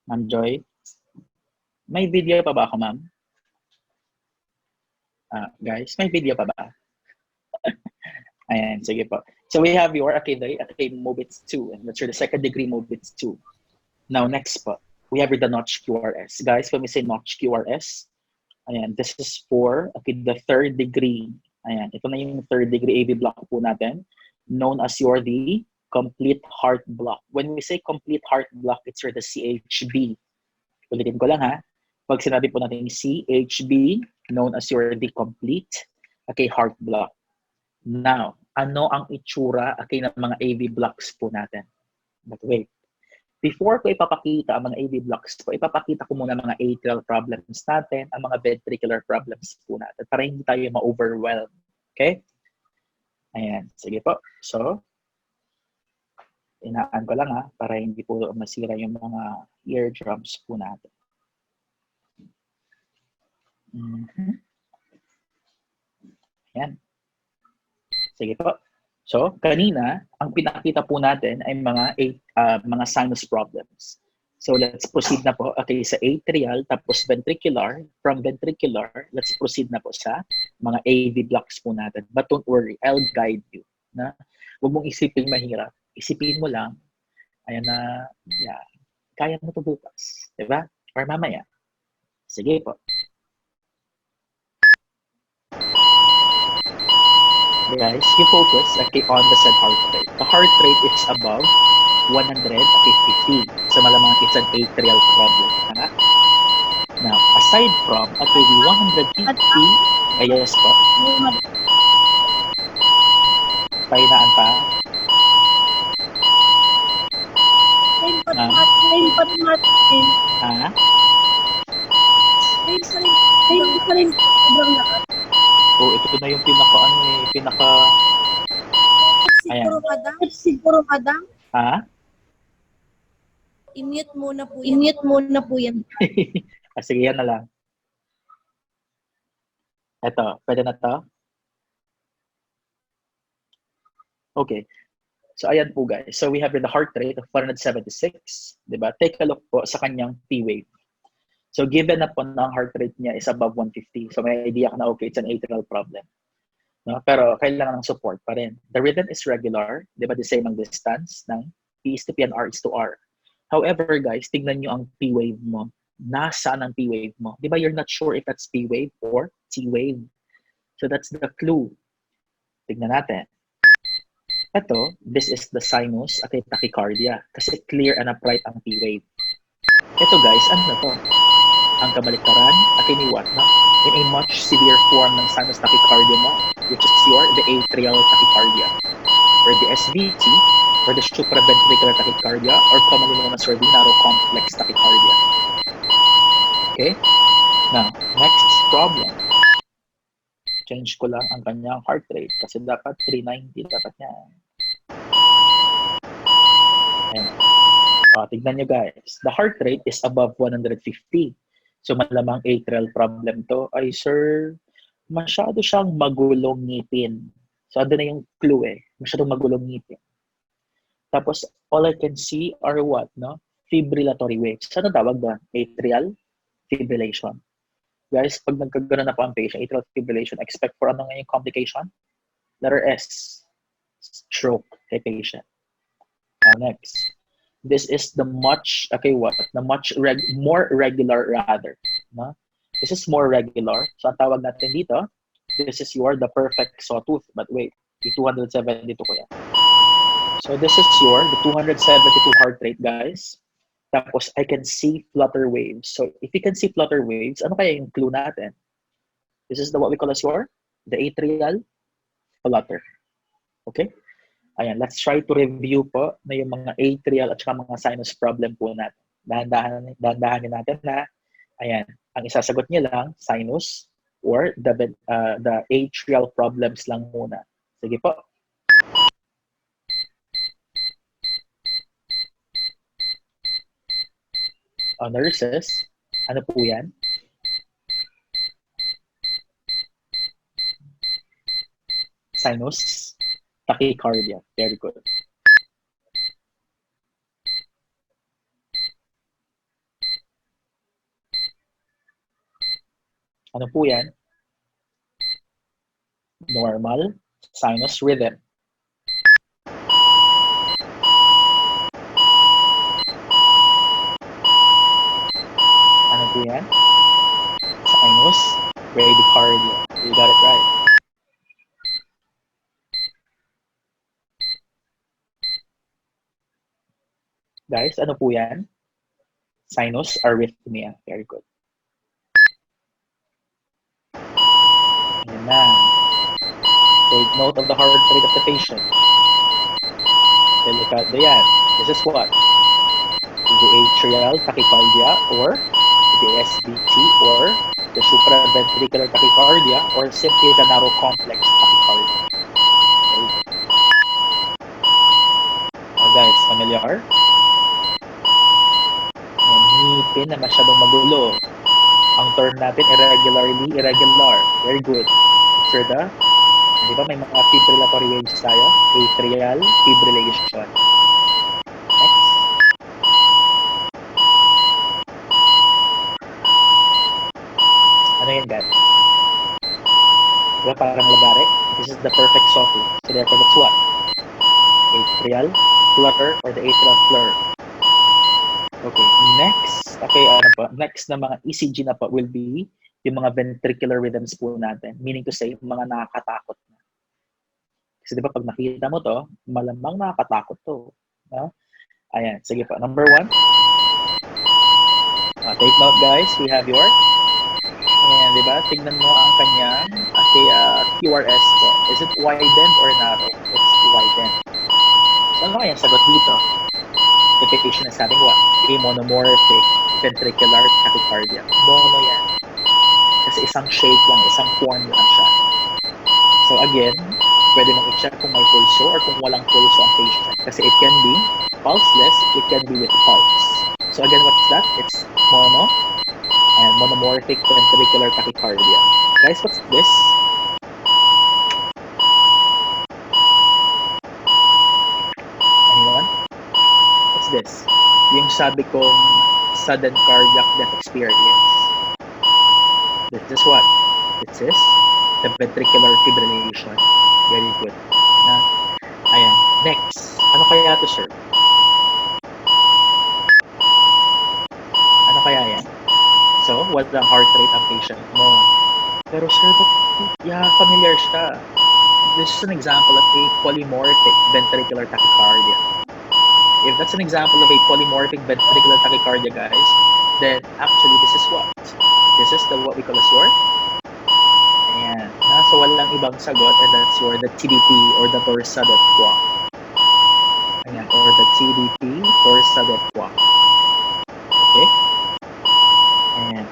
Ma'am Joy? May video pa ba ako, ma'am? Guys, may video pa ba? Ayan, sige po. So we have okay, Mobitz 2, and that's the second degree Mobitz 2. Now, next po, we have the notch QRS. Guys, when we say notch QRS, ayan, this is for, okay, the third degree. Ayan, ito na yung third degree AV block po natin, known as the complete heart block. When we say complete heart block, it's the CHB. Ulitin ko lang ha. Pag sinabi po natin CHB, known as the complete, okay, heart block. Now, ano ang itsura, okay, ng mga AV blocks po natin? But wait. Before ko ipapakita ang mga AV blocks po, ipapakita ko muna mga atrial problems natin, ang mga ventricular problems po natin para hindi tayo ma-overwhelm. Okay? Ayan. Sige po. So, inaan ko lang ha, para hindi po masira yung mga eardrums po natin. Ayan. Sige po. So, kanina, ang pinakita po natin ay mga sinus problems. So, let's proceed na po, okay, sa atrial, tapos ventricular. From ventricular, let's proceed na po sa mga AV blocks po natin. But don't worry, I'll guide you. Na? Huwag mong isipin mahirap. Isipin mo lang, ayan na, yeah, kaya mo ito bukas. Diba? Or mamaya. Sige po. Guys, you focus, okay, on the said heart rate. The heart rate is above 150. So malamang it's an atrial problem. Tama? Now, aside from, okay, the 150, yes po. Pahinaan pa. Ha? Oh, ito na yung ayan. Siguro madam. Ha? I-mute muna po yan. Sige, yan na lang. Ito, pwede na to? Okay. So, ayan po guys. So, we have the heart rate of 476. Diba? Take a look po sa kanyang P-wave. So, given na po na ang heart rate niya is above 150. So, may idea ka na, okay, it's an atrial problem. No? Pero, kailangan ng support pa rin. The rhythm is regular. Diba? The same ang distance ng P is to P and R is to R. However, guys, tignan nyo ang P-wave mo. Nasaan ang P-wave mo? Diba, you're not sure if that's P-wave or T-wave. So, that's the clue. Tignan natin. Ito, this is the sinus, okay, tachycardia. Kasi clear and upright ang P-wave. Ito guys, ano to? Ang kabaliktaran, okay, ni what? No? In a much severe form ng sinus tachycardia mo, which is the atrial tachycardia, or the SVT, or the supraventricular tachycardia, or commonly known as the narrow complex tachycardia. Okay? Now, next problem. Change ko lang ang kanyang heart rate kasi dapat 390 dapat niya. Ayan. Tignan nyo guys. The heart rate is above 150. So malamang atrial problem to. Ay sir, masyado siyang magulong ngipin. So ano na yung clue eh. Masyadong magulong ngipin. Tapos all I can see are what, no? Fibrillatory waves. Ano tawag doon? Atrial fibrillation. Guys, pag nagkagano na po ang patient, atrial fibrillation, expect for ano nga yung complication? Letter S, stroke kay patient. Next. This is the much, okay, what? The much more regular rather. No? This is more regular. So ang tawag natin dito, this is the perfect sawtooth. But wait, yung 272 ko yan. So this is the 272 heart rate, guys. Tapos I can see flutter waves. So if you can see flutter waves, ano kaya yung clue natin? This is what we call as the atrial flutter. Okay? Ayan, let's try to review po na yung mga atrial at saka mga sinus problem po natin. Dahan-dahanin natin na, ayan, ang isasagot niya lang, sinus or the atrial problems lang muna. Sige po. Nurses, ano po yan? Sinus, tachycardia. Very good. Ano po yan? Normal sinus rhythm. Ano po yan? Sinus bradycardia. You got it right. Guys, ano po yan? Sinus arrhythmia. Very good. Ayan na. Take note of the heart rate of the patient. Delikado yan. This is what? The atrial tachycardia or the SVT or the supraventricular tachycardia or simply the narrow complex tachycardia. Very good. Guys, familiar? Ngipin na masyadong magulo. Ang term natin, irregular. Very good. Answer the, di ba may mga fibrillatory waves tayo? Atrial fibrillation. Next. Ano yan, guys? Diba parang lagari? This is the perfect sawtooth. So therefore, that's what? Atrial flutter or the atrial flare. Okay, next. Okay, ano pa? Next na mga ECG na pa will be yung mga ventricular rhythms po natin. Meaning to say, mga nakakatakot na. Kasi di ba pag nakita mo to, malamang nakakatakot to. No? Ayan, sige pa. Number 1. Take note guys, we have your ayan, di ba? Tignan mo ang kanyang QRS po. Is it widened or narrow? It's widened. So ano kaya sagot dito? The patient is having what? A monomorphic ventricular tachycardia. Mono yan. Kasi isang shape lang, isang form lang siya. So again, pwede mong i-check kung may pulso or kung walang pulso ang patient. Kasi it can be pulseless, it can be with pulse. So again, what's that? It's mono and monomorphic ventricular tachycardia. Guys, what's this? Anyone? What's this? Yung sabi kong sudden cardiac death experience. This is what? This is the ventricular fibrillation. Very good. Na? Ayan. Next. Ano kaya ito, sir? Ano kaya yan? So, walang heart rate ang patient mo. Pero sir, familiar siya. This is an example of a polymorphic ventricular tachycardia. If that's an example of a polymorphic ventricular tachycardia, guys, then actually this is what? This is what we call as your ayan. So walang ibang sagot and that's the TDP or the torsa de pois. Ayan, or the TDP torsa de pois. Okay? Ayan.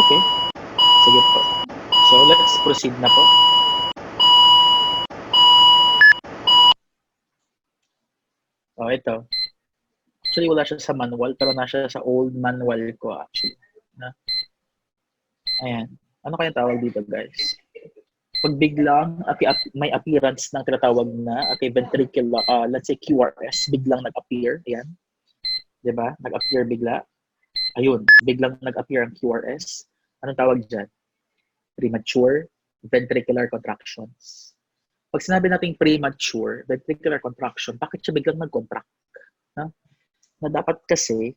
Okay. Sige po. So let's proceed na po. Ito. Actually, wala siya sa manual, pero nasa sa old manual ko actually. Na? Ayan. Ano kaya tawag dito, guys? Pag biglang may appearance ng tinatawag na ventricular, let's say QRS, biglang nag-appear. Ayan. Diba? Nag-appear bigla. Ayun, biglang nag-appear ang QRS. Anong tawag dyan? Premature ventricular contractions. Pag sinabi natin premature ventricular contraction, bakit siya biglang nag-contract? Na dapat kasi,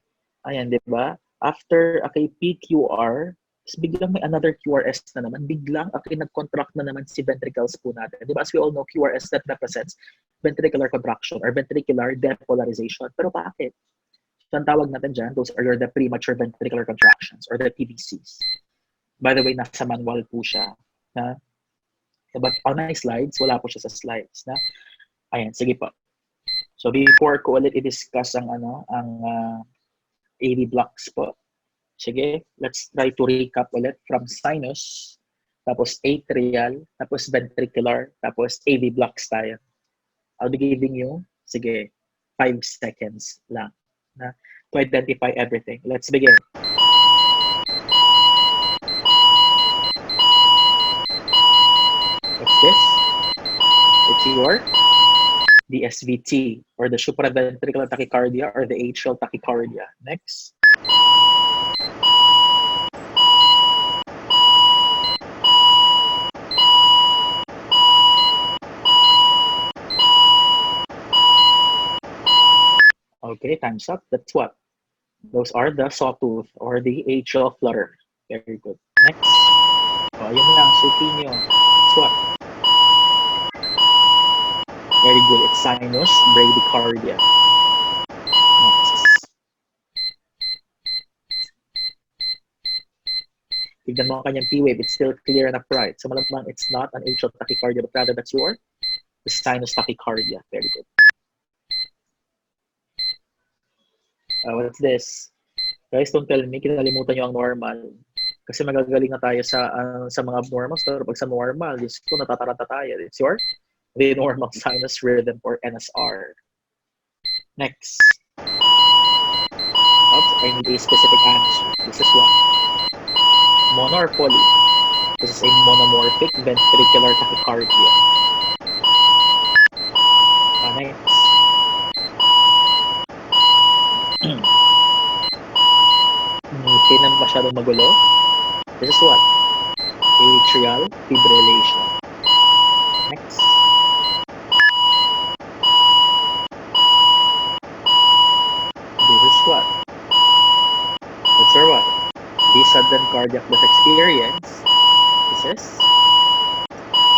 ayan, di ba? After PQR, biglang may another QRS na naman, biglang nag-contract na naman si ventricles po natin. Di ba? As we all know, QRS that represents ventricular contraction or ventricular depolarization. Pero bakit? So, ang tawag natin dyan, those are the premature ventricular contractions or the PVCs. By the way, nasa manual po siya. Na? But on my slides, wala po siya sa slides. Na? Ayan, sige po. So before ko ulit i-discuss ang AV blocks po. Sige, let's try to recap ulit from sinus, tapos atrial, tapos ventricular, tapos AV blocks tayo. I'll be giving you, sige, 5 seconds lang na to identify everything. Let's begin. What's this? It's your DSVT, or the supraventricular tachycardia, or the atrial tachycardia. Next. Okay, time's up. That's what? Those are the sawtooth, or the atrial flutter. Very good. Next. Oh, yun lang, suki nyo. That's what? Very good. It's sinus bradycardia. Next. Tignan mo ang kanyang P-wave. It's still clear and upright. So malamang it's not an atrial tachycardia, but rather that's the sinus tachycardia. Very good. What's this? Guys, don't tell me, kinalimutan nyo ang normal. Kasi magagaling na tayo sa mga normals. Pero pag sa normal, Diyos ko, natataranta tayo. It's the normal sinus rhythm, or NSR. Next. Oops, I need a specific answer. This is what? Mono or poly? This is a monomorphic ventricular tachycardia. Next. Ngipin na masyadong magulo. This is what? Atrial fibrillation. Next. This is what? That's your what? The sudden cardiac death experience. This is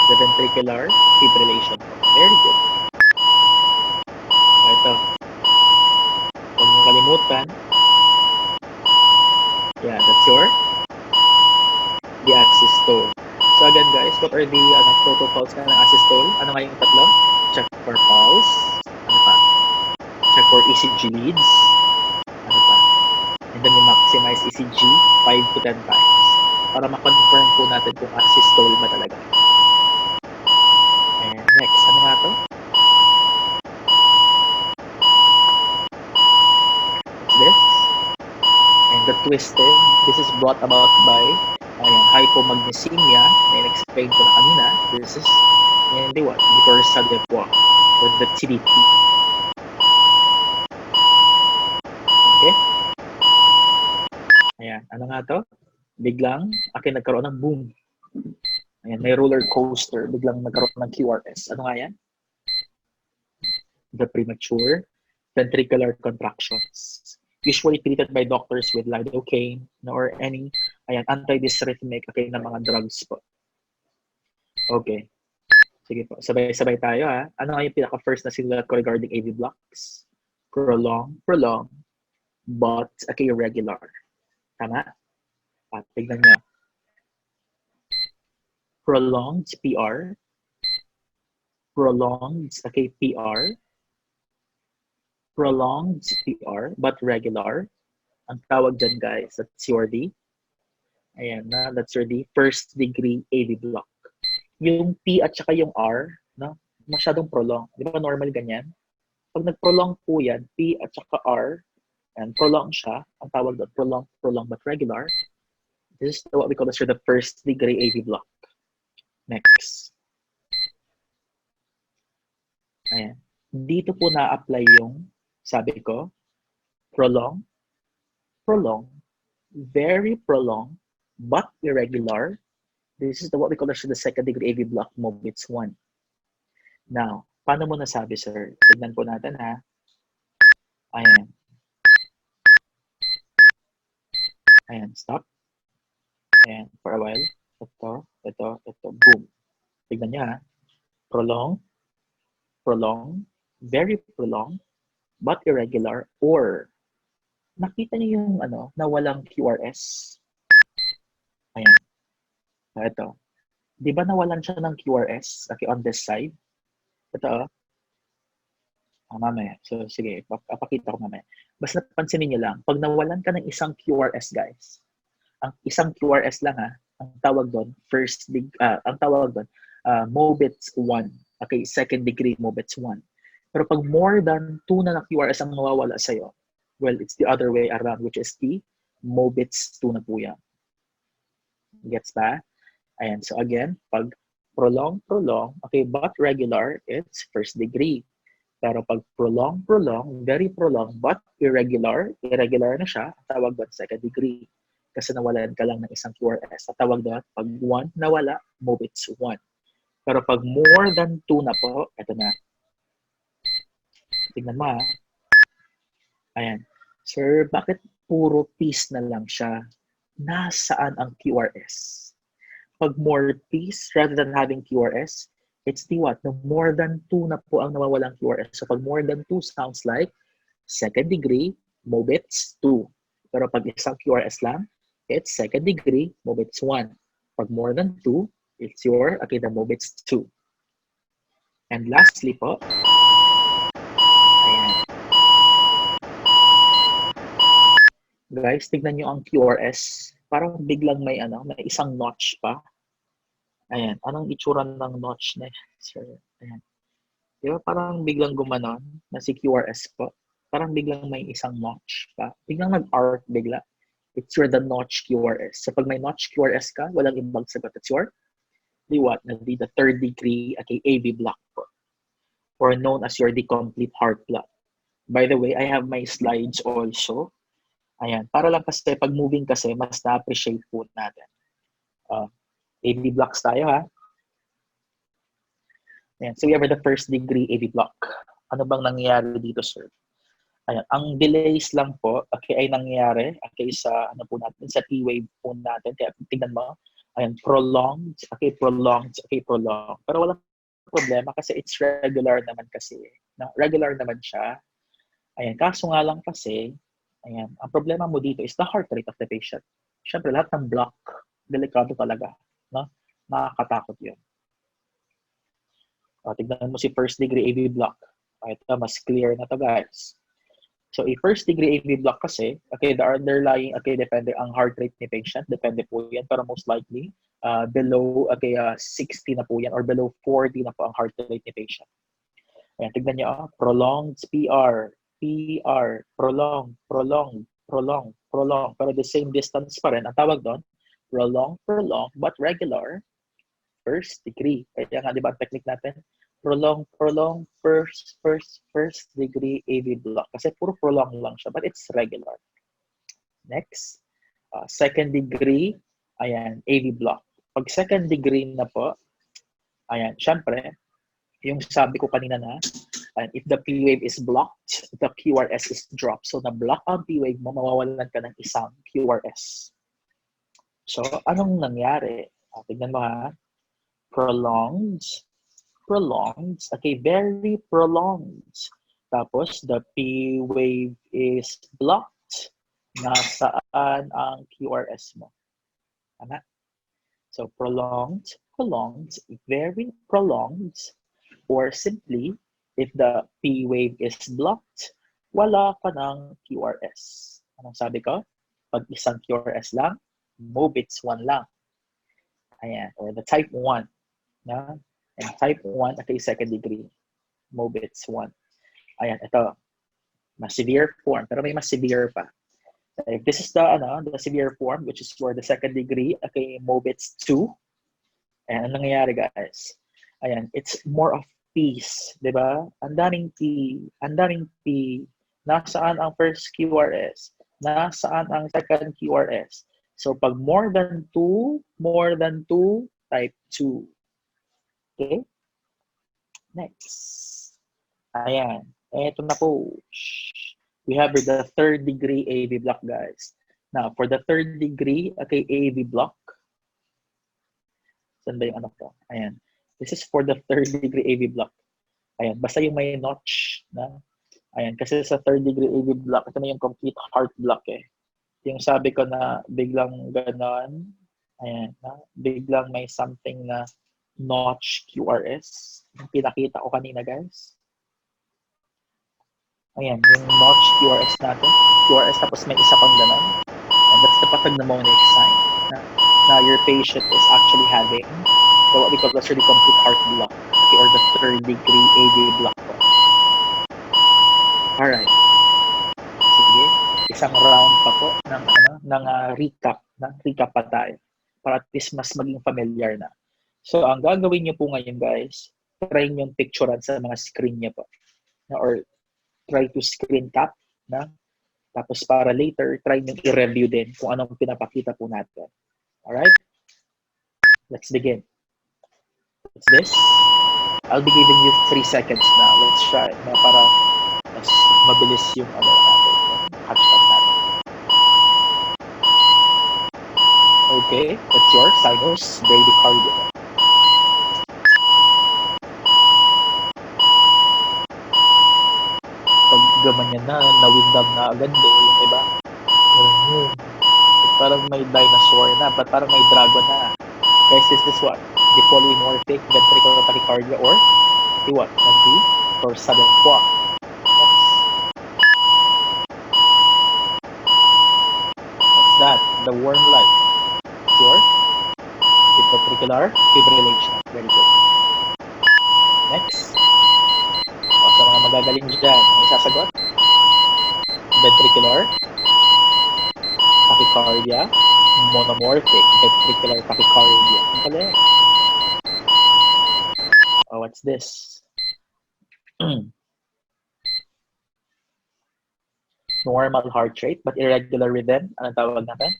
the ventricular fibrillation. Very good. Ito. Huwag niyong kalimutan. Yeah, that's your asystole. So again guys, what are the protocols ng asystole? Ano nga yung tatlo? Check for pulse. Ano pa? Check for ECG leads. Ano pa? And then you maximize ECG 5 to 10 times para ma-confirm po natin kung asystole ba talaga. And next, ano nga to? What's this? And the twisted, this is brought about by hypomagnesemia, na in-explain ko na kanina. This is the what? The dorsal poids, or the TDP. Okay? Ayan, ano nga to? Biglang, nagkaroon ng boom. Ayan, may roller coaster, biglang nagkaroon ng QRS. Ano nga yan? The premature ventricular contractions. Usually treated by doctors with lidocaine or any antidysrhythmic na mga drugs po. Okay. Sige po. Sabay-sabay tayo ha. Ano nga yung pinaka-first na sinulat ko regarding AV blocks? Prolong, but irregular. Tama? Tignan nyo. Prolonged PR. Prolonged PR. Prolonged PR, but regular. Ang tawag dyan, guys, that's your D. Ayan na, that's your D. First degree AV block. Yung P at saka yung R, no, masyadong prolong. Di ba normal ganyan? Pag nag-prolong po yan, P at saka R, and prolong siya, ang tawag doon, prolong but regular. This is what we call the first degree AV block. Next. Ayan. Dito po na-apply yung, sabi ko, prolong, very prolonged, but irregular. This is what we call the second degree AV block Mobitz 1. Now, paano mo nasabi, sir? Tignan po natin, ha? Ayan. Ayan, stop. Ayan, for a while. Ito, boom. Tignan niya, ha? Prolong, very prolonged, but irregular, or nakita niyo yung na walang QRS. Ayan. Ito. Di ba nawalan siya ng QRS? Okay, on this side. Ito. Mamaya. So, sige. Papakita ko mamaya. Basta pansinin niyo lang. Pag nawalan ka ng isang QRS, guys, ang isang QRS lang, ha, ang tawag doon, Mobitz 1. Okay, second degree Mobitz 1. Pero pag more than 2 na QRS ang mawawala sa'yo, well, it's the other way around, which is the Mobitz 2 na po yan. Gets ba? Ayan, so again, pag prolong, okay, but regular, it's first degree. Pero pag prolong, very prolonged, but irregular na siya, tawag doon second degree. Kasi nawalan ka lang ng isang QRS. Tawag doon, pag 1 nawala, Mobitz 1. Pero pag more than 2 na po, ito na. Tingnan mo, ha? Ayan. Sir, bakit puro piece na lang siya? Nasaan ang QRS? Pag more piece rather than having QRS, it's the what? No, more than 2 na po ang nawawalang QRS. So pag more than 2 sounds like second degree Mobitz 2. Pero pag isang QRS lang, it's second degree Mobitz 1. Pag more than 2, it's the Mobitz 2. And lastly po, ayan. Guys, tignan nyo ang QRS. Parang biglang may isang notch pa. Ayan. Anong itsura ng notch na sir? Ayan. Di ba parang biglang gumanon na si QRS po? Parang biglang may isang notch pa. Biglang nag-arc bigla. It's the notch QRS. So pag may notch QRS ka, walang ibang sagot. It's the third degree AV block po. Or known as the complete heart block. By the way, I have my slides also. Ayan. Para lang kasi pag moving kasi, mas na-appreciate po natin. AV blocks tayo, ha? Ayan. So we have the first degree AV block. Ano bang nangyayari dito, sir? Ayan. Ang delays lang po, ay nangyayari sa sa T-wave po natin. Kaya tingnan mo, ayan, prolonged. Pero walang problema kasi it's regular naman kasi. No? Regular naman siya. Ayan, kaso nga lang kasi, ayan, ang problema mo dito is the heart rate of the patient. Siyempre, lahat ng block, delikado talaga. No? Nakakatakot yun. Tignan mo si first degree AV block. Ito, mas clear na to, guys. So, a first degree AV block kasi, the underlying, depende ang heart rate ni patient, depende po yan, pero most likely, below, 60 na po yan, or below 40 na po ang heart rate ni patient. Ayan, tignan nyo, prolonged PR, prolonged, pero the same distance pa rin, ang tawag doon, prolonged, but regular, first degree. Kaya nga, di ba, ang technique natin, prolonged, first degree AV block. Kasi puro prolonged lang siya, but it's regular. Next, second degree, ayan, AV block. Pag second degree na po, ayan, syempre, yung sabi ko kanina na, if the P wave is blocked, the QRS is dropped. So, na-block ang P wave mo, mawawalan ka ng isang QRS. So, anong nangyari? Tignan mo, ha? Prolonged, very prolonged. Tapos, the P wave is blocked. Nasaan ang QRS mo? Tama? So, prolonged, very prolonged, or simply, if the P wave is blocked, wala ka ng QRS. Anong sabi ko? Pag isang QRS lang, Mobitz 1 lang. Ayan, or the type 1. Na? And type 1, second degree. Mobitz 1. Ayan, ito. Mas severe form, pero may mas severe pa. So if this is the severe form, which is for the second degree, okay, Mobitz 2. Ayan, ang nangyayari guys. Ayan, it's more of P's, di ba? Ang daming P, ang daming P. Nasaan ang first QRS? Nasaan ang second QRS? So pag more than 2, type 2. Okay? Next. Ayan. Eto na po. We have the third degree AV block, guys. Now, for the third degree, okay, AV block. Saan ba yung ano ko? Ayan. This is for the third degree AV block. Ayan. Basta yung may notch na. Ayan. Kasi sa third degree AV block, ito na yung complete heart block eh. Yung sabi ko na biglang ganon. Ayan. Na, biglang may something na notch QRS. Yung pinakita ko kanina, guys. Ayan, yung notch QRS natin. QRS tapos may isa pang ganon. And that's the pathognomonic sign na your patient is actually having what we call the surgery complete heart block, okay, or the third degree AV block po. Alright. Sige. Isang round pa po ng recap pa tayo para at least mas maging familiar na. So, ang gagawin niyo po ngayon, guys, try niyo yung picturean sa mga screen niyo po. Or try to screen cap na tapos para later try nyo i-review din kung anong pinapakita po natin. Alright? Let's begin. What's this? I'll be giving you 3 seconds now. Let's try na para mas mabilis yung ano natin, yung catch-up natin. Okay, that's your sinus bradycardia. Pag gamanyan na, nawindam na agad yung iba. Parang may dinosaur na, but parang may dragon na. Guys, this is what? The polymorphic ventricular tachycardia or the what? The or sudden walk. Next. What's that? The warm light. It's your ventricular fibrillation. Very good. Next. O, sa mga magagaling dyan, may sasagot? Ventricular tachycardia, monomorphic ventricular tachycardia. Ang galing. Oh, what's this? Normal heart rate but irregular rhythm. Anong tawag natin?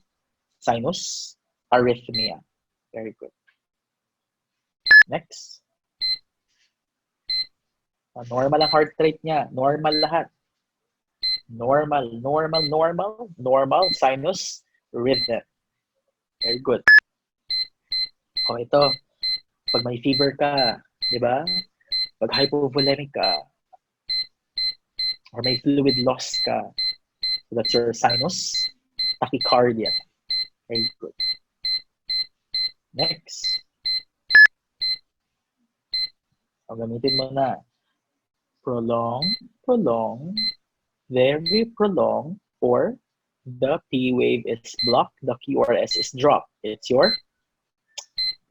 Sinus arrhythmia. Very good. Next. Normal ang heart rate niya. Normal lahat. Normal sinus rhythm. Very good. O ito, pag may fever ka, di ba? Pag hypovolemic ka, or may fluid loss ka, so that's your sinus tachycardia. Very good. Next. O gamitin mo na. Prolong, very prolonged, or the P wave is blocked, the QRS is dropped. It's your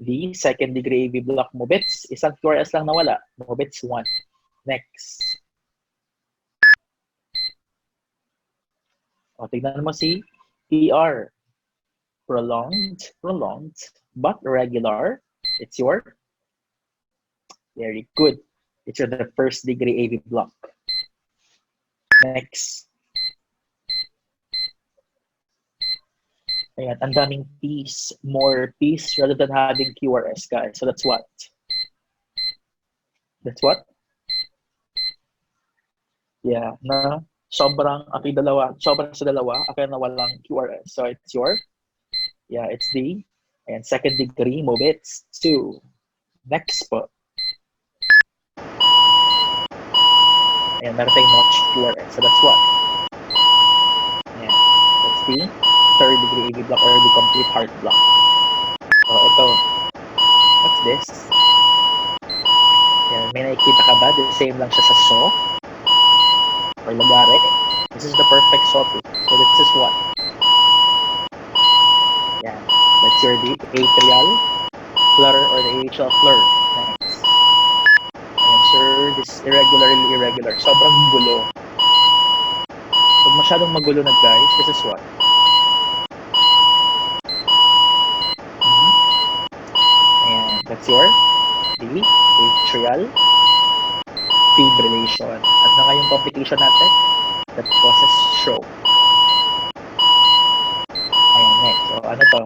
the second degree AV block Mobitz. Isang QRS lang nawala. Mobitz 1. Next. O, tignan mo si PR. Prolonged, but regular. It's your very good. It's your the first degree AV block. Next. Ayan, ang daming P's, more P's rather than having QRS, guys. So that's what? That's what? Yeah, na sobrang sa dalawa, na walang QRS. So it's your, yeah, it's the, and second degree Mobitz 2. Next po. Ayan, meron tayong notch QRS. So that's what? Ayan, that's the third degree AV block or the complete heart block. So ito, what's this? Ayan, may nakikita ka ba? The same lang siya sa saw or lagare. This is the perfect saw too. So this is what? Ayan, that's your the atrial flutter or the atrial flutter. Next. Ayan, sir, this is irregular. Sobrang gulo. So Huwag masyadong magulo na guys. This is what? Ayan, that's your D, atrial fibrillation. At na nga yung complication natin that causes stroke. Ayan, next. So, ano to?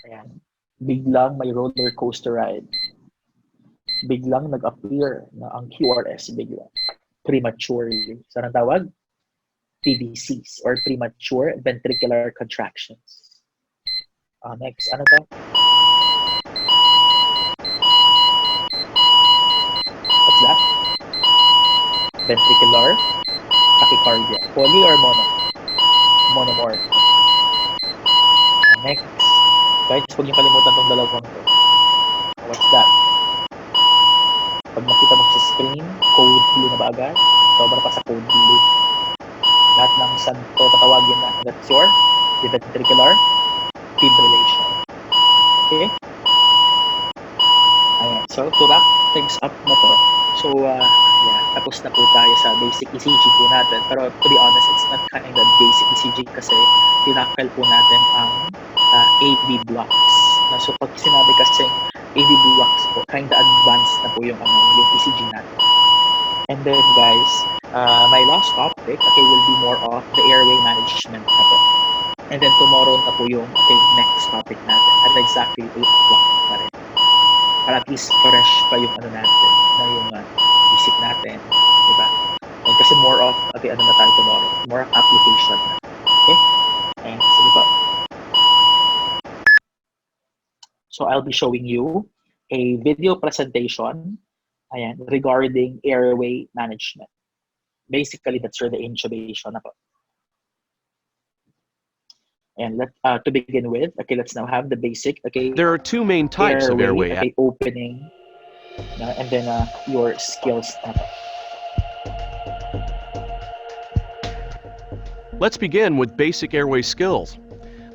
Ayan. Biglang may roller coaster ride. Biglang nag-appear na ang QRS bigla. Prematurely. Saan ang tawag? PVCs or premature ventricular contractions. Next, ano to? What's that? Ventricular tachycardia. Poly or mono? Monomorph. Next. Guys, huwag niyo kalimutan tong dalawang to. What's that? Pag makita mo sa screen, code blue na ba agad? Sobra pa sa code blue. Lahat ng santo patawagin na. That's your ventricular fibrillation. Okay? Ayan. So, to wrap things up na to. So, tapos na po tayo sa basic ECG po natin. Pero to be honest, it's not kind of basic ECG kasi tinakal po natin ang AV blocks. So, pag sinabi kasi AV blocks po, kind of advanced na po yung ECG natin. And then guys, my last topic, will be more of the airway management na po. And then tomorrow na po yung next topic natin at exactly 8 o'clock pa rin. Para at least fresh pa yung natin, na yung isip natin, di ba? And kasi more of, na tayo tomorrow, more of application na. Okay? And sige po. So I'll be showing you a video presentation regarding airway management. Basically, that's where the intubation na po. And to begin with, let's now have the basic. There are two main types of airway. Opening, and then your skills. Let's begin with basic airway skills.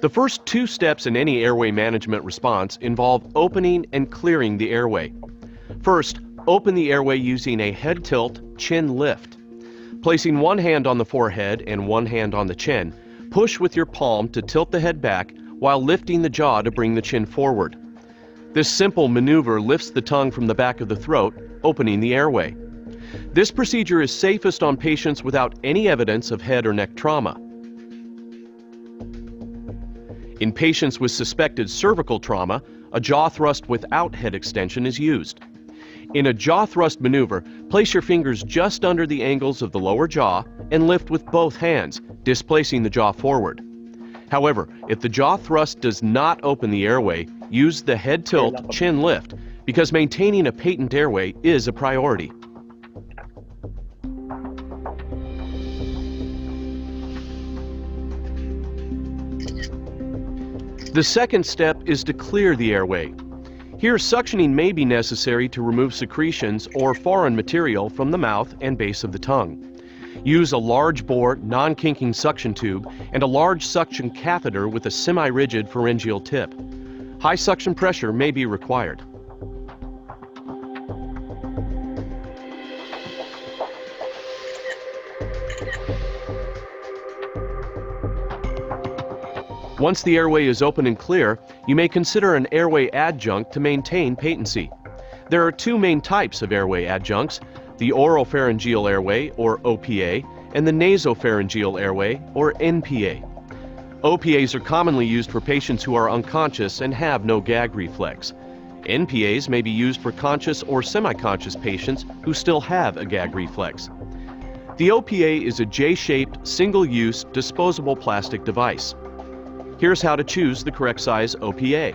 The first two steps in any airway management response involve opening and clearing the airway. First, open the airway using a head tilt, chin lift. Placing one hand on the forehead and one hand on the chin, push with your palm to tilt the head back while lifting the jaw to bring the chin forward. This simple maneuver lifts the tongue from the back of the throat, opening the airway. This procedure is safest on patients without any evidence of head or neck trauma. In patients with suspected cervical trauma, a jaw thrust without head extension is used. In a jaw thrust maneuver, place your fingers just under the angles of the lower jaw and lift with both hands, displacing the jaw forward. However, if the jaw thrust does not open the airway, use the head tilt, chin lift, because maintaining a patent airway is a priority. The second step is to clear the airway. Here, suctioning may be necessary to remove secretions or foreign material from the mouth and base of the tongue. Use a large bore, non-kinking suction tube and a large suction catheter with a semi-rigid pharyngeal tip. High suction pressure may be required. Once the airway is open and clear, you may consider an airway adjunct to maintain patency. There are two main types of airway adjuncts, the oropharyngeal airway, or OPA, and the nasopharyngeal airway, or NPA. OPAs are commonly used for patients who are unconscious and have no gag reflex. NPAs may be used for conscious or semi-conscious patients who still have a gag reflex. The OPA is a J-shaped, single-use, disposable plastic device. Here's how to choose the correct size OPA.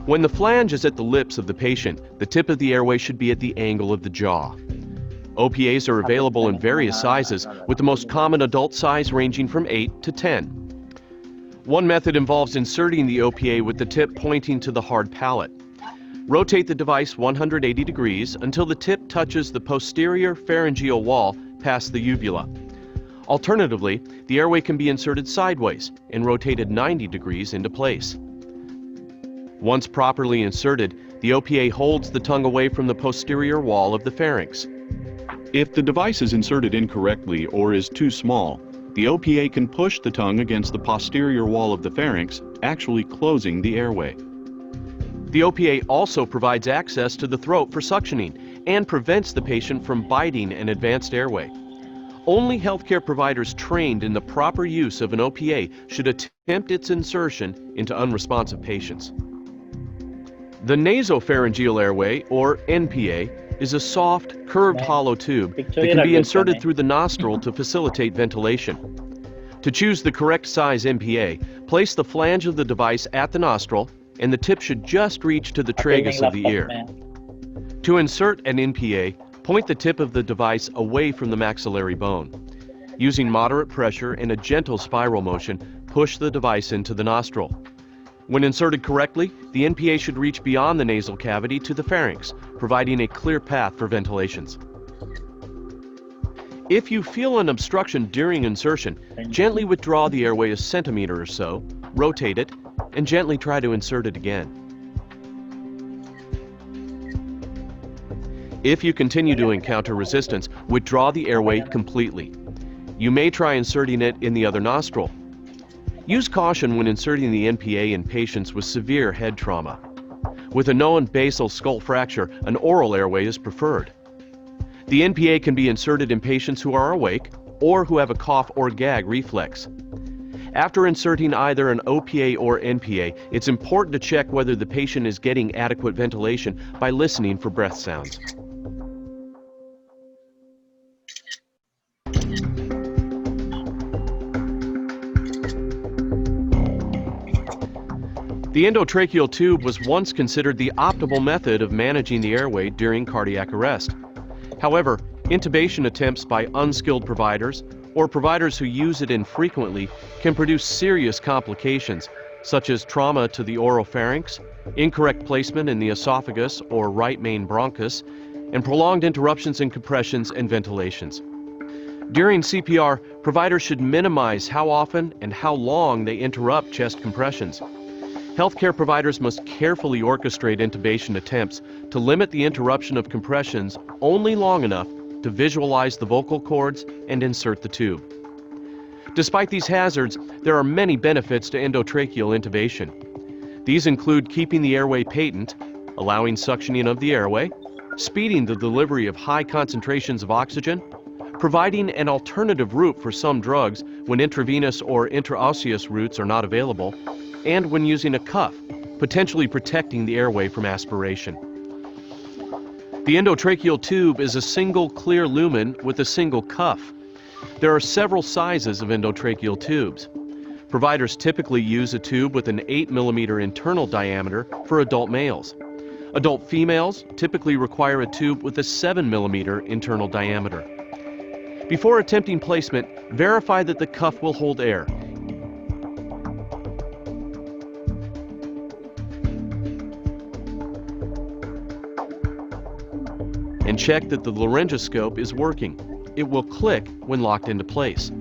When the flange is at the lips of the patient, the tip of the airway should be at the angle of the jaw. OPAs are available in various sizes, with the most common adult size ranging from 8 to 10. One method involves inserting the OPA with the tip pointing to the hard palate. Rotate the device 180 degrees until the tip touches the posterior pharyngeal wall past the uvula. Alternatively, the airway can be inserted sideways and rotated 90 degrees into place. Once properly inserted, the OPA holds the tongue away from the posterior wall of the pharynx. If the device is inserted incorrectly or is too small, the OPA can push the tongue against the posterior wall of the pharynx, actually closing the airway. The OPA also provides access to the throat for suctioning and prevents the patient from biting an advanced airway. Only healthcare providers trained in the proper use of an OPA should attempt its insertion into unresponsive patients. The nasopharyngeal airway, or NPA, is a soft, curved hollow tube that can be inserted through the nostril to facilitate ventilation. To choose the correct size NPA, place the flange of the device at the nostril, and the tip should just reach to the tragus of the ear. To insert an NPA, point the tip of the device away from the maxillary bone. Using moderate pressure and a gentle spiral motion, push the device into the nostril. When inserted correctly, the NPA should reach beyond the nasal cavity to the pharynx, providing a clear path for ventilations. If you feel an obstruction during insertion, gently withdraw the airway a centimeter or so, rotate it, and gently try to insert it again. If you continue to encounter resistance, withdraw the airway completely. You may try inserting it in the other nostril. Use caution when inserting the NPA in patients with severe head trauma. With a known basal skull fracture, an oral airway is preferred. The NPA can be inserted in patients who are awake or who have a cough or gag reflex. After inserting either an OPA or NPA, it's important to check whether the patient is getting adequate ventilation by listening for breath sounds. The endotracheal tube was once considered the optimal method of managing the airway during cardiac arrest. However, intubation attempts by unskilled providers or providers who use it infrequently can produce serious complications, such as trauma to the oropharynx, incorrect placement in the esophagus or right main bronchus, and prolonged interruptions in compressions and ventilations. During CPR, providers should minimize how often and how long they interrupt chest compressions. Healthcare providers must carefully orchestrate intubation attempts to limit the interruption of compressions only long enough to visualize the vocal cords and insert the tube. Despite these hazards, there are many benefits to endotracheal intubation. These include keeping the airway patent, allowing suctioning of the airway, speeding the delivery of high concentrations of oxygen, providing an alternative route for some drugs when intravenous or intraosseous routes are not available, and when using a cuff, potentially protecting the airway from aspiration. The endotracheal tube is a single clear lumen with a single cuff. There are several sizes of endotracheal tubes. Providers typically use a tube with an 8 mm internal diameter for adult males. Adult females typically require a tube with a 7 mm internal diameter. Before attempting placement, verify that the cuff will hold air. And check that the laryngoscope is working. It will click when locked into place.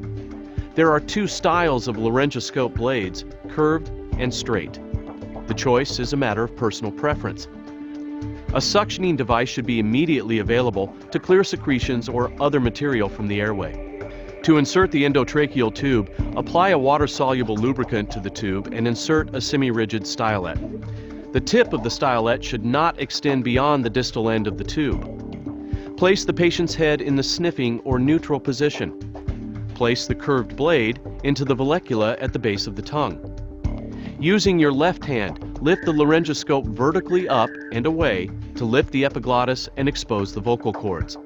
There are two styles of laryngoscope blades, curved and straight. The choice is a matter of personal preference. A suctioning device should be immediately available to clear secretions or other material from the airway. To insert the endotracheal tube, apply a water-soluble lubricant to the tube and insert a semi-rigid stylet. The tip of the stylet should not extend beyond the distal end of the tube. Place the patient's head in the sniffing or neutral position. Place the curved blade into the vallecula at the base of the tongue. Using your left hand, lift the laryngoscope vertically up and away to lift the epiglottis and expose the vocal cords.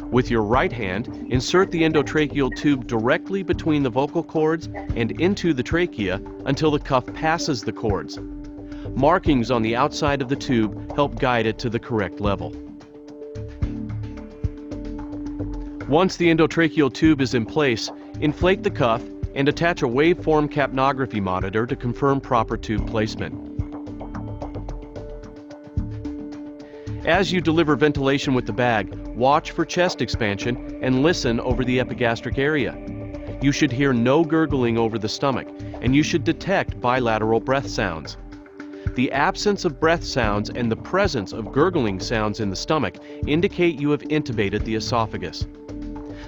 With your right hand, insert the endotracheal tube directly between the vocal cords and into the trachea until the cuff passes the cords. Markings on the outside of the tube help guide it to the correct level. Once the endotracheal tube is in place, inflate the cuff and attach a waveform capnography monitor to confirm proper tube placement. As you deliver ventilation with the bag, watch for chest expansion and listen over the epigastric area. You should hear no gurgling over the stomach, and you should detect bilateral breath sounds. The absence of breath sounds and the presence of gurgling sounds in the stomach indicate you have intubated the esophagus.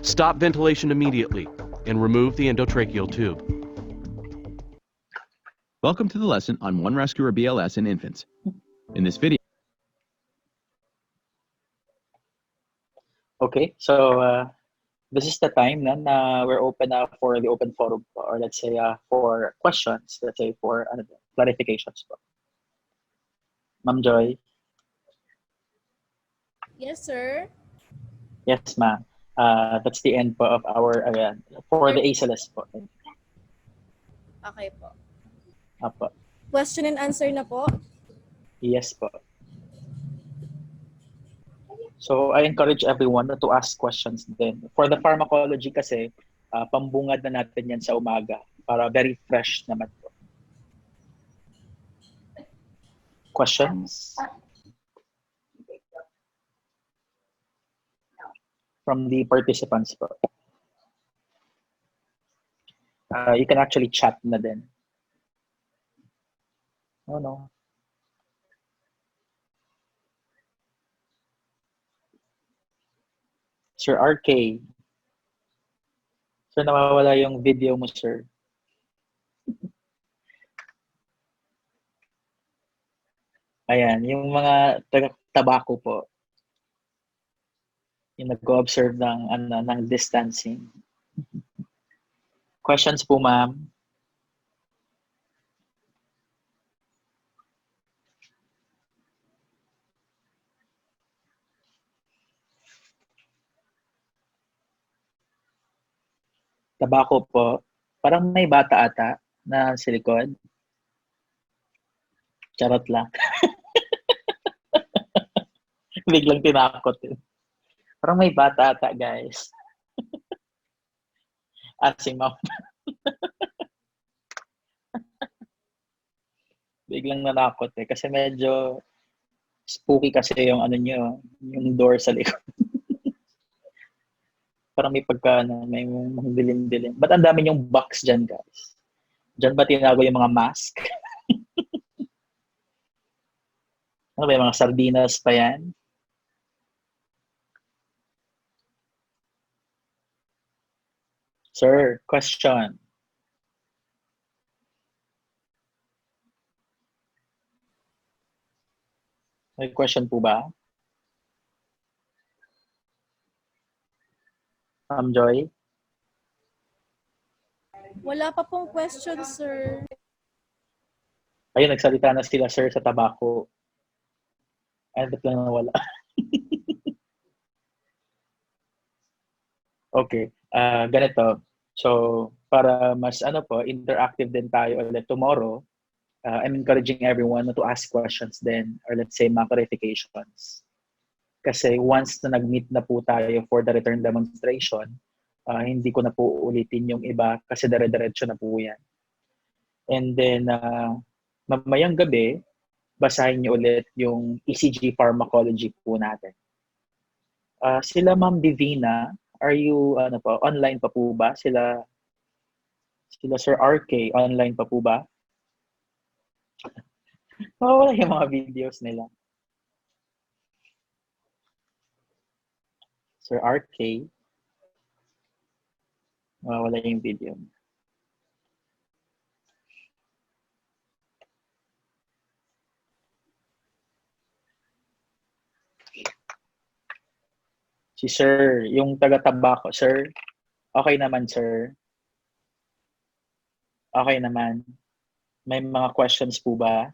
Stop ventilation immediately and remove the endotracheal tube. Welcome to the lesson on one rescue or BLS in infants. In this video, Okay, so this is the time na we're open for the open forum po, or let's say for questions, let's say for clarifications po. Ma'am Joy? Yes, sir. Yes, ma'am. That's the end po of our, for the ACLS po. Okay po. Apo. Question and answer na po. Yes po. So I encourage everyone to ask questions din. For the pharmacology kasi, pambungad na natin yan sa umaga para very fresh naman po. Questions? From the participants po. You can actually chat na din. Oh no. Sir RK. Sir, nawawala yung video mo, sir. Ayan, yung mga tabako po. Yung nag-observe ng distancing. Questions po, ma'am? Tabako po. Parang may bata ata na sa likod. Charot lang. Biglang tinakot. Parang may bata ata, guys. At si ma'am. Biglang nanakot kasi medyo spooky kasi yung ano nyo, yung door sa likod. Parang may may dilim-dilim. Ba't ang dami yung box dyan, guys? Dyan ba tinago yung mga mask? Ano ba yung mga sardinas pa yan? Sir, question. May question po ba? Ma'am Joy? Wala pa pong question, sir. Ayun, nagsalita na sila, sir, sa tabako. Ay, ba't lang nawala? Okay, ganito. So, para mas interactive din tayo ulit tomorrow, I'm encouraging everyone to ask questions then, or let's say mga clarifications. Kasi once na nag-meet na po tayo for the return demonstration, hindi ko na po ulitin yung iba kasi dire-diretso na po yan. And then, mamayang gabi, basahin niyo ulit yung ECG pharmacology po natin. Sila Ma'am Divina, are you online pa po ba? Sila Sir RK, online pa po ba? Wala yung mga videos nila. Sir RK, wala yung video. Si Sir, yung taga-tabako, Sir, okay naman, Sir. Okay naman. May mga questions po ba?